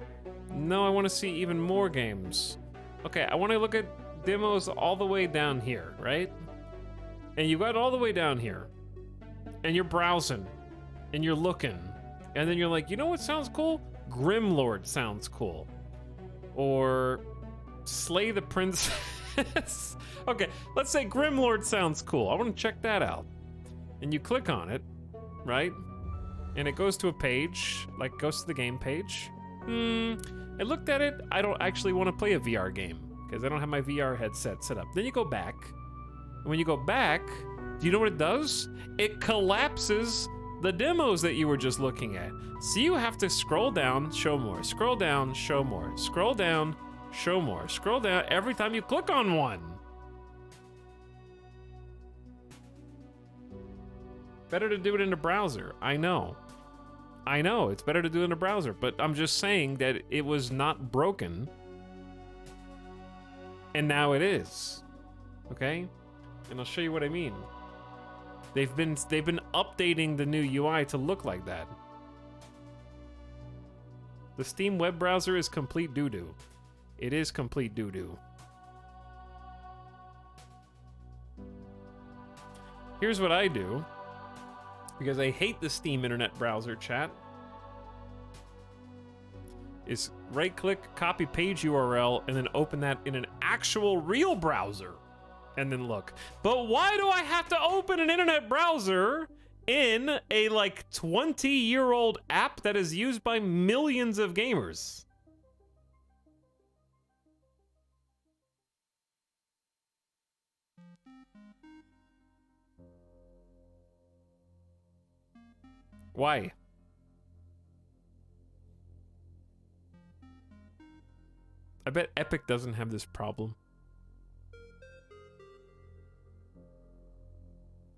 No, I want to see even more games. Okay, I want to look at demos all the way down here, right? And you got all the way down here. And you're browsing. And you're looking. And then you're like, you know what sounds cool? Grimlord sounds cool. Or Slay the Princess. Okay, let's say Grimlord sounds cool. I want to check that out. And you click on it, right? And it goes to a page, like goes to the game page. I looked at it. I don't actually want to play a VR game because I don't have my VR headset set up. Then you go back. And when you go back, do you know what it does? It collapses the demos that you were just looking at. So you have to scroll down, show more, scroll down, show more, scroll down, show more, scroll down every time you click on one. Better to do it in a browser. I know, it's better to do it in a browser, but I'm just saying that it was not broken. And now it is. Okay? And I'll show you what I mean. They've been updating the new UI to look like that. The Steam web browser is complete doo-doo. It is complete doo-doo. Here's what I do, because I hate the Steam internet browser, chat, is right-click, copy page URL, and then open that in an actual real browser, and then look. But why do I have to open an internet browser in a, like, 20-year-old app that is used by millions of gamers? Why? I bet Epic doesn't have this problem.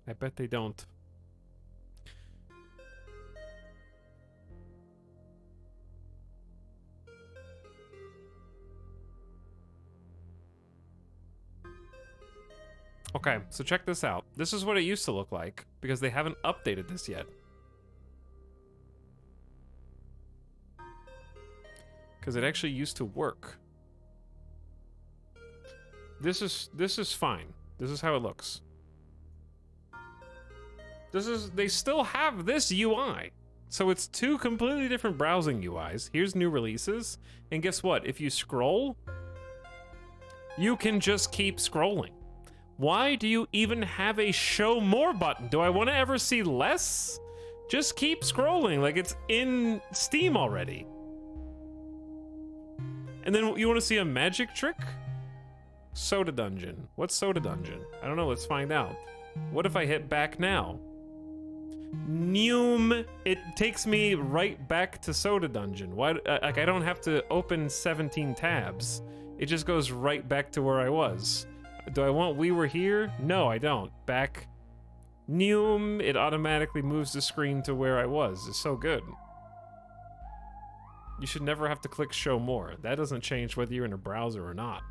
I bet they don't. Okay, so check this out. This is what it used to look like, because they haven't updated this yet. Because it actually used to work. This is fine. This is how it looks. They still have this UI. So it's two completely different browsing UIs. Here's new releases. And guess what? If you scroll, you can just keep scrolling. Why do you even have a show more button? Do I want to ever see less? Just keep scrolling like it's in Steam already. And then you want to see a magic trick? Soda Dungeon. What's Soda Dungeon? I don't know, let's find out. What if I hit back now? Noom! It takes me right back to Soda Dungeon. Why? Like, I don't have to open 17 tabs. It just goes right back to where I was. Do I want We Were Here? No, I don't. Back. Noom! It automatically moves the screen to where I was. It's so good. You should never have to click show more. That doesn't change whether you're in a browser or not.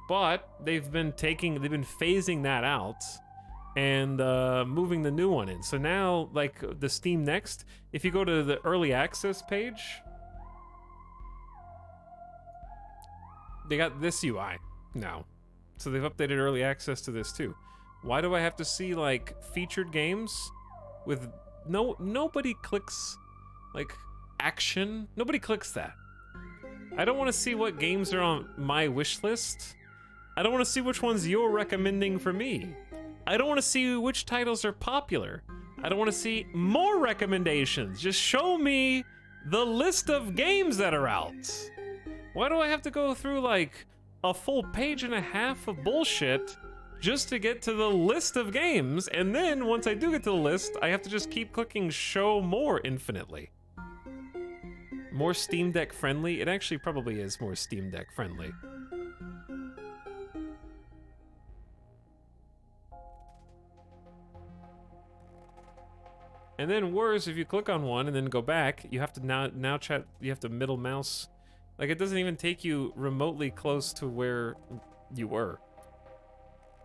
But they've been phasing that out and moving the new one in. So now, like the Steam Next, if you go to the early access page, they got this UI now. So they've updated early access to this too. Why do I have to see like featured games with nobody clicks like action? Nobody clicks that. I don't want to see what games are on my wish list. I don't want to see which ones you're recommending for me. I don't want to see which titles are popular. I don't want to see more recommendations. Just show me the list of games that are out. Why do I have to go through like a full page and a half of bullshit just to get to the list of games? And then once I do get to the list, I have to just keep clicking show more infinitely. More Steam Deck friendly? It actually probably is more Steam Deck friendly. And then worse, if you click on one and then go back, you have to now chat, you have to middle mouse. Like, it doesn't even take you remotely close to where you were.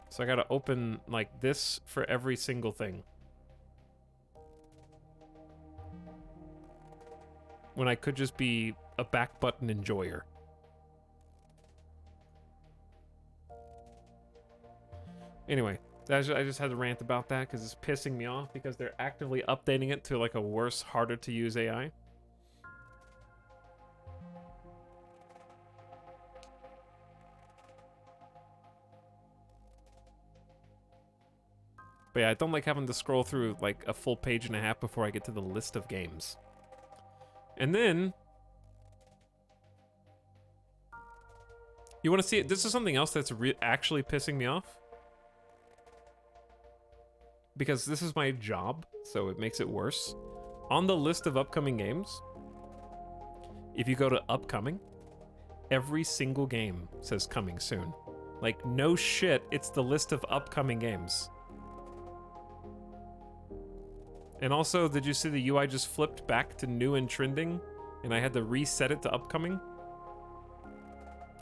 So I gotta open like this for every single thing. When I could just be a back button enjoyer. Anyway, I just had to rant about that because it's pissing me off because they're actively updating it to like a worse, harder to use AI. But yeah, I don't like having to scroll through like a full page and a half before I get to the list of games. And then you want to see it? This is something else that's actually pissing me off. Because this is my job, so it makes it worse. On the list of upcoming games, if you go to upcoming, every single game says coming soon. Like, no shit, it's the list of upcoming games. And also, did you see the UI just flipped back to new and trending? And I had to reset it to upcoming?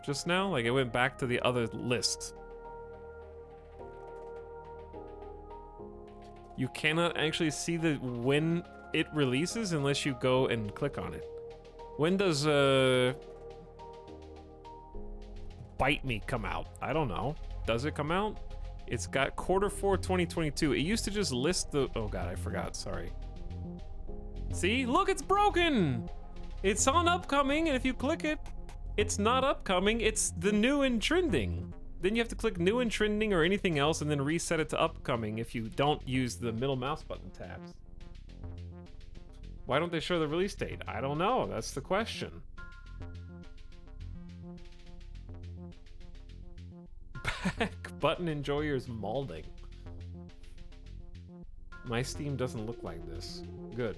just now. Like, it went back to the other list. You cannot actually see the when it releases unless you go and click on it. When does Bite Me come out? I don't know. Does it come out? It's got Q4 2022. It used to just list the... Oh god, I forgot. Sorry. See? Look, it's broken! It's on upcoming, and if you click it, it's not upcoming. It's the new and trending. Then you have to click new and trending or anything else and then reset it to upcoming if you don't use the middle mouse button tabs. Why don't they show the release date? I don't know. That's the question. Back button enjoyers malding. My Steam doesn't look like this. Good.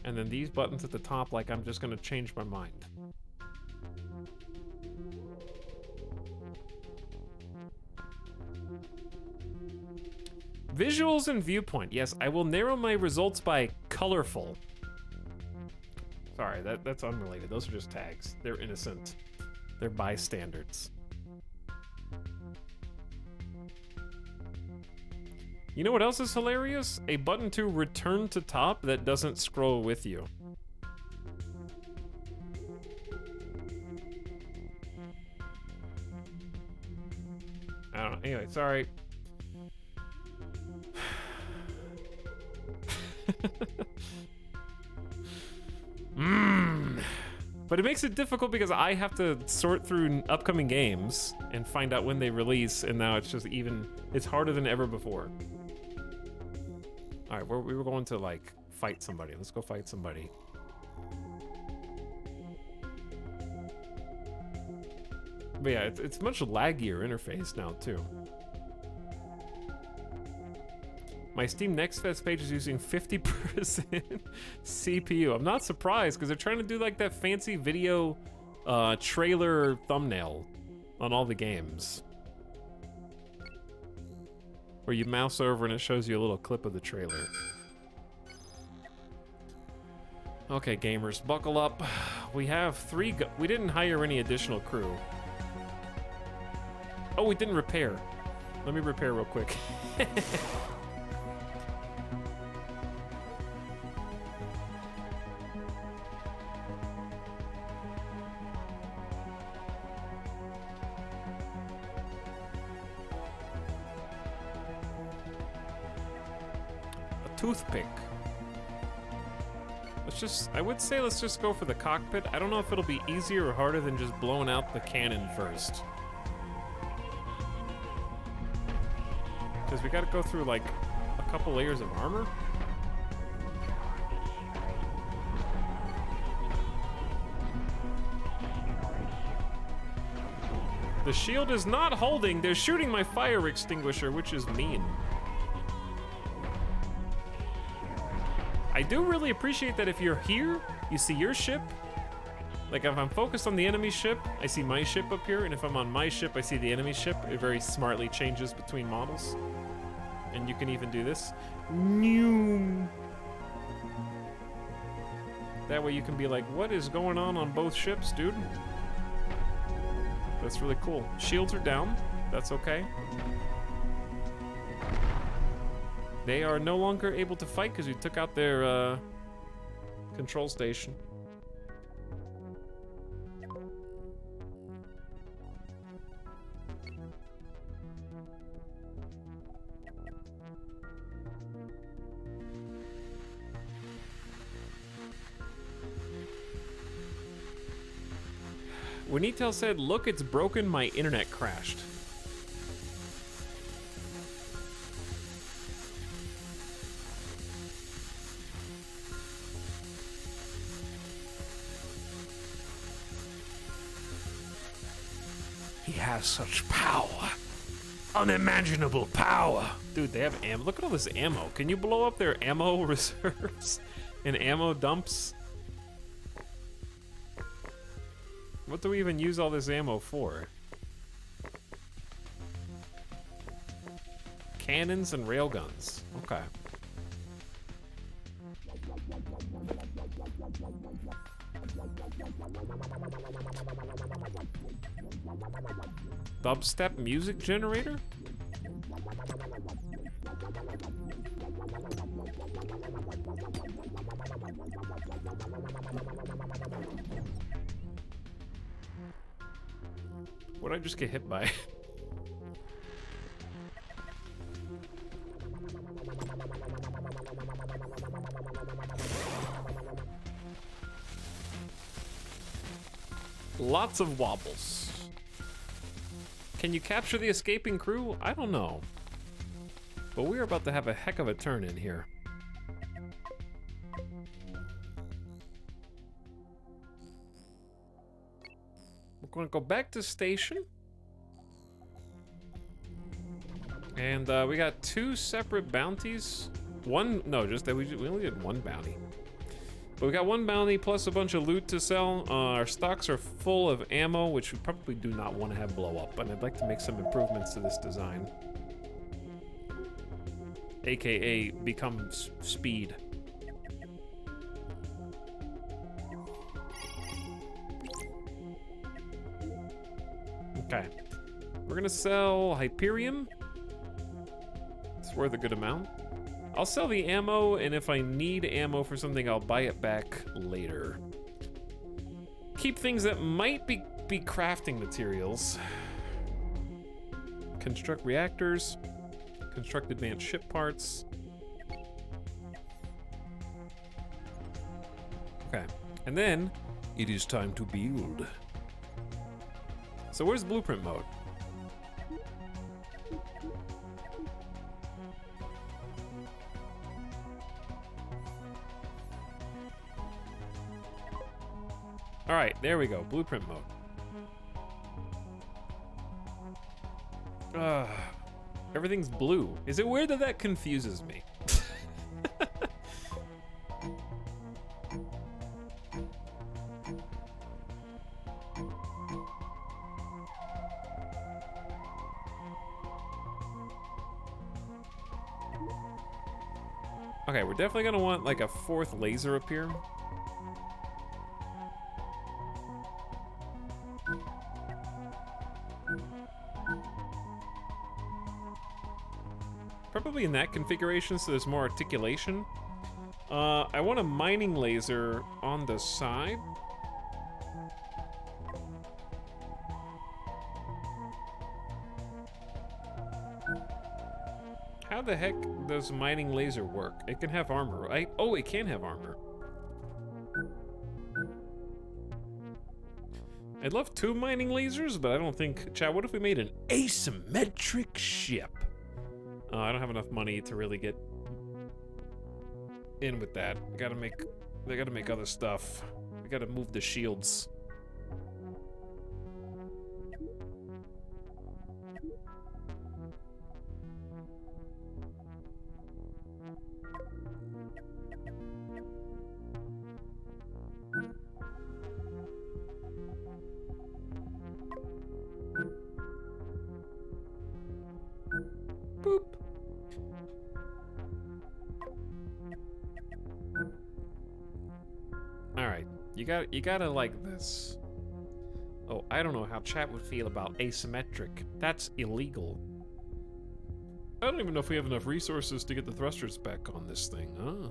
And then these buttons at the top, like I'm just gonna change my mind. Visuals and viewpoint. Yes, I will narrow my results by colorful. Sorry, that's unrelated. Those are just tags. They're innocent. They're bystanders. You know what else is hilarious? A button to return to top that doesn't scroll with you. I don't know. Anyway, sorry. But it makes it difficult because I have to sort through upcoming games and find out when they release, and now it's just it's harder than ever before. All right, we were going to like fight somebody. Let's go fight somebody. But yeah, it's much laggier interface now too. My Steam Next Fest page is using 50% CPU. I'm not surprised because they're trying to do like that fancy video trailer thumbnail on all the games. Where you mouse over and it shows you a little clip of the trailer. Okay, gamers, buckle up. We have we didn't hire any additional crew. Oh, we didn't repair. Let me repair real quick. Toothpick. I would say let's just go for the cockpit. I don't know if it'll be easier or harder than just blowing out the cannon first. Because we gotta go through like a couple layers of armor. The shield is not holding. They're shooting my fire extinguisher, which is mean. I do really appreciate that if you're here, you see your ship. Like if I'm focused on the enemy ship, I see my ship up here, and if I'm on my ship, I see the enemy ship. It very smartly changes between models. And you can even do this. That way you can be like, what is going on both ships, dude? That's really cool. Shields are down. That's okay. They are no longer able to fight because we took out their control station. Winitel said, look, it's broken, my internet crashed. He has such power. Unimaginable power. Dude, they have ammo. Look at all this ammo. Can you blow up their ammo reserves and ammo dumps? What do we even use all this ammo for? Cannons and railguns. Okay. Dubstep music generator? What did I just get hit by? Lots of wobbles. Can you capture the escaping crew? I don't know. But we're about to have a heck of a turn in here. We're gonna go back to station. And we got 2 separate bounties. One, no, just that we only did 1 bounty. But we got 1 bounty plus a bunch of loot to sell. Our stocks are full of ammo, which we probably do not want to have blow up. And I'd like to make some improvements to this design. AKA become speed. Okay. We're gonna sell Hyperion. It's worth a good amount. I'll sell the ammo, and if I need ammo for something, I'll buy it back later. Keep things that might be crafting materials. Construct reactors. Construct advanced ship parts. Okay, and then it is time to build. So where's blueprint mode? All right, there we go, blueprint mode. Everything's blue. Is it weird that that confuses me? Okay, we're definitely gonna want like a 4th laser up here. Probably in that configuration so there's more articulation. I want a mining laser on the side. How the heck does mining laser work? It can have armor, right? Oh, it can have armor. I'd love 2 mining lasers, but I don't think... Chat, what if we made an asymmetric ship? I don't have enough money to really get in with that. They gotta make other stuff. We gotta move the shields. Boop. Alright, you gotta like this. Oh, I don't know how chat would feel about asymmetric. That's illegal. I don't even know if we have enough resources to get the thrusters back on this thing, huh?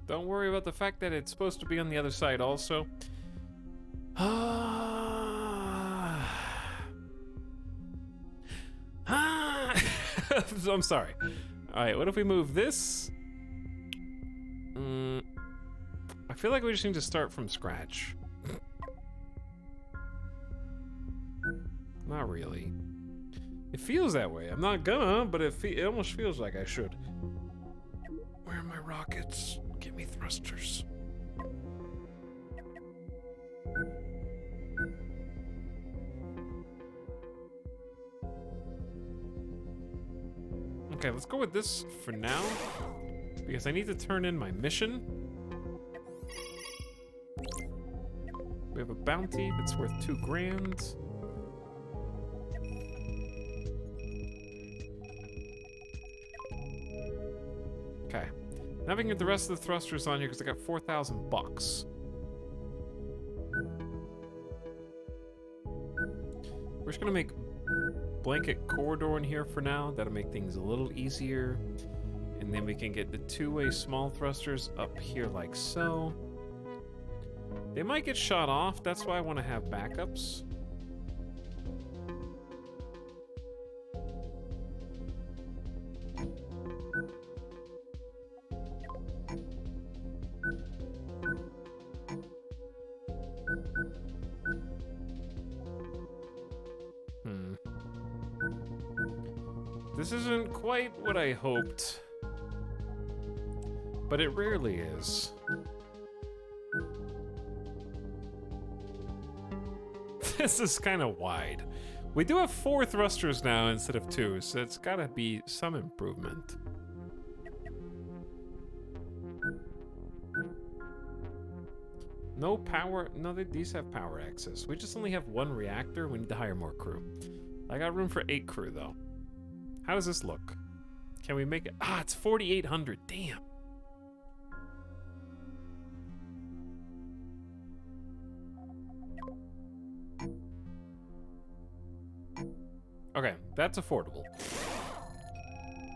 Don't worry about the fact that it's supposed to be on the other side also. I'm sorry. Alright, what if we move this? I feel like we just need to start from scratch. Not really. It feels that way. I'm not gonna, but it almost feels like I should. Where are my rockets? Give me thrusters. Okay, let's go with this for now, because I need to turn in my mission. We have a bounty that's worth 2 grand. Okay. Now we can get the rest of the thrusters on here because I got 4,000 bucks. We're just gonna make blanket corridor in here for now. That'll make things a little easier. And then we can get the 2-way small thrusters up here like so. They might get shot off. That's why I want to have backups. This isn't quite what I hoped, but it rarely is. This is kind of wide. We do have 4 thrusters now instead of 2, so it's gotta be some improvement. No power. No, these have power access. We just only have 1 reactor. We need to hire more crew. I got room for 8 crew, though. How does this look? Can we make it? Ah, it's 4,800. Damn. Okay, that's affordable.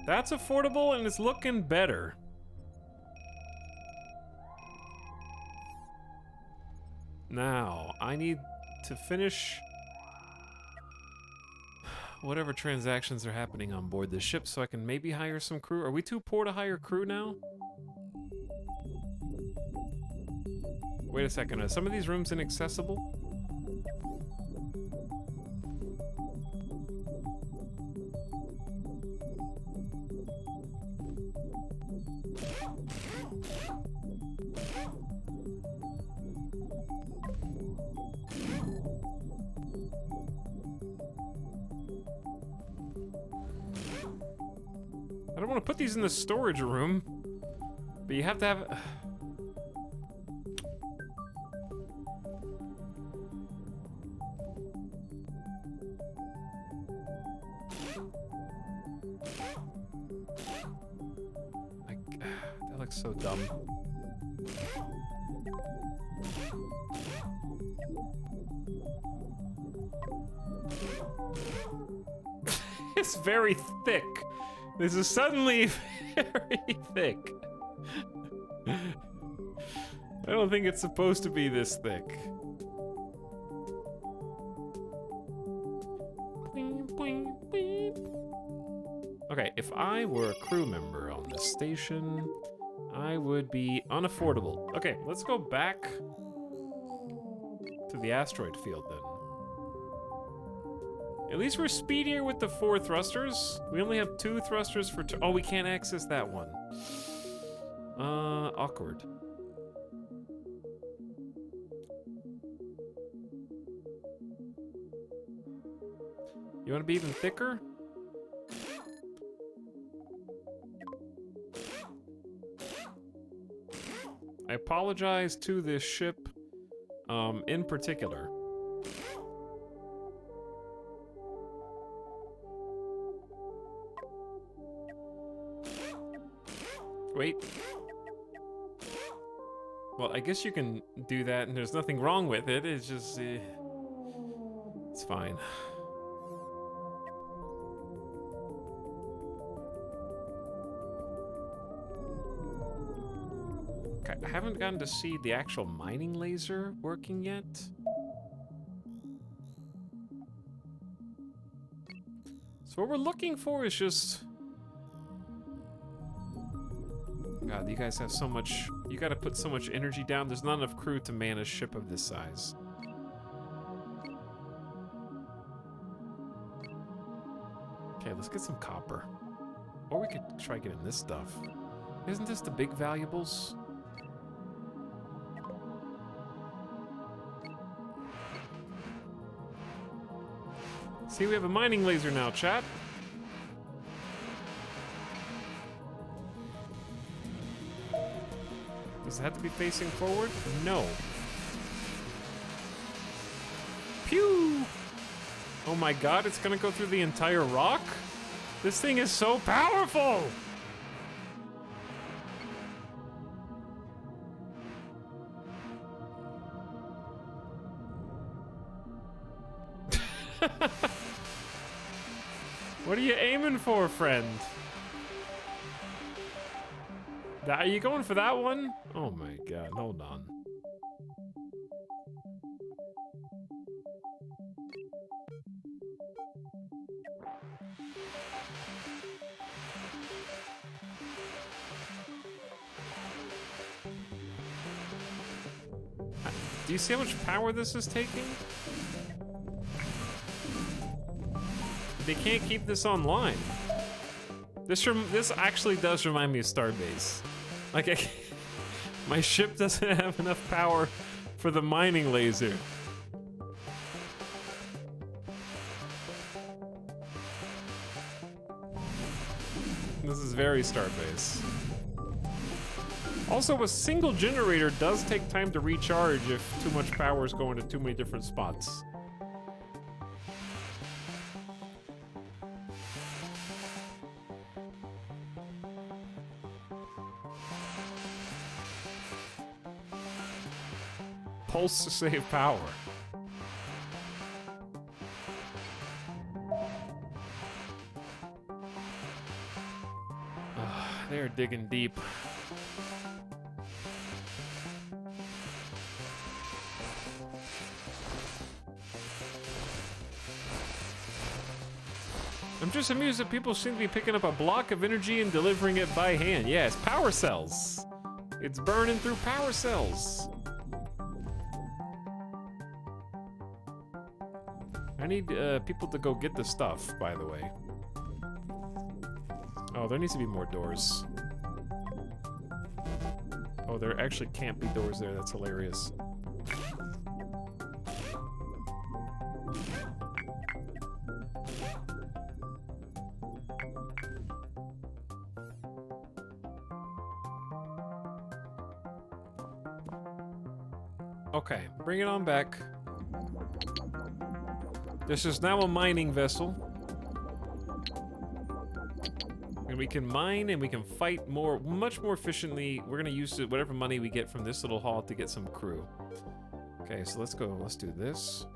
That's affordable, and it's looking better. Now, I need to finish whatever transactions are happening on board the ship so I can maybe hire some crew. Are we too poor to hire crew now? Wait a second, are some of these rooms inaccessible? I don't want to put these in the storage room, but you have to have... that looks so dumb. It's very thick. This is suddenly very thick. I don't think it's supposed to be this thick. Okay, if I were a crew member on this station, I would be unaffordable. Okay, let's go back to the asteroid field then. At least we're speedier with the 4 thrusters. We only have 2 thrusters for... Oh, we can't access that one. Awkward. You want to be even thicker? I apologize to this ship, in particular. Wait. Well, I guess you can do that, and there's nothing wrong with it. It's just... it's fine. Okay, I haven't gotten to see the actual mining laser working yet. So what we're looking for is just... God, you guys have so much... You gotta put so much energy down. There's not enough crew to man a ship of this size. Okay, let's get some copper. Or we could try getting this stuff. Isn't this the big valuables? See, we have a mining laser now, chat. Does it have to be facing forward? No. Oh my god, it's gonna go through the entire rock? This thing is so powerful! What are you aiming for, friend? Are you going for that one? Oh my god, hold on. Do you see how much power this is taking? They can't keep this online. This actually does remind me of Starbase. Like, my ship doesn't have enough power for the mining laser. This is very Starbase. Also, a single generator does take time to recharge if too much power is going to too many different spots. Pulse to save power. They're digging deep. I'm just amused that people seem to be picking up a block of energy and delivering it by hand. Yes, power cells. It's burning through power cells. I need people to go get the stuff, by the way. Oh, there needs to be more doors. Oh, there actually can't be doors there. That's hilarious. Okay, bring it on back. This is now a mining vessel. And we can mine and we can fight much more efficiently. We're gonna use whatever money we get from this little haul to get some crew. Okay, so let's go, let's do this.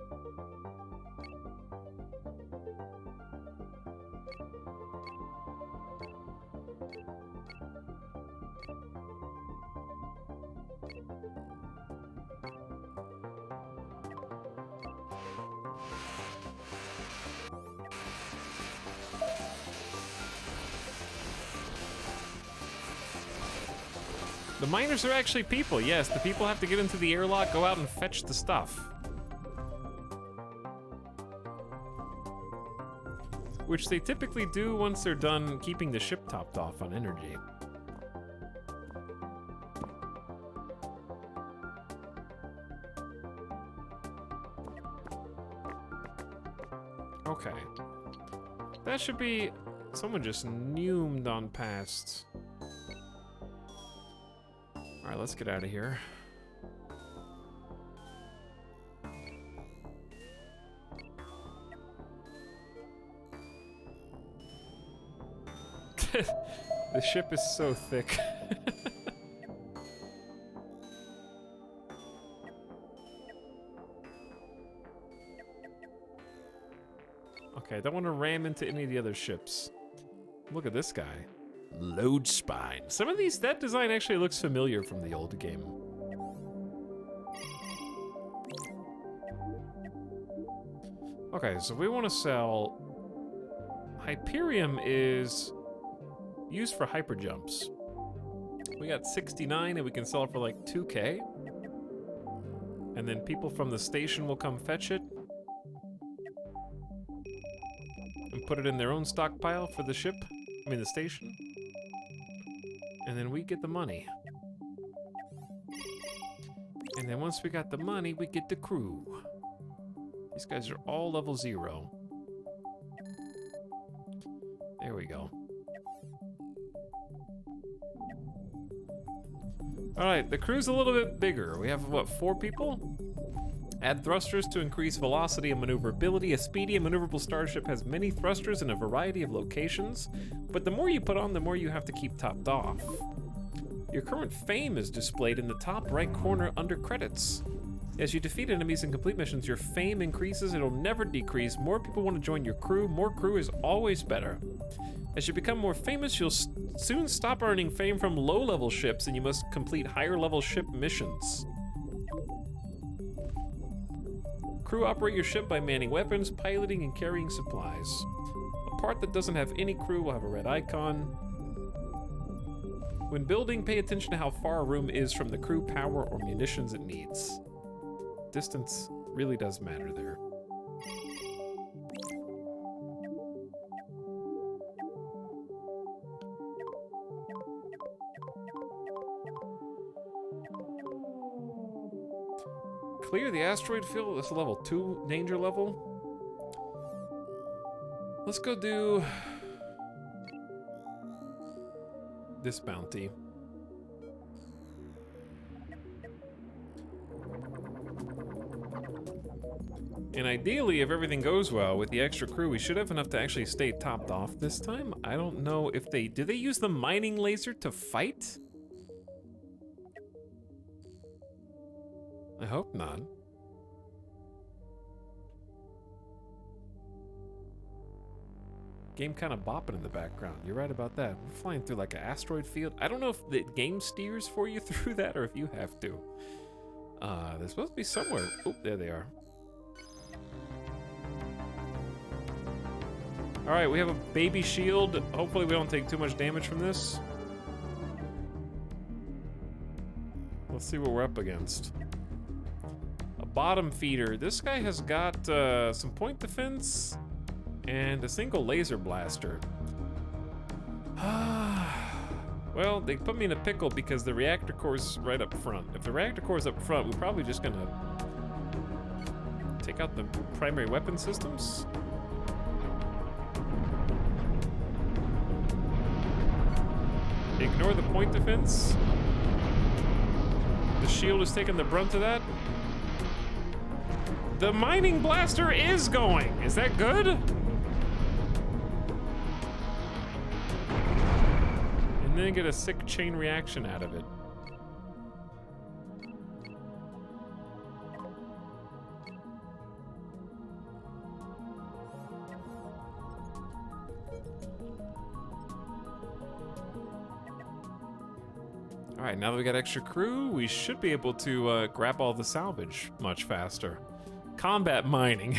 The miners are actually people, yes. The people have to get into the airlock, go out and fetch the stuff. Which they typically do once they're done keeping the ship topped off on energy. Okay. That should be... Someone just neumed on past. Alright, let's get out of here. The ship is so thick. Okay, I don't want to ram into any of the other ships. Look at this guy. Load spine. Some of these, that design actually looks familiar from the old game. Okay, so we want to sell... Hyperium is used for hyper jumps. We got 69 and we can sell it for like 2K. And then people from the station will come fetch it. And put it in their own stockpile for the ship. I mean the station. And then we get the money. And then once we got the money, we get the crew. These guys are all level 0. There we go. Alright, the crew's a little bit bigger. We have, what, 4 people? Add thrusters to increase velocity and maneuverability. A speedy and maneuverable starship has many thrusters in a variety of locations, but the more you put on, the more you have to keep topped off. Your current fame is displayed in the top right corner under credits. As you defeat enemies and complete missions, your fame increases. It'll never decrease. More people want to join your crew. More crew is always better. As you become more famous, you'll soon stop earning fame from low-level ships, and you must complete higher-level ship missions. Crew operate your ship by manning weapons, piloting, and carrying supplies. A part that doesn't have any crew will have a red icon. When building, pay attention to how far a room is from the crew, power, or munitions it needs. Distance really does matter there. Clear the asteroid field. That's level 2 danger level. Let's go do this bounty. And ideally, if everything goes well with the extra crew, we should have enough to actually stay topped off this time. I don't know if they... Did they use the mining laser to fight? I hope not. Game kind of bopping in the background. You're right about that. We're flying through like an asteroid field. I don't know if the game steers for you through that or if you have to. They're supposed to be somewhere. Oh, there they are. All right, we have a baby shield. Hopefully we don't take too much damage from this. Let's see what we're up against. A bottom feeder. This guy has got some point defense and a single laser blaster. Well, they put me in a pickle because the reactor core's right up front. If the reactor core's up front, we're probably just gonna take out the primary weapon systems. Ignore the point defense. The shield is taking the brunt of that. The mining blaster is going. Is that good? And then get a sick chain reaction out of it. All right, now that we got extra crew, we should be able to grab all the salvage much faster. Combat mining.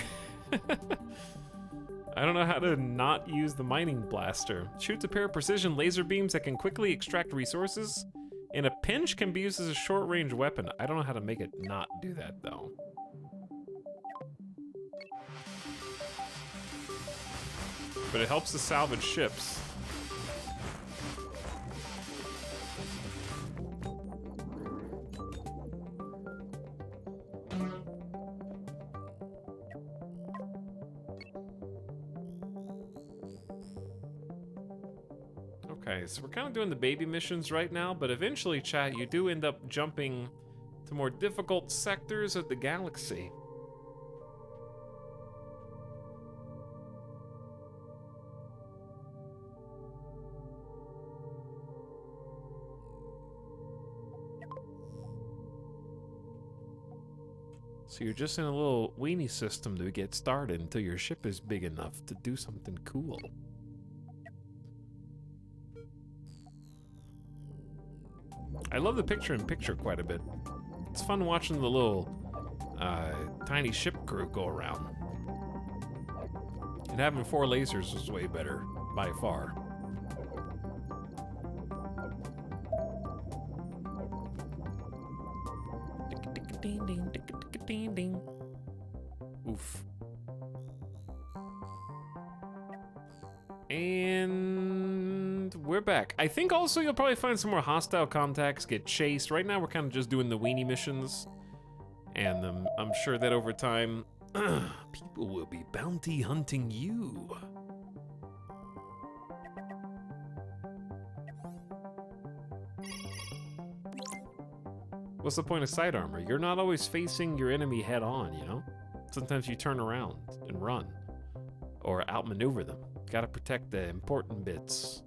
I don't know how to not use the mining blaster. Shoots a pair of precision laser beams that can quickly extract resources, and a pinch can be used as a short-range weapon. I don't know how to make it not do that, though. But it helps to salvage ships. Okay, so we're kind of doing the baby missions right now, but eventually, chat, you do end up jumping to more difficult sectors of the galaxy. So you're just in a little weenie system to get started until your ship is big enough to do something cool. I love the picture-in-picture quite a bit. It's fun watching the little tiny ship crew go around. And having 4 lasers is way better, by far. Oof. And we're back. I think also you'll probably find some more hostile contacts, get chased. Right now we're kind of just doing the weenie missions. And I'm sure that over time, people will be bounty hunting you. What's the point of side armor? You're not always facing your enemy head on, you know? Sometimes you turn around and run. Or outmaneuver them. Gotta protect the important bits.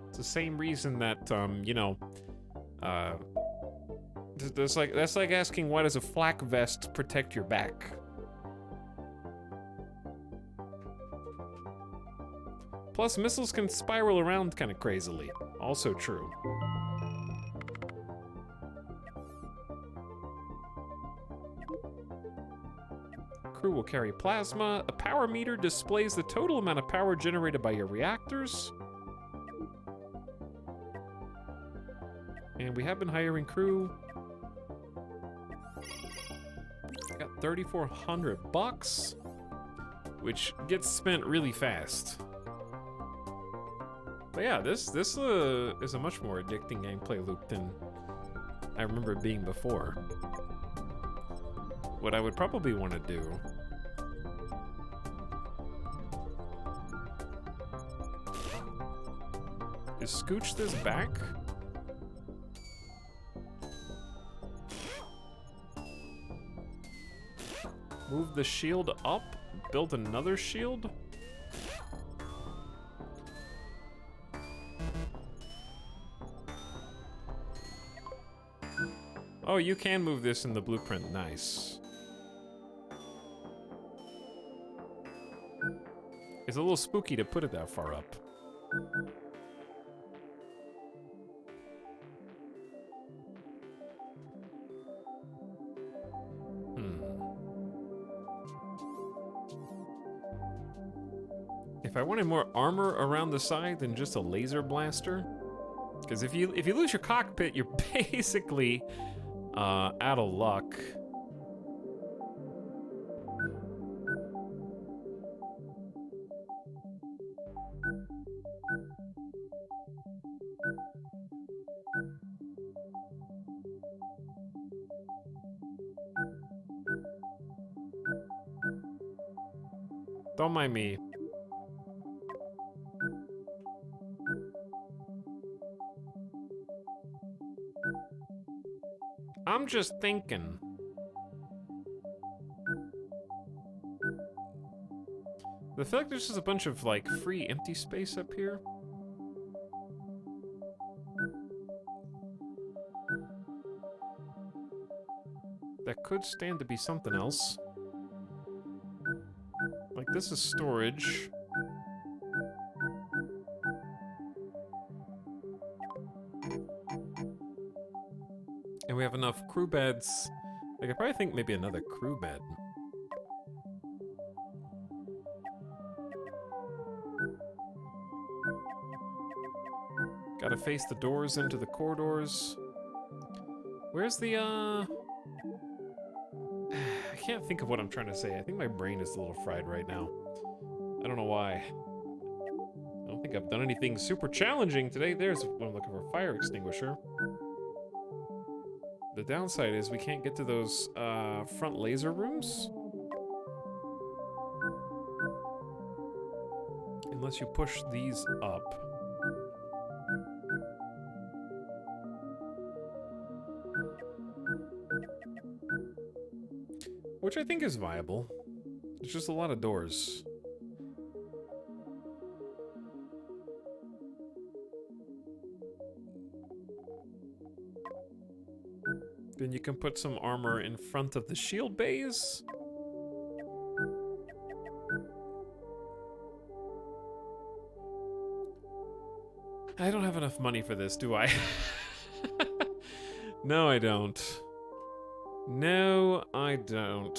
It's the same reason that, you know, that's like asking, why does a flak vest protect your back? Plus, missiles can spiral around kind of crazily. Also true. Crew will carry plasma. A power meter displays the total amount of power generated by your reactors. And we have been hiring crew. Got 3,400 bucks, which gets spent really fast. But yeah, this is a much more addicting gameplay loop than I remember it being before. What I would probably want to do is scooch this back. Move the shield up, build another shield. Oh, you can move this in the blueprint. Nice. It's a little spooky to put it that far up. If I wanted more armor around the side than just a laser blaster, because if you lose your cockpit, you're basically out of luck. Don't mind me. I'm just thinking. I feel like there's just a bunch of, like, free empty space up here. That could stand to be something else. Like, this is storage. And we have enough crew beds. I could probably think maybe another crew bed. Gotta face the doors into the corridors. Where's the, I can't think of what I'm trying to say. I think my brain is a little fried right now. I don't know why. I don't think I've done anything super challenging today. There's what I'm looking for, fire extinguisher. The downside is we can't get to those front laser rooms. Unless you push these up. Which I think is viable. It's just a lot of doors. Then you can put some armor in front of the shield bays. I don't have enough money for this, do I? No, I don't. No, I don't.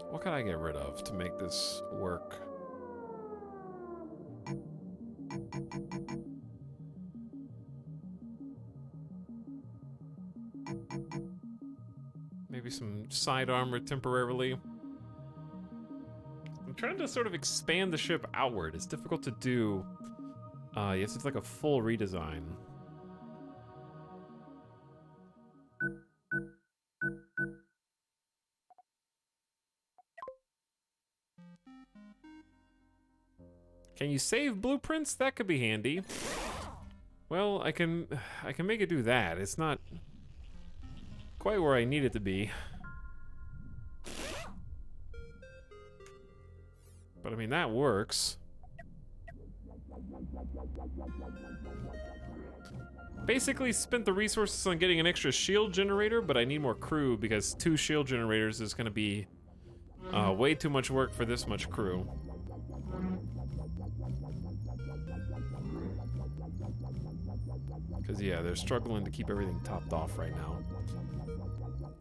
What can I get rid of to make this work? Maybe some side armor temporarily. I'm trying to sort of expand the ship outward. It's difficult to do. You have to do like a full redesign. Can you save blueprints? That could be handy. Well, I can make it do that. It's not quite where I need it to be. But I mean, that works. Basically spent the resources on getting an extra shield generator, but I need more crew because 2 shield generators is gonna be way too much work for this much crew. Because, yeah, they're struggling to keep everything topped off right now.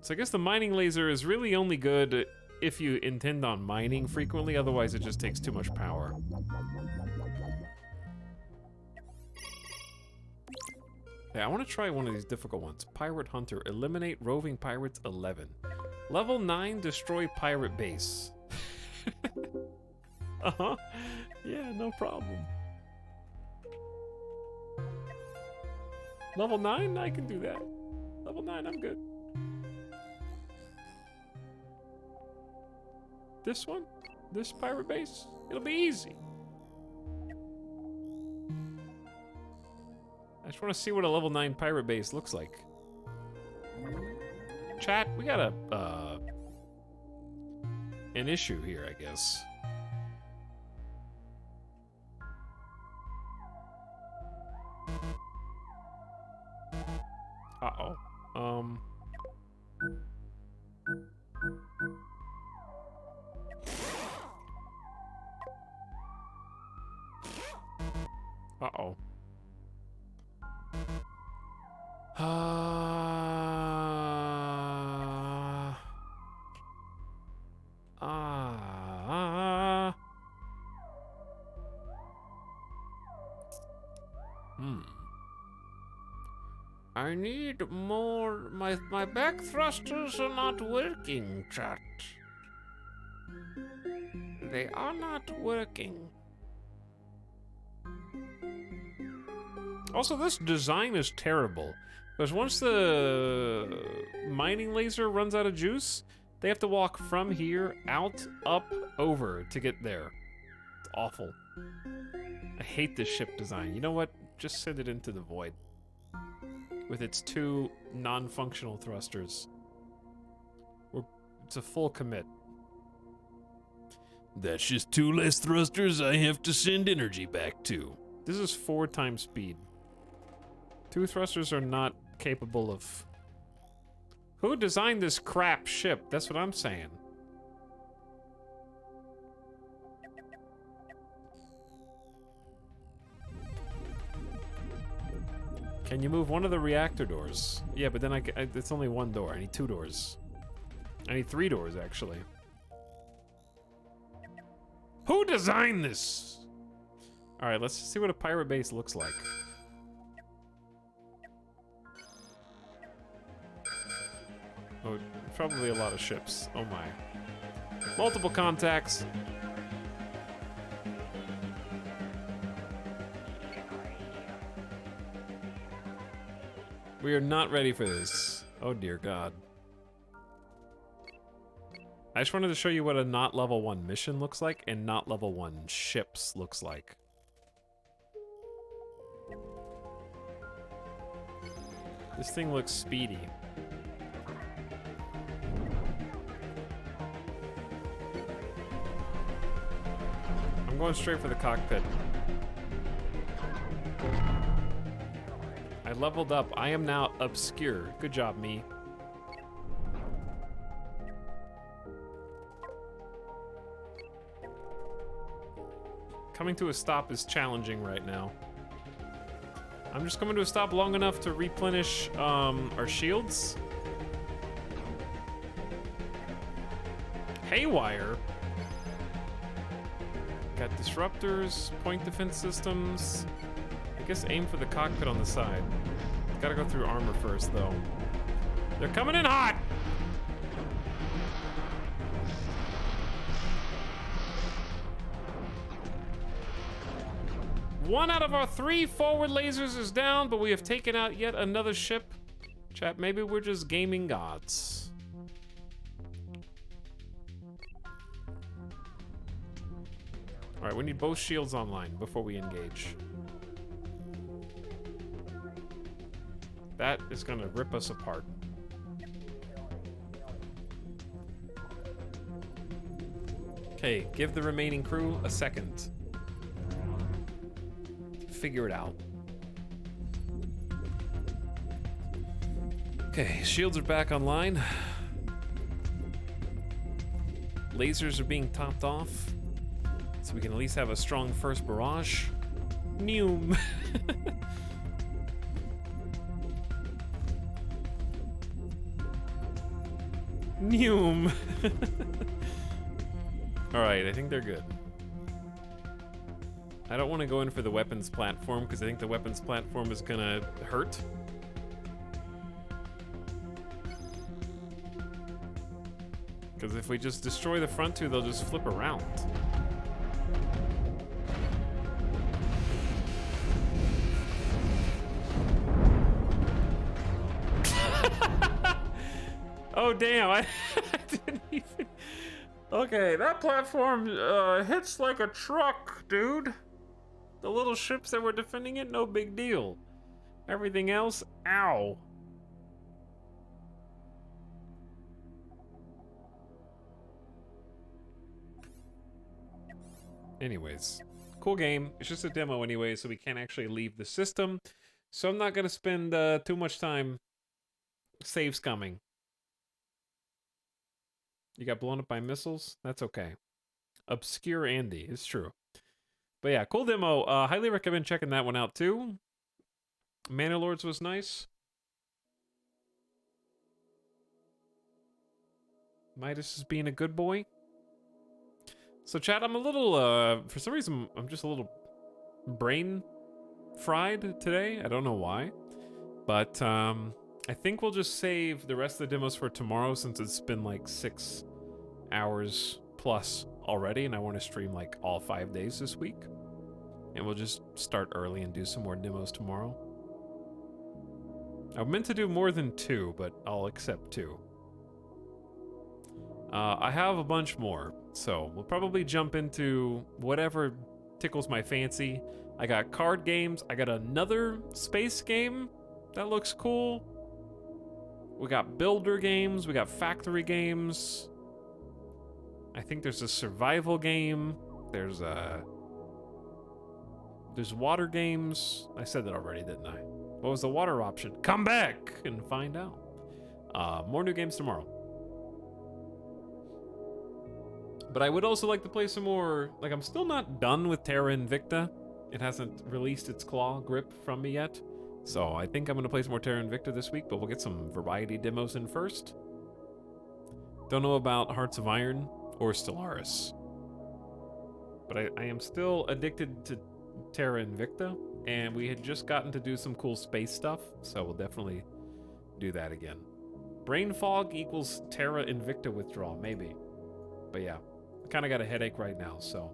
So I guess the mining laser is really only good if you intend on mining frequently, otherwise it just takes too much power. Yeah, I want to try one of these difficult ones. Pirate Hunter. Eliminate roving pirates 11. Level 9, destroy pirate base. Uh-huh. Yeah, no problem. Level 9? I can do that. Level 9, I'm good. This one? This pirate base? It'll be easy. I just want to see what a level 9 pirate base looks like. Chat, we got an issue here, I guess. Uh-oh. Uh-oh. I need more. My back thrusters are not working, chat. They are not working. Also, this design is terrible. Because once the mining laser runs out of juice, they have to walk from here, out, up, over to get there. It's awful. I hate this ship design. You know what? Just send it into the void. With its 2 non-functional thrusters. It's a full commit. That's just 2 less thrusters I have to send energy back to. This is 4 times speed. 2 thrusters are not capable of... Who designed this crap ship? That's what I'm saying. Can you move one of the reactor doors? Yeah, but then it's only 1 door. I need 2 doors. I need 3 doors, actually. Who designed this? Alright, let's see what a pirate base looks like. Oh, probably a lot of ships. Oh my. Multiple contacts. We are not ready for this. Oh dear God. I just wanted to show you what a not level 1 mission looks like and not level 1 ships looks like. This thing looks speedy. I'm going straight for the cockpit. I leveled up. I am now obscure. Good job, me. Coming to a stop is challenging right now. I'm just coming to a stop long enough to replenish our shields. Haywire. Got disruptors, point defense systems. I guess aim for the cockpit on the side. Gotta go through armor first, though. They're coming in hot! One out of our 3 forward lasers is down, but we have taken out yet another ship. Chat, maybe we're just gaming gods. Alright, we need both shields online before we engage. That is gonna rip us apart. Okay, give the remaining crew a second. Figure it out. Okay, shields are back online. Lasers are being topped off. So we can at least have a strong first barrage. Neum. Neum. Alright, I think they're good. I don't want to go in for the weapons platform because I think the weapons platform is gonna hurt. Because if we just destroy the front two, they'll just flip around. Oh damn, I didn't even... Okay, that platform hits like a truck, dude. The little ships that were defending it, no big deal. Everything else, ow. Anyways, cool game. It's just a demo anyway, so we can't actually leave the system. So I'm not gonna spend too much time save scumming. You got blown up by missiles? That's okay. Obscure Andy, it's true. But yeah, cool demo. Highly recommend checking that one out too. Manor Lords was nice. Midas is being a good boy. So chat, I'm a little, for some reason, I'm just a little brain fried today. I don't know why. But I think we'll just save the rest of the demos for tomorrow since it's been like 6 hours plus already, and I want to stream like all 5 days this week. And we'll just start early and do some more demos tomorrow. I meant to do more than 2, but I'll accept 2. I have a bunch more, so we'll probably jump into whatever tickles my fancy. I got card games. I got another space game that looks cool. We got builder games. We got factory games. I think there's a survival game. There's water games. I said that already, didn't I? What was the water option? Come back and find out. More new games tomorrow. But I would also like to play some more. Like, I'm still not done with Terra Invicta. It hasn't released its claw grip from me yet. So I think I'm going to play some more Terra Invicta this week, but we'll get some variety demos in first. Don't know about Hearts of Iron or Stellaris. But I am still addicted to Terra Invicta, and we had just gotten to do some cool space stuff, so we'll definitely do that again. Brain fog equals Terra Invicta withdrawal, maybe. But yeah, I kind of got a headache right now, so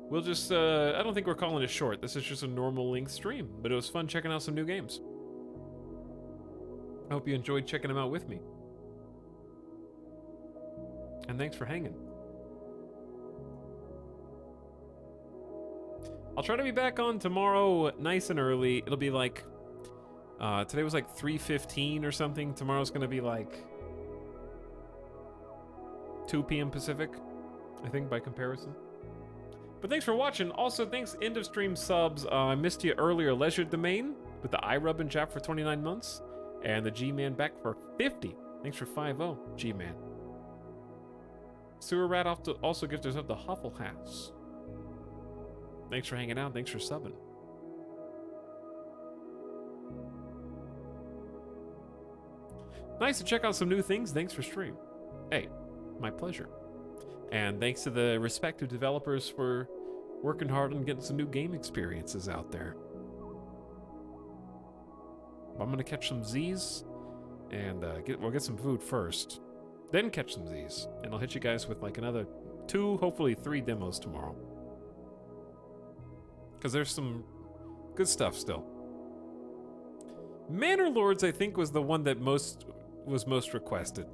we'll just, I don't think we're calling it short. This is just a normal length stream, but it was fun checking out some new games. I hope you enjoyed checking them out with me. And thanks for hanging. I'll try to be back on tomorrow nice and early. It'll be like, today was like 3:15 or something. Tomorrow's gonna be like 2 p.m. Pacific, I think, by comparison. But thanks for watching. Also, thanks end of stream subs. I missed you earlier, Leisure Domain with the iRub and Jap for 29 months. And the G-Man back for 50. Thanks for 5-0, G-Man. Sewer Rat also gives us up the Huffle House. Thanks for hanging out. Thanks for subbing. Nice to check out some new things. Thanks for stream. Hey, my pleasure. And thanks to the respective developers for working hard on getting some new game experiences out there. I'm gonna catch some Z's and we'll get some food first, then catch some Z's, and I'll hit you guys with like another 2, hopefully 3 demos tomorrow. Because there's some good stuff still. Manor Lords, I think, was the one that was most requested.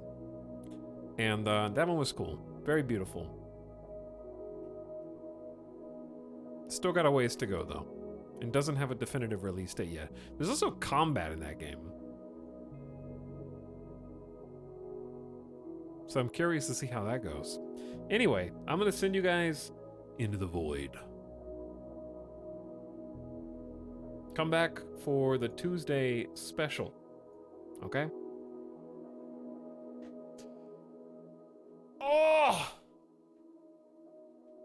And that one was cool. Very beautiful. Still got a ways to go, though. And doesn't have a definitive release date yet. There's also combat in that game. So I'm curious to see how that goes. Anyway, I'm going to send you guys into the void. Come back for the Tuesday special. Okay? Oh!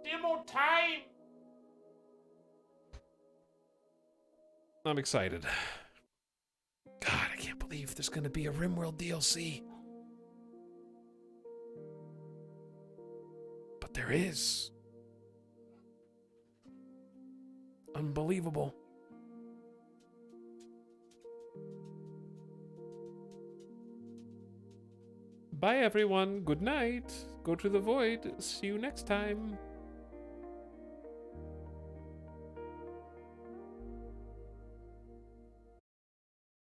Demo time! I'm excited. God, I can't believe there's gonna be a RimWorld DLC. But there is. Unbelievable. Bye everyone, good night. Go to the void. See you next time.